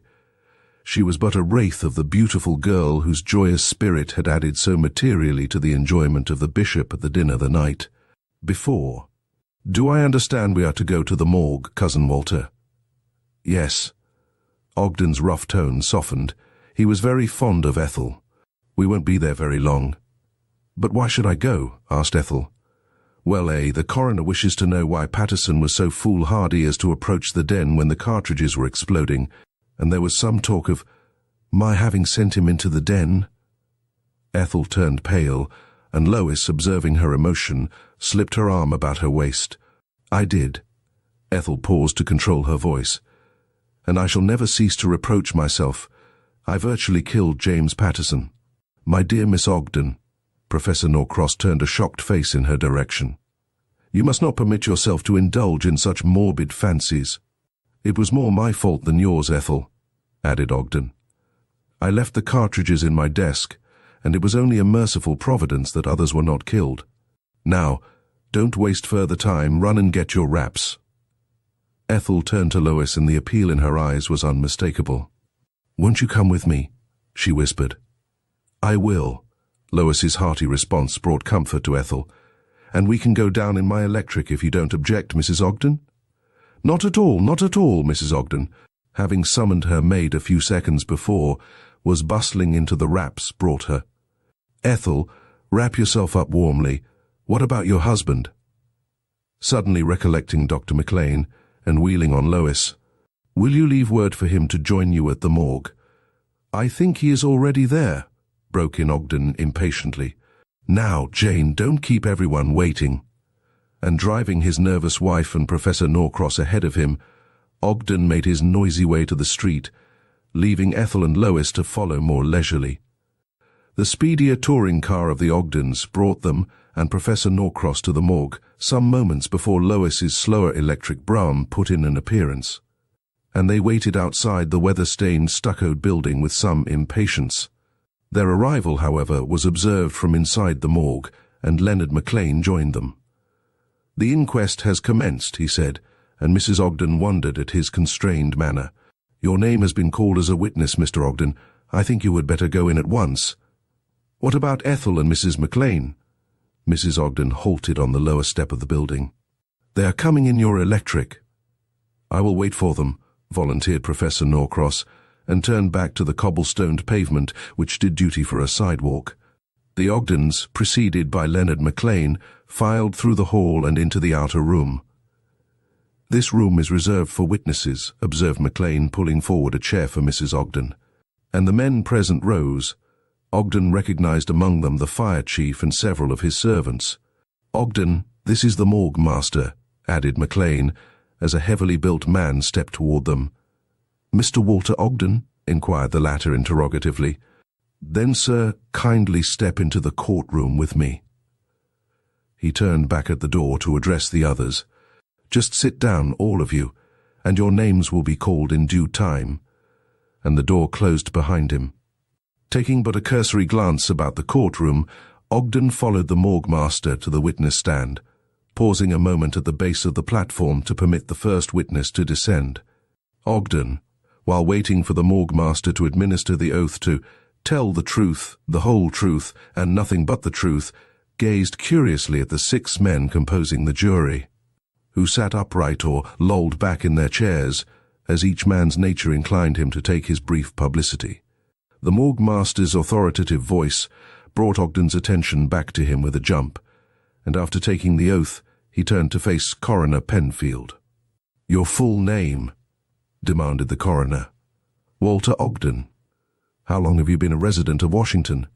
She was but a wraith of the beautiful girl whose joyous spirit had added so materially to the enjoyment of the bishop at the dinner the night before. "Do I understand we are to go to the morgue, Cousin Walter?" "Yes." Ogden's rough tone softened. He was very fond of Ethel. "We won't be there very long." "But why should I go?" asked Ethel. "Well, the coroner wishes to know why Patterson was so foolhardy as to approach the den when the cartridges were exploding, and there was some talk of my having sent him into the den." Ethel turned pale, and Lois, observing her emotion, slipped her arm about her waist. "I did." Ethel paused to control her voice. "And I shall never cease to reproach myself. I virtually killed James Patterson." "My dear Miss Ogden," Professor Norcross turned a shocked face in her direction. "You must not permit yourself to indulge in such morbid fancies." "It was more my fault than yours, Ethel," added Ogden. "I left the cartridges in my desk, and it was only a merciful providence that others were not killed. Now, don't waste further time. Run and get your wraps." Ethel turned to Lois, and the appeal in her eyes was unmistakable. "Won't you come with me?" she whispered. "I will." Lois's hearty response brought comfort to Ethel. "And we can go down in my electric if you don't object, Mrs. Ogden?" "Not at all, not at all," Mrs. Ogden, having summoned her maid a few seconds before, was bustling into the wraps brought her. "Ethel, wrap yourself up warmly. What about your husband?" Suddenly recollecting Dr. McLean, and wheeling on Lois, "Will you leave word for him to join you at the morgue?" "I think he is already there," broke in Ogden impatiently. "Now, Jane, don't keep everyone waiting." And driving his nervous wife and Professor Norcross ahead of him, Ogden made his noisy way to the street, leaving Ethel and Lois to follow more leisurely. The speedier touring car of the Ogdens brought them and Professor Norcross to the morgue some moments before Lois's slower electric brougham put in an appearance, and they waited outside the weather-stained stuccoed building with some impatience. Their arrival, however, was observed from inside the morgue, and Leonard McLean joined them. "The inquest has commenced," he said, and Mrs. Ogden wondered at his constrained manner. "Your name has been called as a witness, Mr. Ogden. I think you had better go in at once." "What about Ethel and Mrs. McLean?" Mrs. Ogden halted on the lower step of the building. "They are coming in your electric." "I will wait for them," volunteered Professor Norcross, and turned back to the cobblestoned pavement which did duty for a sidewalk. The Ogdens, preceded by Leonard McLean, filed through the hall and into the outer room. "This room is reserved for witnesses," observed McLean, pulling forward a chair for Mrs. Ogden. And the men present rose. Ogden recognized among them the fire chief and several of his servants. "Ogden, this is the morgue master," added McLean, as a heavily built man stepped toward them. "Mr. Walter Ogden?" inquired the latter interrogatively. "Then, sir, kindly step into the courtroom with me." He turned back at the door to address the others. "Just sit down, all of you, and your names will be called in due time." And the door closed behind him. Taking but a cursory glance about the courtroom, Ogden followed the morgue master to the witness stand, pausing a moment at the base of the platform to permit the first witness to descend. Ogden, while waiting for the morgue master to administer the oath to tell the truth, the whole truth, and nothing but the truth, gazed curiously at the 6 men composing the jury, who sat upright or lolled back in their chairs, as each man's nature inclined him to take his brief publicity. The morgue master's authoritative voice brought Ogden's attention back to him with a jump, and after taking the oath, he turned to face Coroner Penfield. "Your full name?" demanded the coroner. "Walter Ogden." "How long have you been a resident of Washington?"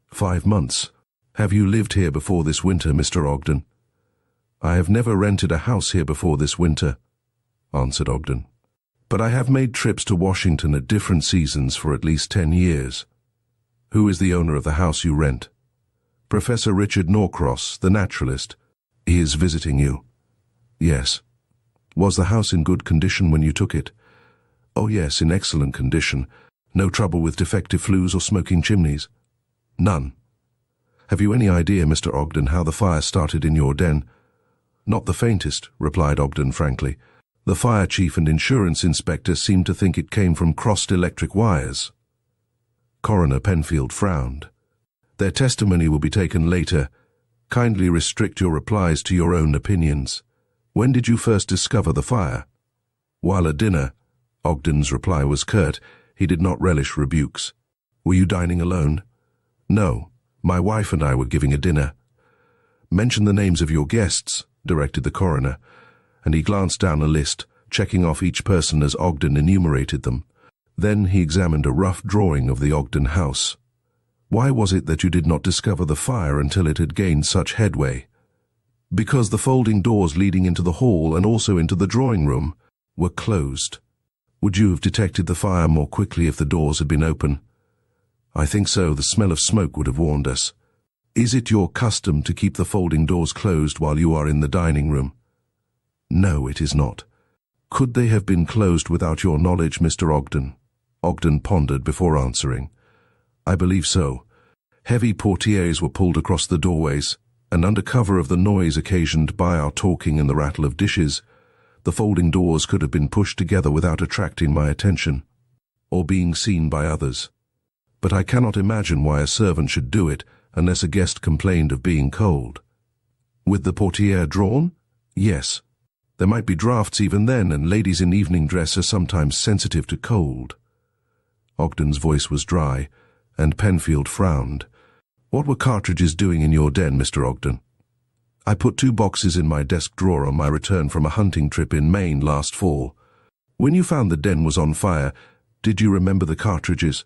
5 months. "Have you lived here before this winter, Mr. Ogden?" "I have never rented a house here before this winter," answered Ogden. "But I have made trips to Washington at different seasons for at least 10 years. "Who is the owner of the house you rent?" "Professor Richard Norcross, the naturalist." "He is visiting you?" "Yes." "Was the house in good condition when you took it?" "Oh yes, in excellent condition. No trouble with defective flues or smoking chimneys?" "None." "Have you any idea, Mr. Ogden, how the fire started in your den?" "Not the faintest," replied Ogden frankly. "The fire chief and insurance inspector seemed to think it came from crossed electric wires." Coroner Penfield frowned. "Their testimony will be taken later. Kindly restrict your replies to your own opinions. When did you first discover the fire?" "While at dinner." Ogden's reply was curt. He did not relish rebukes. "Were you dining alone?" "No. My wife and I were giving a dinner." "Mention the names of your guests," directed the coroner, and he glanced down a list, checking off each person as Ogden enumerated them. Then he examined a rough drawing of the Ogden house. Why was it that you did not discover the fire until it had gained such headway? Because the folding doors leading into the hall and also into the drawing room were closed. Would you have detected the fire more quickly if the doors had been open? I think so. The smell of smoke would have warned us. Is it your custom to keep the folding doors closed while you are in the dining room? No, it is not. Could they have been closed without your knowledge, Mr. Ogden? Ogden pondered before answering. I believe so. Heavy portieres were pulled across the doorways, and under cover of the noise occasioned by our talking and the rattle of dishes, the folding doors could have been pushed together without attracting my attention, or being seen by others. But I cannot imagine why a servant should do it unless a guest complained of being cold. With the portiere drawn? Yes. There might be draughts even then, and ladies in evening dress are sometimes sensitive to cold. Ogden's voice was dry, and Penfield frowned. What were cartridges doing in your den, Mr. Ogden? I put 2 boxes in my desk drawer on my return from a hunting trip in Maine last fall. When you found the den was on fire, did you remember the cartridges?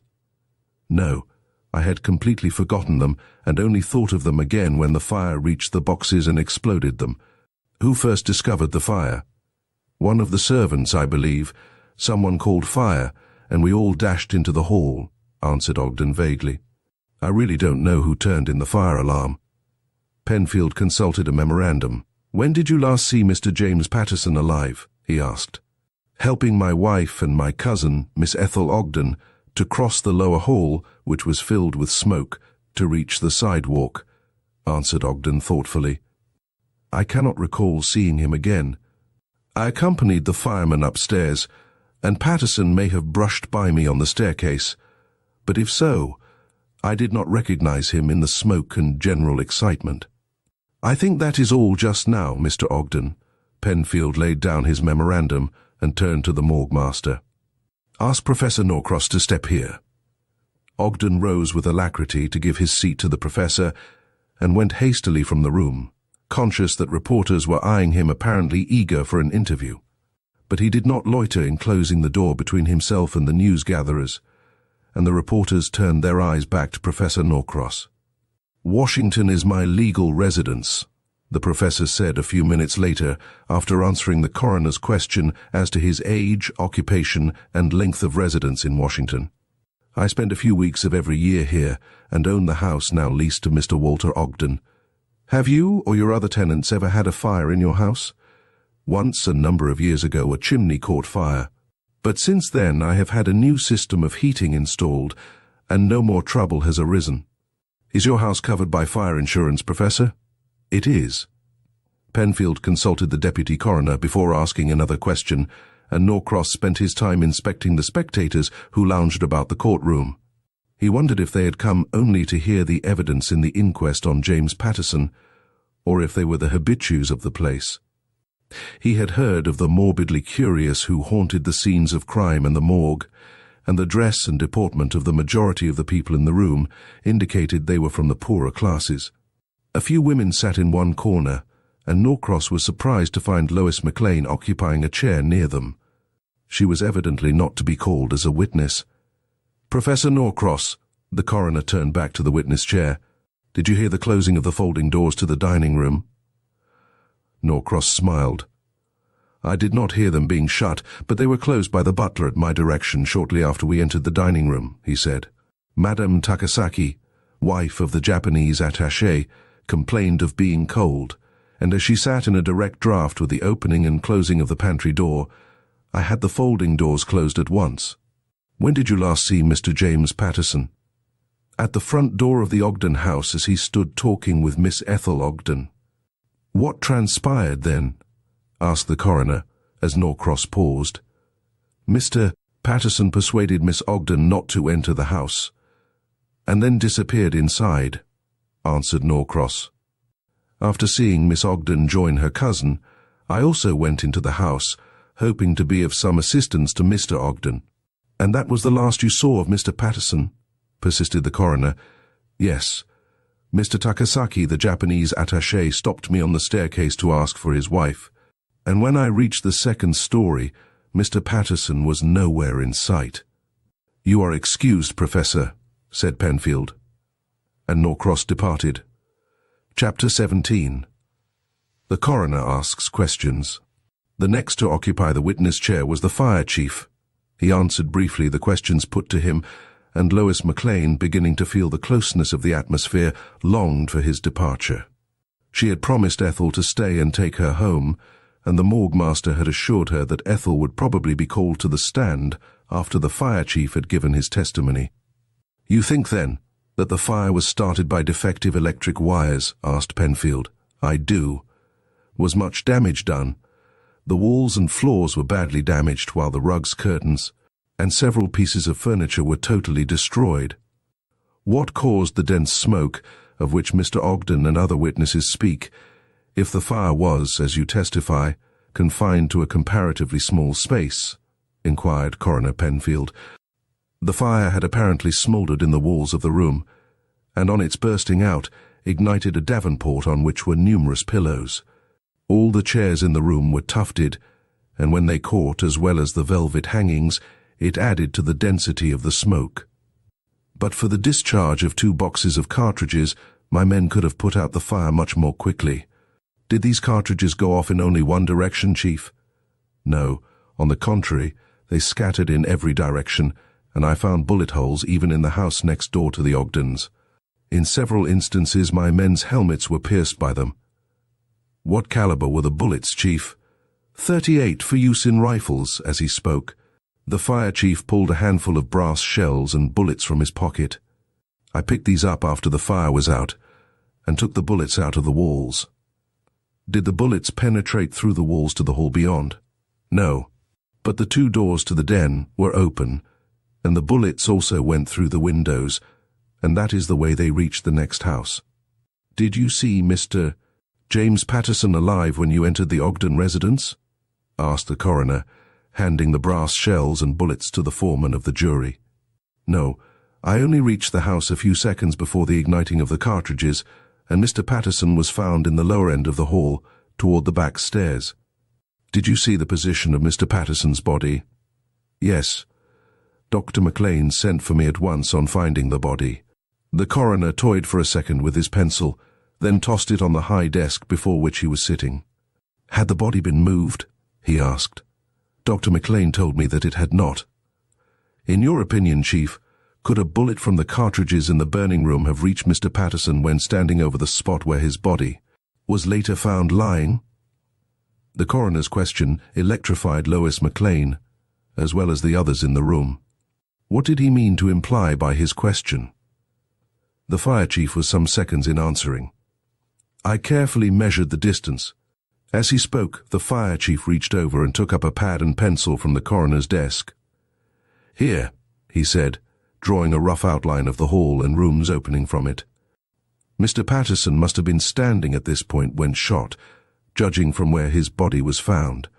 No. I had completely forgotten them and only thought of them again when the fire reached the boxes and exploded them. Who first discovered the fire? One of the servants, I believe. Someone called fire, and we all dashed into the hall, answered Ogden vaguely. I really don't know who turned in the fire alarm. Penfield consulted a memorandum. When did you last see Mr. James Patterson alive? He asked. Helping my wife and my cousin, Miss Ethel Ogden, to cross the lower hall, which was filled with smoke, to reach the sidewalk, answered Ogden thoughtfully. I cannot recall seeing him again. I accompanied the fireman upstairs, and Patterson may have brushed by me on the staircase, but if so, I did not recognize him in the smoke and general excitement. I think that is all just now, Mr. Ogden. Penfield laid down his memorandum and turned to the morgue master. Ask Professor Norcross to step here. Ogden rose with alacrity to give his seat to the professor and went hastily from the room, conscious that reporters were eyeing him apparently eager for an interview. But he did not loiter in closing the door between himself and the news-gatherers, and the reporters turned their eyes back to Professor Norcross. Washington is my legal residence, the professor said a few minutes later after answering the coroner's question as to his age, occupation, and length of residence in Washington. I spend a few weeks of every year here and own the house now leased to Mr. Walter Ogden. Have you or your other tenants ever had a fire in your house? Once, a number of years ago, a chimney caught fire. But since then I have had a new system of heating installed, and no more trouble has arisen. Is your house covered by fire insurance, Professor? It is. Penfield consulted the deputy coroner before asking another question, and Norcross spent his time inspecting the spectators who lounged about the courtroom. He wondered if they had come only to hear the evidence in the inquest on James Patterson, or if they were the habitués of the place. He had heard of the morbidly curious who haunted the scenes of crime and the morgue, and the dress and deportment of the majority of the people in the room indicated they were from the poorer classes. A few women sat in one corner, and Norcross was surprised to find Lois McLean occupying a chair near them. She was evidently not to be called as a witness. Professor Norcross, the coroner turned back to the witness chair. Did you hear the closing of the folding doors to the dining room? Norcross smiled. I did not hear them being shut, but they were closed by the butler at my direction shortly after we entered the dining room, he said. Madame Takasaki, wife of the Japanese attaché, complained of being cold, and as she sat in a direct draught with the opening and closing of the pantry door, I had the folding doors closed at once. When did you last see Mr. James Patterson? At the front door of the Ogden house as he stood talking with Miss Ethel Ogden. What transpired then? Asked the coroner, as Norcross paused. Mr. Patterson persuaded Miss Ogden not to enter the house, and then disappeared inside, answered Norcross. After seeing Miss Ogden join her cousin, I also went into the house, hoping to be of some assistance to Mr. Ogden. And that was the last you saw of Mr. Patterson? Persisted the coroner. Yes. Mr. Takasaki, the Japanese attaché, stopped me on the staircase to ask for his wife, and when I reached the second story, Mr. Patterson was nowhere in sight. You are excused, Professor, said Penfield. and Norcross departed. Chapter 17. The coroner asks questions. The next to occupy the witness chair was the fire chief. He answered briefly the questions put to him, and Lois McLean, beginning to feel the closeness of the atmosphere, longed for his departure. She had promised Ethel to stay and take her home, and the morgue master had assured her that Ethel would probably be called to the stand after the fire chief had given his testimony. "You think, then, that the fire was started by defective electric wires?" asked Penfield. "I do." "Was much damage done?" "The walls and floors were badly damaged, while the rugs, curtains, and several pieces of furniture were totally destroyed." "What caused the dense smoke, of which Mr. Ogden and other witnesses speak, if the fire was, as you testify, confined to a comparatively small space?" inquired Coroner Penfield. "The fire had apparently smouldered in the walls of the room, and on its bursting out, ignited a davenport on which were numerous pillows. All the chairs in the room were tufted, and when they caught, as well as the velvet hangings, it added to the density of the smoke. But for the discharge of 2 boxes of cartridges, my men could have put out the fire much more quickly." "Did these cartridges go off in only one direction, Chief?" "No. On the contrary, they scattered in every direction, and I found bullet holes even in the house next door to the Ogdens. In several instances my men's helmets were pierced by them." "What caliber were the bullets, Chief?" "38 for use in rifles." As he spoke, the fire chief pulled a handful of brass shells and bullets from his pocket. "I picked these up after the fire was out, and took the bullets out of the walls." "Did the bullets penetrate through the walls to the hall beyond?" "No, but the 2 doors to the den were open, and the bullets also went through the windows, and that is the way they reached the next house." "Did you see Mr. James Patterson alive when you entered the Ogden residence?" asked the coroner, handing the brass shells and bullets to the foreman of the jury. "No, I only reached the house a few seconds before the igniting of the cartridges, and Mr. Patterson was found in the lower end of the hall, toward the back stairs." "Did you see the position of Mr. Patterson's body?" "Yes. Dr. McLean sent for me at once on finding the body." The coroner toyed for a second with his pencil, then tossed it on the high desk before which he was sitting. "Had the body been moved?" he asked. "Dr. McLean told me that it had not." "In your opinion, Chief, could a bullet from the cartridges in the burning room have reached Mr. Patterson when standing over the spot where his body was later found lying?" The coroner's question electrified Lois McLean, as well as the others in the room. What did he mean to imply by his question? The fire chief was some seconds in answering. "I carefully measured the distance." As he spoke, the fire chief reached over and took up a pad and pencil from the coroner's desk. "Here," he said, drawing a rough outline of the hall and rooms opening from it. "Mr. Patterson must have been standing at this point when shot, judging from where his body was found.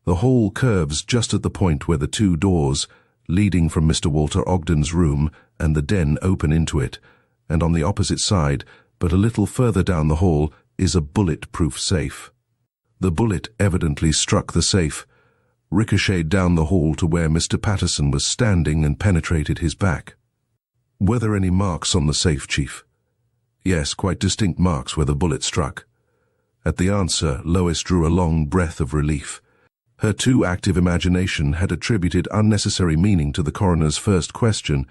The hall curves just at the point where the 2 doors, leading from Mr. Walter Ogden's room and the den, open into it, and on the opposite side, but a little further down the hall, is a bullet-proof safe. The bullet evidently struck the safe, ricocheted down the hall to where Mr. Patterson was standing and penetrated his back." "Were there any marks on the safe, Chief?" "Yes, quite distinct marks where the bullet struck." At the answer, Lois drew a long breath of relief. Her too active imagination had attributed unnecessary meaning to the coroner's first question,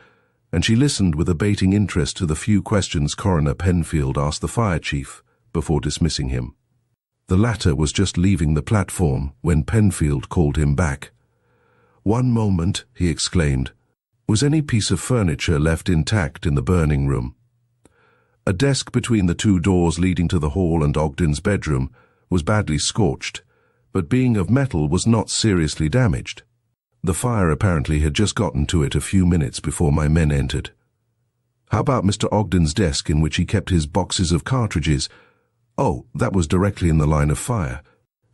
and she listened with abating interest to the few questions Coroner Penfield asked the fire chief before dismissing him. The latter was just leaving the platform when Penfield called him back. "One moment," he exclaimed. "Was any piece of furniture left intact in the burning room?" A desk between the 2 doors leading to the hall and Ogden's bedroom was badly scorched, but being of metal was not seriously damaged. The fire apparently had just gotten to it a few minutes before my men entered. "How about Mr. Ogden's desk in which he kept his boxes of cartridges?" "Oh, that was directly in the line of fire,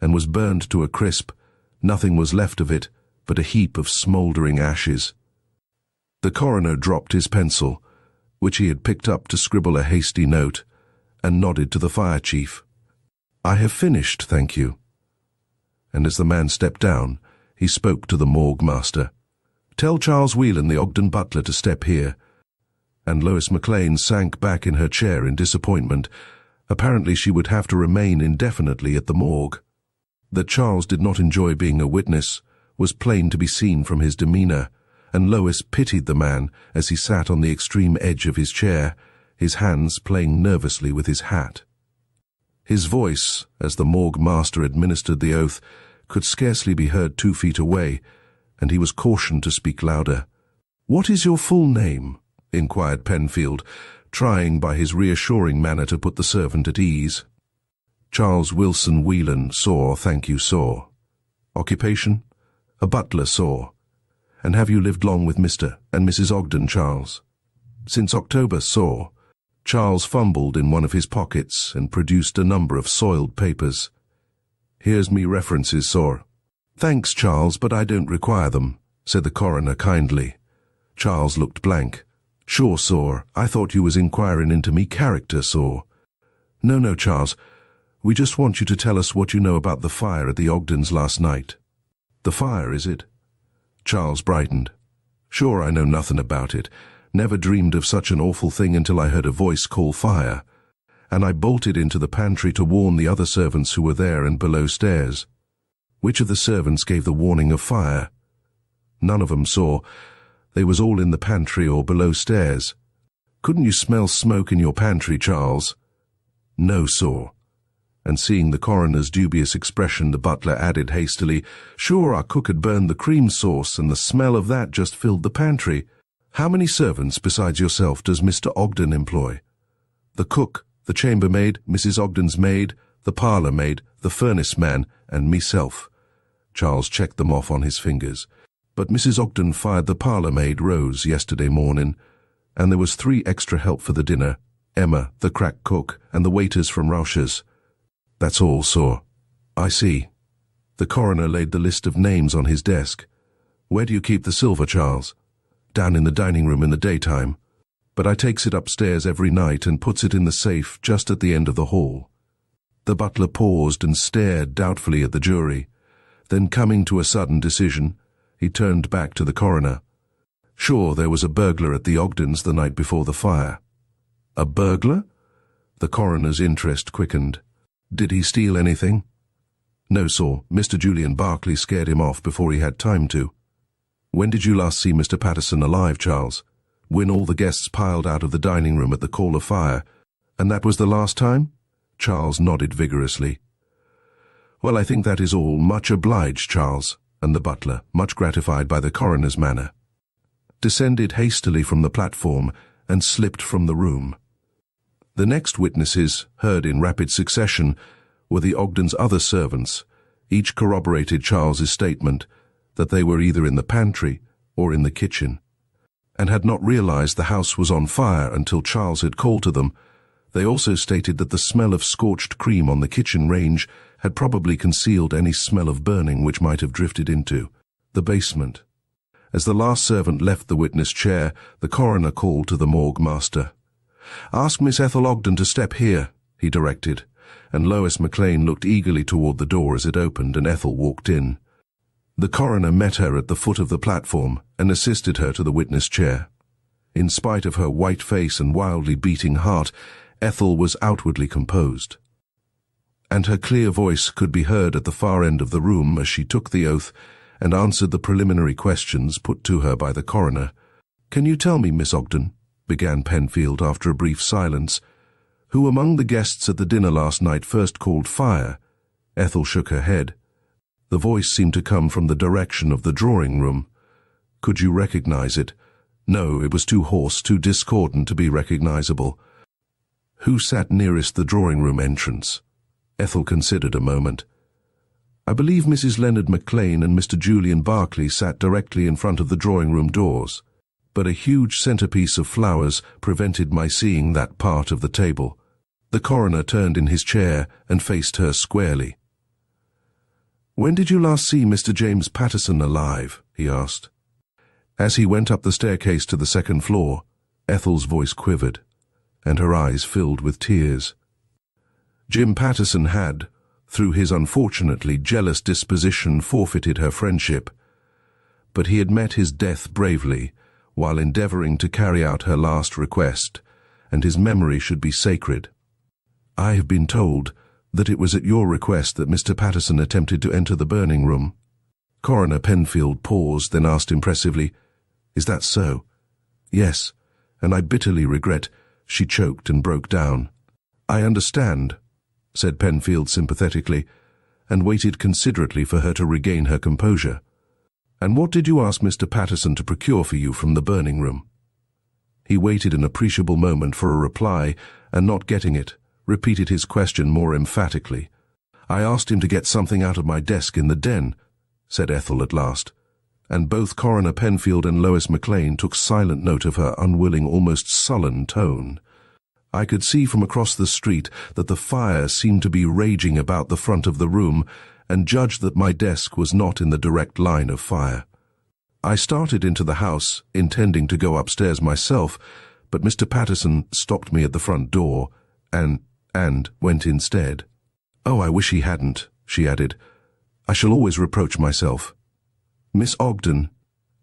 and was burned to a crisp. Nothing was left of it but a heap of smouldering ashes." The coroner dropped his pencil, which he had picked up to scribble a hasty note, and nodded to the fire chief. "I have finished, thank you." And as the man stepped down, he spoke to the morgue master. "Tell Charles Whelan, the Ogden butler, to step here." and Lois McLean sank back in her chair in disappointment. Apparently she would have to remain indefinitely at the morgue. That Charles did not enjoy being a witness was plain to be seen from his demeanor, and Lois pitied the man as he sat on the extreme edge of his chair, his hands playing nervously with his hat. His voice, as the morgue master administered the oath, could scarcely be heard 2 feet away, and he was cautioned to speak louder. "What is your full name?" inquired Penfield, trying by his reassuring manner to put the servant at ease. "Charles Wilson Whelan, Saw, thank you, Saw." "Occupation?" "A butler, Saw." "And have you lived long with Mr. and Mrs. Ogden, Charles?" "Since October, Saw." Charles fumbled in one of his pockets and produced a number of soiled papers. "Here's me references, Saw." "Thanks, Charles, but I don't require them," said the coroner kindly. Charles looked blank. "Sure, Saw. I thought you was inquiring into me character, Saw." No, Charles. We just want you to tell us what you know about the fire at the Ogdens last night." "The fire, is it?" Charles brightened. "Sure, I know nothing about it. Never dreamed of such an awful thing until I heard a voice call fire. And I bolted into the pantry to warn the other servants who were there and below stairs." "Which of the servants gave the warning of fire?" "None of 'em saw. They was all in the pantry or below stairs." "Couldn't you smell smoke in your pantry, Charles?" "No, Saw." And seeing the coroner's dubious expression, the butler added hastily, "Sure, our cook had burned the cream sauce, and the smell of that just filled the pantry. How many servants besides yourself does Mr. Ogden employ?" "The cook, the chambermaid, Mrs. Ogden's maid, the parlour maid, the furnace man, and meself." Charles checked them off on his fingers. "But Mrs. Ogden fired the parlour maid, Rose, yesterday morning, and there was 3 extra help for the dinner, Emma, the crack cook, and the waiters from Rausch's." "That's all, Saw." "I see." The coroner laid the list of names on his desk. "Where do you keep the silver, Charles?" "Down in the dining room in the daytime. But I takes it upstairs every night and puts it in the safe just at the end of the hall." The butler paused and stared doubtfully at the jury. Then, coming to a sudden decision, he turned back to the coroner. "Sure, there was a burglar at the Ogdens the night before the fire." "A burglar?" The coroner's interest quickened. "Did he steal anything?" "No, Saw. Mr. Julian Barclay scared him off before he had time to." "When did you last see Mr. Patterson alive, Charles?" "When all the guests piled out of the dining room at the call of fire." "And that was the last time?" Charles nodded vigorously. "Well, I think that is all. Much obliged, Charles," and the butler, much gratified by the coroner's manner, descended hastily from the platform and slipped from the room. The next witnesses, heard in rapid succession, were the Ogdens' other servants. Each corroborated Charles's statement that they were either in the pantry or in the kitchen, and had not realized the house was on fire until Charles had called to them. They also stated that the smell of scorched cream on the kitchen range had probably concealed any smell of burning which might have drifted into the basement. As the last servant left the witness chair, the coroner called to the morgue master. "Ask Miss Ethel Ogden to step here," he directed, and Lois McLean looked eagerly toward the door as it opened and Ethel walked in. The coroner met her at the foot of the platform and assisted her to the witness chair. In spite of her white face and wildly beating heart, Ethel was outwardly composed, and her clear voice could be heard at the far end of the room as she took the oath and answered the preliminary questions put to her by the coroner. "Can you tell me, Miss Ogden," began Penfield after a brief silence, "who among the guests at the dinner last night first called fire?" Ethel shook her head. The voice seemed to come from the direction of the drawing room. "Could you recognize it?" "No, it was too hoarse, too discordant to be recognizable." "Who sat nearest the drawing-room entrance?" Ethel considered a moment. "I believe Mrs. Leonard McLean and Mr. Julian Barclay sat directly in front of the drawing-room doors, but a huge centerpiece of flowers prevented my seeing that part of the table." The coroner turned in his chair and faced her squarely. "When did you last see Mr. James Patterson alive?" he asked. As he went up the staircase to the second floor, Ethel's voice quivered, and her eyes filled with tears. Jim Patterson had, through his unfortunately jealous disposition, forfeited her friendship, but he had met his death bravely, while endeavoring to carry out her last request, and his memory should be sacred. I have been told that it was at your request that Mr. Patterson attempted to enter the burning room. Coroner Penfield paused, then asked impressively, "Is that so?" "Yes, and I bitterly regret—" She choked and broke down. "I understand," said Penfield sympathetically, and waited considerately for her to regain her composure. "And what did you ask Mr. Patterson to procure for you from the burning room?" He waited an appreciable moment for a reply, and not getting it, repeated his question more emphatically. "I asked him to get something out of my desk in the den," said Ethel at last, and both Coroner Penfield and Lois McLean took silent note of her unwilling, almost sullen tone. I could see from across the street that the fire seemed to be raging about the front of the room, and judged that my desk was not in the direct line of fire. I started into the house, intending to go upstairs myself, but Mr. Patterson stopped me at the front door, and went instead. "Oh, I wish he hadn't," she added. "I shall always reproach myself." "Miss Ogden,"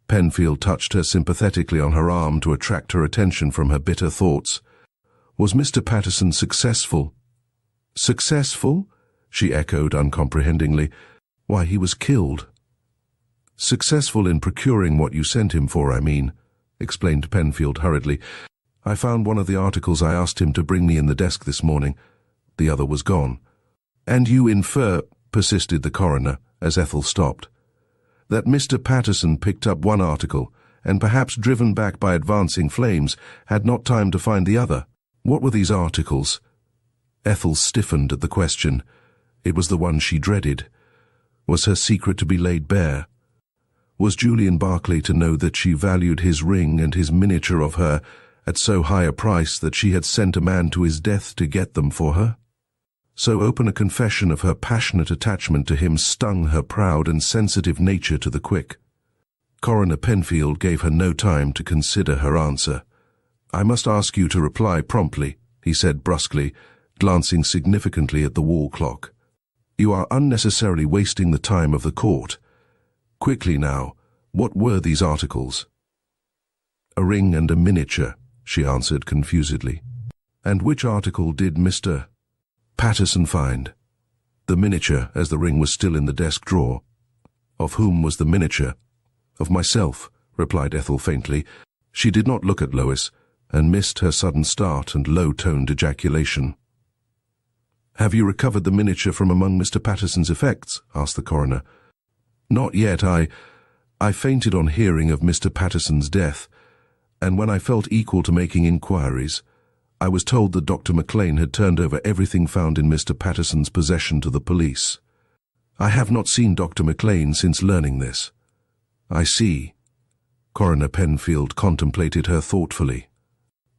Penfield touched her sympathetically on her arm to attract her attention from her bitter thoughts. "Was Mr. Patterson successful?" "Successful?" she echoed uncomprehendingly. "Why, he was killed." "Successful in procuring what you sent him for, I mean," explained Penfield hurriedly. "I found one of the articles I asked him to bring me in the desk this morning. The other was gone." "And you infer," persisted the coroner, as Ethel stopped, "that Mr. Patterson picked up one article, and perhaps driven back by advancing flames, had not time to find the other. What were these articles?" Ethel stiffened at the question. It was the one she dreaded. Was her secret to be laid bare? Was Julian Barclay to know that she valued his ring and his miniature of her at so high a price that she had sent a man to his death to get them for her? So open a confession of her passionate attachment to him stung her proud and sensitive nature to the quick. Coroner Penfield gave her no time to consider her answer. "I must ask you to reply promptly," he said brusquely, glancing significantly at the wall clock. "You are unnecessarily wasting the time of the court. Quickly now, what were these articles?" "A ring and a miniature," she answered confusedly. "And which article did Mr. Patterson find?" "The miniature, as the ring was still in the desk drawer." "Of whom was the miniature?" "Of myself," replied Ethel faintly. She did not look at Lois, and missed her sudden start and low-toned ejaculation. "Have you recovered the miniature from among Mr. Patterson's effects?" asked the coroner. "Not yet. I fainted on hearing of Mr. Patterson's death, and when I felt equal to making inquiries, I was told that Dr. McLean had turned over everything found in Mr. Patterson's possession to the police. I have not seen Dr. McLean since learning this." "I see." Coroner Penfield contemplated her thoughtfully.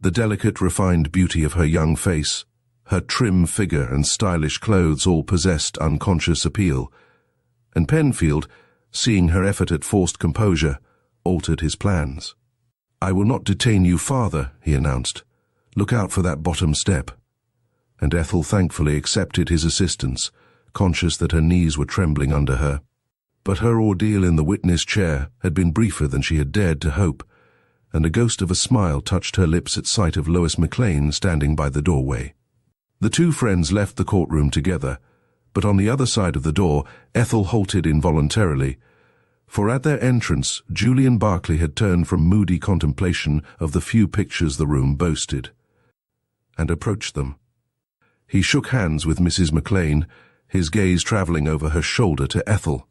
The delicate, refined beauty of her young face, her trim figure and stylish clothes all possessed unconscious appeal, and Penfield, seeing her effort at forced composure, altered his plans. "I will not detain you farther," he announced. "Look out for that bottom step." And Ethel thankfully accepted his assistance, conscious that her knees were trembling under her. But her ordeal in the witness chair had been briefer than she had dared to hope, and a ghost of a smile touched her lips at sight of Lois McLean standing by the doorway. The two friends left the courtroom together, but on the other side of the door, Ethel halted involuntarily, for at their entrance Julian Barclay had turned from moody contemplation of the few pictures the room boasted, and approached them. He shook hands with Mrs. McLean, his gaze travelling over her shoulder to Ethel.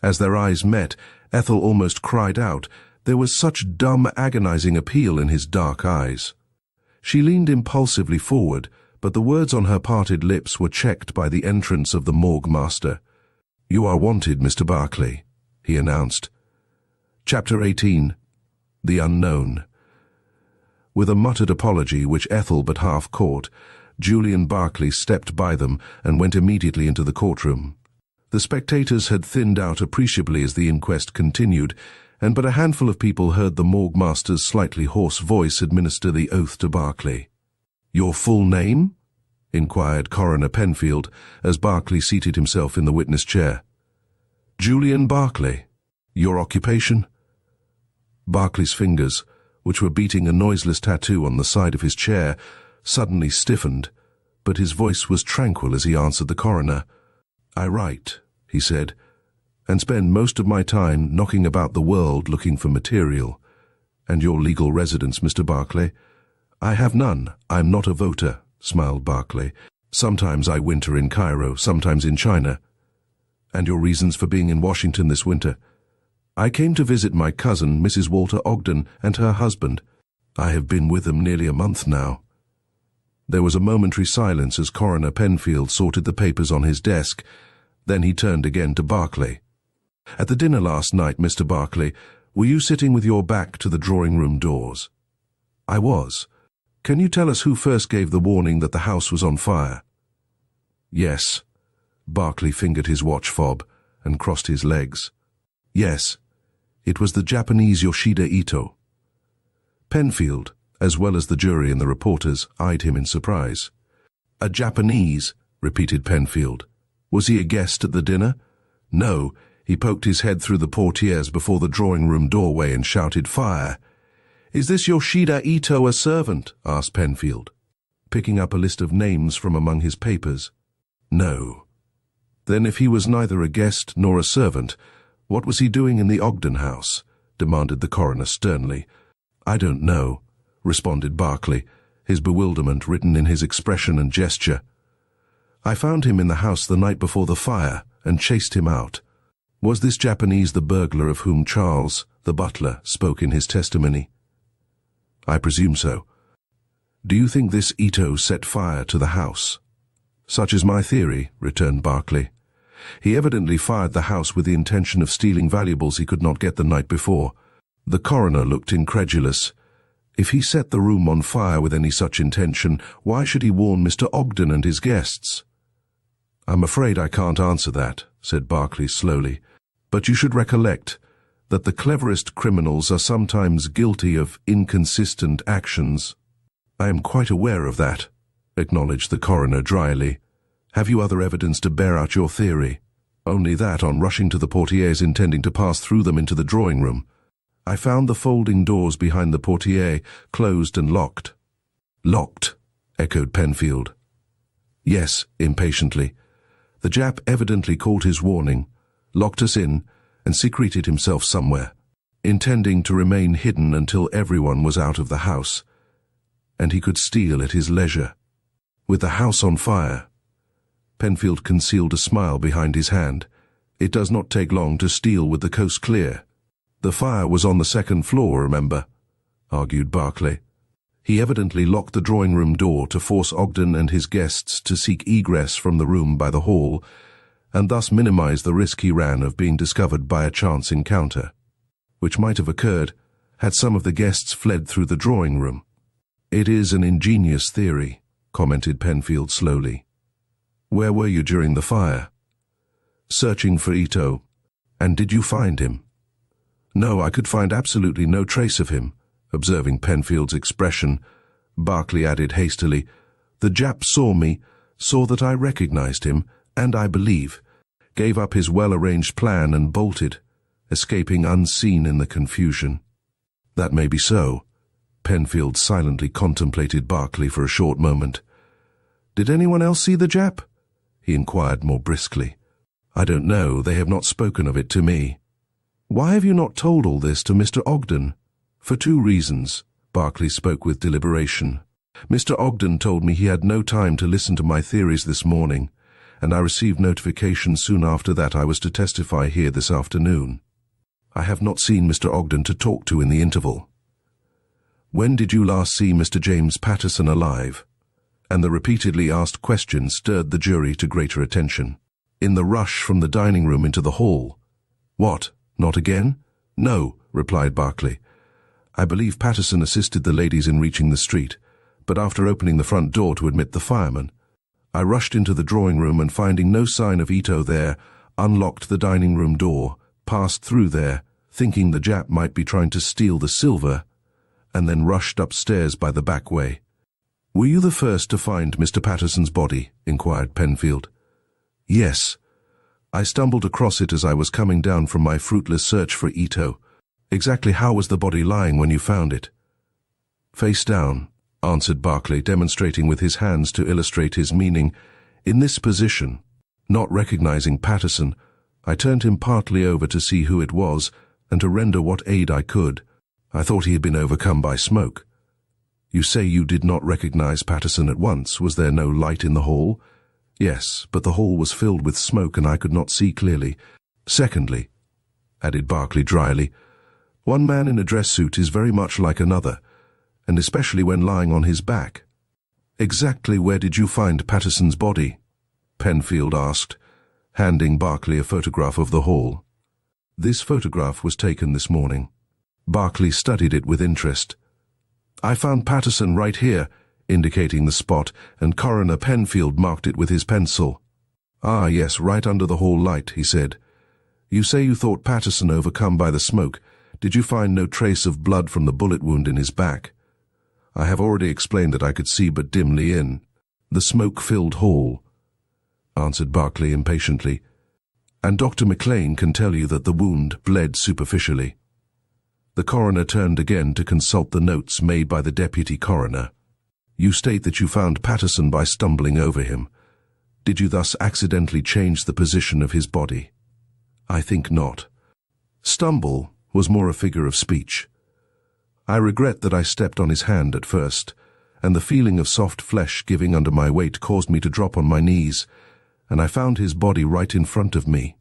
As their eyes met, Ethel almost cried out. There was such dumb, agonizing appeal in his dark eyes. She leaned impulsively forward, but the words on her parted lips were checked by the entrance of the morgue master. "You are wanted, Mr. Barclay," he announced. Chapter 18. The Unknown. With a muttered apology which Ethel but half caught, Julian Barclay stepped by them and went immediately into the courtroom. The spectators had thinned out appreciably as the inquest continued, and but a handful of people heard the morgue master's slightly hoarse voice administer the oath to Barclay. "Your full name?" inquired Coroner Penfield, as Barclay seated himself in the witness chair. "Julian Barclay. Your occupation?" Barclay's fingers, which were beating a noiseless tattoo on the side of his chair, suddenly stiffened, but his voice was tranquil as he answered the coroner. "I write," he said, "and spend most of my time knocking about the world looking for material. And your legal residence, Mr. Barclay?" "I have none. I'm not a voter," smiled Barclay. "Sometimes I winter in Cairo, sometimes in China." "And your reasons for being in Washington this winter?" "I came to visit my cousin, Mrs. Walter Ogden, and her husband. I have been with them nearly a month now." There was a momentary silence as Coroner Penfield sorted the papers on his desk. Then he turned again to Barclay. "At the dinner last night, Mr. Barclay, were you sitting with your back to the drawing-room doors?" "I was. Can you tell us who first gave the warning that the house was on fire?" "Yes." Barclay fingered his watch fob and crossed his legs. "Yes. It was the Japanese Yoshida Ito." Penfield, as well as the jury and the reporters, eyed him in surprise. "A Japanese," repeated Penfield. "Was he a guest at the dinner?" "No. He poked his head through the portieres before the drawing-room doorway and shouted, 'Fire!'" "Is this Yoshida Ito a servant?" asked Penfield, picking up a list of names from among his papers. "No." "Then if he was neither a guest nor a servant, what was he doing in the Ogden house?" demanded the coroner sternly. "I don't know," responded Barclay, his bewilderment written in his expression and gesture. "I found him in the house the night before the fire and chased him out." Was this Japanese the burglar of whom Charles, the butler, spoke in his testimony? "I presume so." "Do you think this Ito set fire to the house?" "Such is my theory," returned Barclay. "He evidently fired the house with the intention of stealing valuables he could not get the night before." The coroner looked incredulous. If he set the room on fire with any such intention, why should he warn Mr. Ogden and his guests? "I'm afraid I can't answer that," said Barclay slowly. "But you should recollect that the cleverest criminals are sometimes guilty of inconsistent actions." "I am quite aware of that," acknowledged the coroner dryly. "Have you other evidence to bear out your theory?" "Only that on rushing to the portieres intending to pass through them into the drawing-room. I found the folding doors behind the portiere closed and locked." "Locked?" echoed Penfield. "Yes," impatiently. "The Jap evidently caught his warning, locked us in, and secreted himself somewhere, intending to remain hidden until everyone was out of the house, and he could steal at his leisure. With the house on fire—" Penfield concealed a smile behind his hand. "It does not take long to steal with the coast clear." "The fire was on the second floor, remember," argued Barclay. "He evidently locked the drawing-room door to force Ogden and his guests to seek egress from the room by the hall, and thus minimize the risk he ran of being discovered by a chance encounter, which might have occurred had some of the guests fled through the drawing-room." "It is an ingenious theory," commented Penfield slowly. "Where were you during the fire?" "Searching for Ito." "And did you find him?" "No, I could find absolutely no trace of him." Observing Penfield's expression, Barclay added hastily, "The Jap saw me, saw that I recognized him, and I believe, gave up his well-arranged plan and bolted, escaping unseen in the confusion." "That may be so." Penfield silently contemplated Barclay for a short moment. "Did anyone else see the Jap?" he inquired more briskly. "I don't know. They have not spoken of it to me." "Why have you not told all this to Mr. Ogden?" "For two reasons." Barclay spoke with deliberation. "Mr. Ogden told me he had no time to listen to my theories this morning, and I received notification soon after that I was to testify here this afternoon. I have not seen Mr. Ogden to talk to in the interval." "When did you last see Mr. James Patterson alive?" And the repeatedly asked question stirred the jury to greater attention. "In the rush from the dining room into the hall." "What, not again?" "No," replied Barclay. "I believe Patterson assisted the ladies in reaching the street, but after opening the front door to admit the fireman, I rushed into the drawing room and finding no sign of Ito there, unlocked the dining room door, passed through there, thinking the Jap might be trying to steal the silver, and then rushed upstairs by the back way." "Were you the first to find Mr. Patterson's body?" inquired Penfield. "Yes. I stumbled across it as I was coming down from my fruitless search for Ito." "Exactly how was the body lying when you found it?" Face down, answered Barclay, demonstrating with his hands to illustrate his meaning. In this position, not recognizing Patterson, I turned him partly over to see who it was and to render what aid I could. I thought he had been overcome by smoke. You say you did not recognize Patterson at once. Was there no light in the hall? Yes, but the hall was filled with smoke and I could not see clearly. Secondly, added Barclay dryly, one man in a dress suit is very much like another, and especially when lying on his back. Exactly where did you find Patterson's body? Penfield asked, handing Barclay a photograph of the hall. This photograph was taken this morning. Barclay studied it with interest. I found Patterson right here, indicating the spot, and Coroner Penfield marked it with his pencil. Ah, yes, right under the hall light, he said. You say you thought Patterson overcome by the smoke. Did you find no trace of blood from the bullet wound in his back? I have already explained that I could see but dimly in the smoke-filled hall, answered Barclay impatiently, and Dr. McLean can tell you that the wound bled superficially. The coroner turned again to consult the notes made by the deputy coroner. You state that you found Patterson by stumbling over him. Did you thus accidentally change the position of his body? I think not. Stumble was more a figure of speech. I regret that I stepped on his hand at first, and the feeling of soft flesh giving under my weight caused me to drop on my knees, and I found his body right in front of me.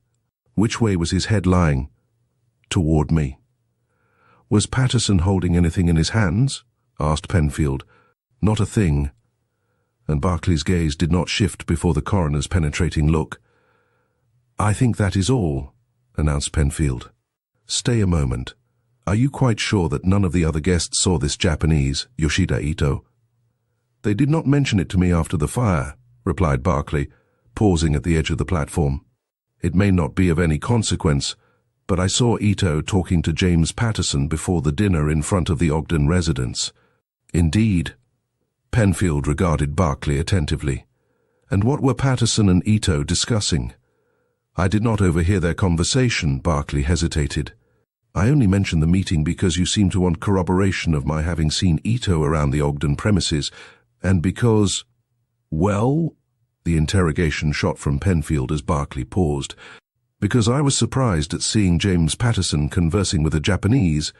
Which way was his head lying? Toward me. Was Patterson holding anything in his hands? Asked Penfield. Not a thing. And Barclay's gaze did not shift before the coroner's penetrating look. I think that is all, announced Penfield. Stay a moment. Are you quite sure that none of the other guests saw this Japanese, Yoshida Ito? They did not mention it to me after the fire, replied Barclay, pausing at the edge of the platform. It may not be of any consequence, but I saw Ito talking to James Patterson before the dinner in front of the Ogden residence. Indeed. Penfield regarded Barclay attentively. And what were Patterson and Ito discussing? I did not overhear their conversation, Barclay hesitated. I only mentioned the meeting because you seem to want corroboration of my having seen Ito around the Ogden premises, and because... Well? The interrogation shot from Penfield as Barclay paused. Because I was surprised at seeing James Patterson conversing with a Japanese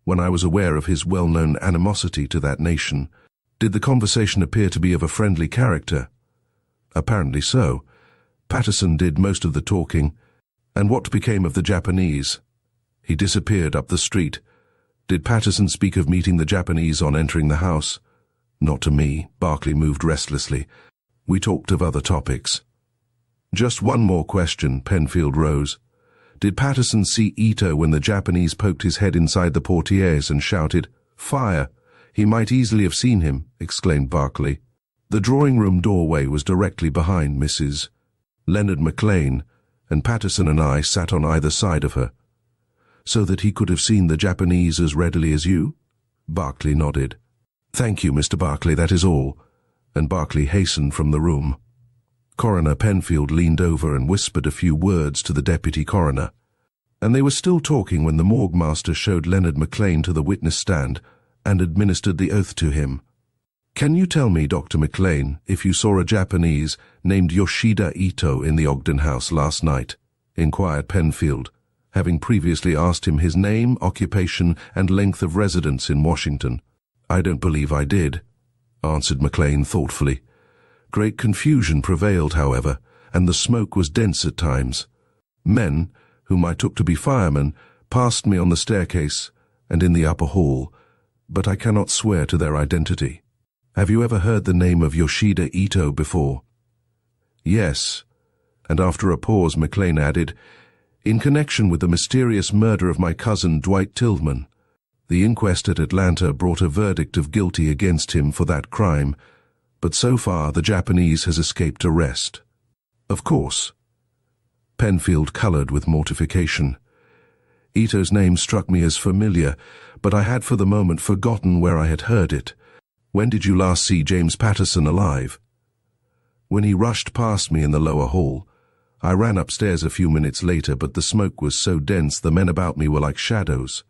when I was aware of his well-known animosity to that nation. Did the conversation appear to be of a friendly character? Apparently so. Patterson did most of the talking. And what became of the Japanese? He disappeared up the street. Did Patterson speak of meeting the Japanese on entering the house? Not to me. Barclay moved restlessly. We talked of other topics. Just one more question, Penfield rose. Did Patterson see Ito when the Japanese poked his head inside the portieres and shouted, "Fire"? He might easily have seen him, exclaimed Barclay. The drawing-room doorway was directly behind Mrs. Leonard McLean, and Patterson and I sat on either side of her. So that he could have seen the Japanese as readily as you? Barclay nodded. Thank you, Mr. Barclay, that is all. And Barclay hastened from the room. Coroner Penfield leaned over and whispered a few words to the deputy coroner. And they were still talking when the morgue master showed Leonard McLean to the witness stand and administered the oath to him. Can you tell me, Dr. McLean, if you saw a Japanese named Yoshida Ito in the Ogden house last night? Inquired Penfield, having previously asked him his name, occupation, and length of residence in Washington. I don't believe I did, answered McLean thoughtfully. Great confusion prevailed, however, and the smoke was dense at times. Men, whom I took to be firemen, passed me on the staircase and in the upper hall, but I cannot swear to their identity. Have you ever heard the name of Yoshida Ito before? Yes, and after a pause McLean added, in connection with the mysterious murder of my cousin Dwight Tillman. The inquest at Atlanta brought a verdict of guilty against him for that crime, but so far the Japanese has escaped arrest. Of course. Penfield colored with mortification. Ito's name struck me as familiar, but I had for the moment forgotten where I had heard it. When did you last see James Patterson alive? When he rushed past me in the lower hall. I ran upstairs a few minutes later, but the smoke was so dense the men about me were like shadows,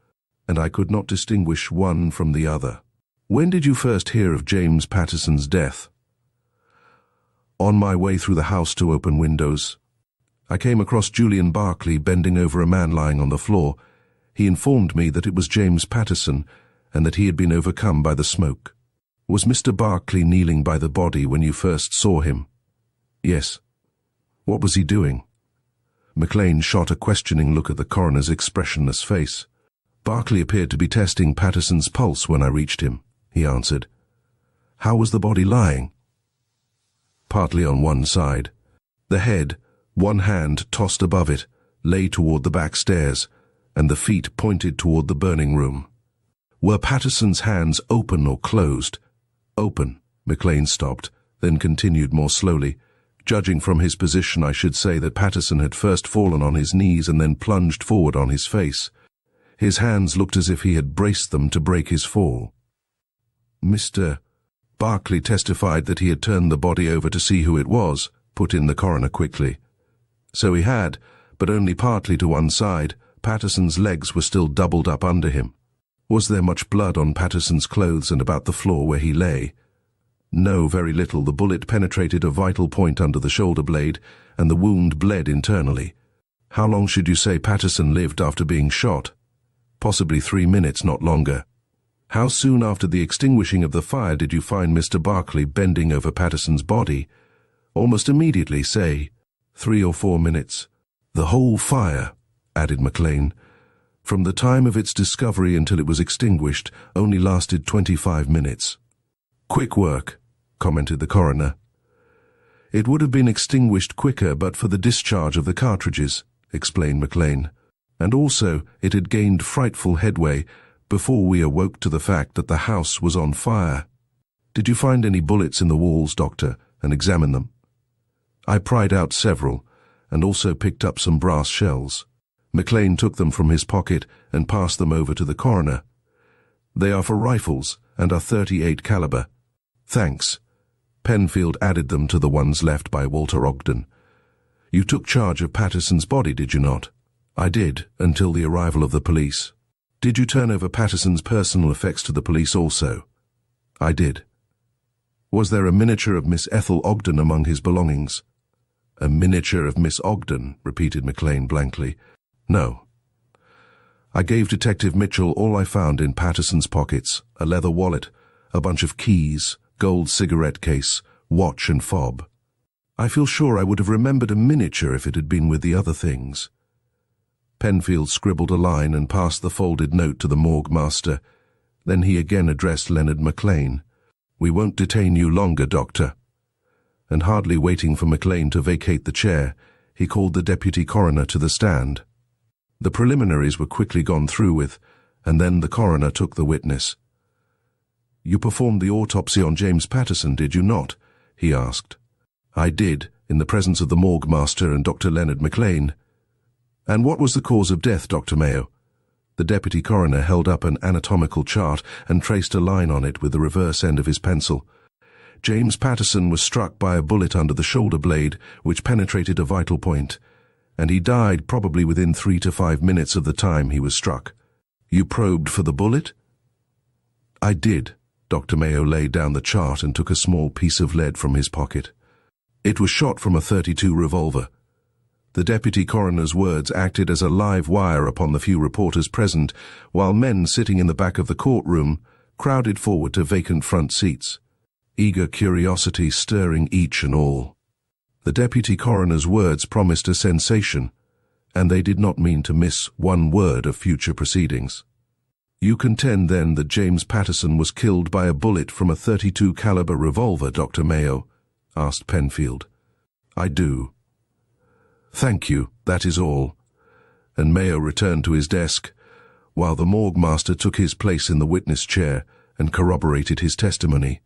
and I could not distinguish one from the other. When did you first hear of James Patterson's death? On my way through the house to open windows. I came across Julian Barclay bending over a man lying on the floor. He informed me that it was James Patterson and that he had been overcome by the smoke. Was Mr. Barclay kneeling by the body when you first saw him? Yes. What was he doing? McLean shot a questioning look at the coroner's expressionless face. Barclay appeared to be testing Patterson's pulse when I reached him, he answered. How was the body lying? Partly on one side. The head, one hand tossed above it, lay toward the back stairs, and the feet pointed toward the burning room. Were Patterson's hands open or closed? Open, McLean stopped, then continued more slowly. Judging from his position, I should say that Patterson had first fallen on his knees and then plunged forward on his face. His hands looked as if he had braced them to break his fall. Mr. Barclay testified that he had turned the body over to see who it was, put in the coroner quickly. So he had, but only partly to one side. Patterson's legs were still doubled up under him. Was there much blood on Patterson's clothes and about the floor where he lay? No, very little. The bullet penetrated a vital point under the shoulder blade, and the wound bled internally. How long should you say Patterson lived after being shot? Possibly 3 minutes, not longer. How soon after the extinguishing of the fire did you find Mr. Barclay bending over Patterson's body? Almost immediately, say 3 or 4 minutes. The whole fire, added McLean, from the time of its discovery until it was extinguished, only lasted 25 minutes. Quick work, commented the coroner. It would have been extinguished quicker but for the discharge of the cartridges, explained McLean. And also it had gained frightful headway before we awoke to the fact that the house was on fire. Did you find any bullets in the walls, Doctor, and examine them? I pried out several, and also picked up some brass shells. McLean took them from his pocket and passed them over to the coroner. They are for rifles and are .38 caliber. Thanks. Penfield added them to the ones left by Walter Ogden. You took charge of Patterson's body, did you not? I did, until the arrival of the police. Did you turn over Patterson's personal effects to the police also? I did. Was there a miniature of Miss Ethel Ogden among his belongings? A miniature of Miss Ogden, repeated McLean blankly. No. I gave Detective Mitchell all I found in Patterson's pockets, a leather wallet, a bunch of keys, gold cigarette case, watch and fob. I feel sure I would have remembered a miniature if it had been with the other things. Penfield scribbled a line and passed the folded note to the morgue master. Then he again addressed Leonard McLean. We won't detain you longer, Doctor. And hardly waiting for McLean to vacate the chair, he called the deputy coroner to the stand. The preliminaries were quickly gone through with, and then the coroner took the witness. You performed the autopsy on James Patterson, did you not? He asked. I did, in the presence of the morgue master and Dr. Leonard McLean. And what was the cause of death, Dr. Mayo? The deputy coroner held up an anatomical chart and traced a line on it with the reverse end of his pencil. James Patterson was struck by a bullet under the shoulder blade, which penetrated a vital point, and he died probably within 3 to 5 minutes of the time he was struck. You probed for the bullet? I did. Dr. Mayo laid down the chart and took a small piece of lead from his pocket. It was shot from a .32 revolver. The deputy coroner's words acted as a live wire upon the few reporters present, while men sitting in the back of the courtroom crowded forward to vacant front seats, eager curiosity stirring each and all. The deputy coroner's words promised a sensation, and they did not mean to miss one word of future proceedings. You contend, then, that James Patterson was killed by a bullet from a .32 caliber revolver, Dr. Mayo? Asked Penfield. I do. Thank you, that is all. And Mayo returned to his desk, while the morgue master took his place in the witness chair and corroborated his testimony.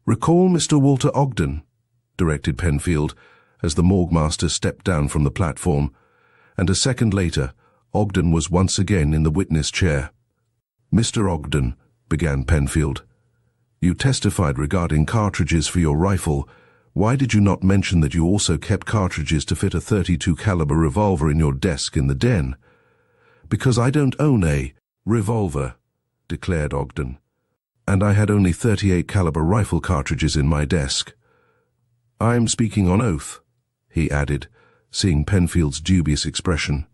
Recall Mr. Walter Ogden, directed Penfield, as the morgue master stepped down from the platform, and a second later, Ogden was once again in the witness chair. Mr. Ogden, began Penfield, you testified regarding cartridges for your rifle. Why did you not mention that you also kept cartridges to fit a .32 caliber revolver in your desk in the den? Because I don't own a revolver, declared Ogden. and I had only 38 caliber rifle cartridges in my desk. I'm speaking on oath, he added, seeing Penfield's dubious expression.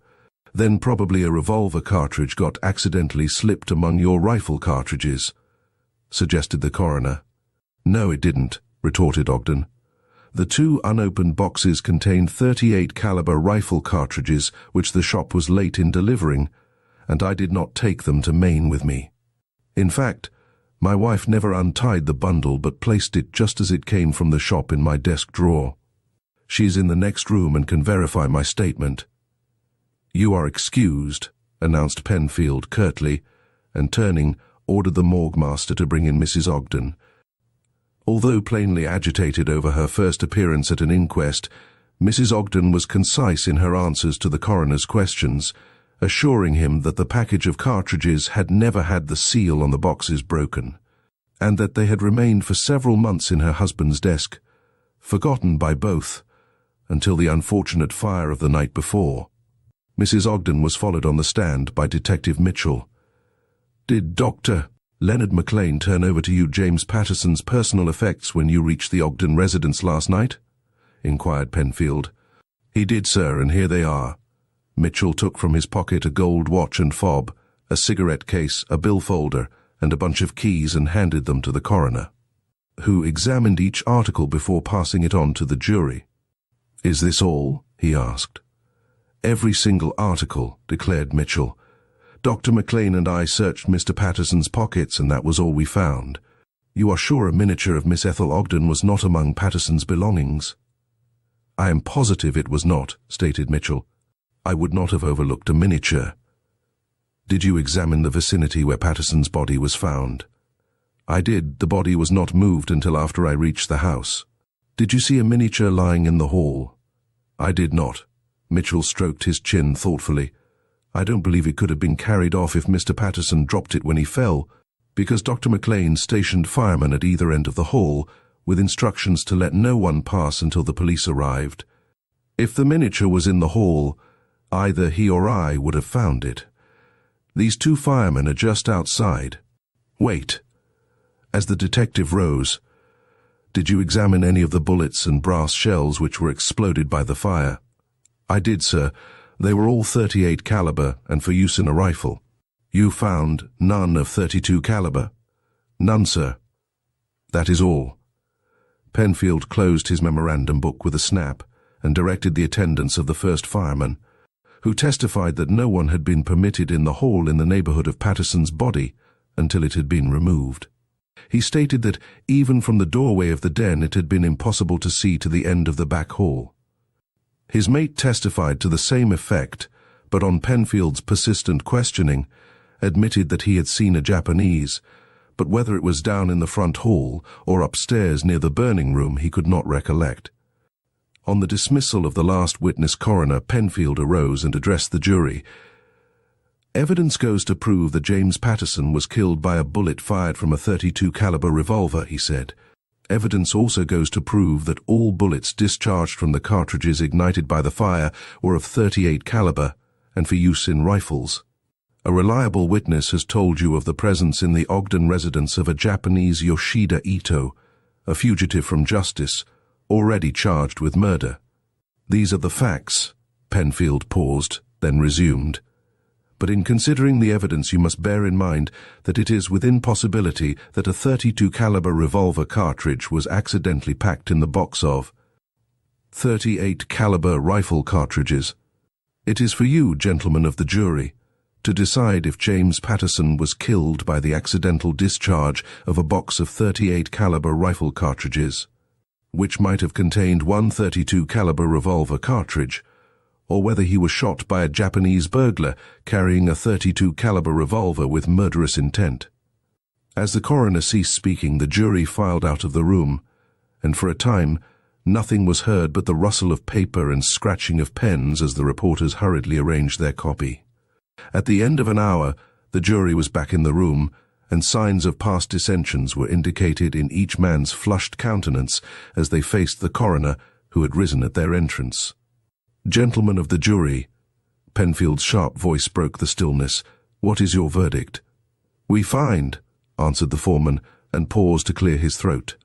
Then probably a revolver cartridge got accidentally slipped among your rifle cartridges, suggested the coroner. No, it didn't, retorted Ogden. The 2 unopened boxes contained 38 caliber rifle cartridges which the shop was late in delivering, and I did not take them to Maine with me. In fact, my wife never untied the bundle but placed it just as it came from the shop in my desk drawer. She's in the next room and can verify my statement. You are excused, announced Penfield curtly, and turning, ordered the morgue master to bring in Mrs. Ogden. Although plainly agitated over her first appearance at an inquest, Mrs. Ogden was concise in her answers to the coroner's questions, assuring him that the package of cartridges had never had the seal on the boxes broken, and that they had remained for several months in her husband's desk, forgotten by both, until the unfortunate fire of the night before. Mrs. Ogden was followed on the stand by Detective Mitchell. Did Dr. Leonard McLean turn over to you James Patterson's personal effects when you reached the Ogden residence last night? Inquired Penfield. He did, sir, and here they are. Mitchell took from his pocket a gold watch and fob, a cigarette case, a bill folder, and a bunch of keys and handed them to the coroner, who examined each article before passing it on to the jury. Is this all? He asked. Every single article, declared Mitchell. Dr. McLean and I searched Mr. Patterson's pockets, and that was all we found. You are sure a miniature of Miss Ethel Ogden was not among Patterson's belongings? I am positive it was not, stated Mitchell. I would not have overlooked a miniature. Did you examine the vicinity where Patterson's body was found? I did. The body was not moved until after I reached the house. Did you see a miniature lying in the hall? I did not. Mitchell stroked his chin thoughtfully. I don't believe it could have been carried off if Mr. Patterson dropped it when he fell, because Dr. McLean stationed firemen at either end of the hall, with instructions to let no one pass until the police arrived. If the miniature was in the hall, either he or I would have found it. These 2 firemen are just outside. Wait. As the detective rose, did you examine any of the bullets and brass shells which were exploded by the fire? I did, sir. They were all 38 caliber and for use in a rifle. You found none of 32 caliber? None, sir. That is all. Penfield closed his memorandum book with a snap and directed the attendance of the first fireman, who testified that no one had been permitted in the hall in the neighborhood of Patterson's body until it had been removed. He stated that even from the doorway of the den it had been impossible to see to the end of the back hall. His mate testified to the same effect, but on Penfield's persistent questioning, admitted that he had seen a Japanese, but whether it was down in the front hall or upstairs near the burning room he could not recollect. On the dismissal of the last witness coroner, Penfield arose and addressed the jury. Evidence goes to prove that James Patterson was killed by a bullet fired from a .32 caliber revolver, he said. Evidence also goes to prove that all bullets discharged from the cartridges ignited by the fire were of .38 caliber and for use in rifles. A reliable witness has told you of the presence in the Ogden residence of a Japanese Yoshida Ito, a fugitive from justice, already charged with murder. These are the facts. Penfield paused, then resumed. But in considering the evidence you must bear in mind that it is within possibility that a .32 caliber revolver cartridge was accidentally packed in the box of .38 caliber rifle cartridges. It is for you, gentlemen of the jury, to decide if James Patterson was killed by the accidental discharge of a box of .38 caliber rifle cartridges, which might have contained one .32 caliber revolver cartridge, or whether he was shot by a Japanese burglar carrying a .32 caliber revolver with murderous intent. As the coroner ceased speaking, the jury filed out of the room, and for a time nothing was heard but the rustle of paper and scratching of pens as the reporters hurriedly arranged their copy. At the end of an hour, the jury was back in the room, and signs of past dissensions were indicated in each man's flushed countenance as they faced the coroner, who had risen at their entrance. Gentlemen of the jury, Penfield's sharp voice broke the stillness, what is your verdict? We find, answered the foreman, and paused to clear his throat.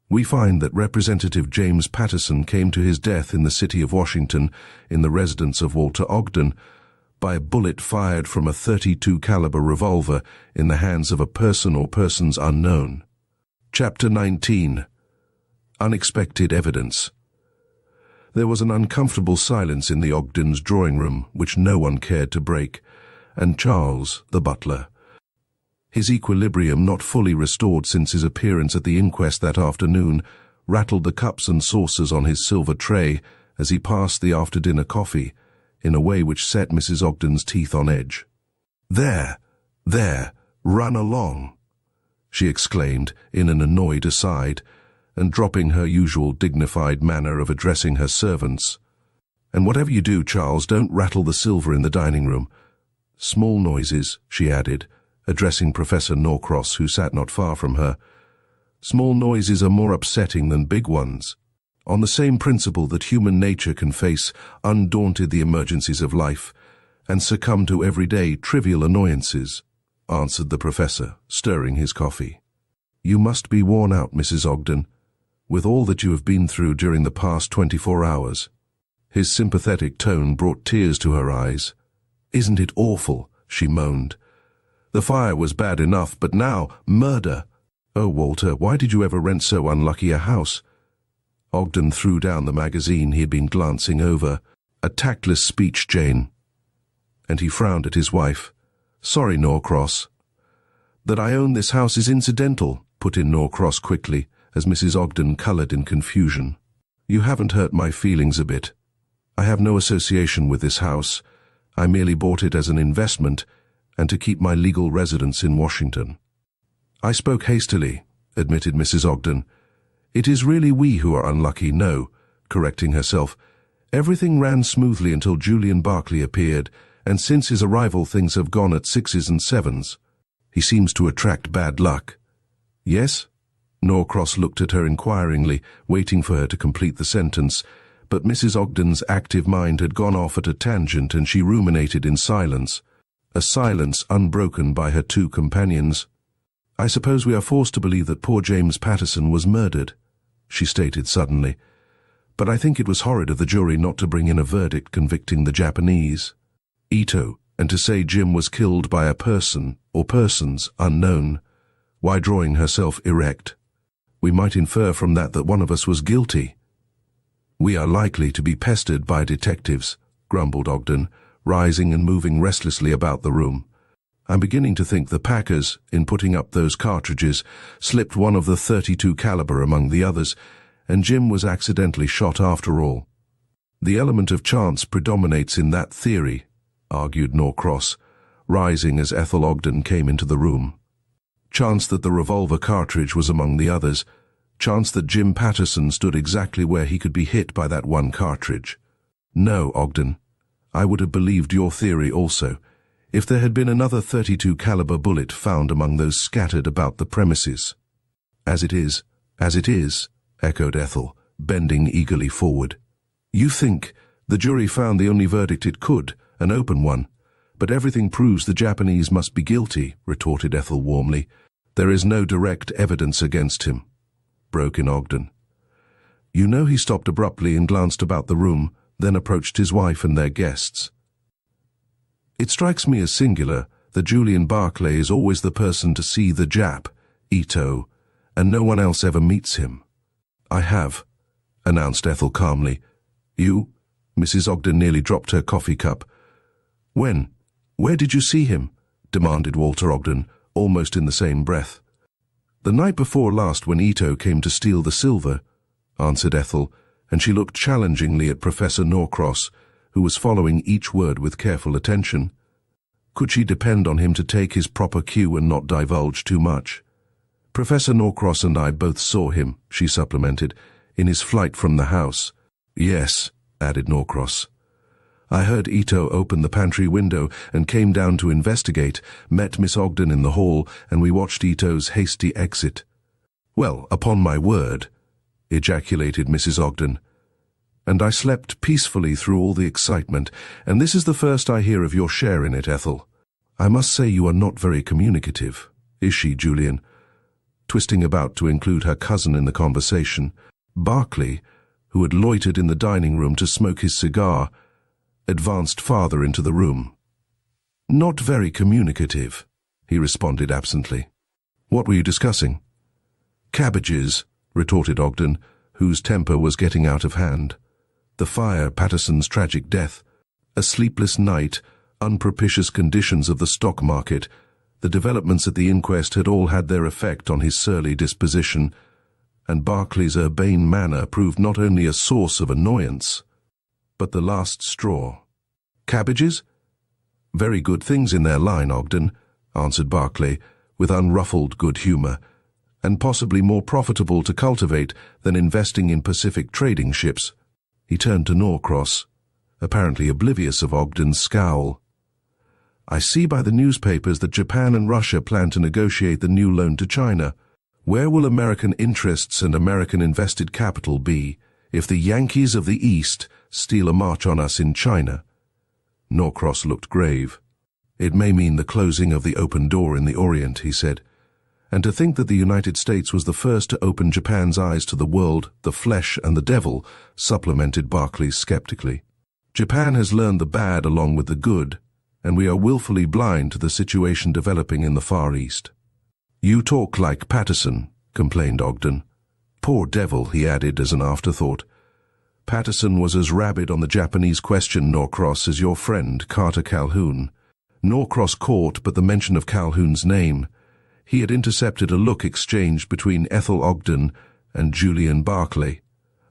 "We find that Representative James Patterson came to his death in the city of Washington, in the residence of Walter Ogden, by a bullet fired from a .32 caliber revolver in the hands of a person or persons unknown." Chapter 19. Unexpected Evidence. There was an uncomfortable silence in the Ogdens' drawing room, which no one cared to break, and Charles, the butler, his equilibrium not fully restored since his appearance at the inquest that afternoon, rattled the cups and saucers on his silver tray as he passed the after-dinner coffee, in a way which set Mrs. Ogden's teeth on edge. "There, run along," she exclaimed in an annoyed aside, and dropping her usual dignified manner of addressing her servants. "And whatever you do, Charles, don't rattle the silver in the dining room. Small noises," she added, addressing Professor Norcross, who sat not far from her. "Small noises are more upsetting than big ones. On the same principle that human nature can face undaunted the emergencies of life and succumb to everyday trivial annoyances," answered the professor, stirring his coffee. "You must be worn out, Mrs. Ogden, with all that you have been through during the past 24 hours. His sympathetic tone brought tears to her eyes. "Isn't it awful?" she moaned. "The fire was bad enough, but now murder. Oh, Walter, why did you ever rent so unlucky a house?" Ogden threw down the magazine he had been glancing over. "A tactless speech, Jane." And he frowned at his wife. "Sorry, Norcross." "That I own this house is incidental," put in Norcross quickly, as Mrs. Ogden coloured in confusion. "You haven't hurt my feelings a bit. I have no association with this house. I merely bought it as an investment and to keep my legal residence in Washington." "I spoke hastily," admitted Mrs. Ogden. "It is really we who are unlucky, no," correcting herself. "Everything ran smoothly until Julian Barclay appeared, and since his arrival things have gone at 6s and 7s. He seems to attract bad luck." "Yes?" Norcross looked at her inquiringly, waiting for her to complete the sentence, but Mrs. Ogden's active mind had gone off at a tangent and she ruminated in silence, a silence unbroken by her two companions. "I suppose we are forced to believe that poor James Patterson was murdered," she stated suddenly. "But I think it was horrid of the jury not to bring in a verdict convicting the Japanese, Ito, and to say Jim was killed by a person or persons unknown. Why drawing herself erect? We might infer from that one of us was guilty." "We are likely to be pestered by detectives," grumbled Ogden, rising and moving restlessly about the room. "I'm beginning to think the packers, in putting up those cartridges, slipped one of the .32 caliber among the others, and Jim was accidentally shot after all." "The element of chance predominates in that theory," argued Norcross, rising as Ethel Ogden came into the room. "Chance that the revolver cartridge was among the others. Chance that Jim Patterson stood exactly where he could be hit by that one cartridge. No, Ogden, I would have believed your theory also, if there had been another .32 caliber bullet found among those scattered about the premises." As it is, echoed Ethel, bending eagerly forward. "You think the jury found the only verdict it could, an open one, but everything proves the Japanese must be guilty," retorted Ethel warmly. "There is no direct evidence against him," broke in Ogden. "You know," he stopped abruptly and glanced about the room, then approached his wife and their guests. "It strikes me as singular that Julian Barclay is always the person to see the Jap, Ito, and no one else ever meets him." "I have," announced Ethel calmly. "You?" Mrs. Ogden nearly dropped her coffee cup. "When? Where did you see him?" demanded Walter Ogden, almost in the same breath. "The night before last when Ito came to steal the silver," answered Ethel, and she looked challengingly at Professor Norcross, who was following each word with careful attention. Could she depend on him to take his proper cue and not divulge too much? "Professor Norcross and I both saw him," she supplemented, "in his flight from the house." "Yes," added Norcross. "I heard Ito open the pantry window and came down to investigate, met Miss Ogden in the hall, and we watched Ito's hasty exit." "Well, upon my word," ejaculated Mrs. Ogden. "And I slept peacefully through all the excitement, and this is the first I hear of your share in it, Ethel. I must say you are not very communicative. Is she, Julian? Twisting about to include her cousin in the conversation, Barclay, who had loitered in the dining room to smoke his cigar, advanced farther into the room. Not very communicative, he responded absently. What were you discussing? Cabbages, retorted Ogden, whose temper was getting out of hand. The fire, Patterson's tragic death, a sleepless night, unpropitious conditions of the stock market, the developments at the inquest had all had their effect on his surly disposition, and Barclay's urbane manner proved not only a source of annoyance, but the last straw. Cabbages? Very good things in their line, Ogden, answered Barclay, with unruffled good humour, and possibly more profitable to cultivate than investing in Pacific trading ships. He turned to Norcross, apparently oblivious of Ogden's scowl. I see by the newspapers that Japan and Russia plan to negotiate the new loan to China. Where will American interests and American invested capital be if the Yankees of the East steal a march on us in China? Norcross looked grave. It may mean the closing of the open door in the Orient, he said. And to think that the United States was the first to open Japan's eyes to the world, the flesh and the devil, supplemented Barclay skeptically. Japan has learned the bad along with the good, and we are willfully blind to the situation developing in the Far East. You talk like Patterson, complained Ogden. Poor devil, he added as an afterthought. Patterson was as rabid on the Japanese question, Norcross, as your friend Carter Calhoun. Norcross caught but the mention of Calhoun's name. He had intercepted a look exchanged between Ethel Ogden and Julian Barclay,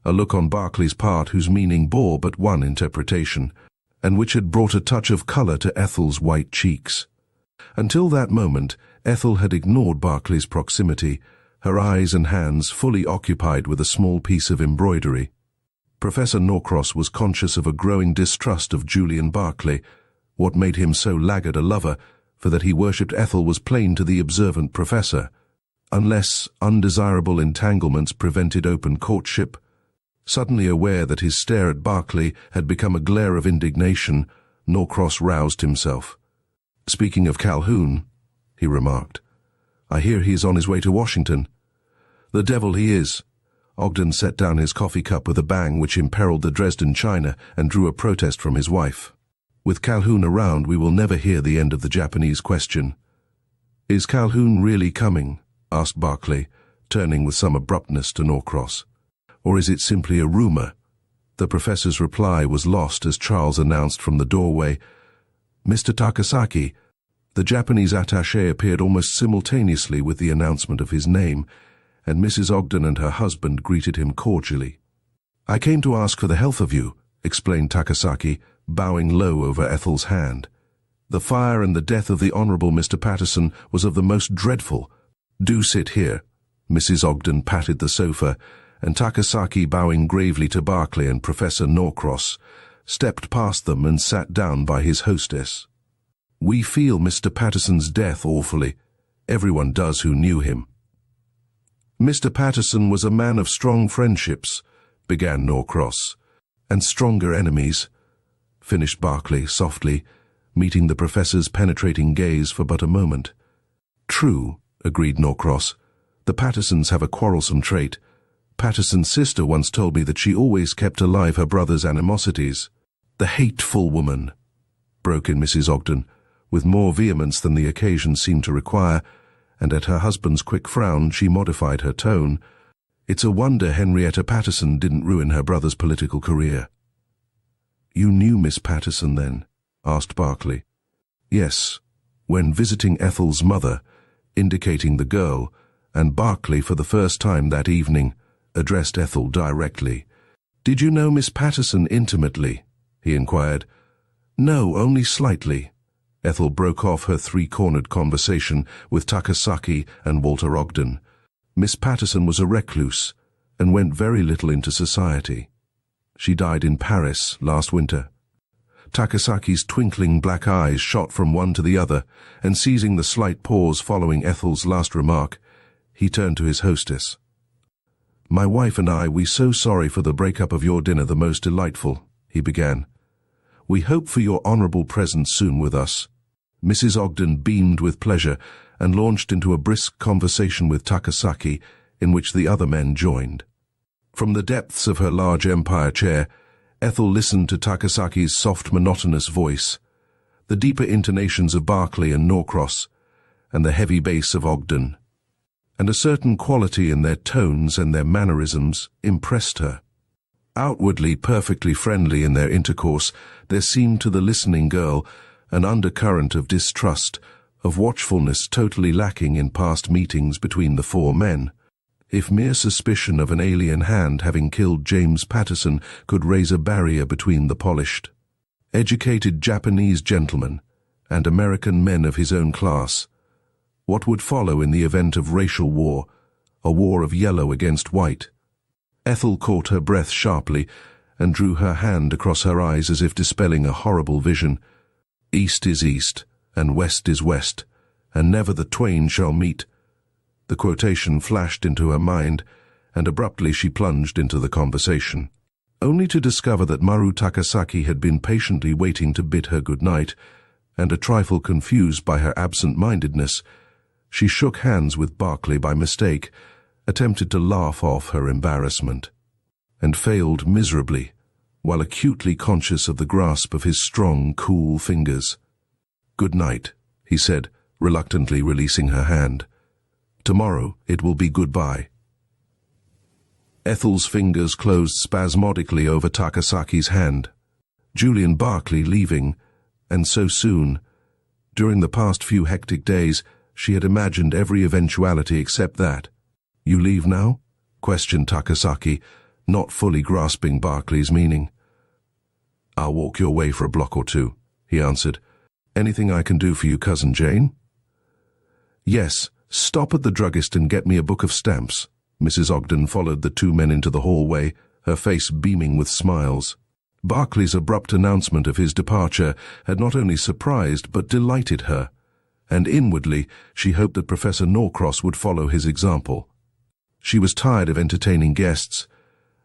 a look on Barclay's part whose meaning bore but one interpretation, and which had brought a touch of colour to Ethel's white cheeks. Until that moment, Ethel had ignored Barclay's proximity, her eyes and hands fully occupied with a small piece of embroidery. Professor Norcross was conscious of a growing distrust of Julian Barclay. What made him so laggard a lover, for that he worshipped Ethel, was plain to the observant professor. Unless undesirable entanglements prevented open courtship. Suddenly aware that his stare at Barclay had become a glare of indignation, Norcross roused himself. Speaking of Calhoun, he remarked, I hear he is on his way to Washington. The devil he is. Ogden set down his coffee cup with a bang which imperiled the Dresden china and drew a protest from his wife. With Calhoun around, we will never hear the end of the Japanese question. Is Calhoun really coming? Asked Barclay, turning with some abruptness to Norcross. Or is it simply a rumour? The professor's reply was lost as Charles announced from the doorway, Mr. Takasaki. The Japanese attaché appeared almost simultaneously with the announcement of his name, and Mrs. Ogden and her husband greeted him cordially. I came to ask for the health of you, explained Takasaki, bowing low over Ethel's hand. The fire and the death of the Honourable Mr. Patterson was of the most dreadful. Do sit here. Mrs. Ogden patted the sofa, and Takasaki, bowing gravely to Barclay and Professor Norcross, stepped past them and sat down by his hostess. We feel Mr. Patterson's death awfully. Everyone does who knew him. Mr. Patterson was a man of strong friendships, began Norcross, and stronger enemies, finished Barclay softly, meeting the professor's penetrating gaze for but a moment. True, agreed Norcross. The Pattersons have a quarrelsome trait. Patterson's sister once told me that she always kept alive her brother's animosities. The hateful woman, broke in Mrs. Ogden, with more vehemence than the occasion seemed to require, and at her husband's quick frown she modified her tone. It's a wonder Henrietta Patterson didn't ruin her brother's political career. You knew Miss Patterson then? Asked Barclay. Yes, when visiting Ethel's mother, indicating the girl, and Barclay for the first time that evening addressed Ethel directly. Did you know Miss Patterson intimately? He inquired. No, only slightly. Ethel broke off her three-cornered conversation with Takasaki and Walter Ogden. Miss Patterson was a recluse and went very little into society. She died in Paris last winter. Takasaki's twinkling black eyes shot from one to the other, and seizing the slight pause following Ethel's last remark, he turned to his hostess. My wife and I, we so sorry for the breakup of your dinner, the most delightful, he began. We hope for your honourable presence soon with us. Mrs. Ogden beamed with pleasure, and launched into a brisk conversation with Takasaki, in which the other men joined. From the depths of her large empire chair, Ethel listened to Takasaki's soft, monotonous voice, the deeper intonations of Barclay and Norcross, and the heavy bass of Ogden. And a certain quality in their tones and their mannerisms impressed her. Outwardly perfectly friendly in their intercourse, there seemed to the listening girl an undercurrent of distrust, of watchfulness totally lacking in past meetings between the four men. If mere suspicion of an alien hand having killed James Patterson could raise a barrier between the polished, educated Japanese gentleman and American men of his own class, what would follow in the event of racial war, a war of yellow against white? Ethel caught her breath sharply and drew her hand across her eyes as if dispelling a horrible vision. East is east, and west is west, and never the twain shall meet. The quotation flashed into her mind, and abruptly she plunged into the conversation, only to discover that Maru Takasaki had been patiently waiting to bid her good night, and a trifle confused by her absent-mindedness, she shook hands with Barclay by mistake, attempted to laugh off her embarrassment, and failed miserably, while acutely conscious of the grasp of his strong, cool fingers. "Good night," he said, reluctantly releasing her hand. "Tomorrow it will be goodbye." Ethel's fingers closed spasmodically over Takasaki's hand. Julian Barclay leaving, and so soon. During the past few hectic days, she had imagined every eventuality except that. "You leave now?" questioned Takasaki, not fully grasping Barclay's meaning. "I'll walk your way for a block or two," he answered. "Anything I can do for you, Cousin Jane?" "Yes, stop at the druggist and get me a book of stamps." Mrs. Ogden followed the two men into the hallway, her face beaming with smiles. Barclay's abrupt announcement of his departure had not only surprised but delighted her, and inwardly she hoped that Professor Norcross would follow his example. She was tired of entertaining guests,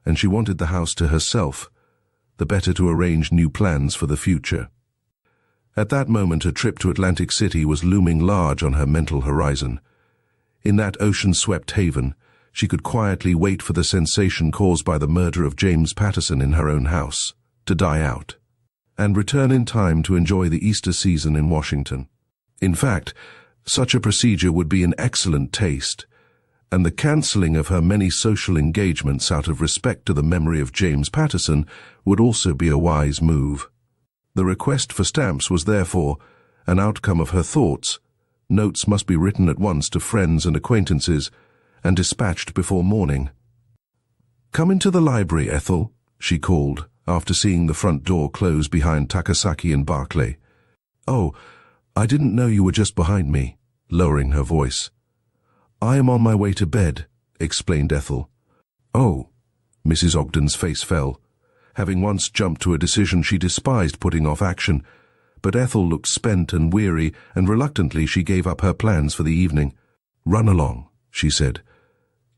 and she wanted the house to herself, the better to arrange new plans for the future. At that moment a trip to Atlantic City was looming large on her mental horizon. In that ocean-swept haven, she could quietly wait for the sensation caused by the murder of James Patterson in her own house to die out, and return in time to enjoy the Easter season in Washington. In fact, such a procedure would be in excellent taste, and the cancelling of her many social engagements out of respect to the memory of James Patterson would also be a wise move. The request for stamps was therefore an outcome of her thoughts. Notes must be written at once to friends and acquaintances, and dispatched before morning. "Come into the library, Ethel," she called, after seeing the front door close behind Takasaki and Barclay. "Oh, I didn't know you were just behind me," lowering her voice. "I am on my way to bed," explained Ethel. "Oh," Mrs. Ogden's face fell. Having once jumped to a decision, she despised putting off action, but Ethel looked spent and weary, and reluctantly she gave up her plans for the evening. "Run along," she said.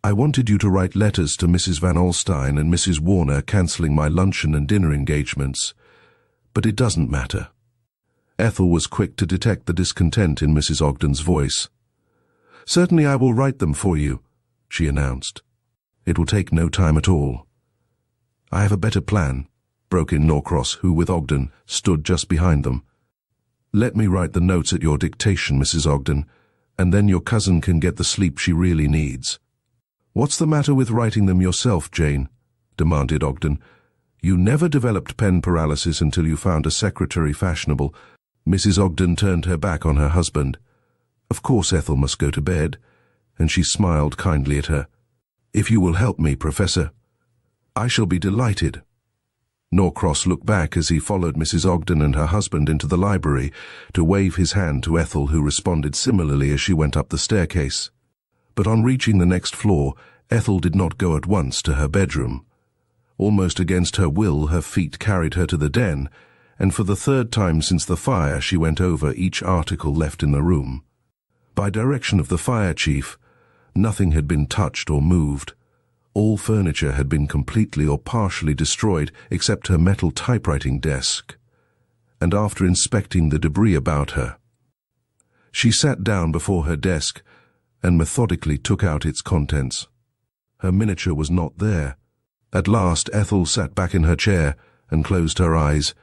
"I wanted you to write letters to Mrs. Van Alstyne and Mrs. Warner cancelling my luncheon and dinner engagements, but it doesn't matter." Ethel was quick to detect the discontent in Mrs. Ogden's voice. "Certainly I will write them for you," she announced. "It will take no time at all." "I have a better plan," broke in Norcross, who, with Ogden, stood just behind them. "Let me write the notes at your dictation, Mrs. Ogden, and then your cousin can get the sleep she really needs." "What's the matter with writing them yourself, Jane?" demanded Ogden. "You never developed pen paralysis until you found a secretary fashionable." Mrs. Ogden turned her back on her husband. "Of course Ethel must go to bed," and she smiled kindly at her. "If you will help me, Professor." "I shall be delighted." Norcross looked back as he followed Mrs. Ogden and her husband into the library to wave his hand to Ethel, who responded similarly as she went up the staircase. But on reaching the next floor, Ethel did not go at once to her bedroom. Almost against her will, her feet carried her to the den, and for the third time since the fire she went over each article left in the room. By direction of the fire chief, nothing had been touched or moved. All furniture had been completely or partially destroyed except her metal typewriting desk. And after inspecting the debris about her, She sat down before her desk and methodically took out its contents. Her miniature was not there. At last Ethel sat back in her chair and closed her eyes,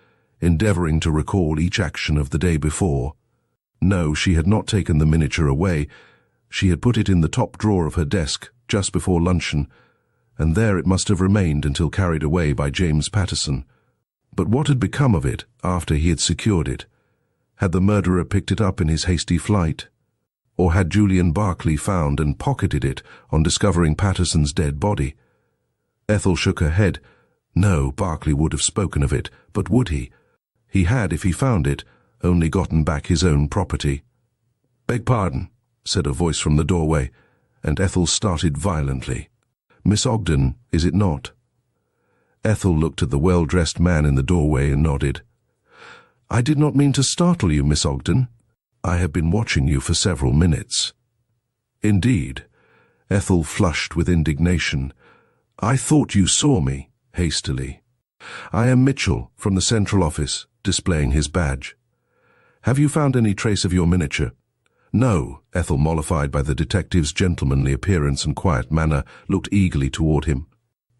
endeavoring to recall each action of the day before. No, she had not taken the miniature away. She had put it in the top drawer of her desk just before luncheon, and there it must have remained until carried away by James Patterson. But what had become of it after he had secured it? Had the murderer picked it up in his hasty flight? Or had Julian Barclay found and pocketed it on discovering Patterson's dead body? Ethel shook her head. No, Barclay would have spoken of it, but would he? He had, if he found it, only gotten back his own property. "Beg pardon," said a voice from the doorway, and Ethel started violently. "Miss Ogden, is it not?" Ethel looked at the well-dressed man in the doorway and nodded. "I did not mean to startle you, Miss Ogden. I have been watching you for several minutes." "Indeed?" Ethel flushed with indignation. "I thought you saw me," hastily. "I am Mitchell, from the central office," displaying his badge. "Have you found any trace of your miniature?" "No," Ethel, mollified by the detective's gentlemanly appearance and quiet manner, looked eagerly toward him.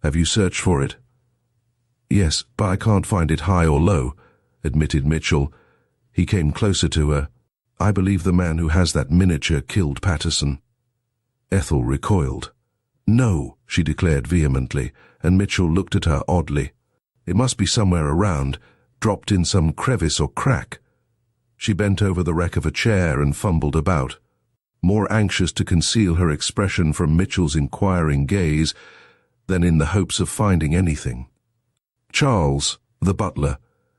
"Have you searched for it?" "Yes, but I can't find it high or low," admitted Mitchell. He came closer to her. "I believe the man who has that miniature killed Patterson." Ethel recoiled. "No," she declared vehemently, and Mitchell looked at her oddly. "It must be somewhere around, dropped in some crevice or crack." She bent over the wreck of a chair and fumbled about, more anxious to conceal her expression from Mitchell's inquiring gaze than in the hopes of finding anything. "Charles, the butler,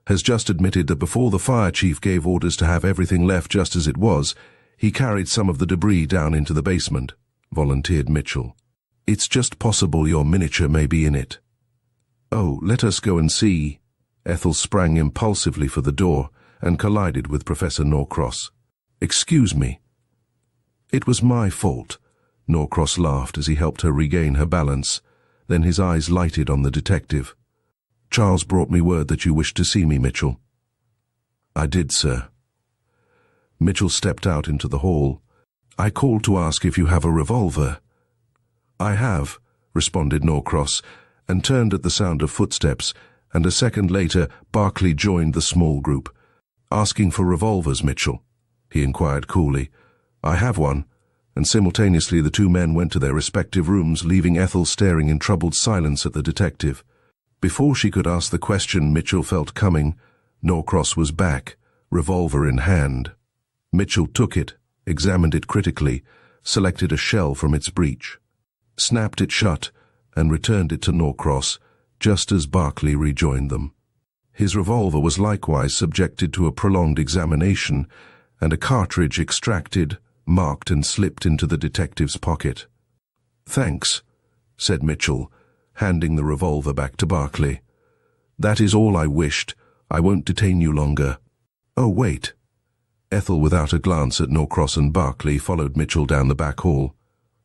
has just admitted that before the fire chief gave orders to have everything left just as it was, he carried some of the debris down into the basement," volunteered Mitchell. "It's just possible your miniature may be in it." "Oh, let us go and see." Ethel sprang impulsively for the door and collided with Professor Norcross. "Excuse me." "It was my fault," Norcross laughed as he helped her regain her balance. Then his eyes lighted on the detective. "Charles brought me word that you wished to see me, Mitchell." "I did, sir." Mitchell stepped out into the hall. "I called to ask if you have a revolver." "I have," responded Norcross, and turned at the sound of footsteps, and a second later Barclay joined the small group. "Asking for revolvers, Mitchell?" he inquired coolly. "I have one," and simultaneously the two men went to their respective rooms, leaving Ethel staring in troubled silence at the detective. Before she could ask the question Mitchell felt coming, Norcross was back, revolver in hand. Mitchell took it, examined it critically, selected a shell from its breech, snapped it shut, and returned it to Norcross, just as Barclay rejoined them. His revolver was likewise subjected to a prolonged examination, and a cartridge extracted, marked, and slipped into the detective's pocket. "Thanks," said Mitchell, handing the revolver back to Barclay. "That is all I wished. I won't detain you longer." "Oh, wait." Ethel, without a glance at Norcross and Barclay, followed Mitchell down the back hall.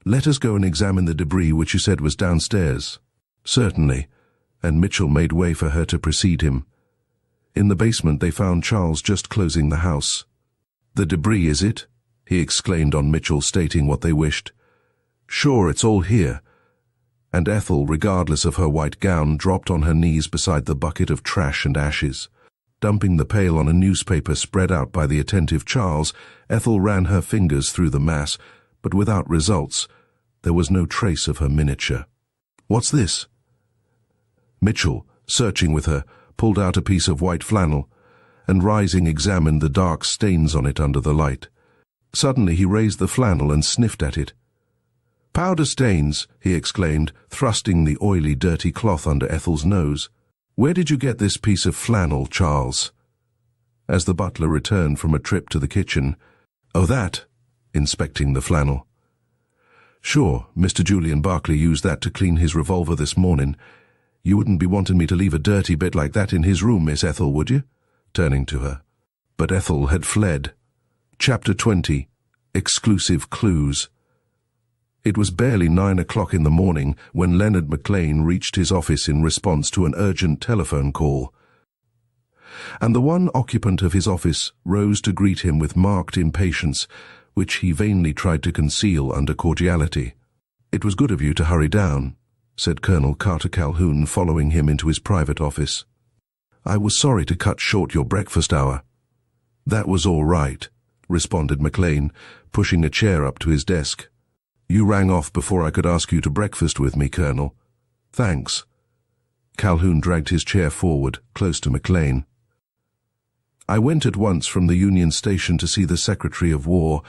"Let us go and examine the debris which you said was downstairs." "Certainly," and Mitchell made way for her to precede him. In the basement they found Charles just closing the house. "The debris, is it?" he exclaimed on Mitchell stating what they wished. "Sure, it's all here." And Ethel, regardless of her white gown, dropped on her knees beside the bucket of trash and ashes. Dumping the pail on a newspaper spread out by the attentive Charles, Ethel ran her fingers through the mass, but without results. There was no trace of her miniature. "What's this?" Mitchell, searching with her, pulled out a piece of white flannel, and rising examined the dark stains on it under the light. Suddenly he raised the flannel and sniffed at it. "Powder stains," he exclaimed, thrusting the oily, dirty cloth under Ethel's nose. "Where did you get this piece of flannel, Charles?" As the butler returned from a trip to the kitchen, "Oh, that," inspecting the flannel. "Sure, Mr. Julian Barclay used that to clean his revolver this morning. You wouldn't be wanting me to leave a dirty bit like that in his room, Miss Ethel, would you?" Turning to her. But Ethel had fled. Chapter 20. Exclusive Clues. It was barely 9 o'clock in the morning when Leonard McLean reached his office in response to an urgent telephone call. and the one occupant of his office rose to greet him with marked impatience, which he vainly tried to conceal under cordiality. "It was good of you to hurry down," said Colonel Carter Calhoun, following him into his private office. "I was sorry to cut short your breakfast hour." "That was all right," responded McLean, pushing a chair up to his desk. "You rang off before I could ask you to breakfast with me, Colonel." "Thanks." Calhoun dragged his chair forward, close to McLean. "I went at once from the Union Station to see the Secretary of War,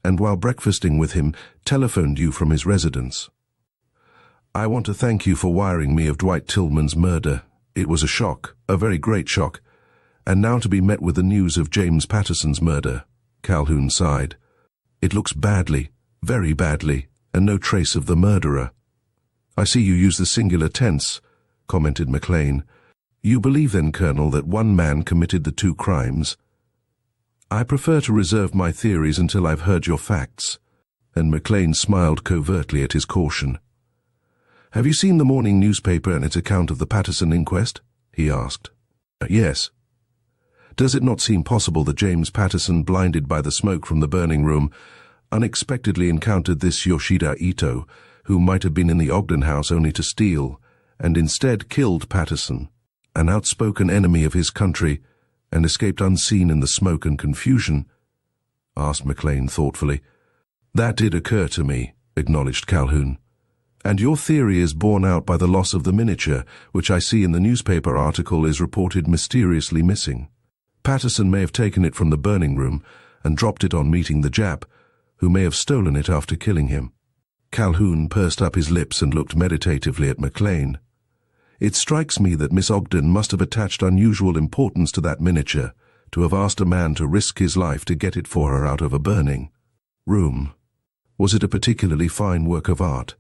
and while breakfasting with him, telephoned you from his residence. I want to thank you for wiring me of Dwight Tillman's murder. It was a shock, a very great shock. And now to be met with the news of James Patterson's murder." Calhoun sighed. "It looks badly, very badly, and no trace of the murderer." "I see you use the singular tense," commented McLean. "You believe then, Colonel, that one man committed the two crimes?" "I prefer to reserve my theories until I've heard your facts," and McLean smiled covertly at his caution. "Have you seen the morning newspaper and its account of the Patterson inquest?" he asked. "Yes." "Does it not seem possible that James Patterson, blinded by the smoke from the burning room, unexpectedly encountered this Yoshida Ito, who might have been in the Ogden house only to steal, and instead killed Patterson, an outspoken enemy of his country, and escaped unseen in the smoke and confusion?" asked McLean thoughtfully. "That did occur to me," acknowledged Calhoun. "And your theory is borne out by the loss of the miniature, which I see in the newspaper article is reported mysteriously missing. Patterson may have taken it from the burning room and dropped it on meeting the Jap, who may have stolen it after killing him." Calhoun pursed up his lips and looked meditatively at McLean. "It strikes me that Miss Ogden must have attached unusual importance to that miniature, to have asked a man to risk his life to get it for her out of a burning room. Was it a particularly fine work of art?"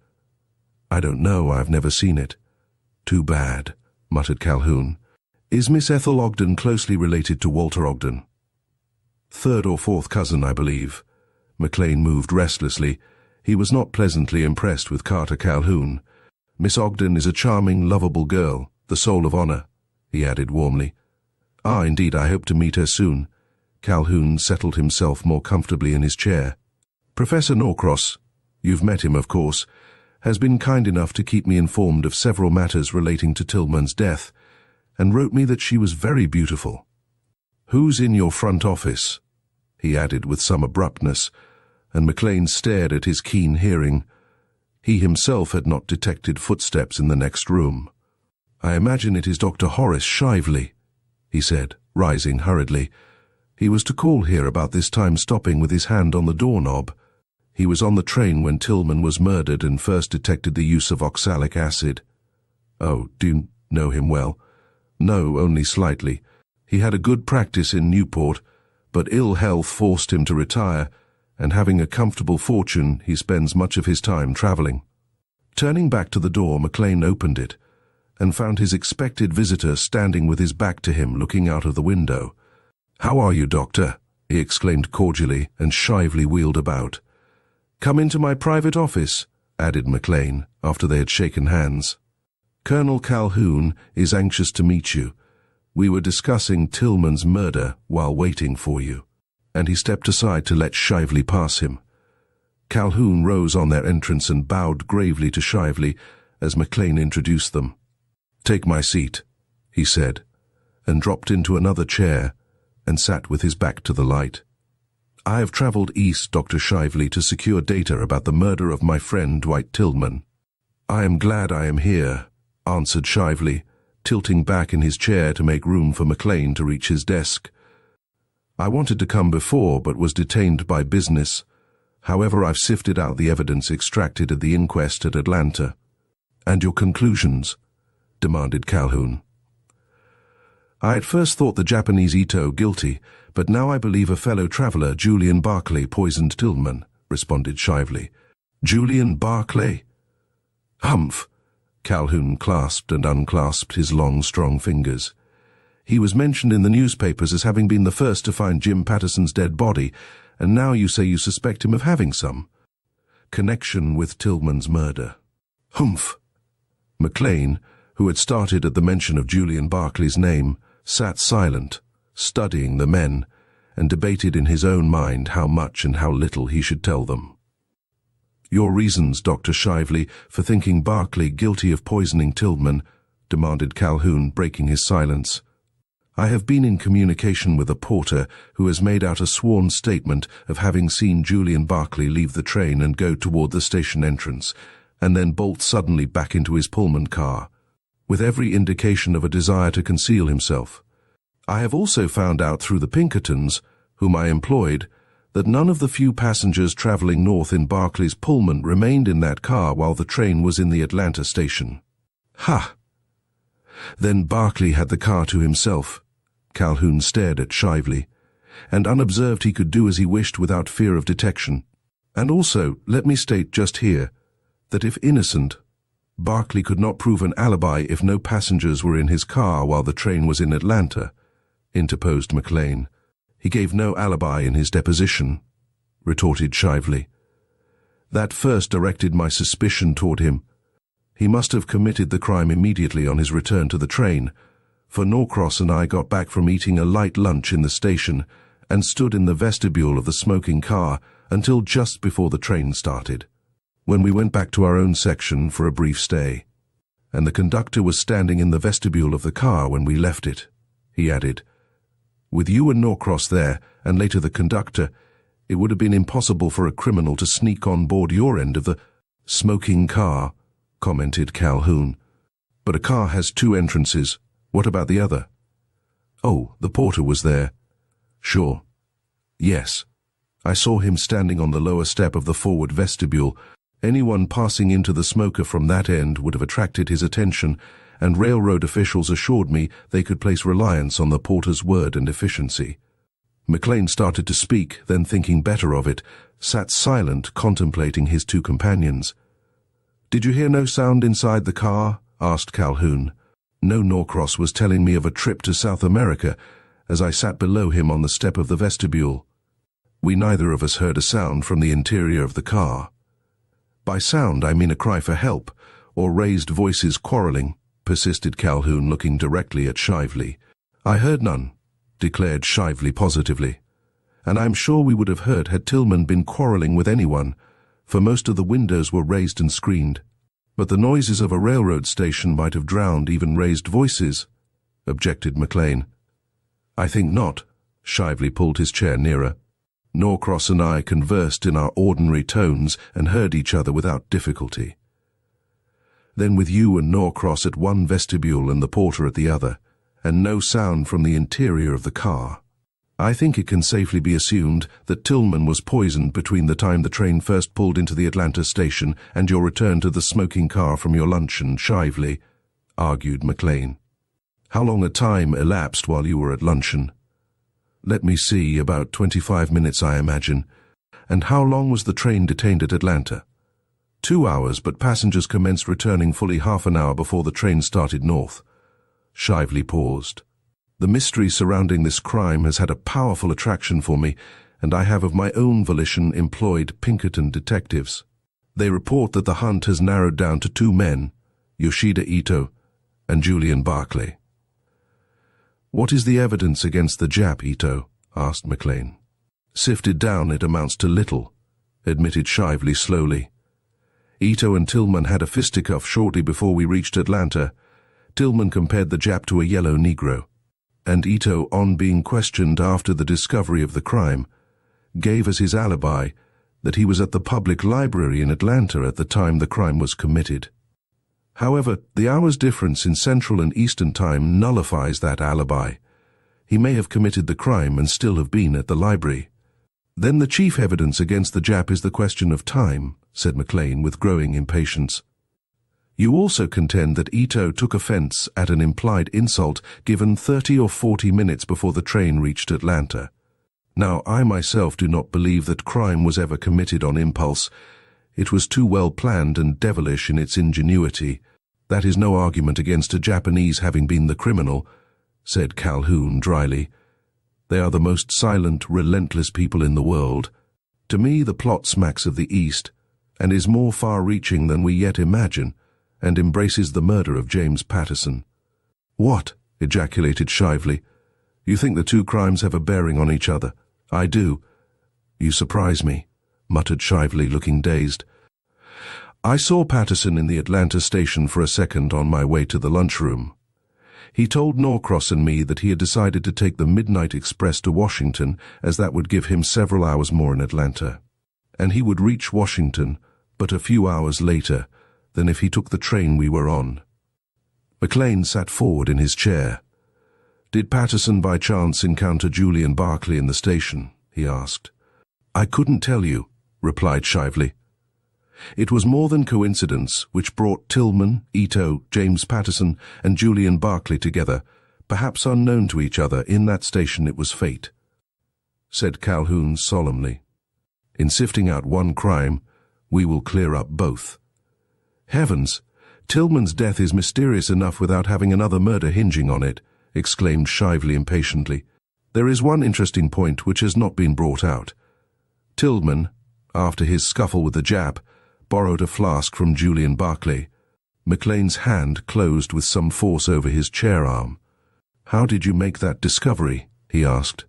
"I don't know, I've never seen it." "Too bad," muttered Calhoun. "Is Miss Ethel Ogden closely related to Walter Ogden?" "Third or fourth cousin, I believe." McLean moved restlessly. He was not pleasantly impressed with Carter Calhoun. "Miss Ogden is a charming, lovable girl, the soul of honor," he added warmly. "Ah, indeed, I hope to meet her soon." Calhoun settled himself more comfortably in his chair. "Professor Norcross, you've met him, of course, has been kind enough to keep me informed of several matters relating to Tillman's death, and wrote me that she was very beautiful. Who's in your front office?" he added with some abruptness, and McLean stared at his keen hearing. He himself had not detected footsteps in the next room. "I imagine it is Dr. Horace Shively," he said, rising hurriedly. "He was to call here about this time, stopping with his hand on the doorknob. He was on the train when Tillman was murdered and first detected the use of oxalic acid." "Oh, do you know him well?" "No, only slightly. He had a good practice in Newport, but ill health forced him to retire, and having a comfortable fortune, he spends much of his time traveling." Turning back to the door, McLean opened it, and found his expected visitor standing with his back to him, looking out of the window. "How are you, Doctor?" he exclaimed cordially, and Shively wheeled about. "Come into my private office," added McLean, after they had shaken hands. "Colonel Calhoun is anxious to meet you. We were discussing Tillman's murder while waiting for you," and he stepped aside to let Shively pass him. Calhoun rose on their entrance and bowed gravely to Shively as McLean introduced them. "Take my seat," he said, and dropped into another chair and sat with his back to the light. "I have traveled east, Dr. Shively, to secure data about the murder of my friend Dwight Tillman." "I am glad I am here," answered Shively, tilting back in his chair to make room for McLean to reach his desk. "I wanted to come before, but was detained by business. However, I've sifted out the evidence extracted at the inquest at Atlanta." "And your conclusions?" demanded Calhoun. "I at first thought the Japanese Ito guilty, but now I believe a fellow traveler, Julian Barclay, poisoned Tillman," responded Shively. "Julian Barclay?" "Humph!" Calhoun clasped and unclasped his long, strong fingers. "He was mentioned in the newspapers as having been the first to find Jim Patterson's dead body, and now you say you suspect him of having some connection with Tillman's murder." "Humph!" McLean, who had started at the mention of Julian Barclay's name, sat silent, studying the men, and debated in his own mind how much and how little he should tell them. "Your reasons, Dr. Shively, for thinking Barclay guilty of poisoning Tillman," demanded Calhoun, breaking his silence. "I have been in communication with a porter who has made out a sworn statement of having seen Julian Barclay leave the train and go toward the station entrance, and then bolt suddenly back into his Pullman car, with every indication of a desire to conceal himself. I have also found out through the Pinkertons, whom I employed, that none of the few passengers traveling north in Barclay's Pullman remained in that car while the train was in the Atlanta station." "Ha! Then Barclay had the car to himself." Calhoun stared at Shively. "And unobserved he could do as he wished without fear of detection. And also, let me state just here, that if innocent, Barclay could not prove an alibi if no passengers were in his car while the train was in Atlanta," interposed McLean. "He gave no alibi in his deposition," retorted Shively. "That first directed my suspicion toward him. He must have committed the crime immediately on his return to the train, for Norcross and I got back from eating a light lunch in the station and stood in the vestibule of the smoking car until just before the train started, when we went back to our own section for a brief stay. And the conductor was standing in the vestibule of the car when we left it," he added. "With you and Norcross there, and later the conductor, it would have been impossible for a criminal to sneak on board your end of the smoking car," commented Calhoun. "But a car has two entrances. What about the other?" "Oh, the porter was there." "Sure." "Yes. I saw him standing on the lower step of the forward vestibule. Anyone passing into the smoker from that end would have attracted his attention, and railroad officials assured me they could place reliance on the porter's word and efficiency." McLean started to speak, then thinking better of it, sat silent, contemplating his two companions. "Did you hear no sound inside the car?" asked Calhoun. "No, Norcross was telling me of a trip to South America, as I sat below him on the step of the vestibule. We neither of us heard a sound from the interior of the car." "By sound, I mean a cry for help, or raised voices quarreling," persisted Calhoun, looking directly at Shively. "I heard none," declared Shively positively. "And I'm sure we would have heard had Tillman been quarreling with anyone, for most of the windows were raised and screened. But the noises of a railroad station might have drowned even raised voices," objected McLean. "I think not." Shively pulled his chair nearer. "Norcross and I conversed in our ordinary tones and heard each other without difficulty. Then with you and Norcross at one vestibule and the porter at the other, and no sound from the interior of the car, I think it can safely be assumed that Tillman was poisoned between the time the train first pulled into the Atlanta station and your return to the smoking car from your luncheon, Shively," argued McLean. "How long a time elapsed while you were at luncheon?" "Let me see, about 25 minutes, I imagine." "And how long was the train detained at Atlanta?" 2 hours, but passengers commenced returning fully half an hour before the train started north." Shively paused. "The mystery surrounding this crime has had a powerful attraction for me, and I have of my own volition employed Pinkerton detectives. They report that the hunt has narrowed down to 2 men, Yoshida Ito and Julian Barclay." "What is the evidence against the Jap, Ito?" asked McLean. "Sifted down, it amounts to little," admitted Shively slowly. "Ito and Tillman had a fisticuff shortly before we reached Atlanta. Tillman compared the Jap to a yellow Negro, and Ito, on being questioned after the discovery of the crime, gave as his alibi that he was at the public library in Atlanta at the time the crime was committed. However, the hour's difference in Central and Eastern Time nullifies that alibi. He may have committed the crime and still have been at the library." "Then the chief evidence against the Jap is the question of time," said McLean with growing impatience. "You also contend that Ito took offense at an implied insult given 30 or 40 minutes before the train reached Atlanta. Now, I myself do not believe that crime was ever committed on impulse. It was too well planned and devilish in its ingenuity. That is no argument against a Japanese having been the criminal," said Calhoun dryly. "They are the most silent, relentless people in the world. To me, the plot smacks of the East, and is more far-reaching than we yet imagine, and embraces the murder of James Patterson." "What?" ejaculated Shively. "You think the two crimes have a bearing on each other?" "I do." "You surprise me," muttered Shively, looking dazed. "I saw Patterson in the Atlanta station for a second on my way to the lunchroom. He told Norcross and me that he had decided to take the midnight express to Washington, as that would give him several hours more in Atlanta. And he would reach Washington but a few hours later than if he took the train we were on." McLean sat forward in his chair. "Did Patterson by chance encounter Julian Barclay in the station?" he asked. "I couldn't tell you," replied Shively. "It was more than coincidence which brought Tillman, Ito, James Patterson, and Julian Barclay together, perhaps unknown to each other. In that station it was fate," said Calhoun solemnly. "In sifting out one crime, we will clear up both." "Heavens! Tillman's death is mysterious enough without having another murder hinging on it," exclaimed Shively impatiently. "There is one interesting point which has not been brought out. Tillman, after his scuffle with the Jap, borrowed a flask from Julian Barclay." McLean's hand closed with some force over his chair arm. "How did you make that discovery?" he asked.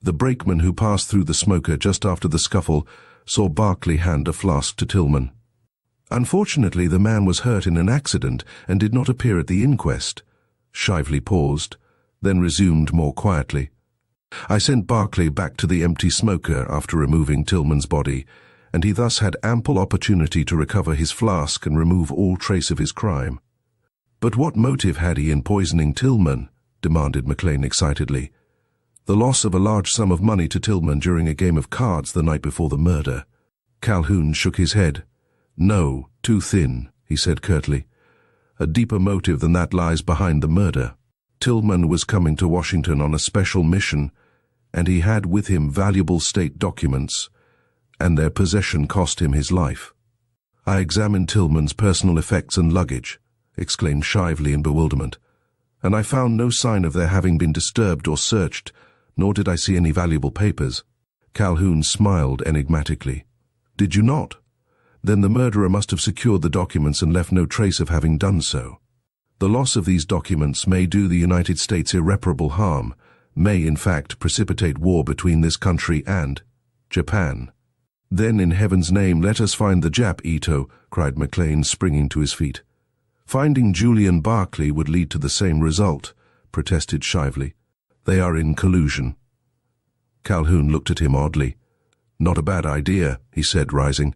"The brakeman who passed through the smoker just after the scuffle saw Barclay hand a flask to Tillman. Unfortunately, the man was hurt in an accident and did not appear at the inquest." Shively paused, then resumed more quietly. "I sent Barclay back to the empty smoker after removing Tillman's body, and he thus had ample opportunity to recover his flask and remove all trace of his crime." "But what motive had he in poisoning Tillman?" demanded McLean excitedly. "The loss of a large sum of money to Tillman during a game of cards the night before the murder." Calhoun shook his head. "No, too thin," he said curtly. "A deeper motive than that lies behind the murder. Tillman was coming to Washington on a special mission, and he had with him valuable state documents, and their possession cost him his life." "I examined Tillman's personal effects and luggage," exclaimed Shively in bewilderment, "and I found no sign of their having been disturbed or searched, nor did I see any valuable papers." Calhoun smiled enigmatically. "Did you not? Then the murderer must have secured the documents and left no trace of having done so. The loss of these documents may do the United States irreparable harm, may in fact precipitate war between this country and Japan." "Then in heaven's name let us find the Jap, Ito," cried McLean, springing to his feet. "Finding Julian Barclay would lead to the same result," protested Shively. "They are in collusion." Calhoun looked at him oddly. "Not a bad idea," he said, rising.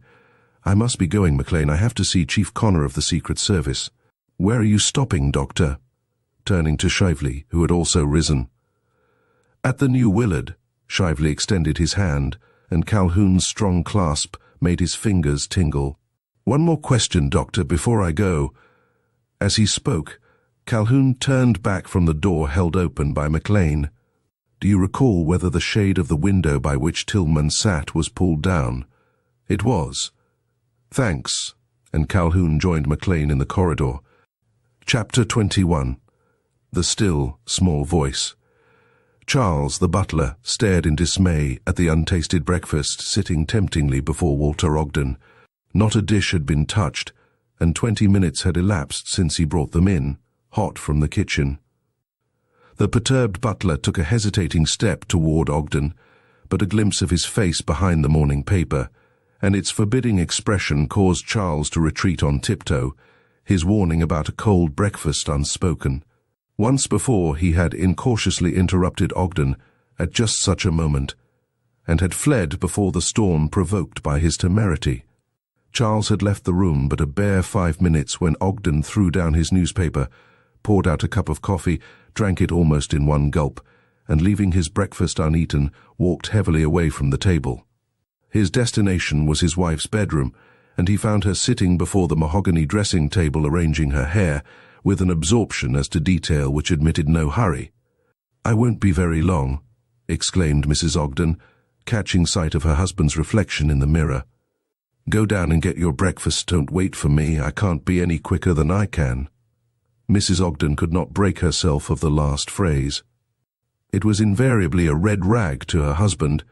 "I must be going, McLean. I have to see Chief Connor of the Secret Service." "Where are you stopping, Doctor?" turning to Shively, who had also risen. "At the New Willard." Shively extended his hand, and Calhoun's strong clasp made his fingers tingle. "One more question, Doctor, before I go." As he spoke, Calhoun turned back from the door held open by McLean. "Do you recall whether the shade of the window by which Tillman sat was pulled down?" "It was." "Thanks," and Calhoun joined McLean in the corridor. Chapter 21. The Still, Small Voice. Charles, the butler, stared in dismay at the untasted breakfast sitting temptingly before Walter Ogden. Not a dish had been touched, and 20 minutes had elapsed since he brought them in, hot from the kitchen. The perturbed butler took a hesitating step toward Ogden, but a glimpse of his face behind the morning paper, and its forbidding expression caused Charles to retreat on tiptoe, his warning about a cold breakfast unspoken. Once before he had incautiously interrupted Ogden at just such a moment, and had fled before the storm provoked by his temerity. Charles had left the room but a bare 5 minutes when Ogden threw down his newspaper, poured out a cup of coffee, drank it almost in one gulp, and leaving his breakfast uneaten, walked heavily away from the table. His destination was his wife's bedroom, and he found her sitting before the mahogany dressing table arranging her hair, with an absorption as to detail which admitted no hurry. "I won't be very long," exclaimed Mrs. Ogden, catching sight of her husband's reflection in the mirror. "Go down and get your breakfast. Don't wait for me. I can't be any quicker than I can." Mrs. Ogden could not break herself of the last phrase. It was invariably a red rag to her husband,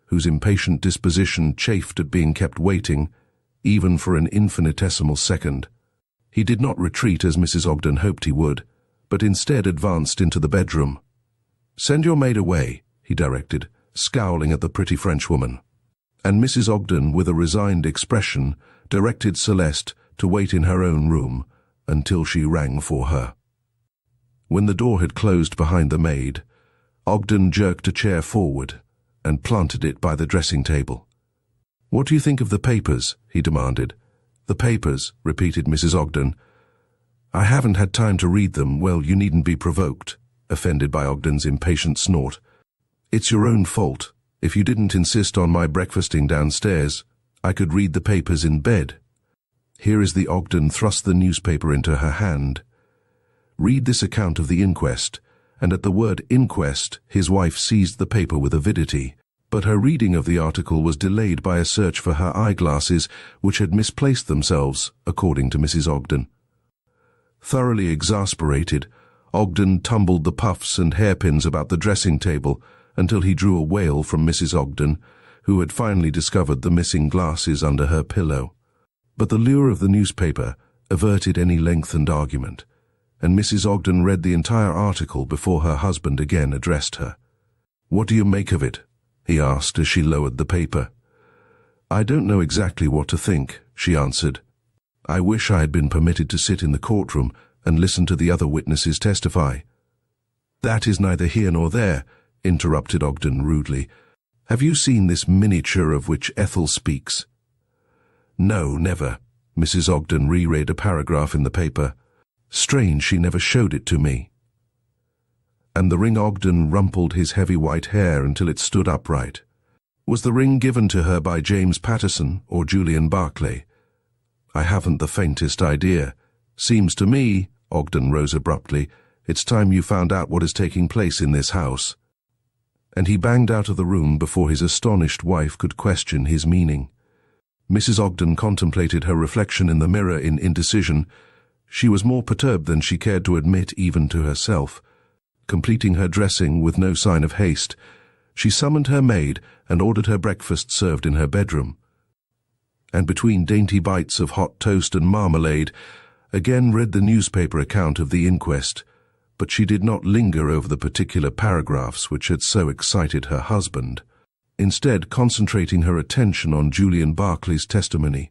whose impatient disposition chafed at being kept waiting, even for an infinitesimal second. He did not retreat as Mrs. Ogden hoped he would, but instead advanced into the bedroom. "Send your maid away," he directed, scowling at the pretty Frenchwoman. And Mrs. Ogden, with a resigned expression, directed Celeste to wait in her own room until she rang for her. When the door had closed behind the maid, Ogden jerked a chair forward and planted it by the dressing table. "What do you think of the papers?" he demanded. "The papers," repeated Mrs. Ogden. "I haven't had time to read them." "Well, you needn't be provoked," offended by Ogden's impatient snort. "It's your own fault. If you didn't insist on my breakfasting downstairs, I could read the papers in bed." Here is the Ogden thrust the newspaper into her hand. "Read this account of the inquest," and at the word inquest, his wife seized the paper with avidity. But her reading of the article was delayed by a search for her eyeglasses, which had misplaced themselves, according to Mrs. Ogden. Thoroughly exasperated, Ogden tumbled the puffs and hairpins about the dressing table until he drew a wail from Mrs. Ogden, who had finally discovered the missing glasses under her pillow. But the lure of the newspaper averted any lengthened argument, and Mrs. Ogden read the entire article before her husband again addressed her. "What do you make of it?" he asked as she lowered the paper. "I don't know exactly what to think," she answered. "I wish I had been permitted to sit in the courtroom and listen to the other witnesses testify." "That is neither here nor there," interrupted Ogden rudely. "Have you seen this miniature of which Ethel speaks?" "No, never." Mrs. Ogden reread a paragraph in the paper. "Strange she never showed it to me." And the ring Ogden rumpled his heavy white hair until it stood upright. "Was the ring given to her by James Patterson or Julian Barclay?" "I haven't the faintest idea. Seems to me," Ogden rose abruptly, "it's time you found out what is taking place in this house." And he banged out of the room before his astonished wife could question his meaning. Mrs. Ogden contemplated her reflection in the mirror in indecision. She was more perturbed than she cared to admit even to herself. Completing her dressing with no sign of haste, she summoned her maid and ordered her breakfast served in her bedroom. And between dainty bites of hot toast and marmalade, again read the newspaper account of the inquest, but she did not linger over the particular paragraphs which had so excited her husband, instead concentrating her attention on Julian Barclay's testimony.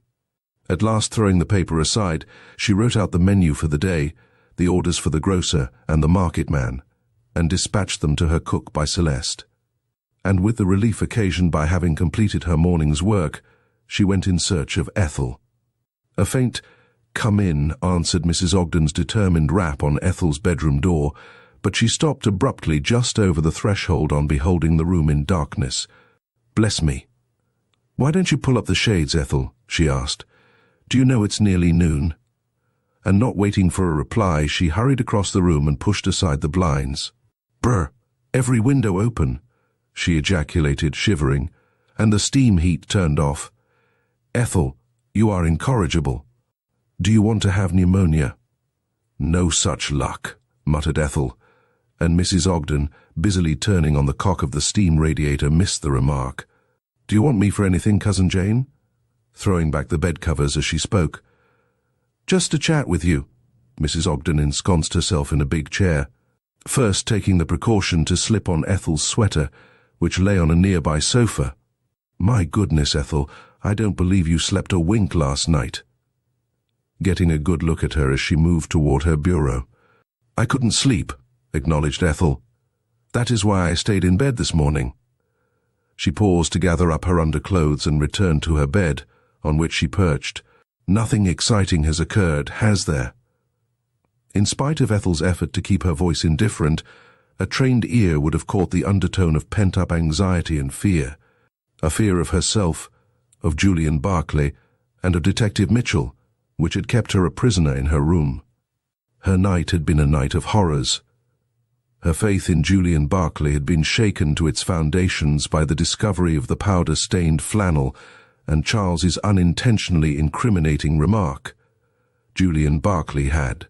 At last, throwing the paper aside, she wrote out the menu for the day, the orders for the grocer and the market man, and dispatched them to her cook by Celeste. And with the relief occasioned by having completed her morning's work, she went in search of Ethel. A faint "Come in" answered Mrs. Ogden's determined rap on Ethel's bedroom door, but she stopped abruptly just over the threshold on beholding the room in darkness. "Bless me. Why don't you pull up the shades, Ethel?" she asked. "Do you know it's nearly noon?" And not waiting for a reply, she hurried across the room and pushed aside the blinds. "Brr, every window open," she ejaculated, shivering, and the steam heat turned off. "Ethel, you are incorrigible. Do you want to have pneumonia?" "No such luck," muttered Ethel, and Mrs. Ogden, busily turning on the cock of the steam radiator, missed the remark. "Do you want me for anything, Cousin Jane?" throwing back the bedcovers as she spoke. "Just to chat with you." Mrs. Ogden ensconced herself in a big chair, first taking the precaution to slip on Ethel's sweater, which lay on a nearby sofa. "My goodness, Ethel, I don't believe you slept a wink last night." Getting a good look at her as she moved toward her bureau. "I couldn't sleep," acknowledged Ethel. "That is why I stayed in bed this morning." She paused to gather up her underclothes and returned to her bed, on which she perched. "Nothing exciting has occurred, has there?" In spite of Ethel's effort to keep her voice indifferent, a trained ear would have caught the undertone of pent-up anxiety and fear. A fear of herself, of Julian Barclay, and of Detective Mitchell, which had kept her a prisoner in her room. Her night had been a night of horrors. Her faith in Julian Barclay had been shaken to its foundations by the discovery of the powder-stained flannel and Charles's unintentionally incriminating remark. Julian Barclay had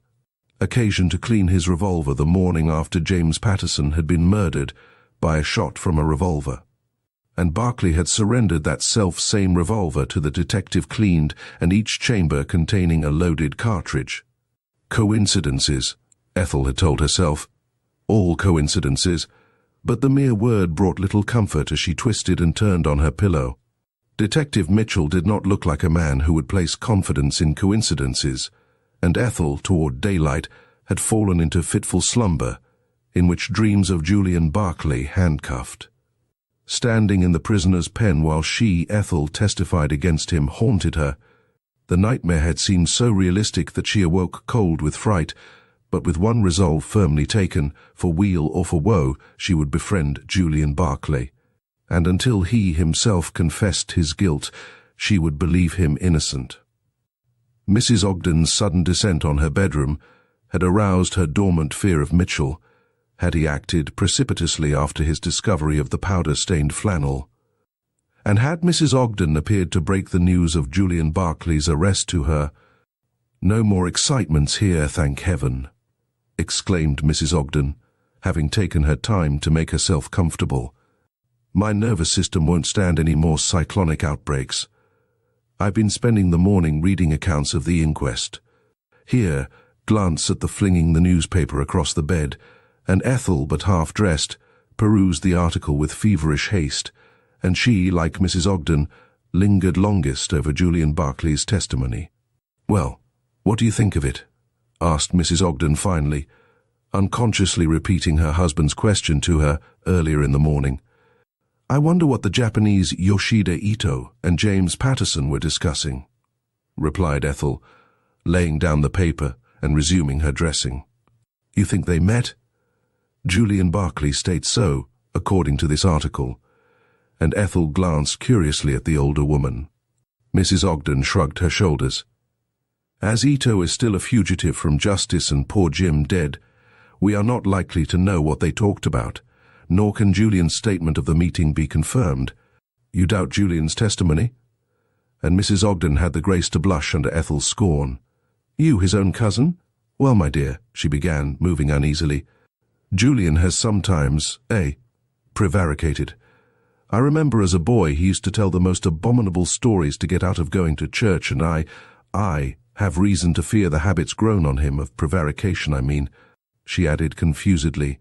occasion to clean his revolver the morning after James Patterson had been murdered by a shot from a revolver, and Barclay had surrendered that self-same revolver to the detective cleaned and each chamber containing a loaded cartridge. Coincidences, Ethel had told herself. All coincidences, but the mere word brought little comfort as she twisted and turned on her pillow. Detective Mitchell did not look like a man who would place confidence in coincidences, and Ethel, toward daylight, had fallen into fitful slumber, in which dreams of Julian Barclay handcuffed. Standing in the prisoner's pen while she, Ethel, testified against him haunted her. The nightmare had seemed so realistic that she awoke cold with fright, but with one resolve firmly taken: for weal or for woe, she would befriend Julian Barclay. And until he himself confessed his guilt, she would believe him innocent. Mrs. Ogden's sudden descent on her bedroom had aroused her dormant fear of Mitchell, had he acted precipitously after his discovery of the powder-stained flannel. And had Mrs. Ogden appeared to break the news of Julian Barclay's arrest to her? "No more excitements here, thank heaven," exclaimed Mrs. Ogden, having taken her time to make herself comfortable. "My nervous system won't stand any more cyclonic outbreaks. I've been spending the morning reading accounts of the inquest." Here, glance at the flinging the newspaper across the bed, and Ethel, but half-dressed, perused the article with feverish haste, and she, like Mrs. Ogden, lingered longest over Julian Barclay's testimony. "Well, what do you think of it?" asked Mrs. Ogden finally, unconsciously repeating her husband's question to her earlier in the morning. "I wonder what the Japanese Yoshida Ito and James Patterson were discussing," replied Ethel, laying down the paper and resuming her dressing. "You think they met?" Julian Barclay states so, according to this article, and Ethel glanced curiously at the older woman. Mrs. Ogden shrugged her shoulders. "As Ito is still a fugitive from justice and poor Jim dead, we are not likely to know what they talked about, nor can Julian's statement of the meeting be confirmed. You doubt Julian's testimony?" And Mrs. Ogden had the grace to blush under Ethel's scorn. "You, his own cousin? Well, my dear," she began, moving uneasily, "Julian has sometimes, prevaricated. I remember as a boy he used to tell the most abominable stories to get out of going to church, and I have reason to fear the habit's grown on him, of prevarication, I mean," she added confusedly.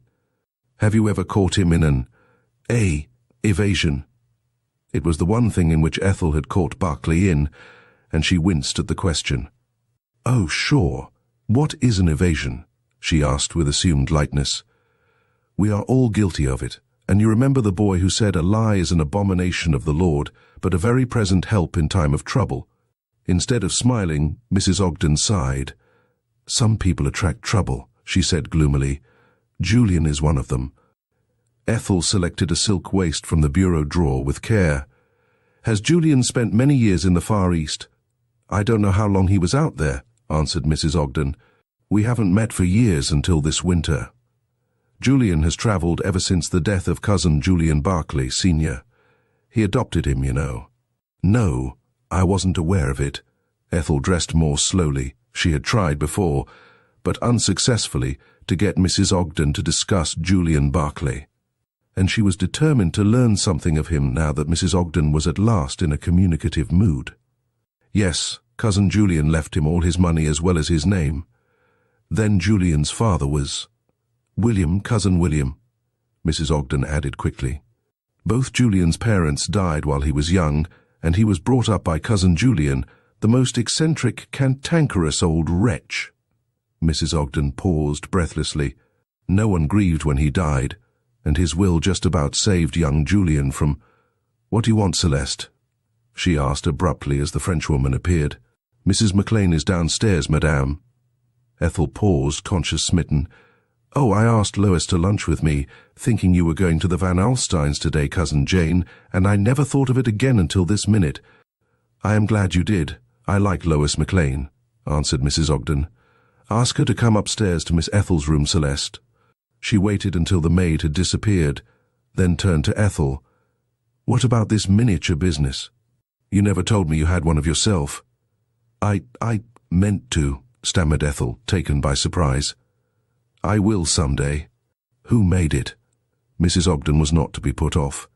"Have you ever caught him in an evasion?" It was the one thing in which Ethel had caught Barclay in, and she winced at the question. "Oh, sure. What is an evasion?" she asked with assumed lightness. "We are all guilty of it, and you remember the boy who said a lie is an abomination of the Lord, but a very present help in time of trouble." Instead of smiling, Mrs. Ogden sighed. "Some people attract trouble," she said gloomily. "Julian is one of them." Ethel selected a silk waist from the bureau drawer with care. "Has Julian spent many years in the Far East?" "I don't know how long he was out there," answered Mrs. Ogden. "We haven't met for years until this winter. Julian has travelled ever since the death of cousin Julian Barclay, Sr. He adopted him, you know." "No, I wasn't aware of it." Ethel dressed more slowly. She had tried before, but unsuccessfully, to get Mrs. Ogden to discuss Julian Barclay. And she was determined to learn something of him now that Mrs. Ogden was at last in a communicative mood. "Yes, cousin Julian left him all his money as well as his name. Then Julian's father was William, cousin William," Mrs. Ogden added quickly. "Both Julian's parents died while he was young, and he was brought up by cousin Julian, the most eccentric, cantankerous old wretch." Mrs. Ogden paused breathlessly. "No one grieved when he died, and his will just about saved young Julian from— What do you want, Celeste?" she asked abruptly as the Frenchwoman appeared. "Mrs. McLean is downstairs, madame." Ethel paused, conscience-smitten. "Oh, I asked Lois to lunch with me, thinking you were going to the Van Alstynes today, Cousin Jane, and I never thought of it again until this minute." "I am glad you did. I like Lois McLean," answered Mrs. Ogden. "Ask her to come upstairs to Miss Ethel's room, Celeste." She waited until the maid had disappeared, then turned to Ethel. "What about this miniature business? You never told me you had one of yourself." I meant to," stammered Ethel, taken by surprise. "I will someday." "Who made it?" Mrs. Ogden was not to be put off.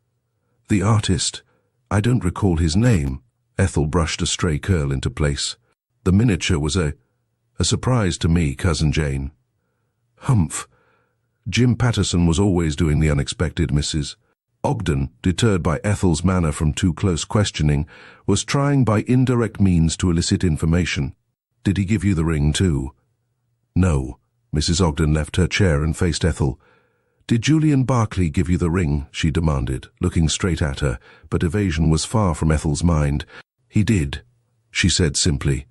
"The artist. I don't recall his name." Ethel brushed a stray curl into place. "The miniature was a surprise to me, Cousin Jane." Humph. Jim Patterson was always doing the unexpected, Mrs. Ogden, deterred by Ethel's manner from too close questioning, was trying by indirect means to elicit information. Did he give you the ring too? No. Mrs. Ogden left her chair and faced Ethel. Did Julian Barclay give you the ring? She demanded, looking straight at her, but evasion was far from Ethel's mind. He did, she said simply.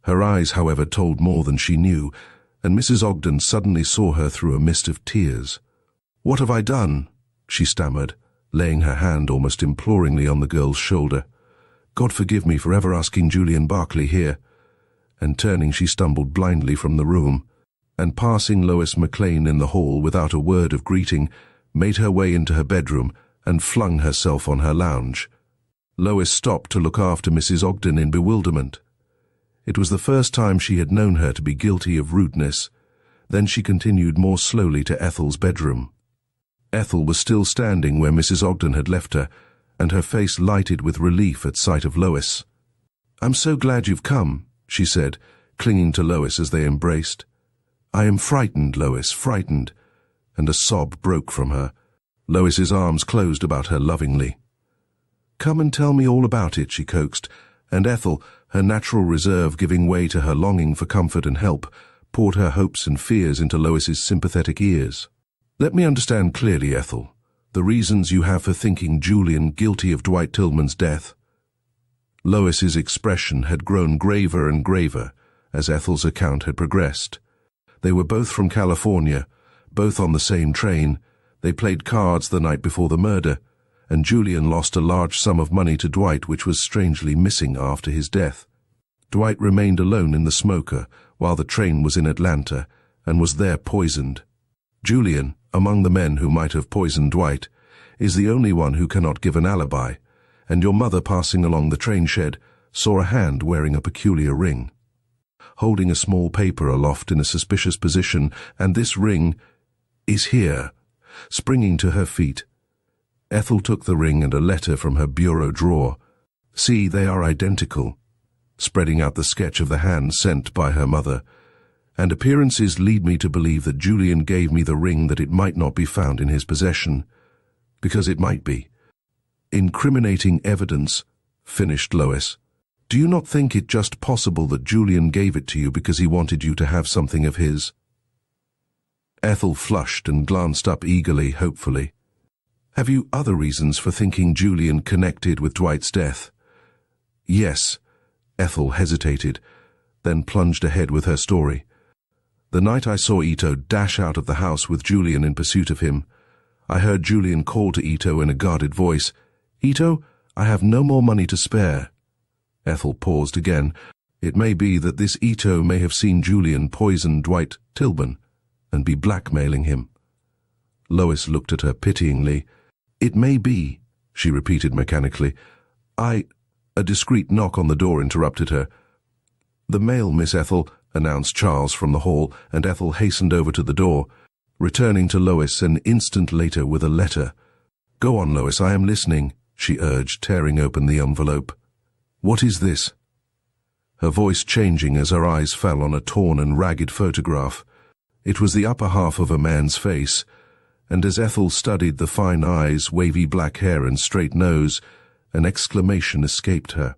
Her eyes, however, told more than she knew, and Mrs. Ogden suddenly saw her through a mist of tears. What have I done? She stammered, laying her hand almost imploringly on the girl's shoulder. God forgive me for ever asking Julian Barclay here. And turning, she stumbled blindly from the room, and passing Lois McLean in the hall without a word of greeting, made her way into her bedroom and flung herself on her lounge. Lois stopped to look after Mrs. Ogden in bewilderment. It was the first time she had known her to be guilty of rudeness. Then she continued more slowly to Ethel's bedroom. Ethel was still standing where Mrs. Ogden had left her, and her face lighted with relief at sight of Lois. "I'm so glad you've come," she said, clinging to Lois as they embraced. "I am frightened, Lois, frightened," and a sob broke from her. Lois's arms closed about her lovingly. "Come and tell me all about it," she coaxed, and Ethel, her natural reserve giving way to her longing for comfort and help, poured her hopes and fears into Lois's sympathetic ears. "Let me understand clearly, Ethel, the reasons you have for thinking Julian guilty of Dwight Tillman's death." Lois's expression had grown graver and graver as Ethel's account had progressed. They were both from California, both on the same train. They played cards the night before the murder, and Julian lost a large sum of money to Dwight, which was strangely missing after his death. Dwight remained alone in the smoker while the train was in Atlanta, and was there poisoned. Julian, among the men who might have poisoned Dwight, is the only one who cannot give an alibi, and your mother, passing along the train shed, saw a hand wearing a peculiar ring, holding a small paper aloft in a suspicious position, and this ring is here. Springing to her feet, Ethel took the ring and a letter from her bureau drawer. "See, they are identical," spreading out the sketch of the hand sent by her mother. "And appearances lead me to believe that Julian gave me the ring that it might not be found in his possession. Because it might be. Incriminating evidence," finished Lois. "Do you not think it just possible that Julian gave it to you because he wanted you to have something of his?" Ethel flushed and glanced up eagerly, hopefully. "Have you other reasons for thinking Julian connected with Dwight's death?" "Yes." Ethel hesitated, then plunged ahead with her story. "The night I saw Ito dash out of the house with Julian in pursuit of him, I heard Julian call to Ito in a guarded voice, 'Ito, I have no more money to spare.'" Ethel paused again. It may be that this Ito may have seen Julian poison Dwight Tillman and be blackmailing him. Lois looked at her pityingly. "It may be," she repeated mechanically. A discreet knock on the door interrupted her. "The mail, Miss Ethel," announced Charles from the hall, and Ethel hastened over to the door, returning to Lois an instant later with a letter. "Go on, Lois, I am listening," she urged, tearing open the envelope. "What is this?" Her voice changing as her eyes fell on a torn and ragged photograph. It was the upper half of a man's face, and as Ethel studied the fine eyes, wavy black hair, and straight nose, an exclamation escaped her.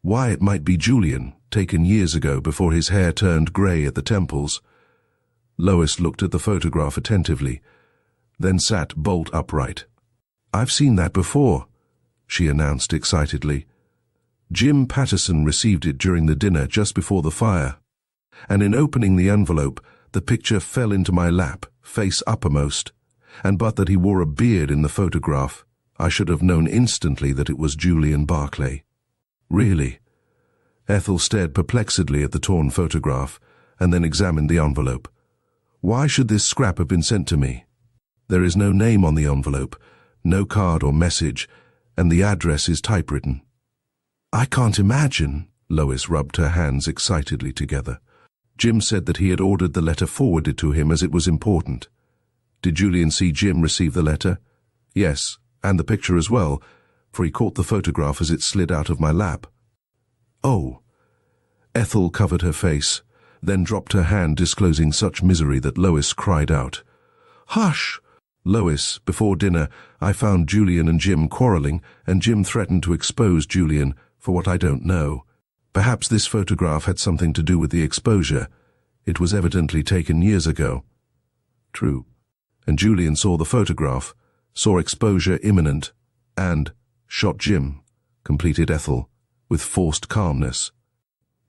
Why, it might be Julian, taken years ago before his hair turned grey at the temples. Lois looked at the photograph attentively, then sat bolt upright. "I've seen that before," she announced excitedly. "Jim Patterson received it during the dinner just before the fire, and in opening the envelope, the picture fell into my lap, face uppermost, and but that he wore a beard in the photograph, I should have known instantly that it was Julian Barclay." "Really?" Ethel stared perplexedly at the torn photograph, and then examined the envelope. "Why should this scrap have been sent to me? There is no name on the envelope, no card or message, and the address is typewritten." "I can't imagine." Lois rubbed her hands excitedly together. "Jim said that he had ordered the letter forwarded to him as it was important." "Did Julian see Jim receive the letter?" "Yes, and the picture as well, for he caught the photograph as it slid out of my lap." "Oh." Ethel covered her face, then dropped her hand, disclosing such misery that Lois cried out. "Hush! Lois, before dinner, I found Julian and Jim quarreling, and Jim threatened to expose Julian for what I don't know. Perhaps this photograph had something to do with the exposure. It was evidently taken years ago." "True. And Julian saw the photograph, saw exposure imminent, and shot Jim," completed Ethel, with forced calmness.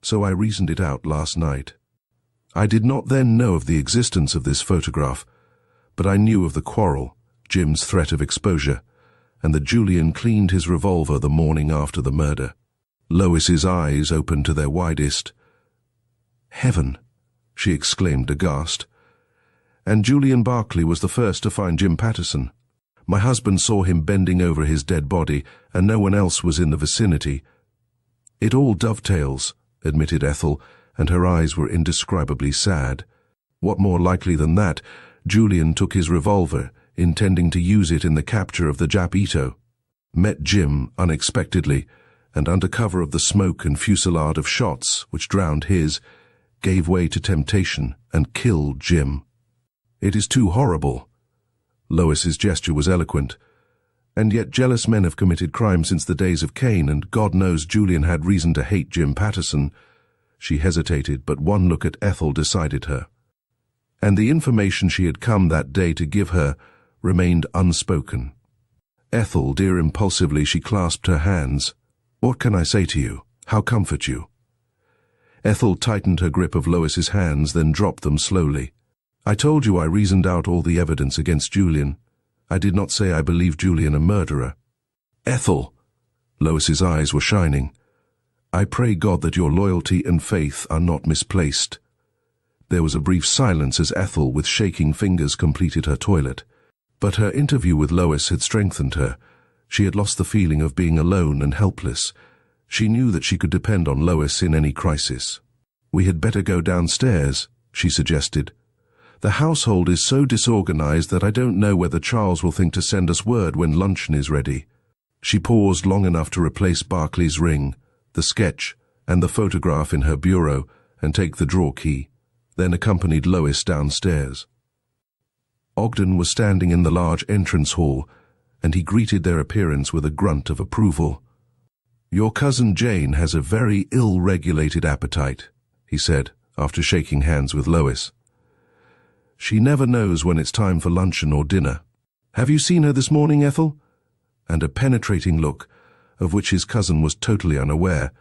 "So I reasoned it out last night. I did not then know of the existence of this photograph, but I knew of the quarrel, Jim's threat of exposure, and that Julian cleaned his revolver the morning after the murder." Lois's eyes opened to their widest. "Heaven!" she exclaimed aghast. "And Julian Barclay was the first to find Jim Patterson. My husband saw him bending over his dead body, and no one else was in the vicinity." "It all dovetails," admitted Ethel, and her eyes were indescribably sad. "What more likely than that? Julian took his revolver, intending to use it in the capture of the Jap Ito, met Jim unexpectedly, and under cover of the smoke and fusillade of shots, which drowned his, gave way to temptation and killed Jim. It is too horrible." Lois's gesture was eloquent. "And yet jealous men have committed crime since the days of Cain, and God knows Julian had reason to hate Jim Patterson." She hesitated, but one look at Ethel decided her. And the information she had come that day to give her remained unspoken. "Ethel, dear," impulsively she clasped her hands. "What can I say to you? How comfort you?" Ethel tightened her grip of Lois's hands, then dropped them slowly. "I told you I reasoned out all the evidence against Julian. I did not say I believed Julian a murderer." "Ethel!" Lois's eyes were shining. "I pray God that your loyalty and faith are not misplaced." There was a brief silence as Ethel, with shaking fingers, completed her toilet. But her interview with Lois had strengthened her. She had lost the feeling of being alone and helpless. She knew that she could depend on Lois in any crisis. "We had better go downstairs," she suggested. "The household is so disorganized that I don't know whether Charles will think to send us word when luncheon is ready." She paused long enough to replace Barclay's ring, the sketch, and the photograph in her bureau, and take the drawer key, then accompanied Lois downstairs. Ogden was standing in the large entrance hall, and he greeted their appearance with a grunt of approval. "Your cousin Jane has a very ill-regulated appetite," he said, after shaking hands with Lois. "She never knows when it's time for luncheon or dinner. Have you seen her this morning, Ethel?" And a penetrating look, of which his cousin was totally unaware,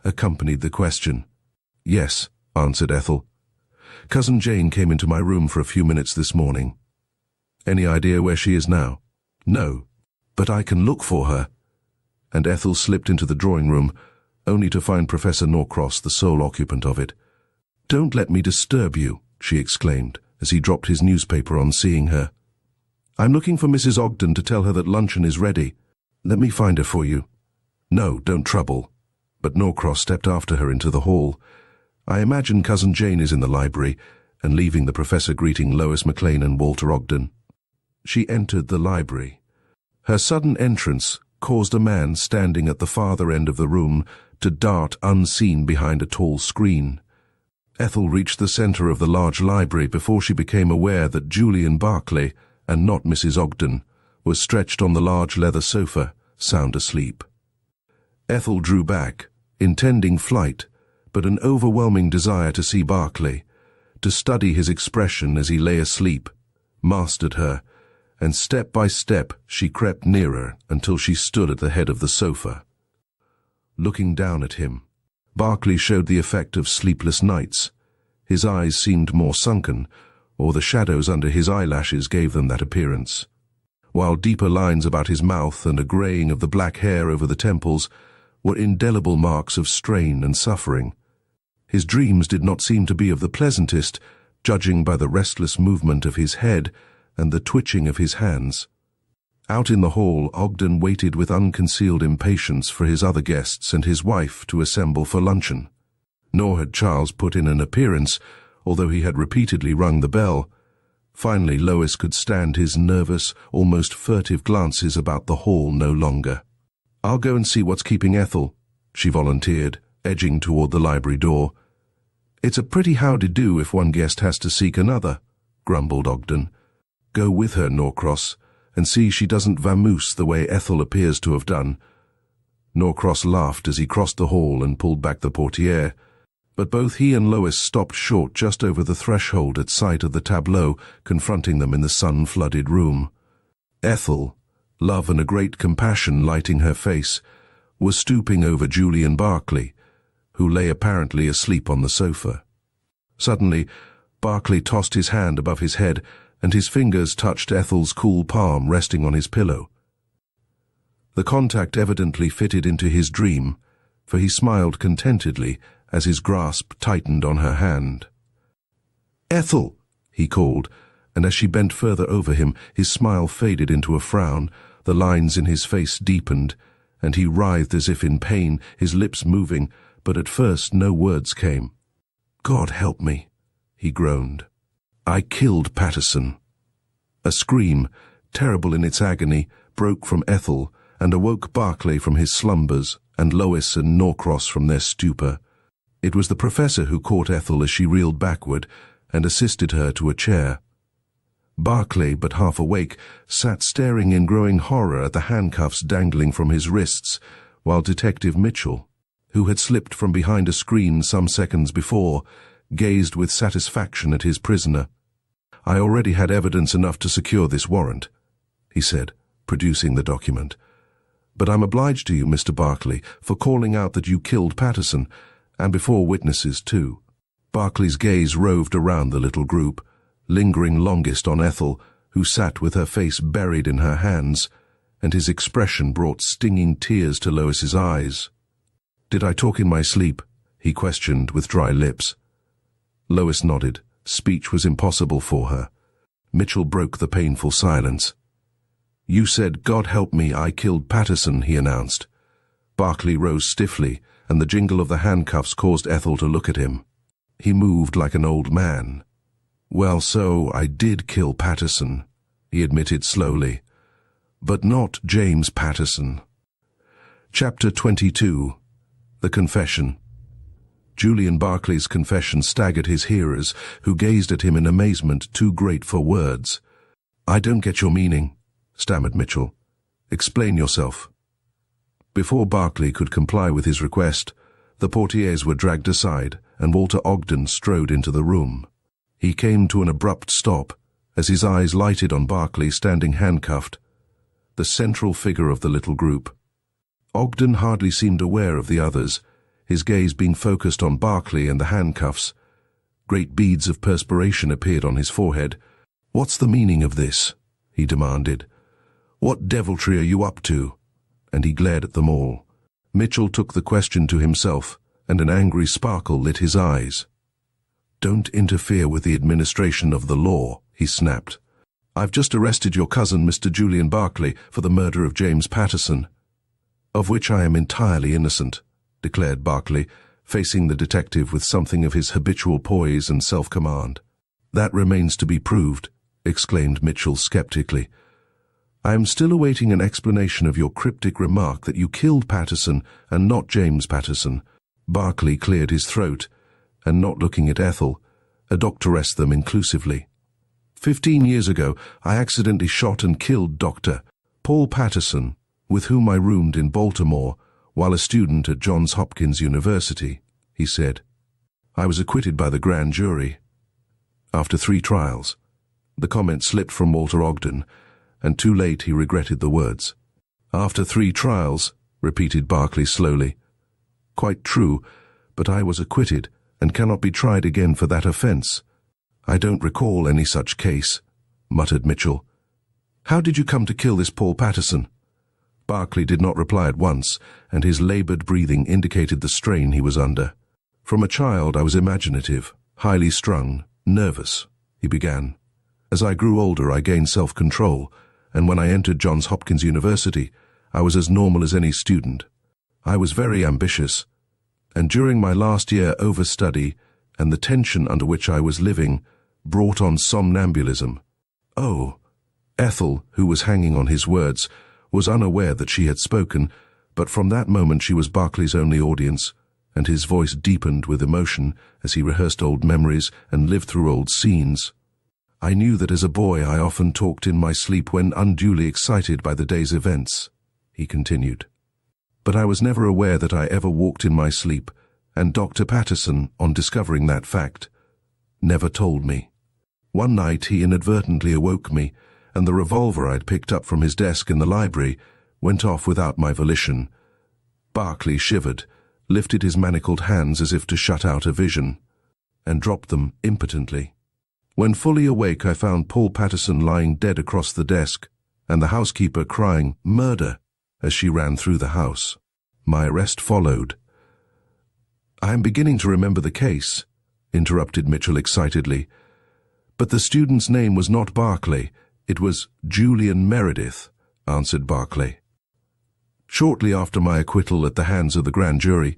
accompanied the question. "Yes," answered Ethel. "Cousin Jane came into my room for a few minutes this morning." "Any idea where she is now?" "No, but I can look for her." And Ethel slipped into the drawing room, only to find Professor Norcross the sole occupant of it. "Don't let me disturb you," she exclaimed, as he dropped his newspaper on seeing her. "I'm looking for Mrs. Ogden to tell her that luncheon is ready. Let me find her for you." "No, don't trouble." But Norcross stepped after her into the hall. "I imagine Cousin Jane is in the library," and leaving the professor greeting Lois McLean and Walter Ogden. She entered the library. Her sudden entrance caused a man standing at the farther end of the room to dart unseen behind a tall screen. Ethel reached the center of the large library before she became aware that Julian Barclay, and not Mrs. Ogden, was stretched on the large leather sofa, sound asleep. Ethel drew back, intending flight, but an overwhelming desire to see Barclay, to study his expression as he lay asleep, mastered her, and step by step she crept nearer until she stood at the head of the sofa. Looking down at him, Barclay showed the effect of sleepless nights. His eyes seemed more sunken, or the shadows under his eyelashes gave them that appearance, while deeper lines about his mouth and a graying of the black hair over the temples were indelible marks of strain and suffering. His dreams did not seem to be of the pleasantest, judging by the restless movement of his head and the twitching of his hands. Out in the hall, Ogden waited with unconcealed impatience for his other guests and his wife to assemble for luncheon. Nor had Charles put in an appearance, although he had repeatedly rung the bell. Finally, Lois could stand his nervous, almost furtive glances about the hall no longer. "I'll go and see what's keeping Ethel," she volunteered, edging toward the library door. "It's a pretty howdy-do if one guest has to seek another," grumbled Ogden. "Go with her, Norcross, and see she doesn't vamoose the way Ethel appears to have done." Norcross laughed as he crossed the hall and pulled back the portiere, but both he and Lois stopped short just over the threshold at sight of the tableau confronting them in the sun-flooded room. Ethel, love and a great compassion lighting her face, was stooping over Julian Barclay, who lay apparently asleep on the sofa. Suddenly, Barclay tossed his hand above his head, and his fingers touched Ethel's cool palm resting on his pillow. The contact evidently fitted into his dream, for he smiled contentedly as his grasp tightened on her hand. "Ethel!" he called, and as she bent further over him, his smile faded into a frown, the lines in his face deepened, and he writhed as if in pain, his lips moving, but at first no words came. "God help me," he groaned. "I killed Patterson." A scream, terrible in its agony, broke from Ethel and awoke Barclay from his slumbers and Lois and Norcross from their stupor. It was the professor who caught Ethel as she reeled backward and assisted her to a chair. Barclay, but half awake, sat staring in growing horror at the handcuffs dangling from his wrists, while Detective Mitchell, who had slipped from behind a screen some seconds before, gazed with satisfaction at his prisoner. "I already had evidence enough to secure this warrant," he said, producing the document. "But I'm obliged to you, Mr. Barclay, for calling out that you killed Patterson, and before witnesses, too." Barclay's gaze roved around the little group, lingering longest on Ethel, who sat with her face buried in her hands, and his expression brought stinging tears to Lois's eyes. "Did I talk in my sleep?" he questioned with dry lips. Lois nodded. Speech was impossible for her. Mitchell broke the painful silence. "You said, 'God help me, I killed Patterson,'" he announced. Barclay rose stiffly, and the jingle of the handcuffs caused Ethel to look at him. He moved like an old man. "Well, so I did kill Patterson," he admitted slowly. "But not James Patterson." Chapter 22. The Confession. Julian Barclay's confession staggered his hearers, who gazed at him in amazement too great for words. "I don't get your meaning," stammered Mitchell. "Explain yourself." Before Barclay could comply with his request, the portieres were dragged aside, and Walter Ogden strode into the room. He came to an abrupt stop, as his eyes lighted on Barclay standing handcuffed, the central figure of the little group. Ogden hardly seemed aware of the others, his gaze being focused on Barclay and the handcuffs. Great beads of perspiration appeared on his forehead. "What's the meaning of this?" he demanded. "What deviltry are you up to?" And he glared at them all. Mitchell took the question to himself, and an angry sparkle lit his eyes. "Don't interfere with the administration of the law," he snapped. "I've just arrested your cousin, Mr. Julian Barclay, for the murder of James Patterson." "Of which I am entirely innocent," declared Barclay, facing the detective with something of his habitual poise and self-command. "That remains to be proved," exclaimed Mitchell skeptically. "I am still awaiting an explanation of your cryptic remark that you killed Patterson and not James Patterson." Barclay cleared his throat, and not looking at Ethel, addressed them inclusively. 15 years ago, I accidentally shot and killed Dr. Paul Patterson, with whom I roomed in Baltimore while a student at Johns Hopkins University," he said. "I was acquitted by the grand jury. After 3 trials." The comment slipped from Walter Ogden, and too late he regretted the words. "After 3 trials," repeated Barclay slowly. "Quite true, but I was acquitted, and cannot be tried again for that offense." "I don't recall any such case," muttered Mitchell. "How did you come to kill this Paul Patterson?" Barclay did not reply at once, and his labored breathing indicated the strain he was under. "From a child I was imaginative, highly strung, nervous," he began. "As I grew older I gained self-control, and when I entered Johns Hopkins University I was as normal as any student. I was very ambitious, and during my last year overstudy and the tension under which I was living brought on somnambulism." "Oh." Ethel, who was hanging on his words, was unaware that she had spoken, but from that moment she was Barclay's only audience, and his voice deepened with emotion as he rehearsed old memories and lived through old scenes. "I knew that as a boy I often talked in my sleep when unduly excited by the day's events," he continued. "But I was never aware that I ever walked in my sleep, and Dr. Patterson, on discovering that fact, never told me. One night he inadvertently awoke me, and the revolver I'd picked up from his desk in the library went off without my volition." Barclay shivered, lifted his manacled hands as if to shut out a vision, and dropped them impotently. "When fully awake, I found Paul Patterson lying dead across the desk, and the housekeeper crying, 'Murder!' as she ran through the house. My arrest followed." "I am beginning to remember the case," interrupted Mitchell excitedly. "But the student's name was not Barclay, it was Julian Meredith," answered Barclay. "Shortly after my acquittal at the hands of the grand jury,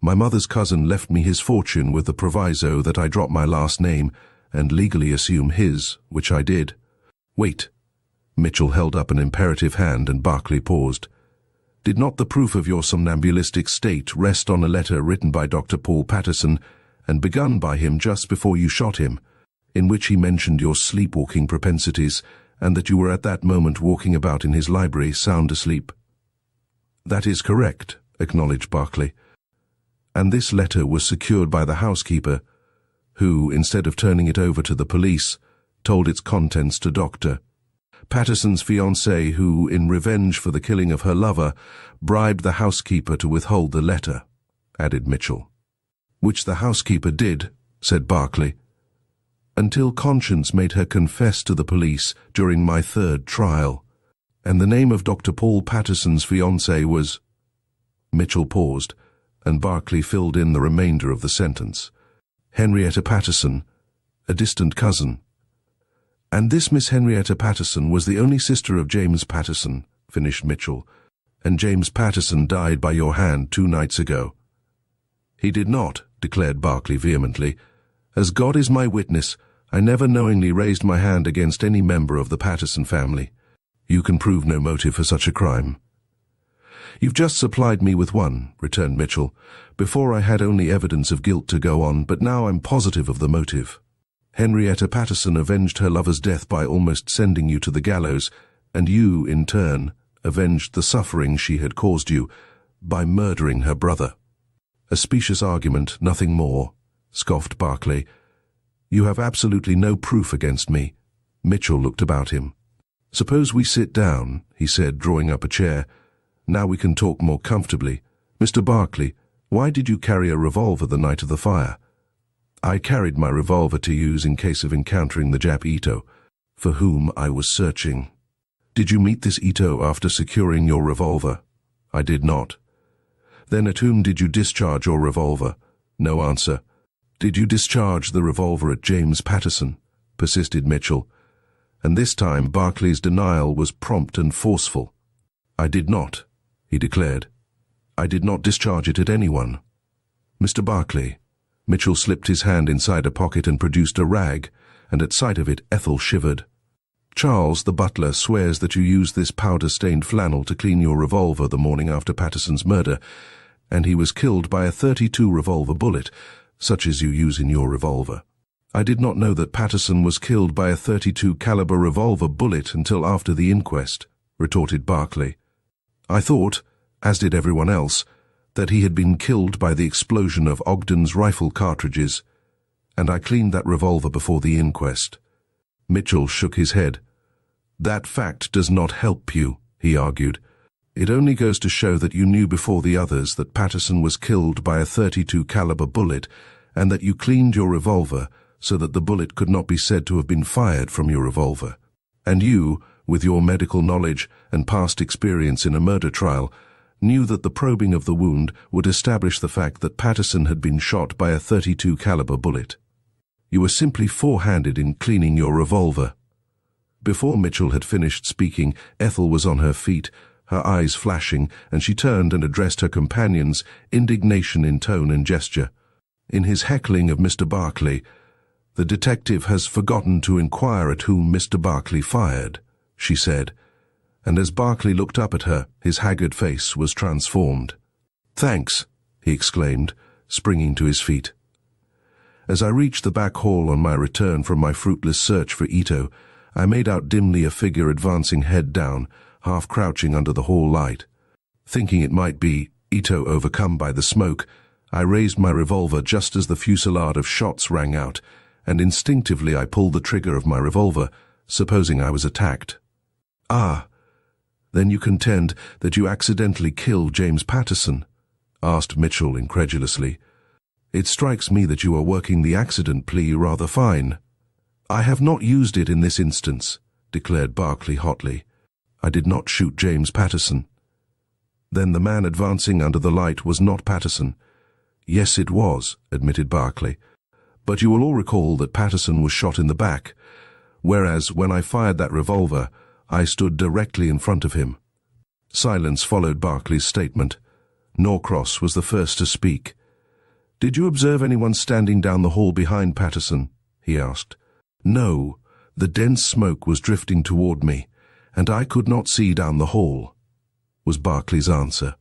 my mother's cousin left me his fortune with the proviso that I drop my last name and legally assume his, which I did." "Wait." Mitchell held up an imperative hand and Barclay paused. "Did not the proof of your somnambulistic state rest on a letter written by Dr. Paul Patterson and begun by him just before you shot him, in which he mentioned your sleepwalking propensities and that you were at that moment walking about in his library sound asleep?" "That is correct," acknowledged Barclay. "And this letter was secured by the housekeeper, who, instead of turning it over to the police, told its contents to Dr. Patterson's fiancée, who, in revenge for the killing of her lover, bribed the housekeeper to withhold the letter," added Mitchell. "Which the housekeeper did," said Barclay, "until conscience made her confess to the police during my third trial. And the name of Dr. Paul Patterson's fiancée was—" Mitchell paused, and Barclay filled in the remainder of the sentence. "Henrietta Patterson, a distant cousin." "And this Miss Henrietta Patterson was the only sister of James Patterson," finished Mitchell, "and James Patterson died by your hand 2 nights ago." "He did not," declared Barclay vehemently. "As God is my witness, I never knowingly raised my hand against any member of the Patterson family. You can prove no motive for such a crime." "You've just supplied me with one," returned Mitchell. "Before I had only evidence of guilt to go on, but now I'm positive of the motive. Henrietta Patterson avenged her lover's death by almost sending you to the gallows, and you, in turn, avenged the suffering she had caused you by murdering her brother." "A specious argument, nothing more," scoffed Barclay. "You have absolutely no proof against me." Mitchell looked about him. "Suppose we sit down," he said, drawing up a chair. "Now we can talk more comfortably. Mr. Barclay, why did you carry a revolver the night of the fire?" "I carried my revolver to use in case of encountering the Jap Ito, for whom I was searching." "Did you meet this Ito after securing your revolver?" "I did not." "Then at whom did you discharge your revolver?" No answer. "Did you discharge the revolver at James Patterson?" persisted Mitchell. And this time Barclay's denial was prompt and forceful. "I did not," he declared. "I did not discharge it at anyone." "Mr. Barclay," Mitchell slipped his hand inside a pocket and produced a rag, and at sight of it Ethel shivered. "Charles, the butler, swears that you used this powder-stained flannel to clean your revolver the morning after Patterson's murder, and he was killed by a .32 revolver bullet, such as you use in your revolver." "I did not know that Patterson was killed by a .32 caliber revolver bullet until after the inquest," retorted Barclay. "I thought, as did everyone else, that he had been killed by the explosion of Ogden's rifle cartridges, and I cleaned that revolver before the inquest." Mitchell shook his head. "That fact does not help you," he argued. "It only goes to show that you knew before the others that Patterson was killed by a .32 caliber bullet, and that you cleaned your revolver so that the bullet could not be said to have been fired from your revolver. And you, with your medical knowledge and past experience in a murder trial, knew that the probing of the wound would establish the fact that Patterson had been shot by a .32 caliber bullet. You were simply forehanded in cleaning your revolver." Before Mitchell had finished speaking, Ethel was on her feet, her eyes flashing, and she turned and addressed her companions, indignation in tone and gesture. In his heckling of Mr. Barclay, "The detective has forgotten to inquire at whom Mr. Barclay fired," she said, and as Barclay looked up at her, his haggard face was transformed. "Thanks," he exclaimed, springing to his feet. As I reached the back hall on my return from my fruitless search for Ito, I made out dimly a figure advancing head down, half crouching under the hall light. Thinking it might be Ito overcome by the smoke, I raised my revolver just as the fusillade of shots rang out, and instinctively I pulled the trigger of my revolver, supposing I was attacked. "Ah, then you contend that you accidentally killed James Patterson?" asked Mitchell incredulously. "It strikes me that you are working the accident plea rather fine." "I have not used it in this instance," declared Barclay hotly. "I did not shoot James Patterson." "Then the man advancing under the light was not Patterson." "Yes, it was," admitted Barclay. "But you will all recall that Patterson was shot in the back, whereas when I fired that revolver, I stood directly in front of him." Silence followed Barclay's statement. Norcross was the first to speak. "Did you observe anyone standing down the hall behind Patterson?" he asked. "No, the dense smoke was drifting toward me, and I could not see down the hall," was Barclay's answer,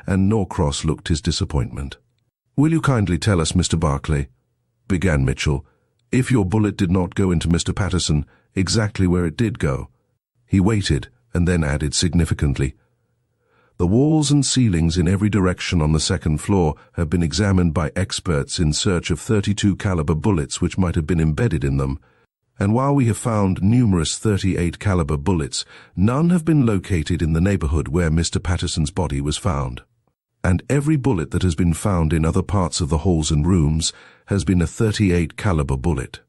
and Norcross looked his disappointment. "Will you kindly tell us, Mr. Barclay," began Mitchell, "if your bullet did not go into Mr. Patterson, exactly where it did go?" He waited, and then added significantly, "The walls and ceilings in every direction on the second floor have been examined by experts in search of .32 caliber bullets which might have been embedded in them, and while we have found numerous .38 caliber bullets, none have been located in the neighborhood where Mr. Patterson's body was found. And every bullet that has been found in other parts of the halls and rooms has been a .38 caliber bullet.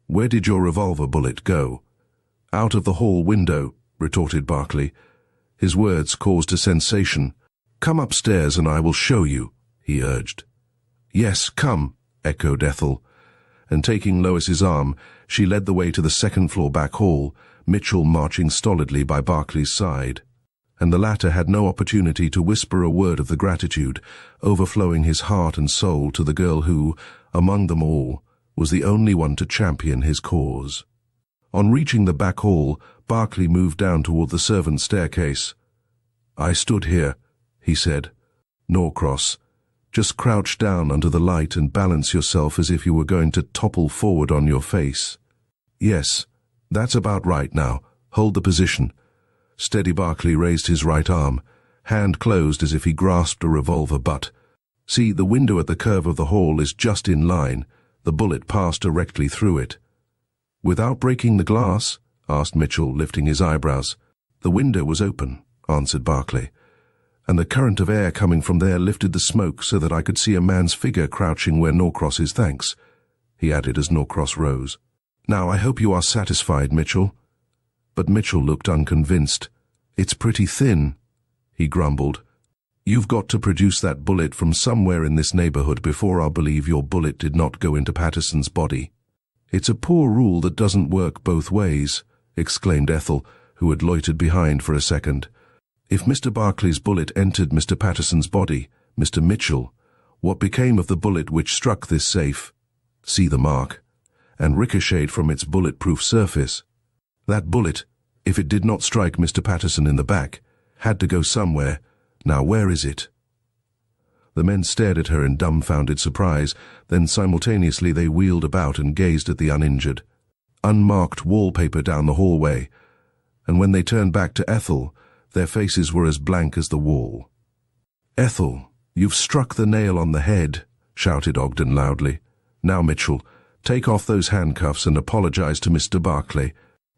Where did your revolver bullet go?" "Out of the hall window," retorted Barclay. His words caused a sensation. "Come upstairs and I will show you," he urged. "Yes, come," echoed Ethel, and taking Lois's arm, she led the way to the second-floor back hall, Mitchell marching stolidly by Barclay's side. And the latter had no opportunity to whisper a word of the gratitude, overflowing his heart and soul to the girl who, among them all, was the only one to champion his cause. On reaching the back hall, Barclay moved down toward the servants' staircase. "I stood here," he said. "Norcross, just crouch down under the light and balance yourself as if you were going to topple forward on your face. Yes, that's about right now. Hold the position." Steady Barclay raised his right arm, hand closed as if he grasped a revolver butt. "See, the window at the curve of the hall is just in line. The bullet passed directly through it." "Without breaking the glass?" asked Mitchell, lifting his eyebrows. "The window was open," answered Barclay, "and the current of air coming from there lifted the smoke so that I could see a man's figure crouching where Norcross is. Thanks," he added as Norcross rose. "Now I hope you are satisfied, Mitchell." But Mitchell looked unconvinced. "It's pretty thin," he grumbled. "You've got to produce that bullet from somewhere in this neighborhood before I'll believe your bullet did not go into Patterson's body." "It's a poor rule that doesn't work both ways," exclaimed Ethel, who had loitered behind for a second. "If Mr. Barclay's bullet entered Mr. Patterson's body, Mr. Mitchell, what became of the bullet which struck this safe? See the mark, and ricocheted from its bulletproof surface. That bullet, if it did not strike Mr. Patterson in the back, had to go somewhere. Now where is it?" The men stared at her in dumbfounded surprise, then simultaneously they wheeled about and gazed at the uninjured, unmarked wallpaper down the hallway, and when they turned back to Ethel, their faces were as blank as the wall. "Ethel, you've struck the nail on the head," shouted Ogden loudly. "Now, Mitchell, take off those handcuffs and apologize to Mr. Barclay."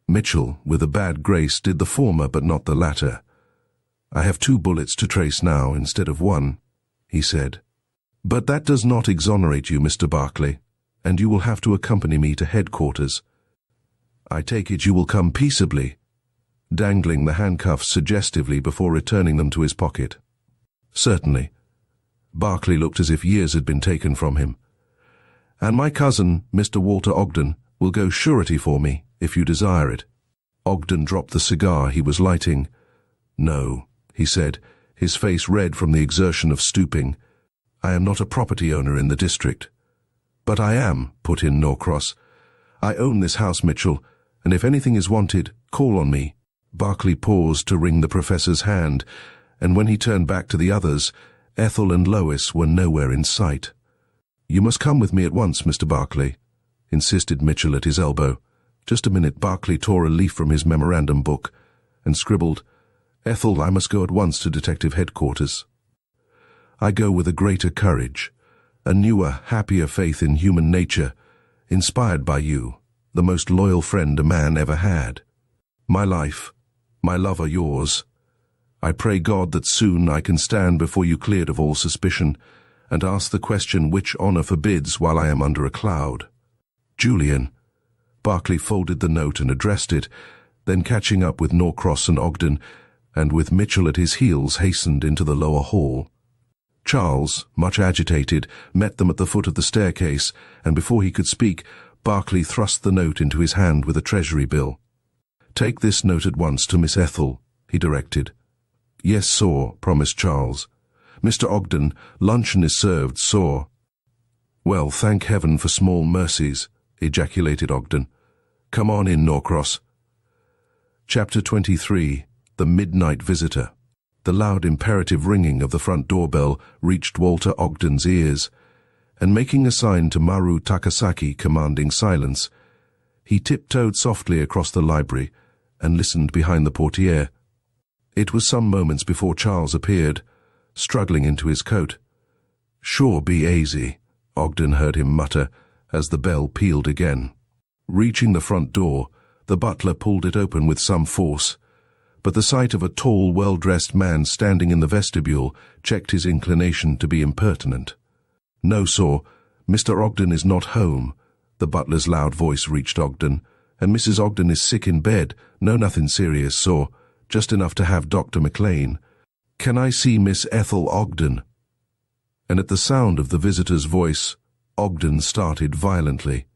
Mitchell, with a bad grace, did the former but not the latter. "I have 2 bullets to trace now instead of 1, he said. "But that does not exonerate you, Mr. Barclay, and you will have to accompany me to headquarters. I take it you will come peaceably," dangling the handcuffs suggestively before returning them to his pocket. "Certainly." Barclay looked as if years had been taken from him. "And my cousin, Mr. Walter Ogden, will go surety for me, if you desire it." Ogden dropped the cigar he was lighting. "No," he said, his face red from the exertion of stooping. "I am not a property owner in the district." "But I am," put in Norcross. "I own this house, Mitchell, and if anything is wanted, call on me." Barclay paused to wring the professor's hand, and when he turned back to the others, Ethel and Lois were nowhere in sight. "You must come with me at once, Mr. Barclay," insisted Mitchell at his elbow. Just a minute. Barclay tore a leaf from his memorandum book and scribbled, "Ethel, I must go at once to Detective Headquarters. I go with a greater courage, a newer, happier faith in human nature, inspired by you, the most loyal friend a man ever had. My life, my love are yours. I pray God that soon I can stand before you cleared of all suspicion, and ask the question which honor forbids while I am under a cloud. Julian." Barclay folded the note and addressed it, then catching up with Norcross and Ogden, and with Mitchell at his heels, hastened into the lower hall. Charles, much agitated, met them at the foot of the staircase, and before he could speak, Barclay thrust the note into his hand with a treasury bill. "Take this note at once to Miss Ethel," he directed. "Yes, sir," promised Charles. "Mr. Ogden, luncheon is served, sir." "Well, thank heaven for small mercies," ejaculated Ogden. "Come on in, Norcross." Chapter 23. The Midnight Visitor. The loud imperative ringing of the front doorbell reached Walter Ogden's ears, and making a sign to Maru Takasaki commanding silence, he tiptoed softly across the library and listened behind the portiere. It was some moments before Charles appeared, struggling into his coat. "Sure be aisy," Ogden heard him mutter as the bell pealed again. Reaching the front door, the butler pulled it open with some force, but the sight of a tall, well-dressed man standing in the vestibule checked his inclination to be impertinent. "No, sir, Mr. Ogden is not home," the butler's loud voice reached Ogden, "and Mrs. Ogden is sick in bed. No, nothing serious, sir, just enough to have Dr. McLean. Can I see Miss Ethel Ogden?" And at the sound of the visitor's voice, Ogden started violently.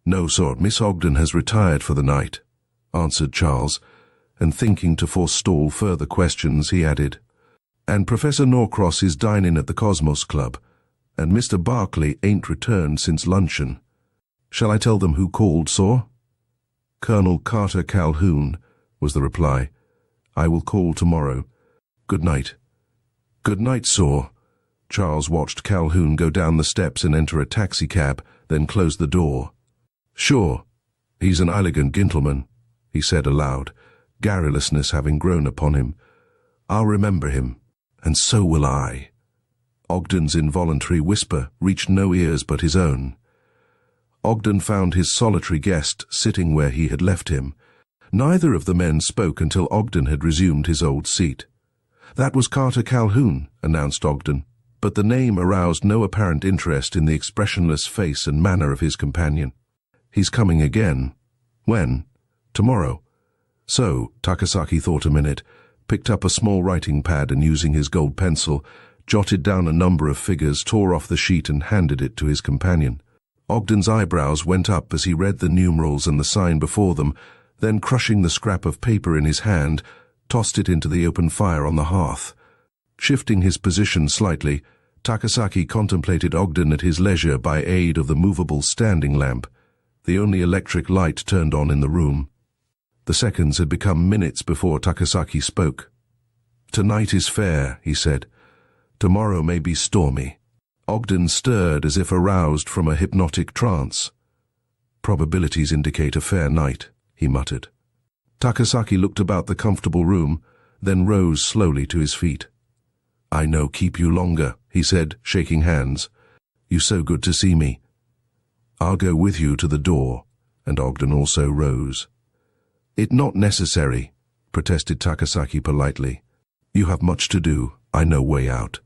"No, sir, Miss Ogden has retired for the night," answered Charles, and thinking to forestall further questions, he added, "And Professor Norcross is dining at the Cosmos Club, and Mr. Barclay ain't returned since luncheon. Shall I tell them who called, sir?" "Colonel Carter Calhoun," was the reply. "I will call tomorrow. Good night." "Good night, sir." Charles watched Calhoun go down the steps and enter a taxicab, then close the door. "Sure, he's an elegant gentleman," he said aloud, garrulousness having grown upon him. "I'll remember him, and so will I." Ogden's involuntary whisper reached no ears but his own. Ogden found his solitary guest sitting where he had left him. Neither of the men spoke until Ogden had resumed his old seat. "That was Carter Calhoun," announced Ogden, but the name aroused no apparent interest in the expressionless face and manner of his companion. "He's coming again." "When?" "Tomorrow." So, Takasaki thought a minute, picked up a small writing pad and using his gold pencil, jotted down a number of figures, tore off the sheet and handed it to his companion. Ogden's eyebrows went up as he read the numerals and the sign before them, then crushing the scrap of paper in his hand, tossed it into the open fire on the hearth. Shifting his position slightly, Takasaki contemplated Ogden at his leisure by aid of the movable standing lamp, the only electric light turned on in the room. The seconds had become minutes before Takasaki spoke. "Tonight is fair," he said. "Tomorrow may be stormy." Ogden stirred as if aroused from a hypnotic trance. "Probabilities indicate a fair night," he muttered. Takasaki looked about the comfortable room, then rose slowly to his feet. "I no keep you longer," he said, shaking hands. "You so good to see me." "I'll go with you to the door," and Ogden also rose. "It not necessary," protested Takasaki politely. "You have much to do, I know way out."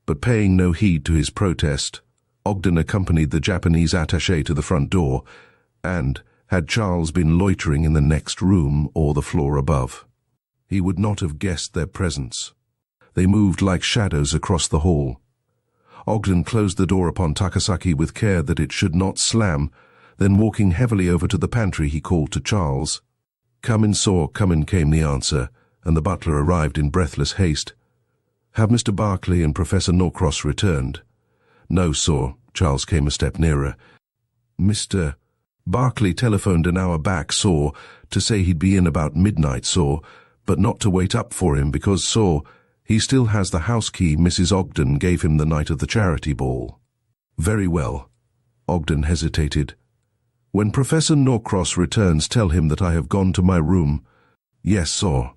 But paying no heed to his protest, Ogden accompanied the Japanese attaché to the front door, and, had Charles been loitering in the next room or the floor above, he would not have guessed their presence. They moved like shadows across the hall. Ogden closed the door upon Takasaki with care that it should not slam, then walking heavily over to the pantry he called to Charles. "Come in, sir, come in," came the answer, and the butler arrived in breathless haste. "Have Mr. Barclay and Professor Norcross returned?" "No, sir." Charles came a step nearer. "Mr. Barclay telephoned an hour back, sir, to say he'd be in about midnight, sir, but not to wait up for him because, sir, he still has the house key Mrs. Ogden gave him the night of the charity ball." Very well. Ogden hesitated. When Professor Norcross returns, tell him that I have gone to my room. Yes, sir.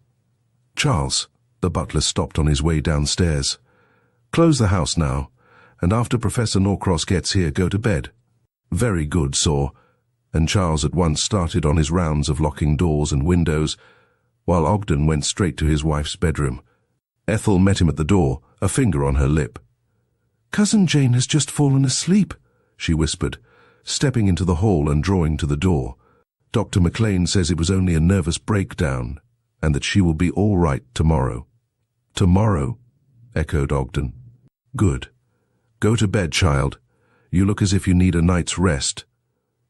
Charles, the butler stopped on his way downstairs. Close the house now, and after Professor Norcross gets here, go to bed. Very good, sir. And Charles at once started on his rounds of locking doors and windows, while Ogden went straight to his wife's bedroom. Ethel met him at the door, a finger on her lip. Cousin Jane has just fallen asleep, she whispered, stepping into the hall and drawing to the door. Dr. McLean says it was only a nervous breakdown, and that she will be all right tomorrow. Tomorrow? Echoed Ogden. Good. Go to bed, child. You look as if you need a night's rest.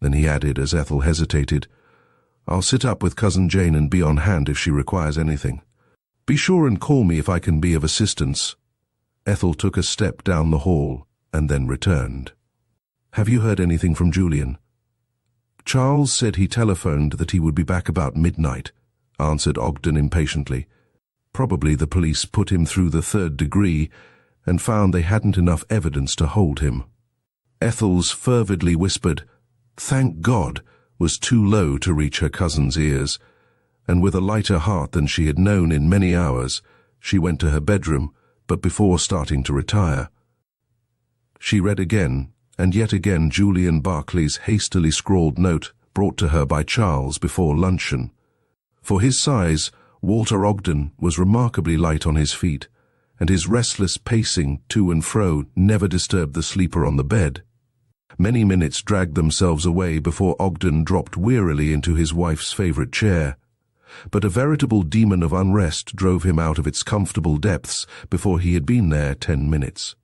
Then he added, as Ethel hesitated, I'll sit up with Cousin Jane and be on hand if she requires anything. Be sure and call me if I can be of assistance. Ethel took a step down the hall and then returned. Have you heard anything from Julian? Charles said he telephoned that he would be back about midnight, answered Ogden impatiently. Probably the police put him through the 3rd degree and found they hadn't enough evidence to hold him. Ethel's fervidly whispered, "Thank God," was too low to reach her cousin's ears, and with a lighter heart than she had known in many hours, she went to her bedroom, but before starting to retire, she read again and yet again Julian Barclay's hastily scrawled note brought to her by Charles before luncheon. For his size, Walter Ogden was remarkably light on his feet, and his restless pacing to and fro never disturbed the sleeper on the bed. Many minutes dragged themselves away before Ogden dropped wearily into his wife's favorite chair, but a veritable demon of unrest drove him out of its comfortable depths before he had been there 10 minutes.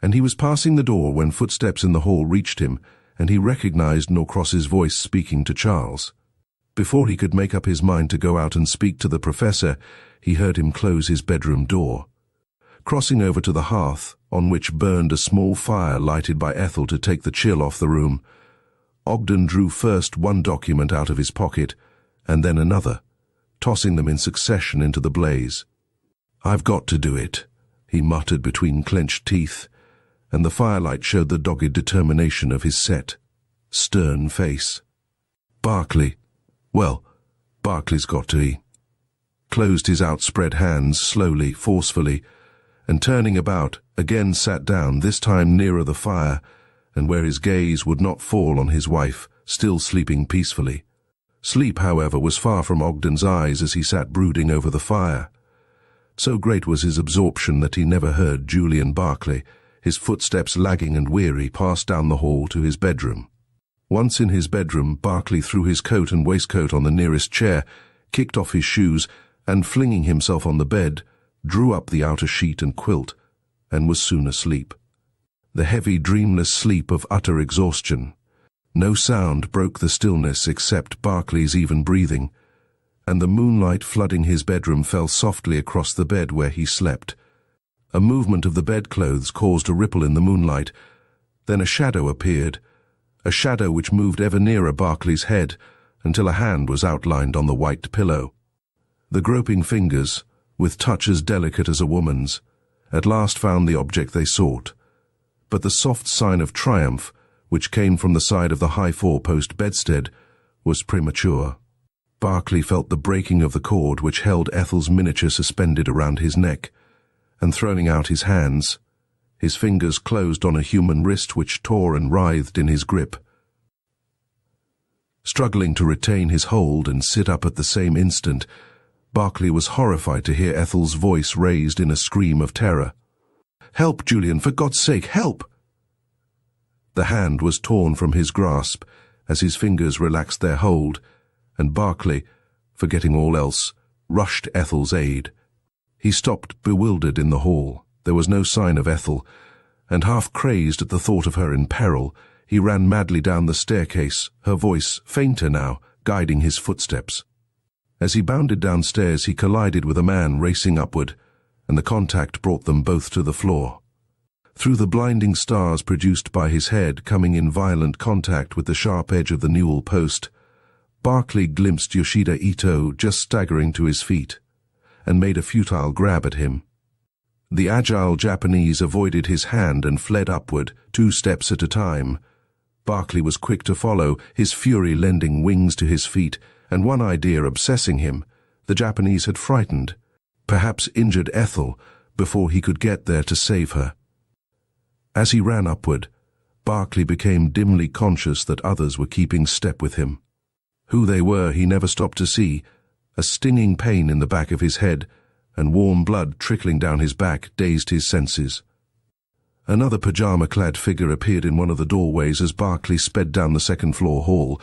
And he was passing the door when footsteps in the hall reached him, and he recognized Norcross's voice speaking to Charles. Before he could make up his mind to go out and speak to the professor, he heard him close his bedroom door. Crossing over to the hearth, on which burned a small fire lighted by Ethel to take the chill off the room, Ogden drew first one document out of his pocket, and then another, tossing them in succession into the blaze. "I've got to do it," he muttered between clenched teeth, and the firelight showed the dogged determination of his set, stern face. Barclay. Well, Barclay's got to. He closed his outspread hands slowly, forcefully, and turning about, again sat down, this time nearer the fire, and where his gaze would not fall on his wife, still sleeping peacefully. Sleep, however, was far from Ogden's eyes as he sat brooding over the fire. So great was his absorption that he never heard Julian Barclay, his footsteps lagging and weary, pass down the hall to his bedroom. Once in his bedroom, Barclay threw his coat and waistcoat on the nearest chair, kicked off his shoes, and flinging himself on the bed, drew up the outer sheet and quilt, and was soon asleep. The heavy, dreamless sleep of utter exhaustion. No sound broke the stillness except Barclay's even breathing, and the moonlight flooding his bedroom fell softly across the bed where he slept. A movement of the bedclothes caused a ripple in the moonlight. Then a shadow appeared, a shadow which moved ever nearer Barclay's head until a hand was outlined on the white pillow. The groping fingers, with touch as delicate as a woman's, at last found the object they sought, but the soft sign of triumph, which came from the side of the high four-post bedstead, was premature. Barclay felt the breaking of the cord which held Ethel's miniature suspended around his neck, and throwing out his hands, his fingers closed on a human wrist which tore and writhed in his grip. Struggling to retain his hold and sit up at the same instant, Barclay was horrified to hear Ethel's voice raised in a scream of terror. "Help, Julian, for God's sake, help!" The hand was torn from his grasp as his fingers relaxed their hold, and Barclay, forgetting all else, rushed Ethel's aid. He stopped bewildered in the hall. There was no sign of Ethel, and half crazed at the thought of her in peril, he ran madly down the staircase, her voice, fainter now, guiding his footsteps. As he bounded downstairs, he collided with a man racing upward, and the contact brought them both to the floor. Through the blinding stars produced by his head coming in violent contact with the sharp edge of the newel post, Barclay glimpsed Yoshida Ito just staggering to his feet, and made a futile grab at him. The agile Japanese avoided his hand and fled upward, 2 steps at a time. Barclay was quick to follow, his fury lending wings to his feet, and one idea obsessing him. The Japanese had frightened, perhaps injured Ethel, before he could get there to save her. As he ran upward, Barclay became dimly conscious that others were keeping step with him. Who they were he never stopped to see. A stinging pain in the back of his head and warm blood trickling down his back dazed his senses. Another pajama-clad figure appeared in one of the doorways as Barclay sped down the second-floor hall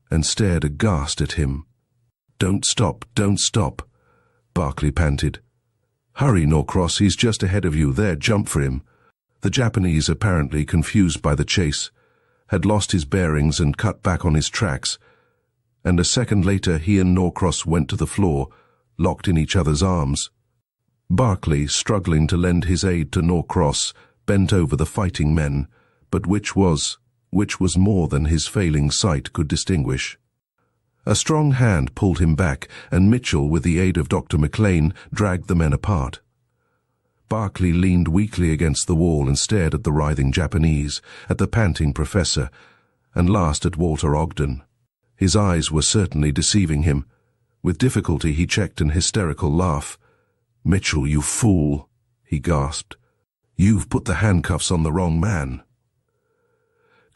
and stared aghast at him. "Don't stop, don't stop," Barclay panted. "Hurry, Norcross, he's just ahead of you. There, jump for him." The Japanese, apparently confused by the chase, had lost his bearings and cut back on his tracks, and a second later he and Norcross went to the floor, locked in each other's arms. Barclay, struggling to lend his aid to Norcross, bent over the fighting men, but which was more than his failing sight could distinguish. A strong hand pulled him back, and Mitchell, with the aid of Dr. McLean, dragged the men apart. Barclay leaned weakly against the wall and stared at the writhing Japanese, at the panting professor, and last at Walter Ogden. His eyes were certainly deceiving him. With difficulty he checked an hysterical laugh. "Mitchell, you fool," he gasped. "You've put the handcuffs on the wrong man."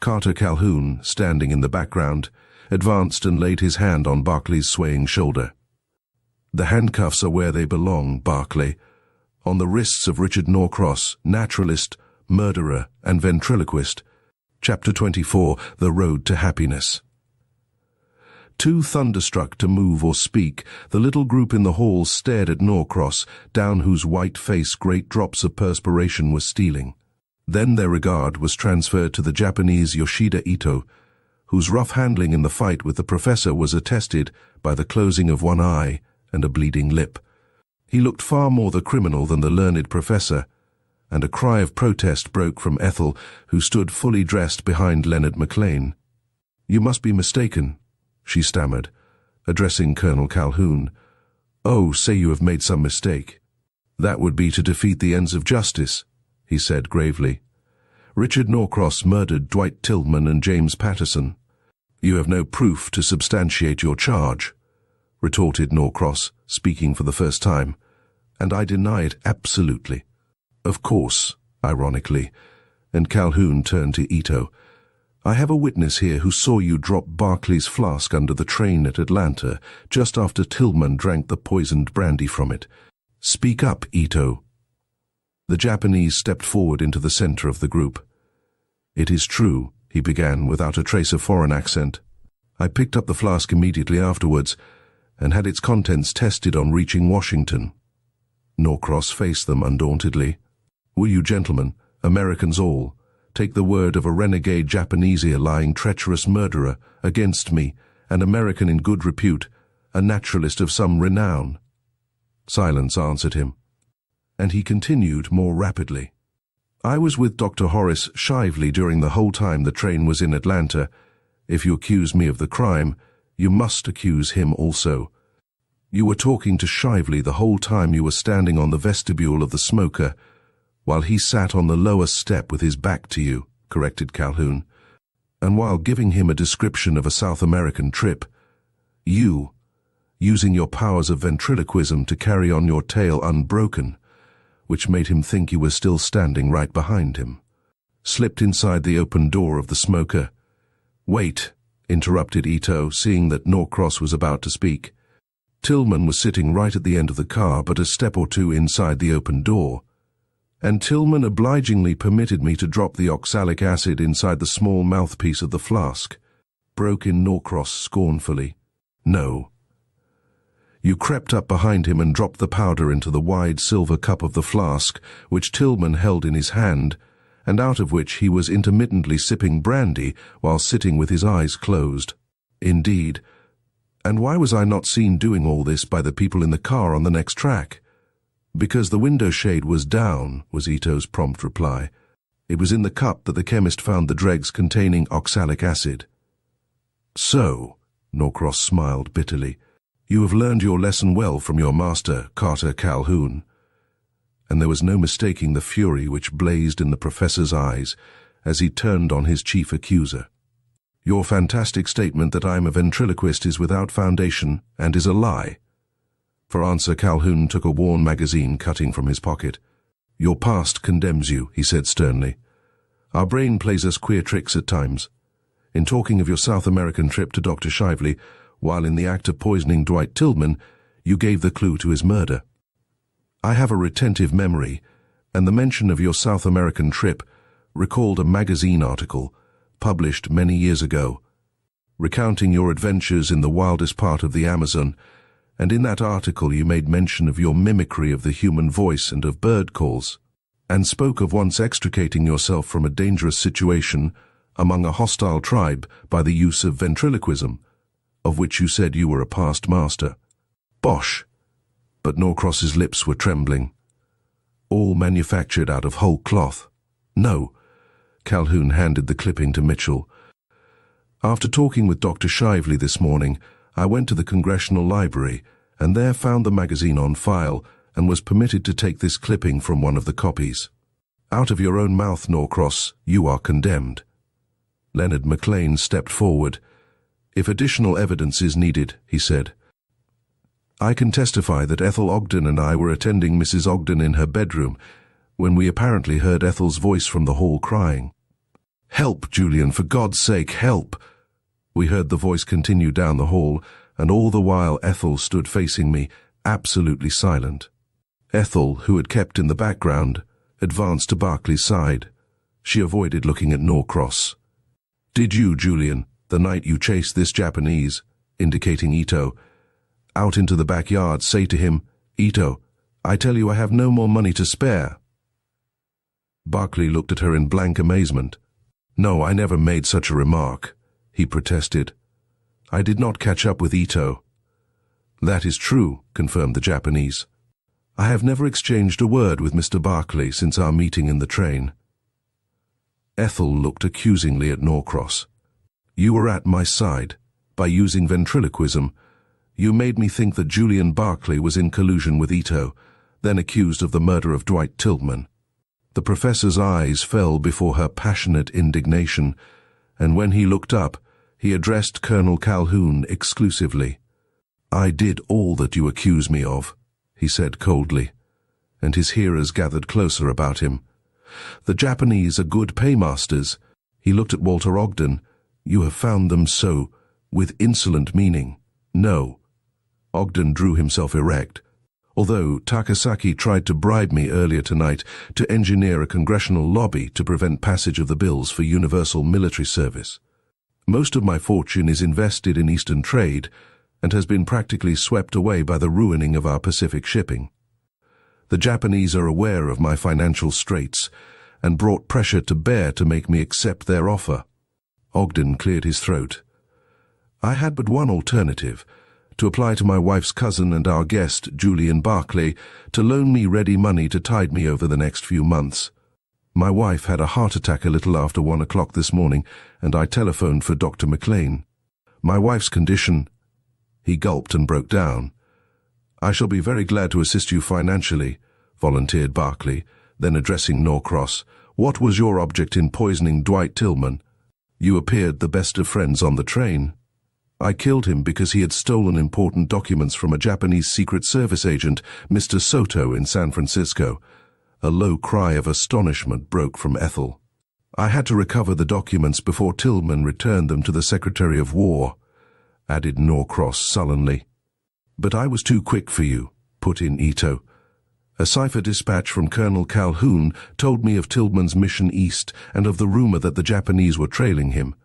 Carter Calhoun, standing in the background, advanced and laid his hand on Barclay's swaying shoulder. "The handcuffs are where they belong, Barclay, on the wrists of Richard Norcross, naturalist, murderer, and ventriloquist. Chapter 24, The Road to Happiness." Too thunderstruck to move or speak, the little group in the hall stared at Norcross, down whose white face great drops of perspiration were stealing. Then their regard was transferred to the Japanese Yoshida Ito, whose rough handling in the fight with the professor was attested by the closing of one eye and a bleeding lip. He looked far more the criminal than the learned professor, and a cry of protest broke from Ethel, who stood fully dressed behind Leonard McLean. "You must be mistaken," she stammered, addressing Colonel Calhoun. "Oh, say you have made some mistake." "That would be to defeat the ends of justice," he said gravely. "Richard Norcross murdered Dwight Tillman and James Patterson." "You have no proof to substantiate your charge," retorted Norcross, speaking for the first time. "And I deny it absolutely." "Of course," ironically, and Calhoun turned to Ito. "I have a witness here who saw you drop Barclay's flask under the train at Atlanta just after Tillman drank the poisoned brandy from it. Speak up, Ito." The Japanese stepped forward into the center of the group. "It is true," he began without a trace of foreign accent. "I picked up the flask immediately afterwards and had its contents tested on reaching Washington." Norcross faced them undauntedly. "Will you gentlemen, Americans all, take the word of a renegade Japanese-lying treacherous murderer against me, an American in good repute, a naturalist of some renown?" Silence answered him, and he continued more rapidly. "I was with Dr. Horace Shively during the whole time the train was in Atlanta. If you accuse me of the crime, you must accuse him also. You were talking to Shively the whole time you were standing on the vestibule of the smoker, while he sat on the lower step with his back to you," corrected Calhoun. "And while giving him a description of a South American trip, you, using your powers of ventriloquism to carry on your tale unbroken, which made him think you were still standing right behind him, slipped inside the open door of the smoker." "Wait," interrupted Ito, seeing that Norcross was about to speak. "Tillman was sitting right at the end of the car, but a step or two inside the open door. And Tillman obligingly permitted me to drop the oxalic acid inside the small mouthpiece of the flask," broke in Norcross scornfully. "No. You crept up behind him and dropped the powder into the wide silver cup of the flask, which Tillman held in his hand, and out of which he was intermittently sipping brandy while sitting with his eyes closed." "Indeed. And why was I not seen doing all this by the people in the car on the next track?" "Because the window shade was down," was Ito's prompt reply. "It was in the cup that the chemist found the dregs containing oxalic acid." "So," Norcross smiled bitterly, "you have learned your lesson well from your master, Carter Calhoun." and there was no mistaking the fury which blazed in the professor's eyes as he turned on his chief accuser. "Your fantastic statement that I am a ventriloquist is without foundation and is a lie." For answer, Calhoun took a worn magazine cutting from his pocket. "Your past condemns you," he said sternly. "Our brain plays us queer tricks at times. In talking of your South American trip to Dr. Shively, while in the act of poisoning Dwight Tillman, you gave the clue to his murder. I have a retentive memory, and the mention of your South American trip recalled a magazine article published many years ago, recounting your adventures in the wildest part of the Amazon, and in that article you made mention of your mimicry of the human voice and of bird calls, and spoke of once extricating yourself from a dangerous situation among a hostile tribe by the use of ventriloquism, of which you said you were a past master. Bosh! But Norcross's lips were trembling. All manufactured out of whole cloth. No. Calhoun handed the clipping to Mitchell. After talking with Dr. Shively this morning, I went to the Congressional Library and there found the magazine on file and was permitted to take this clipping from one of the copies. Out of your own mouth, Norcross, you are condemned. Leonard McLean stepped forward. "If additional evidence is needed," he said. "I can testify that Ethel Ogden and I were attending Mrs. Ogden in her bedroom when we apparently heard Ethel's voice from the hall crying. 'Help, Julian, for God's sake, help!' We heard the voice continue down the hall, and all the while Ethel stood facing me, absolutely silent. Ethel, who had kept in the background, advanced to Barclay's side. She avoided looking at Norcross. 'Did you, Julian, the night you chased this Japanese,' indicating Ito, "out into the backyard, say to him, 'Ito, I tell you I have no more money to spare'?" Barclay looked at her in blank amazement. "No, I never made such a remark," he protested. "I did not catch up with Ito." "That is true," confirmed the Japanese. "I have never exchanged a word with Mr. Barclay since our meeting in the train." Ethel looked accusingly at Norcross. "You were at my side. By using ventriloquism, you made me think that Julian Barclay was in collusion with Ito, then accused of the murder of Dwight Tillman." The professor's eyes fell before her passionate indignation, and when he looked up, he addressed Colonel Calhoun exclusively. "I did all that you accuse me of," he said coldly, and his hearers gathered closer about him. "The Japanese are good paymasters." He looked at Walter Ogden. "You have found them so, with insolent meaning." "No." Ogden drew himself erect. "Although Takasaki tried to bribe me earlier tonight to engineer a congressional lobby to prevent passage of the bills for universal military service. Most of my fortune is invested in Eastern trade and has been practically swept away by the ruining of our Pacific shipping. The Japanese are aware of my financial straits and brought pressure to bear to make me accept their offer." Ogden cleared his throat. "I had but one alternative, to apply to my wife's cousin and our guest, Julian Barclay, to loan me ready money to tide me over the next few months. My wife had a heart attack a little after 1 o'clock this morning, and I telephoned for Dr. McLean. My wife's condition—" He gulped and broke down. "I shall be very glad to assist you financially," volunteered Barclay, then addressing Norcross. "What was your object in poisoning Dwight Tillman? You appeared the best of friends on the train." "I killed him because he had stolen important documents from a Japanese Secret Service agent, Mr. Soto, in San Francisco." A low cry of astonishment broke from Ethel. "I had to recover the documents before Tillman returned them to the Secretary of War," added Norcross sullenly. "But I was too quick for you," put in Ito. "A cipher dispatch from Colonel Calhoun told me of Tillman's mission east and of the rumor that the Japanese were trailing him.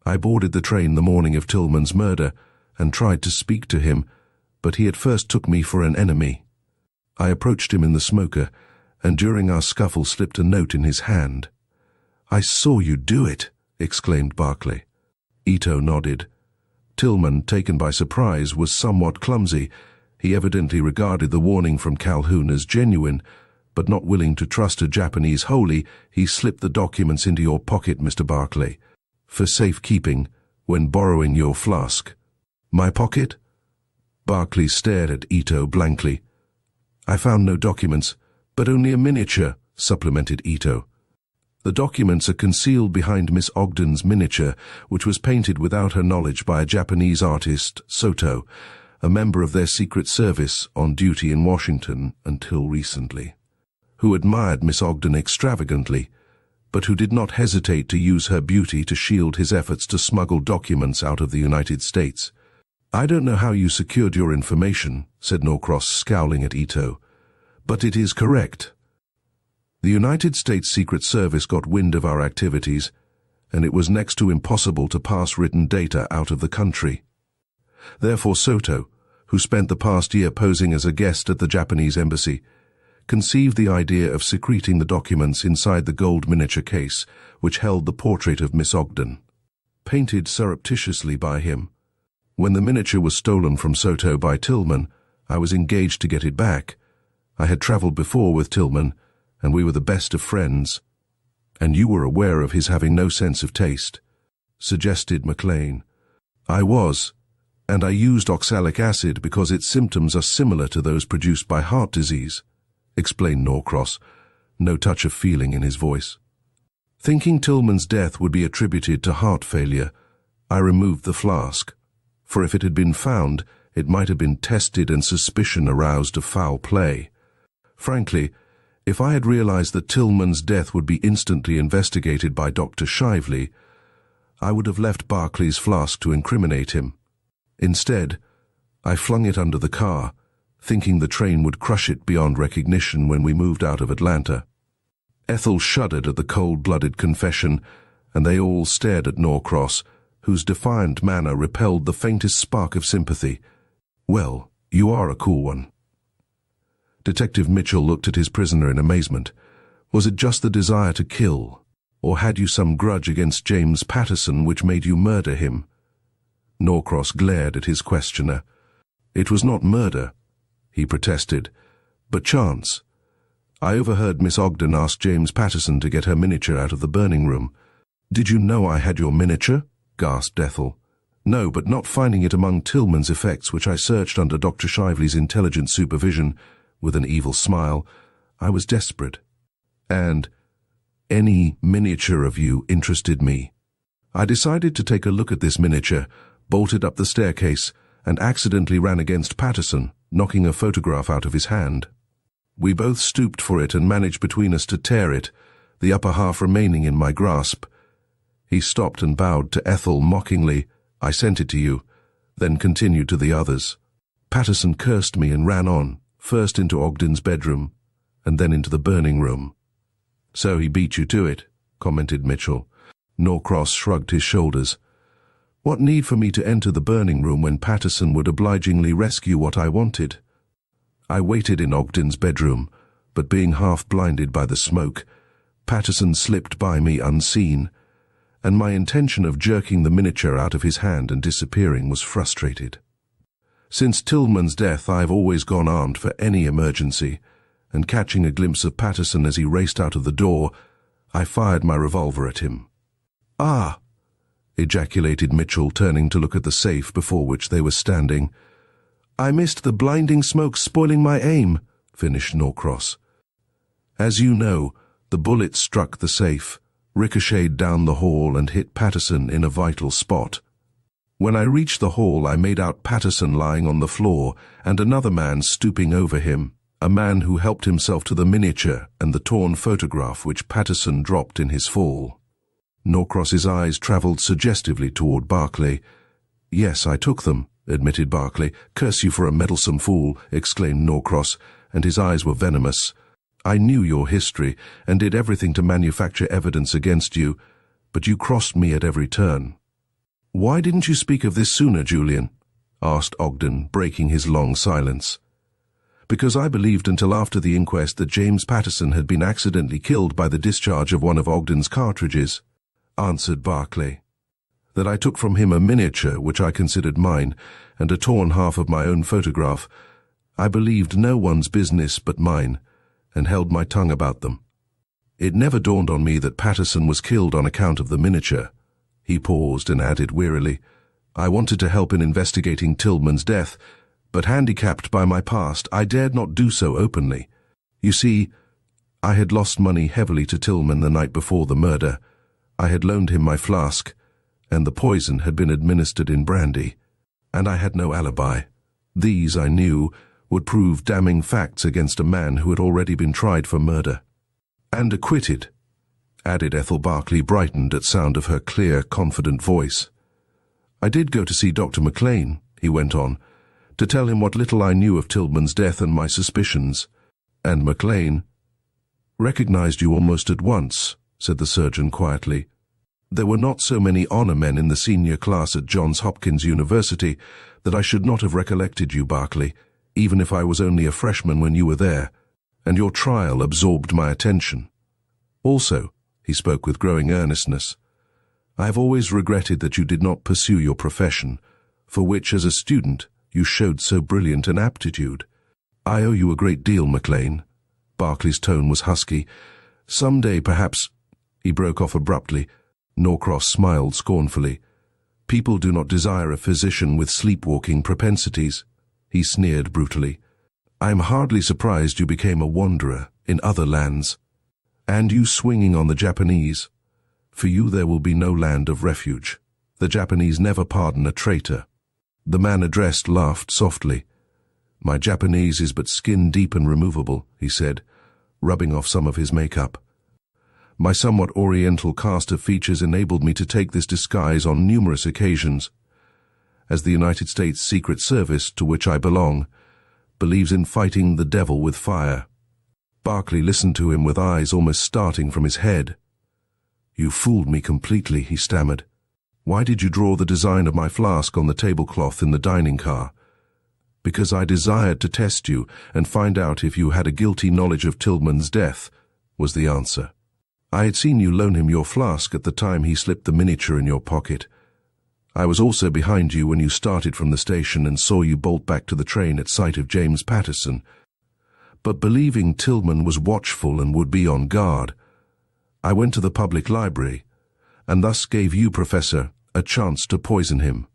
I boarded the train the morning of Tillman's murder and tried to speak to him, but he at first took me for an enemy. I approached him in the smoker, and during our scuffle slipped a note in his hand." "I saw you do it," exclaimed Barclay. Ito nodded. Tillman, taken by surprise, was somewhat clumsy. He evidently regarded the warning from Calhoun as genuine, but not willing to trust a Japanese wholly, he slipped the documents into your pocket, Mr. Barclay, for safekeeping when borrowing your flask. "My pocket?" Barclay stared at Ito blankly. "I found no documents, But only a miniature, supplemented Ito. The documents are concealed behind Miss Ogden's miniature, which was painted without her knowledge by a Japanese artist, Soto, a member of their Secret Service on duty in Washington until recently, who admired Miss Ogden extravagantly, but who did not hesitate to use her beauty to shield his efforts to smuggle documents out of the United States. "I don't know how you secured your information," said Norcross, scowling at Ito, "but it is correct. The United States Secret Service got wind of our activities, and it was next to impossible to pass written data out of the country. Therefore Soto, who spent the past year posing as a guest at the Japanese embassy, conceived the idea of secreting the documents inside the gold miniature case which held the portrait of Miss Ogden, painted surreptitiously by him. When the miniature was stolen from Soto by Tillman, I was engaged to get it back. I had traveled before with Tillman, and we were the best of friends. And you were aware of his having no sense of taste," suggested McLean. "I was, and I used oxalic acid because its symptoms are similar to those produced by heart disease," explained Norcross, no touch of feeling in his voice. "Thinking Tillman's death would be attributed to heart failure, I removed the flask, for if it had been found, it might have been tested and suspicion aroused of foul play. Frankly, if I had realized that Tillman's death would be instantly investigated by Dr. Shively, I would have left Barclay's flask to incriminate him. Instead, I flung it under the car, thinking the train would crush it beyond recognition when we moved out of Atlanta." Ethel shuddered at the cold-blooded confession, and they all stared at Norcross, whose defiant manner repelled the faintest spark of sympathy. "Well, you are a cool one." Detective Mitchell looked at his prisoner in amazement. "Was it just the desire to kill, or had you some grudge against James Patterson which made you murder him?" Norcross glared at his questioner. "It was not murder," he protested, "but chance. I overheard Miss Ogden ask James Patterson to get her miniature out of the burning room." "Did you know I had your miniature?" gasped Ethel. "No, but not finding it among Tillman's effects, which I searched under Dr. Shively's intelligent supervision," with an evil smile, "I was desperate. And any miniature of you interested me. I decided to take a look at this miniature, bolted up the staircase, and accidentally ran against Patterson, knocking a photograph out of his hand. We both stooped for it and managed between us to tear it, the upper half remaining in my grasp." He stopped and bowed to Ethel mockingly. "I sent it to you," then continued to the others. "Patterson cursed me and ran on, first into Ogden's bedroom, and then into the burning room." "So he beat you to it," commented Mitchell. Norcross shrugged his shoulders. "What need for me to enter the burning room when Patterson would obligingly rescue what I wanted? I waited in Ogden's bedroom, but being half-blinded by the smoke, Patterson slipped by me unseen, and my intention of jerking the miniature out of his hand and disappearing was frustrated. Since Tillman's death, I have always gone armed for any emergency, and catching a glimpse of Patterson as he raced out of the door, I fired my revolver at him." "Ah!" ejaculated Mitchell, turning to look at the safe before which they were standing. "I missed the blinding smoke spoiling my aim," finished Norcross. "As you know, the bullet struck the safe, ricocheted down the hall and hit Patterson in a vital spot. When I reached the hall, I made out Patterson lying on the floor and another man stooping over him, a man who helped himself to the miniature and the torn photograph which Patterson dropped in his fall." Norcross's eyes travelled suggestively toward Barclay. "Yes, I took them," admitted Barclay. "Curse you for a meddlesome fool," exclaimed Norcross, and his eyes were venomous. "I knew your history and did everything to manufacture evidence against you, but you crossed me at every turn." "Why didn't you speak of this sooner, Julian?" asked Ogden, breaking his long silence. "Because I believed until after the inquest that James Patterson had been accidentally killed by the discharge of one of Ogden's cartridges," answered Barclay. "That I took from him a miniature, which I considered mine, and a torn half of my own photograph. I believed no one's business but mine, and held my tongue about them. It never dawned on me that Patterson was killed on account of the miniature." He paused and added wearily, "I wanted to help in investigating Tillman's death, but handicapped by my past, I dared not do so openly. You see, I had lost money heavily to Tillman the night before the murder. I had loaned him my flask, and the poison had been administered in brandy. And I had no alibi. These, I knew, would prove damning facts against a man who had already been tried for murder. And acquitted, added Ethel. Barclay brightened at sound of her clear, confident voice. I did go to see Dr. McLean, he went on, to tell him what little I knew of Tillman's death and my suspicions. And McLean recognized you almost at once, said the surgeon quietly. There were not so many honor men in the senior class at Johns Hopkins University that I should not have recollected you, Barclay, even if I was only a freshman when you were there, and your trial absorbed my attention. Also, he spoke with growing earnestness, I have always regretted that you did not pursue your profession, for which, as a student, you showed so brilliant an aptitude. I owe you a great deal, McLean. Barclay's tone was husky. Some day, perhaps— He broke off abruptly. Norcross smiled scornfully. People do not desire a physician with sleepwalking propensities. He sneered brutally. I am hardly surprised you became a wanderer in other lands. And you swinging on the Japanese. For you there will be no land of refuge. The Japanese never pardon a traitor. The man addressed laughed softly. My Japanese is but skin deep and removable, he said, rubbing off some of his makeup. My somewhat oriental cast of features enabled me to take this disguise on numerous occasions. As the United States Secret Service, to which I belong, believes in fighting the devil with fire. Barclay listened to him with eyes almost starting from his head. You fooled me completely, he stammered. Why did you draw the design of my flask on the tablecloth in the dining car? Because I desired to test you and find out if you had a guilty knowledge of Tillman's death, was the answer. I had seen you loan him your flask at the time he slipped the miniature in your pocket. I was also behind you when you started from the station and saw you bolt back to the train at sight of James Patterson. But believing Tillman was watchful and would be on guard, I went to the public library, and thus gave you, Professor, a chance to poison him.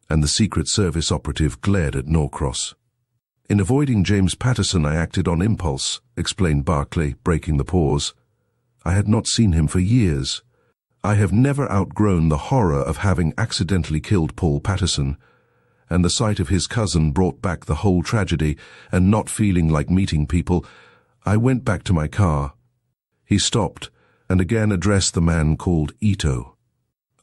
And the Secret Service operative glared at Norcross. In avoiding James Patterson, I acted on impulse, explained Barclay, breaking the pause. I had not seen him for years. I have never outgrown the horror of having accidentally killed Paul Patterson, and the sight of his cousin brought back the whole tragedy, and not feeling like meeting people, I went back to my car. He stopped, and again addressed the man called Ito.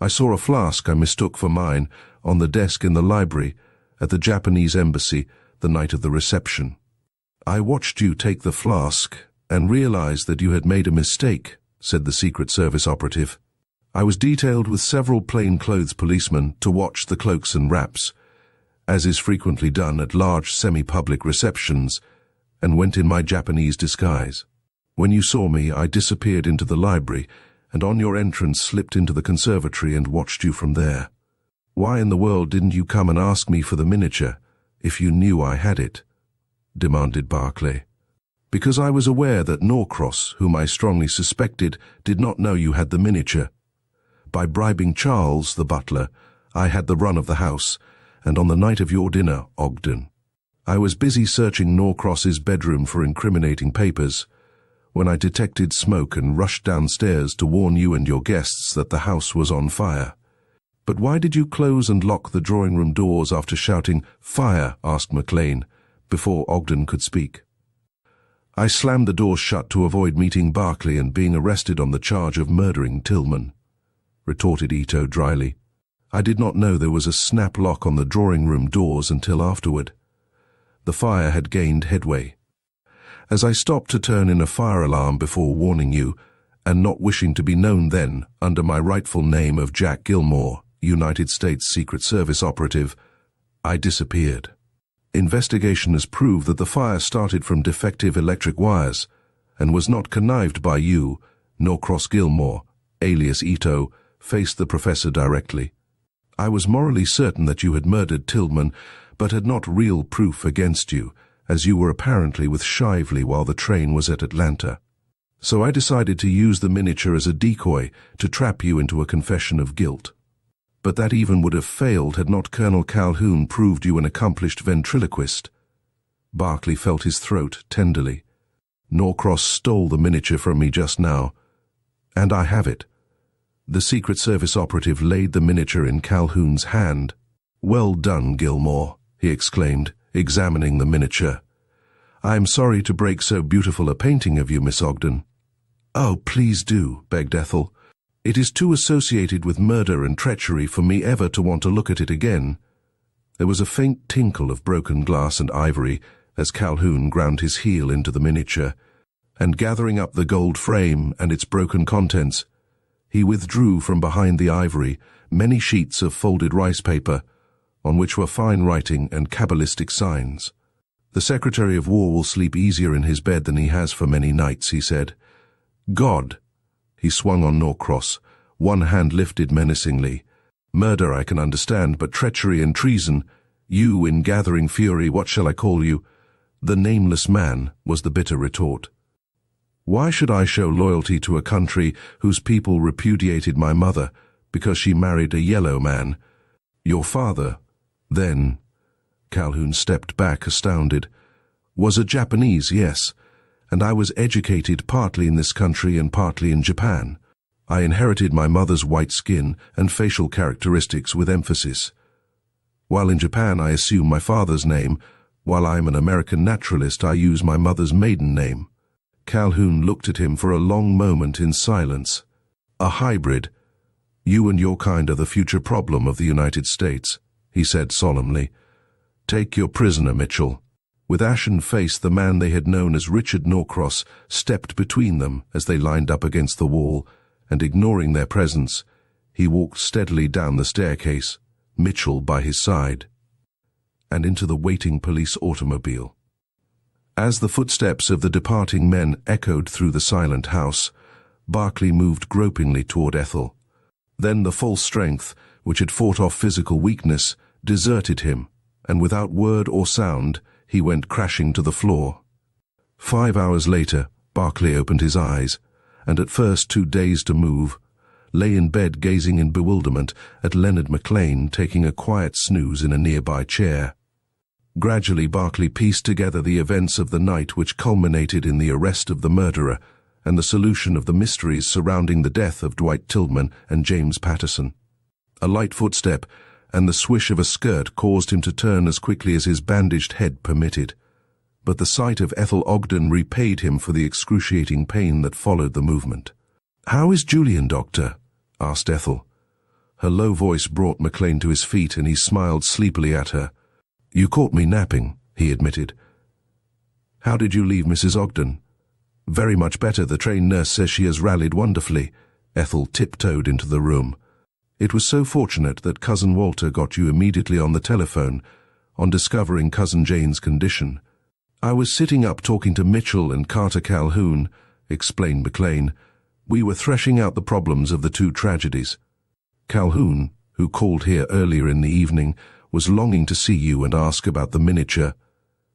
I saw a flask I mistook for mine on the desk in the library at the Japanese embassy the night of the reception. I watched you take the flask and realized that you had made a mistake, said the Secret Service operative. I was detailed with several plainclothes policemen to watch the cloaks and wraps, as is frequently done at large semi-public receptions, and went in my Japanese disguise. When you saw me, I disappeared into the library, and on your entrance slipped into the conservatory and watched you from there. Why in the world didn't you come and ask me for the miniature, if you knew I had it? Demanded Barclay. Because I was aware that Norcross, whom I strongly suspected, did not know you had the miniature. By bribing Charles, the butler, I had the run of the house, and on the night of your dinner, Ogden, I was busy searching Norcross's bedroom for incriminating papers, when I detected smoke and rushed downstairs to warn you and your guests that the house was on fire. But why did you close and lock the drawing-room doors after shouting, "Fire," asked McLean, before Ogden could speak. I slammed the doors shut to avoid meeting Barclay and being arrested on the charge of murdering Tillman, retorted Ito dryly. I did not know there was a snap lock on the drawing-room doors until afterward. The fire had gained headway. As I stopped to turn in a fire alarm before warning you, and not wishing to be known then under my rightful name of Jack Gilmore, United States Secret Service operative, I disappeared. Investigation has proved that the fire started from defective electric wires and was not connived by you, Norcross Gilmore, alias Ito, faced the professor directly. I was morally certain that you had murdered Tillman, but had not real proof against you, as you were apparently with Shively while the train was at Atlanta. So I decided to use the miniature as a decoy to trap you into a confession of guilt. But that even would have failed had not Colonel Calhoun proved you an accomplished ventriloquist. Barclay felt his throat tenderly. Norcross stole the miniature from me just now, and I have it." The Secret Service operative laid the miniature in Calhoun's hand. "Well done, Gilmore," he exclaimed, examining the miniature. "I am sorry to break so beautiful a painting of you, Miss Ogden." "Oh, please do," begged Ethel. "It is too associated with murder and treachery for me ever to want to look at it again." There was a faint tinkle of broken glass and ivory as Calhoun ground his heel into the miniature, and gathering up the gold frame and its broken contents, he withdrew from behind the ivory many sheets of folded rice paper, on which were fine writing and cabalistic signs. "The Secretary of War will sleep easier in his bed than he has for many nights," he said. "God!" He swung on Norcross, one hand lifted menacingly. "Murder I can understand, but treachery and treason, you in gathering fury, what shall I call you?" "The Nameless Man," was the bitter retort. "Why should I show loyalty to a country whose people repudiated my mother because she married a yellow man? Your father, then," Calhoun stepped back astounded, "was a Japanese, yes, and I was educated partly in this country and partly in Japan. I inherited my mother's white skin and facial characteristics with emphasis. While in Japan I assume my father's name, while I am an American naturalist I use my mother's maiden name." Calhoun looked at him for a long moment in silence. "A hybrid. You and your kind are the future problem of the United States," he said solemnly. "Take your prisoner, Mitchell." With ashen face, the man they had known as Richard Norcross stepped between them as they lined up against the wall, and ignoring their presence, he walked steadily down the staircase, Mitchell by his side, and into the waiting police automobile. As the footsteps of the departing men echoed through the silent house, Barclay moved gropingly toward Ethel. Then the false strength, which had fought off physical weakness, deserted him, and without word or sound, he went crashing to the floor. 5 hours later, Barclay opened his eyes, and at first too dazed to move, lay in bed gazing in bewilderment at Leonard McLean taking a quiet snooze in a nearby chair. Gradually, Barclay pieced together the events of the night which culminated in the arrest of the murderer and the solution of the mysteries surrounding the death of Dwight Tillman and James Patterson. A light footstep and the swish of a skirt caused him to turn as quickly as his bandaged head permitted. But the sight of Ethel Ogden repaid him for the excruciating pain that followed the movement. "How is Julian, Doctor?" asked Ethel. Her low voice brought McLean to his feet, and he smiled sleepily at her. "You caught me napping," he admitted. "How did you leave Mrs. Ogden?" "Very much better. The trained nurse says she has rallied wonderfully." Ethel tiptoed into the room. "It was so fortunate that Cousin Walter got you immediately on the telephone on discovering Cousin Jane's condition." "I was sitting up talking to Mitchell and Carter Calhoun," explained McLean. "We were threshing out the problems of the two tragedies. Calhoun, who called here earlier in the evening, was longing to see you and ask about the miniature,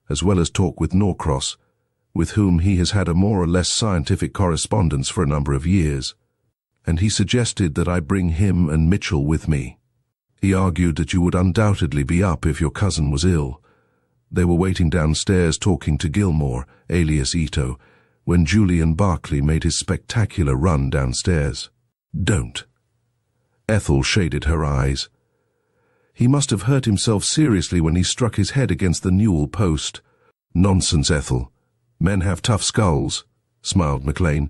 as well as talk with Norcross, with whom he has had a more or less scientific correspondence for a number of years, and he suggested that I bring him and Mitchell with me. He argued that you would undoubtedly be up if your cousin was ill. They were waiting downstairs talking to Gilmore, alias Ito, when Julian Barclay made his spectacular run downstairs." "Don't." Ethel shaded her eyes. "He must have hurt himself seriously when he struck his head against the newel post." "Nonsense, Ethel. Men have tough skulls," smiled McLean.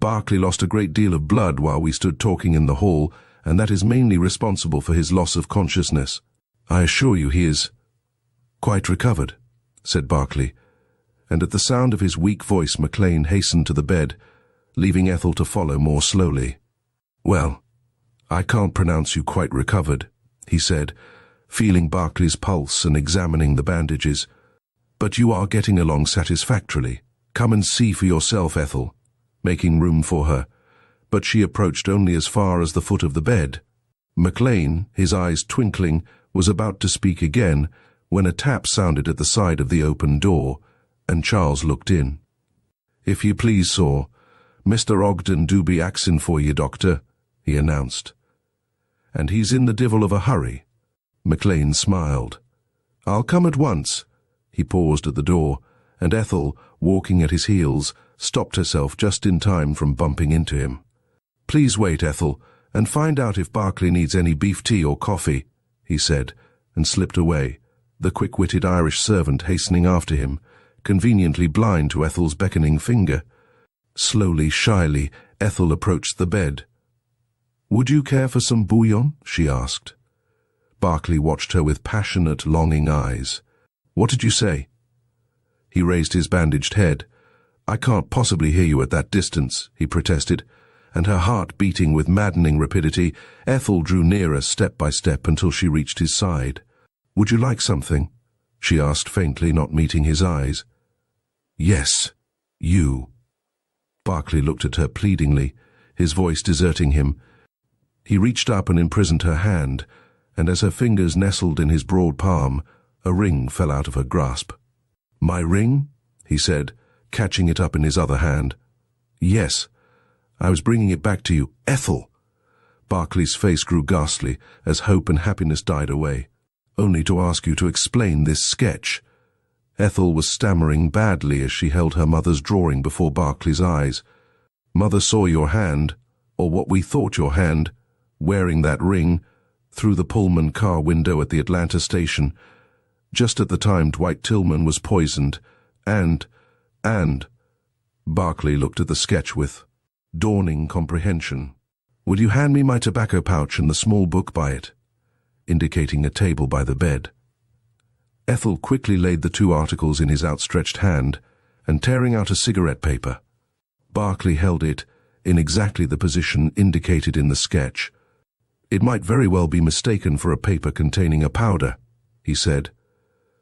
"Barclay lost a great deal of blood while we stood talking in the hall, and that is mainly responsible for his loss of consciousness. I assure you he is quite recovered," said Barclay, and at the sound of his weak voice McLean hastened to the bed, leaving Ethel to follow more slowly. "Well, I can't pronounce you quite recovered," he said, feeling Barclay's pulse and examining the bandages. "But you are getting along satisfactorily. Come and see for yourself, Ethel," making room for her, but she approached only as far as the foot of the bed. McLean, his eyes twinkling, was about to speak again when a tap sounded at the side of the open door, and Charles looked in. "If you please, sir, Mr. Ogden do be axin for you, Doctor," he announced. "And he's in the divil of a hurry." McLean smiled. "I'll come at once." He paused at the door, and Ethel, walking at his heels, stopped herself just in time from bumping into him. "Please wait, Ethel, and find out if Barclay needs any beef tea or coffee," he said, and slipped away, the quick-witted Irish servant hastening after him, conveniently blind to Ethel's beckoning finger. Slowly, shyly, Ethel approached the bed. "Would you care for some bouillon?" she asked. Barclay watched her with passionate, longing eyes. "What did you say?" He raised his bandaged head. "I can't possibly hear you at that distance," he protested, and her heart beating with maddening rapidity, Ethel drew nearer step by step until she reached his side. "Would you like something?" she asked faintly, not meeting his eyes. "Yes, you." Barclay looked at her pleadingly, his voice deserting him. He reached up and imprisoned her hand, and as her fingers nestled in his broad palm, a ring fell out of her grasp. "My ring?" he said, catching it up in his other hand. "Yes. I was bringing it back to you. Ethel!" Barclay's face grew ghastly as hope and happiness died away. "Only to ask you to explain this sketch." Ethel was stammering badly as she held her mother's drawing before Barclay's eyes. "Mother saw your hand, or what we thought your hand, wearing that ring, through the Pullman car window at the Atlanta station, just at the time Dwight Tillman was poisoned, and... Barclay looked at the sketch with dawning comprehension. "Will you hand me my tobacco pouch and the small book by it?" indicating a table by the bed. Ethel quickly laid the two articles in his outstretched hand, and tearing out a cigarette paper. Barclay held it in exactly the position indicated in the sketch. "It might very well be mistaken for a paper containing a powder," he said.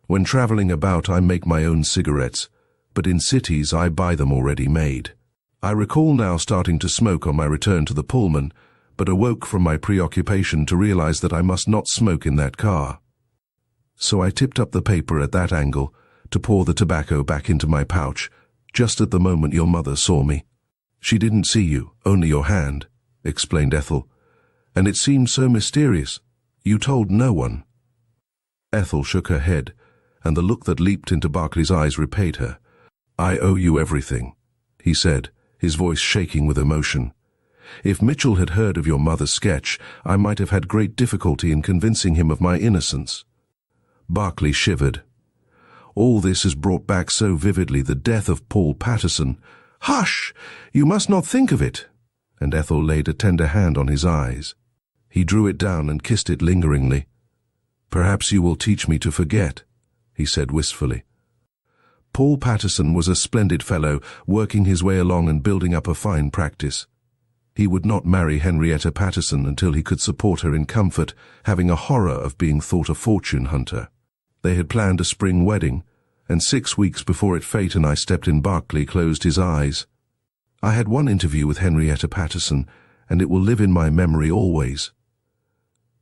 "When traveling about, I make my own cigarettes, but in cities I buy them already made. I recall now starting to smoke on my return to the Pullman, but awoke from my preoccupation to realize that I must not smoke in that car. So I tipped up the paper at that angle to pour the tobacco back into my pouch, just at the moment your mother saw me. She didn't see you, only your hand," explained Ethel. "And it seemed so mysterious. You told no one." Ethel shook her head, and the look that leaped into Barclay's eyes repaid her. "I owe you everything," he said, his voice shaking with emotion. "If Mitchell had heard of your mother's sketch, I might have had great difficulty in convincing him of my innocence." Barclay shivered. "All this has brought back so vividly the death of Paul Patterson." "Hush! You must not think of it!" And Ethel laid a tender hand on his eyes. He drew it down and kissed it lingeringly. "Perhaps you will teach me to forget," he said wistfully. Paul Patterson was a splendid fellow, working his way along and building up a fine practice. He would not marry Henrietta Patterson until he could support her in comfort, having a horror of being thought a fortune hunter. They had planned a spring wedding, and 6 weeks before it fate and I stepped in, Barclay closed his eyes. I had one interview with Henrietta Patterson, and it will live in my memory always.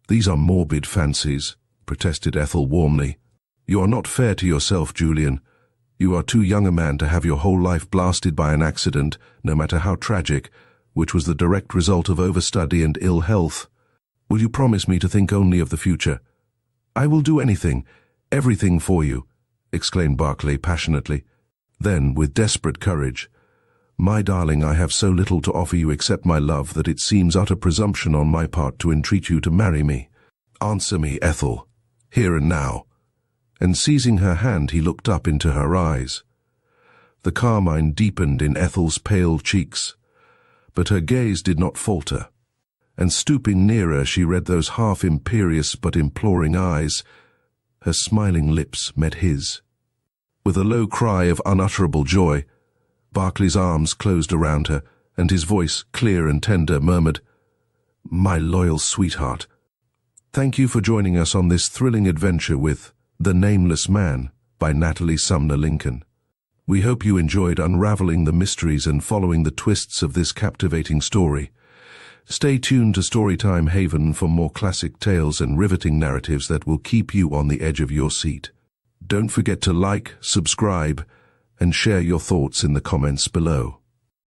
"These are morbid fancies," protested Ethel warmly. "You are not fair to yourself, Julian. You are too young a man to have your whole life blasted by an accident, no matter how tragic, which was the direct result of overstudy and ill health. Will you promise me to think only of the future?" "I will do anything, everything for you," exclaimed Barclay passionately. Then, with desperate courage, "My darling, I have so little to offer you except my love that it seems utter presumption on my part to entreat you to marry me. Answer me, Ethel, here and now." And seizing her hand, he looked up into her eyes. The carmine deepened in Ethel's pale cheeks, but her gaze did not falter, and stooping nearer she read those half-imperious but imploring eyes. Her smiling lips met his. With a low cry of unutterable joy, Barclay's arms closed around her, and his voice, clear and tender, murmured, "My loyal sweetheart, thank you for joining us on this thrilling adventure with The Nameless Man by Natalie Sumner Lincoln. We hope you enjoyed unraveling the mysteries and following the twists of this captivating story. Stay tuned to Storytime Haven for more classic tales and riveting narratives that will keep you on the edge of your seat. Don't forget to like, subscribe, and share your thoughts in the comments below.